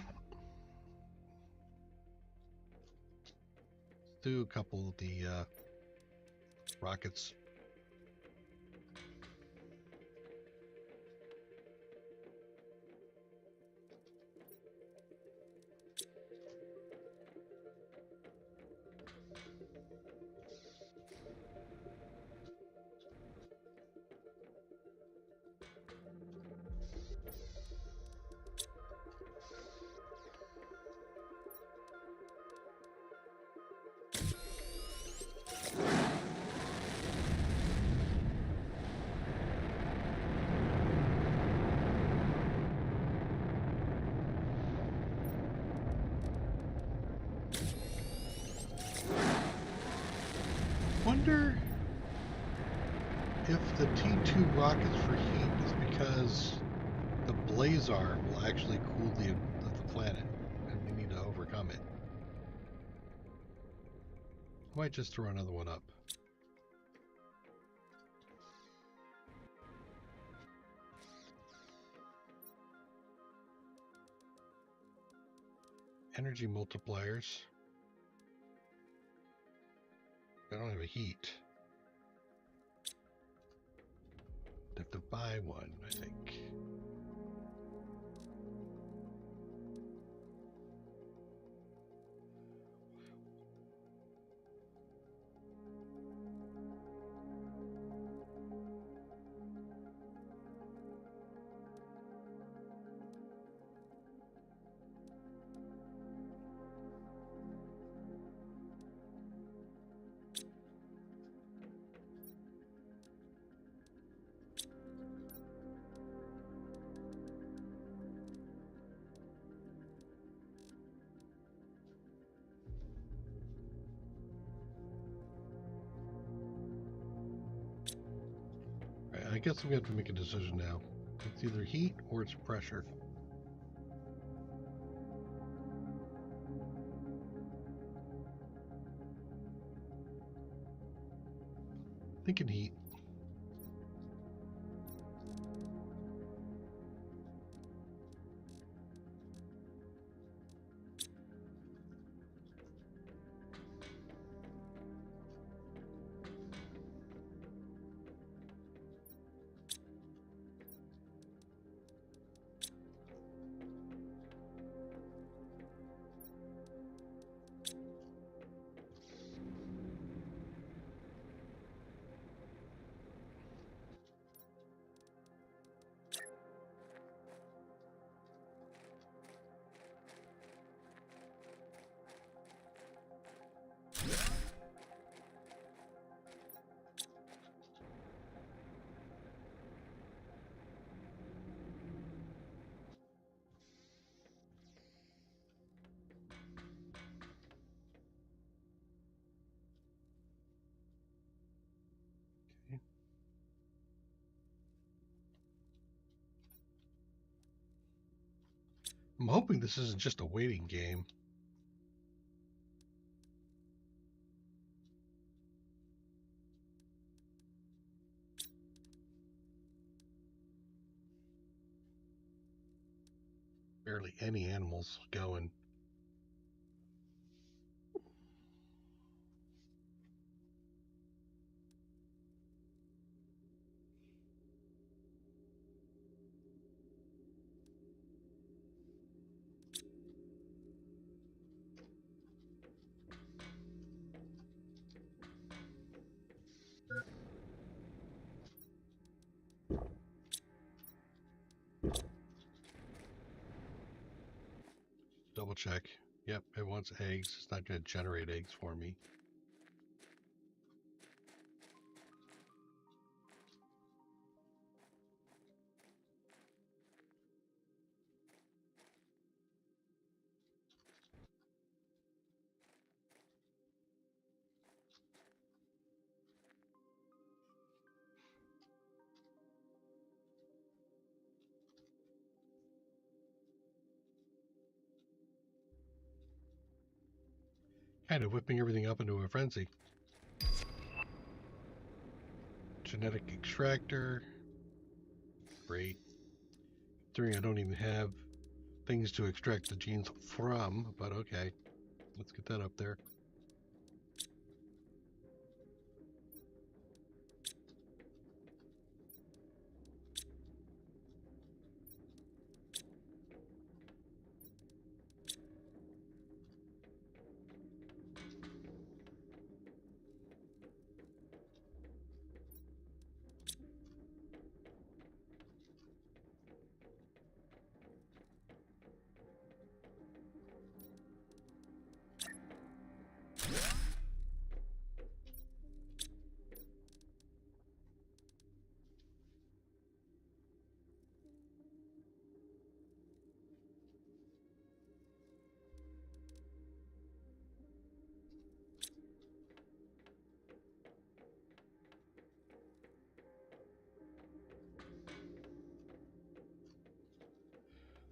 do a couple of the rockets. Wonder if the T2 rockets for heat is because the blazar will actually cool the planet, and we need to overcome it. I might just throw another one up. Energy multipliers. I don't have a heat. I have to buy one, I think. I guess we have to make a decision now. It's either heat or it's pressure. Thinking heat. I'm hoping this isn't just a waiting game. Barely any animals going. double check. Yep, it wants eggs. It's not going to generate eggs for me. Kind of whipping everything up into a frenzy. Genetic extractor. Great. Considering I don't even have things to extract the genes from, but okay. Let's get that up there.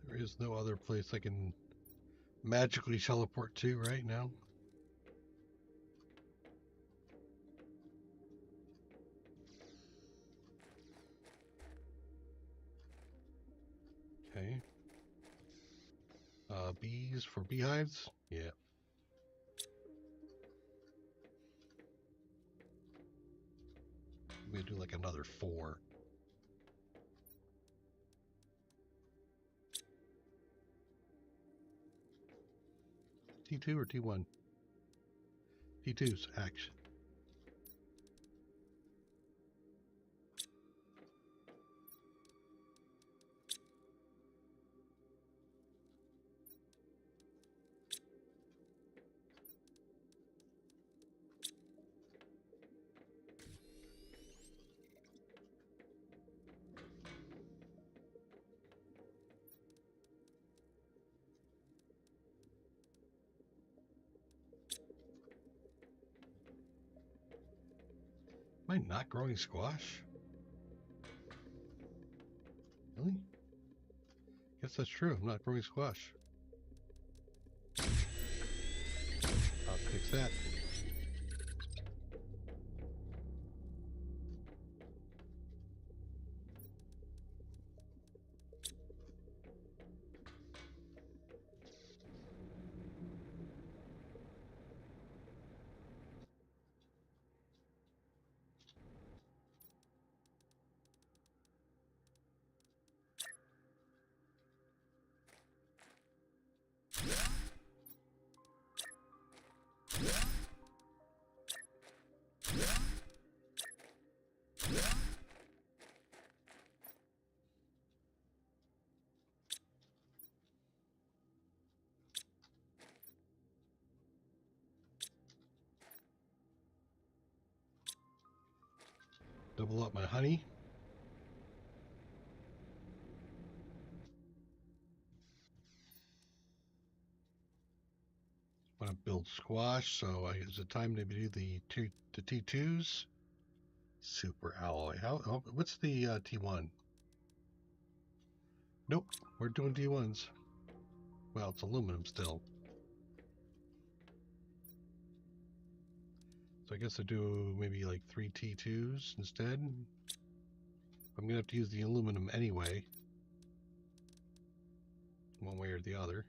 There is no other place I can magically teleport to right now. Okay. Bees for beehives? Yeah. I'm going to do like another 4. T2 or T1? T2's action. Am I not growing squash? Really? Guess that's true. I'm not growing squash. I'll fix that. Double up my honey. Want to build squash, so is it time to do the T2s? Super alloy. What's the T1? Nope, we're doing T1s. Well, it's aluminum still. So I guess I do maybe like 3 T2s instead. I'm gonna have to use the aluminum anyway, one way or the other.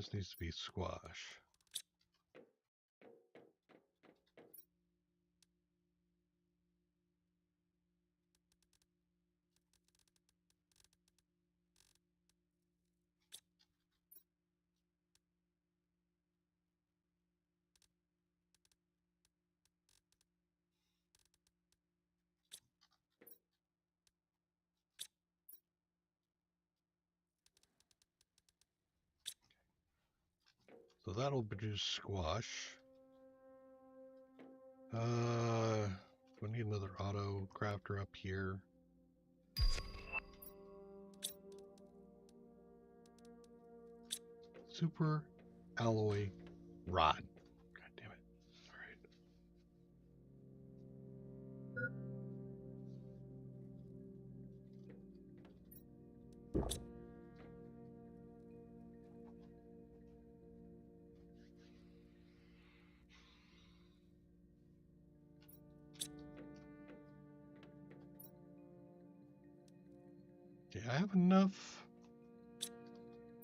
this needs to be squash. So that'll produce squash. We need another auto crafter up here. Super alloy rod. God damn it. All right. Okay, I have enough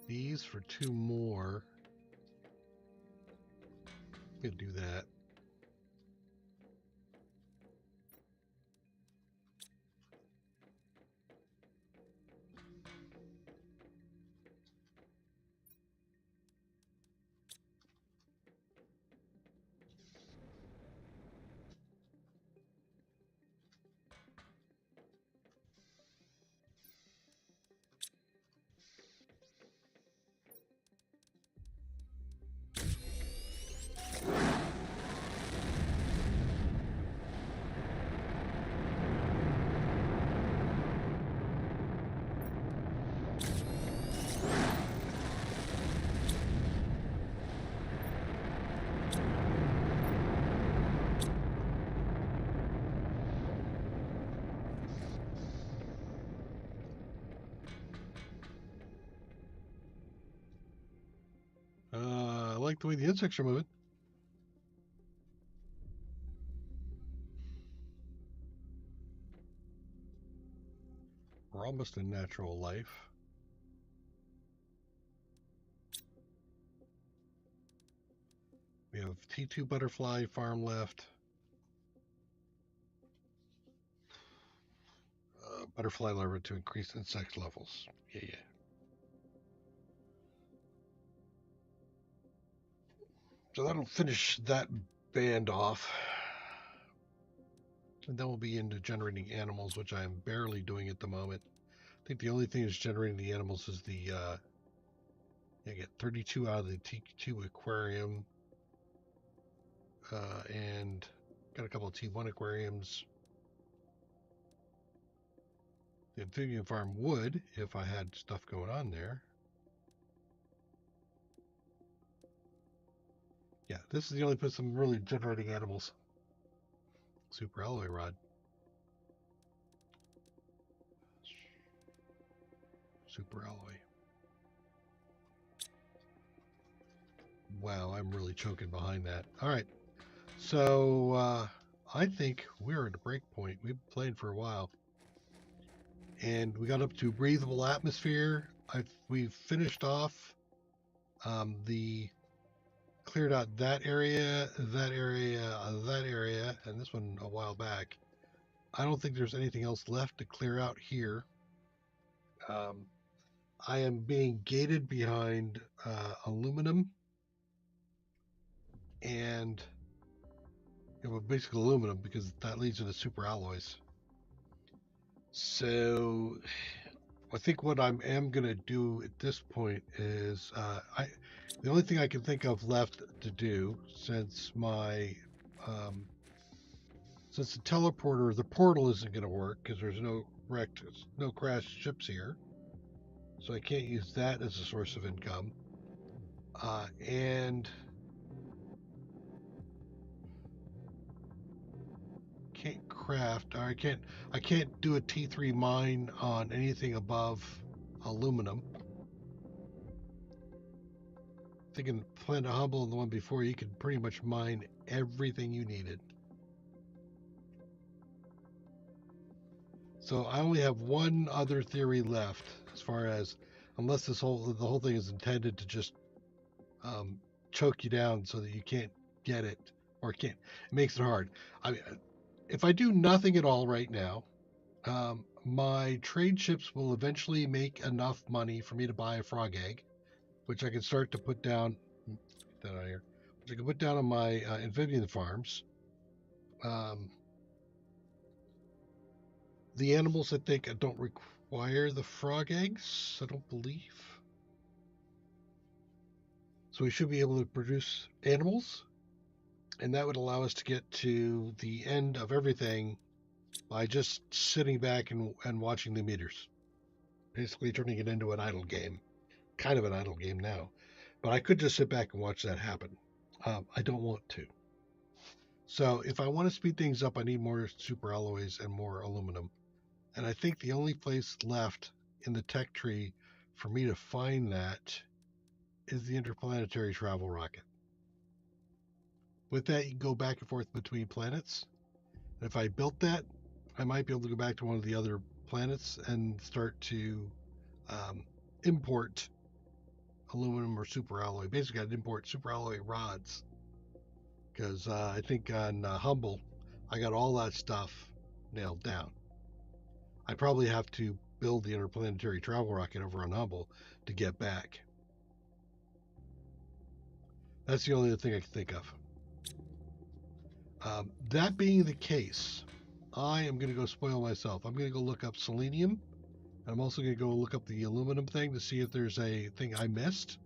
these for 2 more. I'm gonna do that. I like the way the insects are moving. We're almost in natural life. We have T2 butterfly farm left. Butterfly larva to increase insect levels. Yeah. So that'll finish that band off. And then we'll be into generating animals, which I am barely doing at the moment. I think the only thing that's generating the animals is the, I get 32 out of the T2 aquarium. And got a couple of T1 aquariums. The amphibian farm would, if I had stuff going on there. Yeah, this is the only place I'm really generating animals. Super alloy rod. Super alloy. Wow, I'm really choking behind that. All right. So I think we're at a break point. We've been playing for a while. And we got up to breathable atmosphere. We've finished off the cleared out that area, that area, and this one a while back. I don't think there's anything else left to clear out here. I am being gated behind aluminum and basically aluminum because that leads into super alloys. So I think what I am going to do at this point is the only thing I can think of left to do since my since the teleporter, the portal isn't going to work because there's no crashed ships here. So I can't use that as a source of income. And can't craft, or I can't do a T3 mine on anything above aluminum. Thinking Planet Humble and the one before, you could pretty much mine everything you needed. So I only have one other theory left, as far as unless the whole thing is intended to just choke you down so that you can't get it, or can't. It makes it hard. I mean, if I do nothing at all right now, my trade ships will eventually make enough money for me to buy a frog egg, which I can start to put down. Get that out of here. Which I can put down on my amphibian farms. The animals, I think, don't require the frog eggs, I don't believe. So we should be able to produce animals, and that would allow us to get to the end of everything by just sitting back and watching the meters. Basically turning it into an idle game. Kind of an idle game now. But I could just sit back and watch that happen. I don't want to. So if I want to speed things up, I need more super alloys and more aluminum. And I think the only place left in the tech tree for me to find that is the interplanetary travel rocket. With that, you can go back and forth between planets. And if I built that, I might be able to go back to one of the other planets and start to import aluminum or super alloy. Basically, I'd import super alloy rods, because I think on Humble, I got all that stuff nailed down. I probably have to build the interplanetary travel rocket over on Humble to get back. That's the only other thing I can think of. That being the case, I am going to go spoil myself. I'm going to go look up selenium. I'm also going to go look up the aluminum thing to see if there's a thing I missed.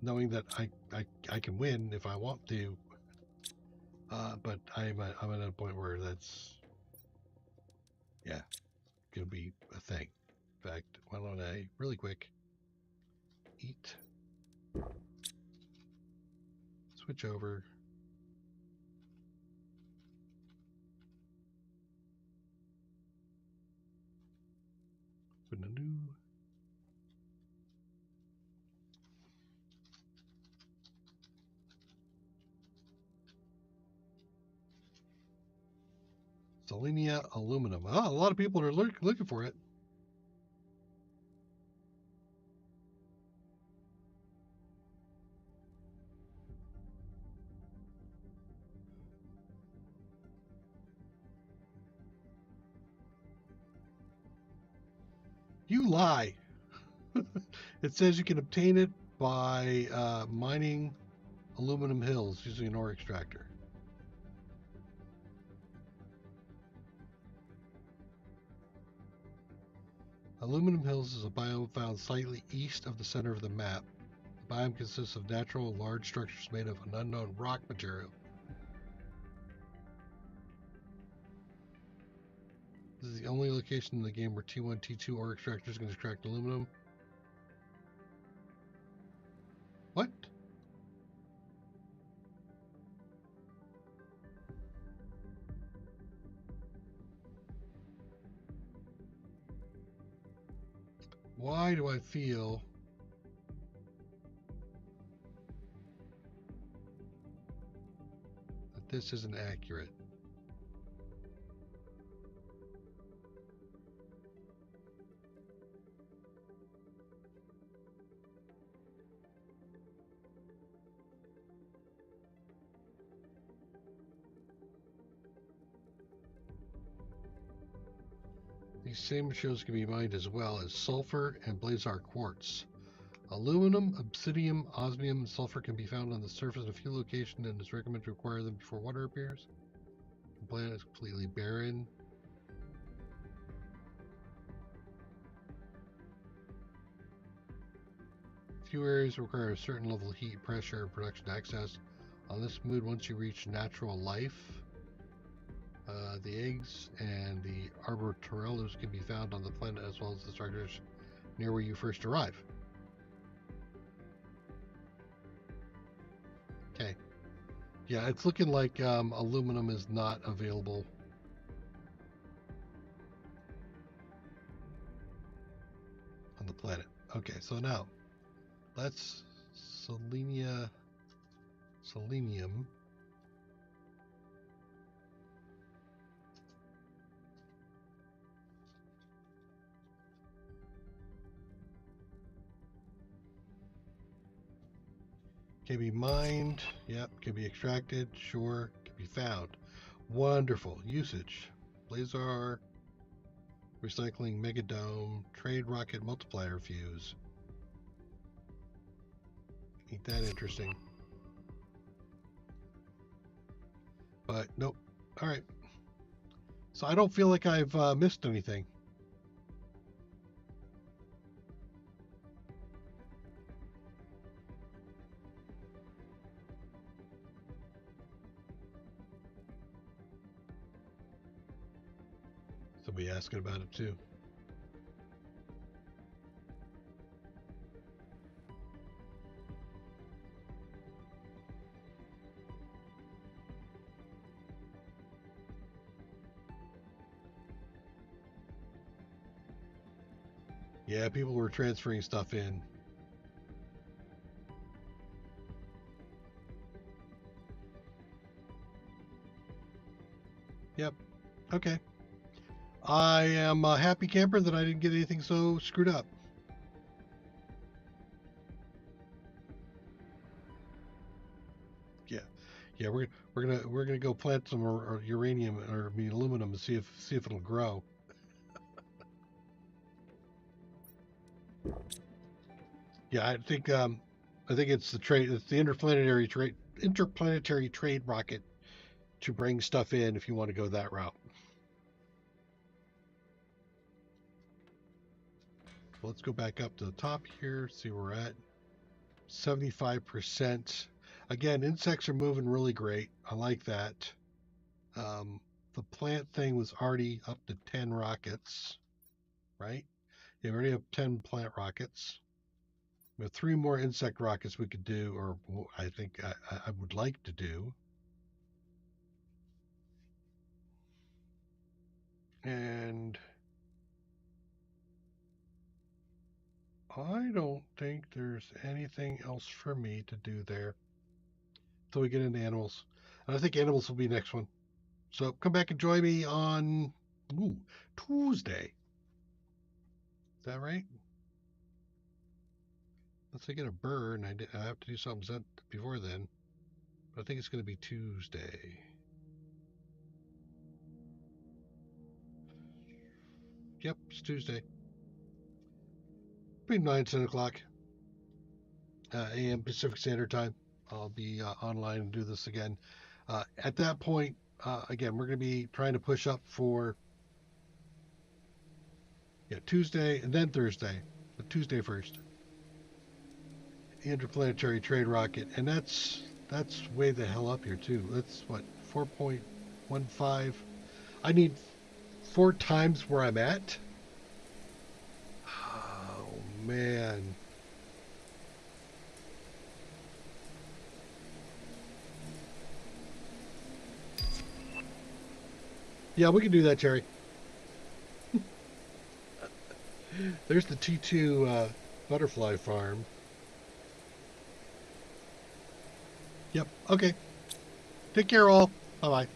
Knowing that I can win if I want to. But I'm at a point where that's, yeah, going to be a thing. In fact, why don't I, really quick, eat, switch over. Open a new. Selena aluminum. Oh, a lot of people are looking for it. You lie. It says you can obtain it by mining aluminum hills using an ore extractor. Aluminum Hills is a biome found slightly east of the center of the map. The biome consists of natural large structures made of an unknown rock material. This is the only location in the game where T1, T2 ore extractors can extract aluminum. What? Why do I feel that this isn't accurate? These same materials can be mined as well as sulfur and blazar quartz. Aluminum, obsidian, osmium, and sulfur can be found on the surface in a few locations, and it's recommended to acquire them before water appears. The planet is completely barren. Few areas require a certain level of heat, pressure, and production access. On this mood, once you reach natural life, the eggs and the arboreals can be found on the planet as well as the structures near where you first arrive. Okay. Yeah, it's looking like aluminum is not available. On the planet. Okay, so now let's selenium. Can be mined. Yep. Can be extracted. Sure. Can be found. Wonderful. Usage. Blazar. Recycling. Megadome. Trade rocket multiplier fuse. Ain't that interesting? But nope. All right. So I don't feel like I've missed anything. Somebody asking about it too. Yeah, people were transferring stuff in. Yep. Okay. I am a happy camper that I didn't get anything so screwed up. Yeah. Yeah, we're gonna go plant some uranium or aluminum and see if it'll grow. Yeah, I think it's the interplanetary trade rocket to bring stuff in if you want to go that route. Let's go back up to the top here, see where we're at. 75%. Again, insects are moving really great. I like that. The plant thing was already up to 10 rockets, right? Yeah, we already have 10 plant rockets. We have 3 more insect rockets we could do, or I think I would like to do. And I don't think there's anything else for me to do there until we get into animals. And I think animals will be next one. So come back and join me on Tuesday. Is that right? Unless I get a burn, I have to do something before then. But I think it's going to be Tuesday. Yep, it's Tuesday. Between 9 and 10 o'clock a.m. Pacific Standard Time. I'll be online and do this again. At that point, again, we're going to be trying to push up for Tuesday and then Thursday, but Tuesday first. The interplanetary trade rocket, and that's way the hell up here too. That's what 4.15. I need 4 times where I'm at. Oh man. Yeah, we can do that, Terry. There's the T2 butterfly farm. Yep. Okay. Take care, all. Bye bye.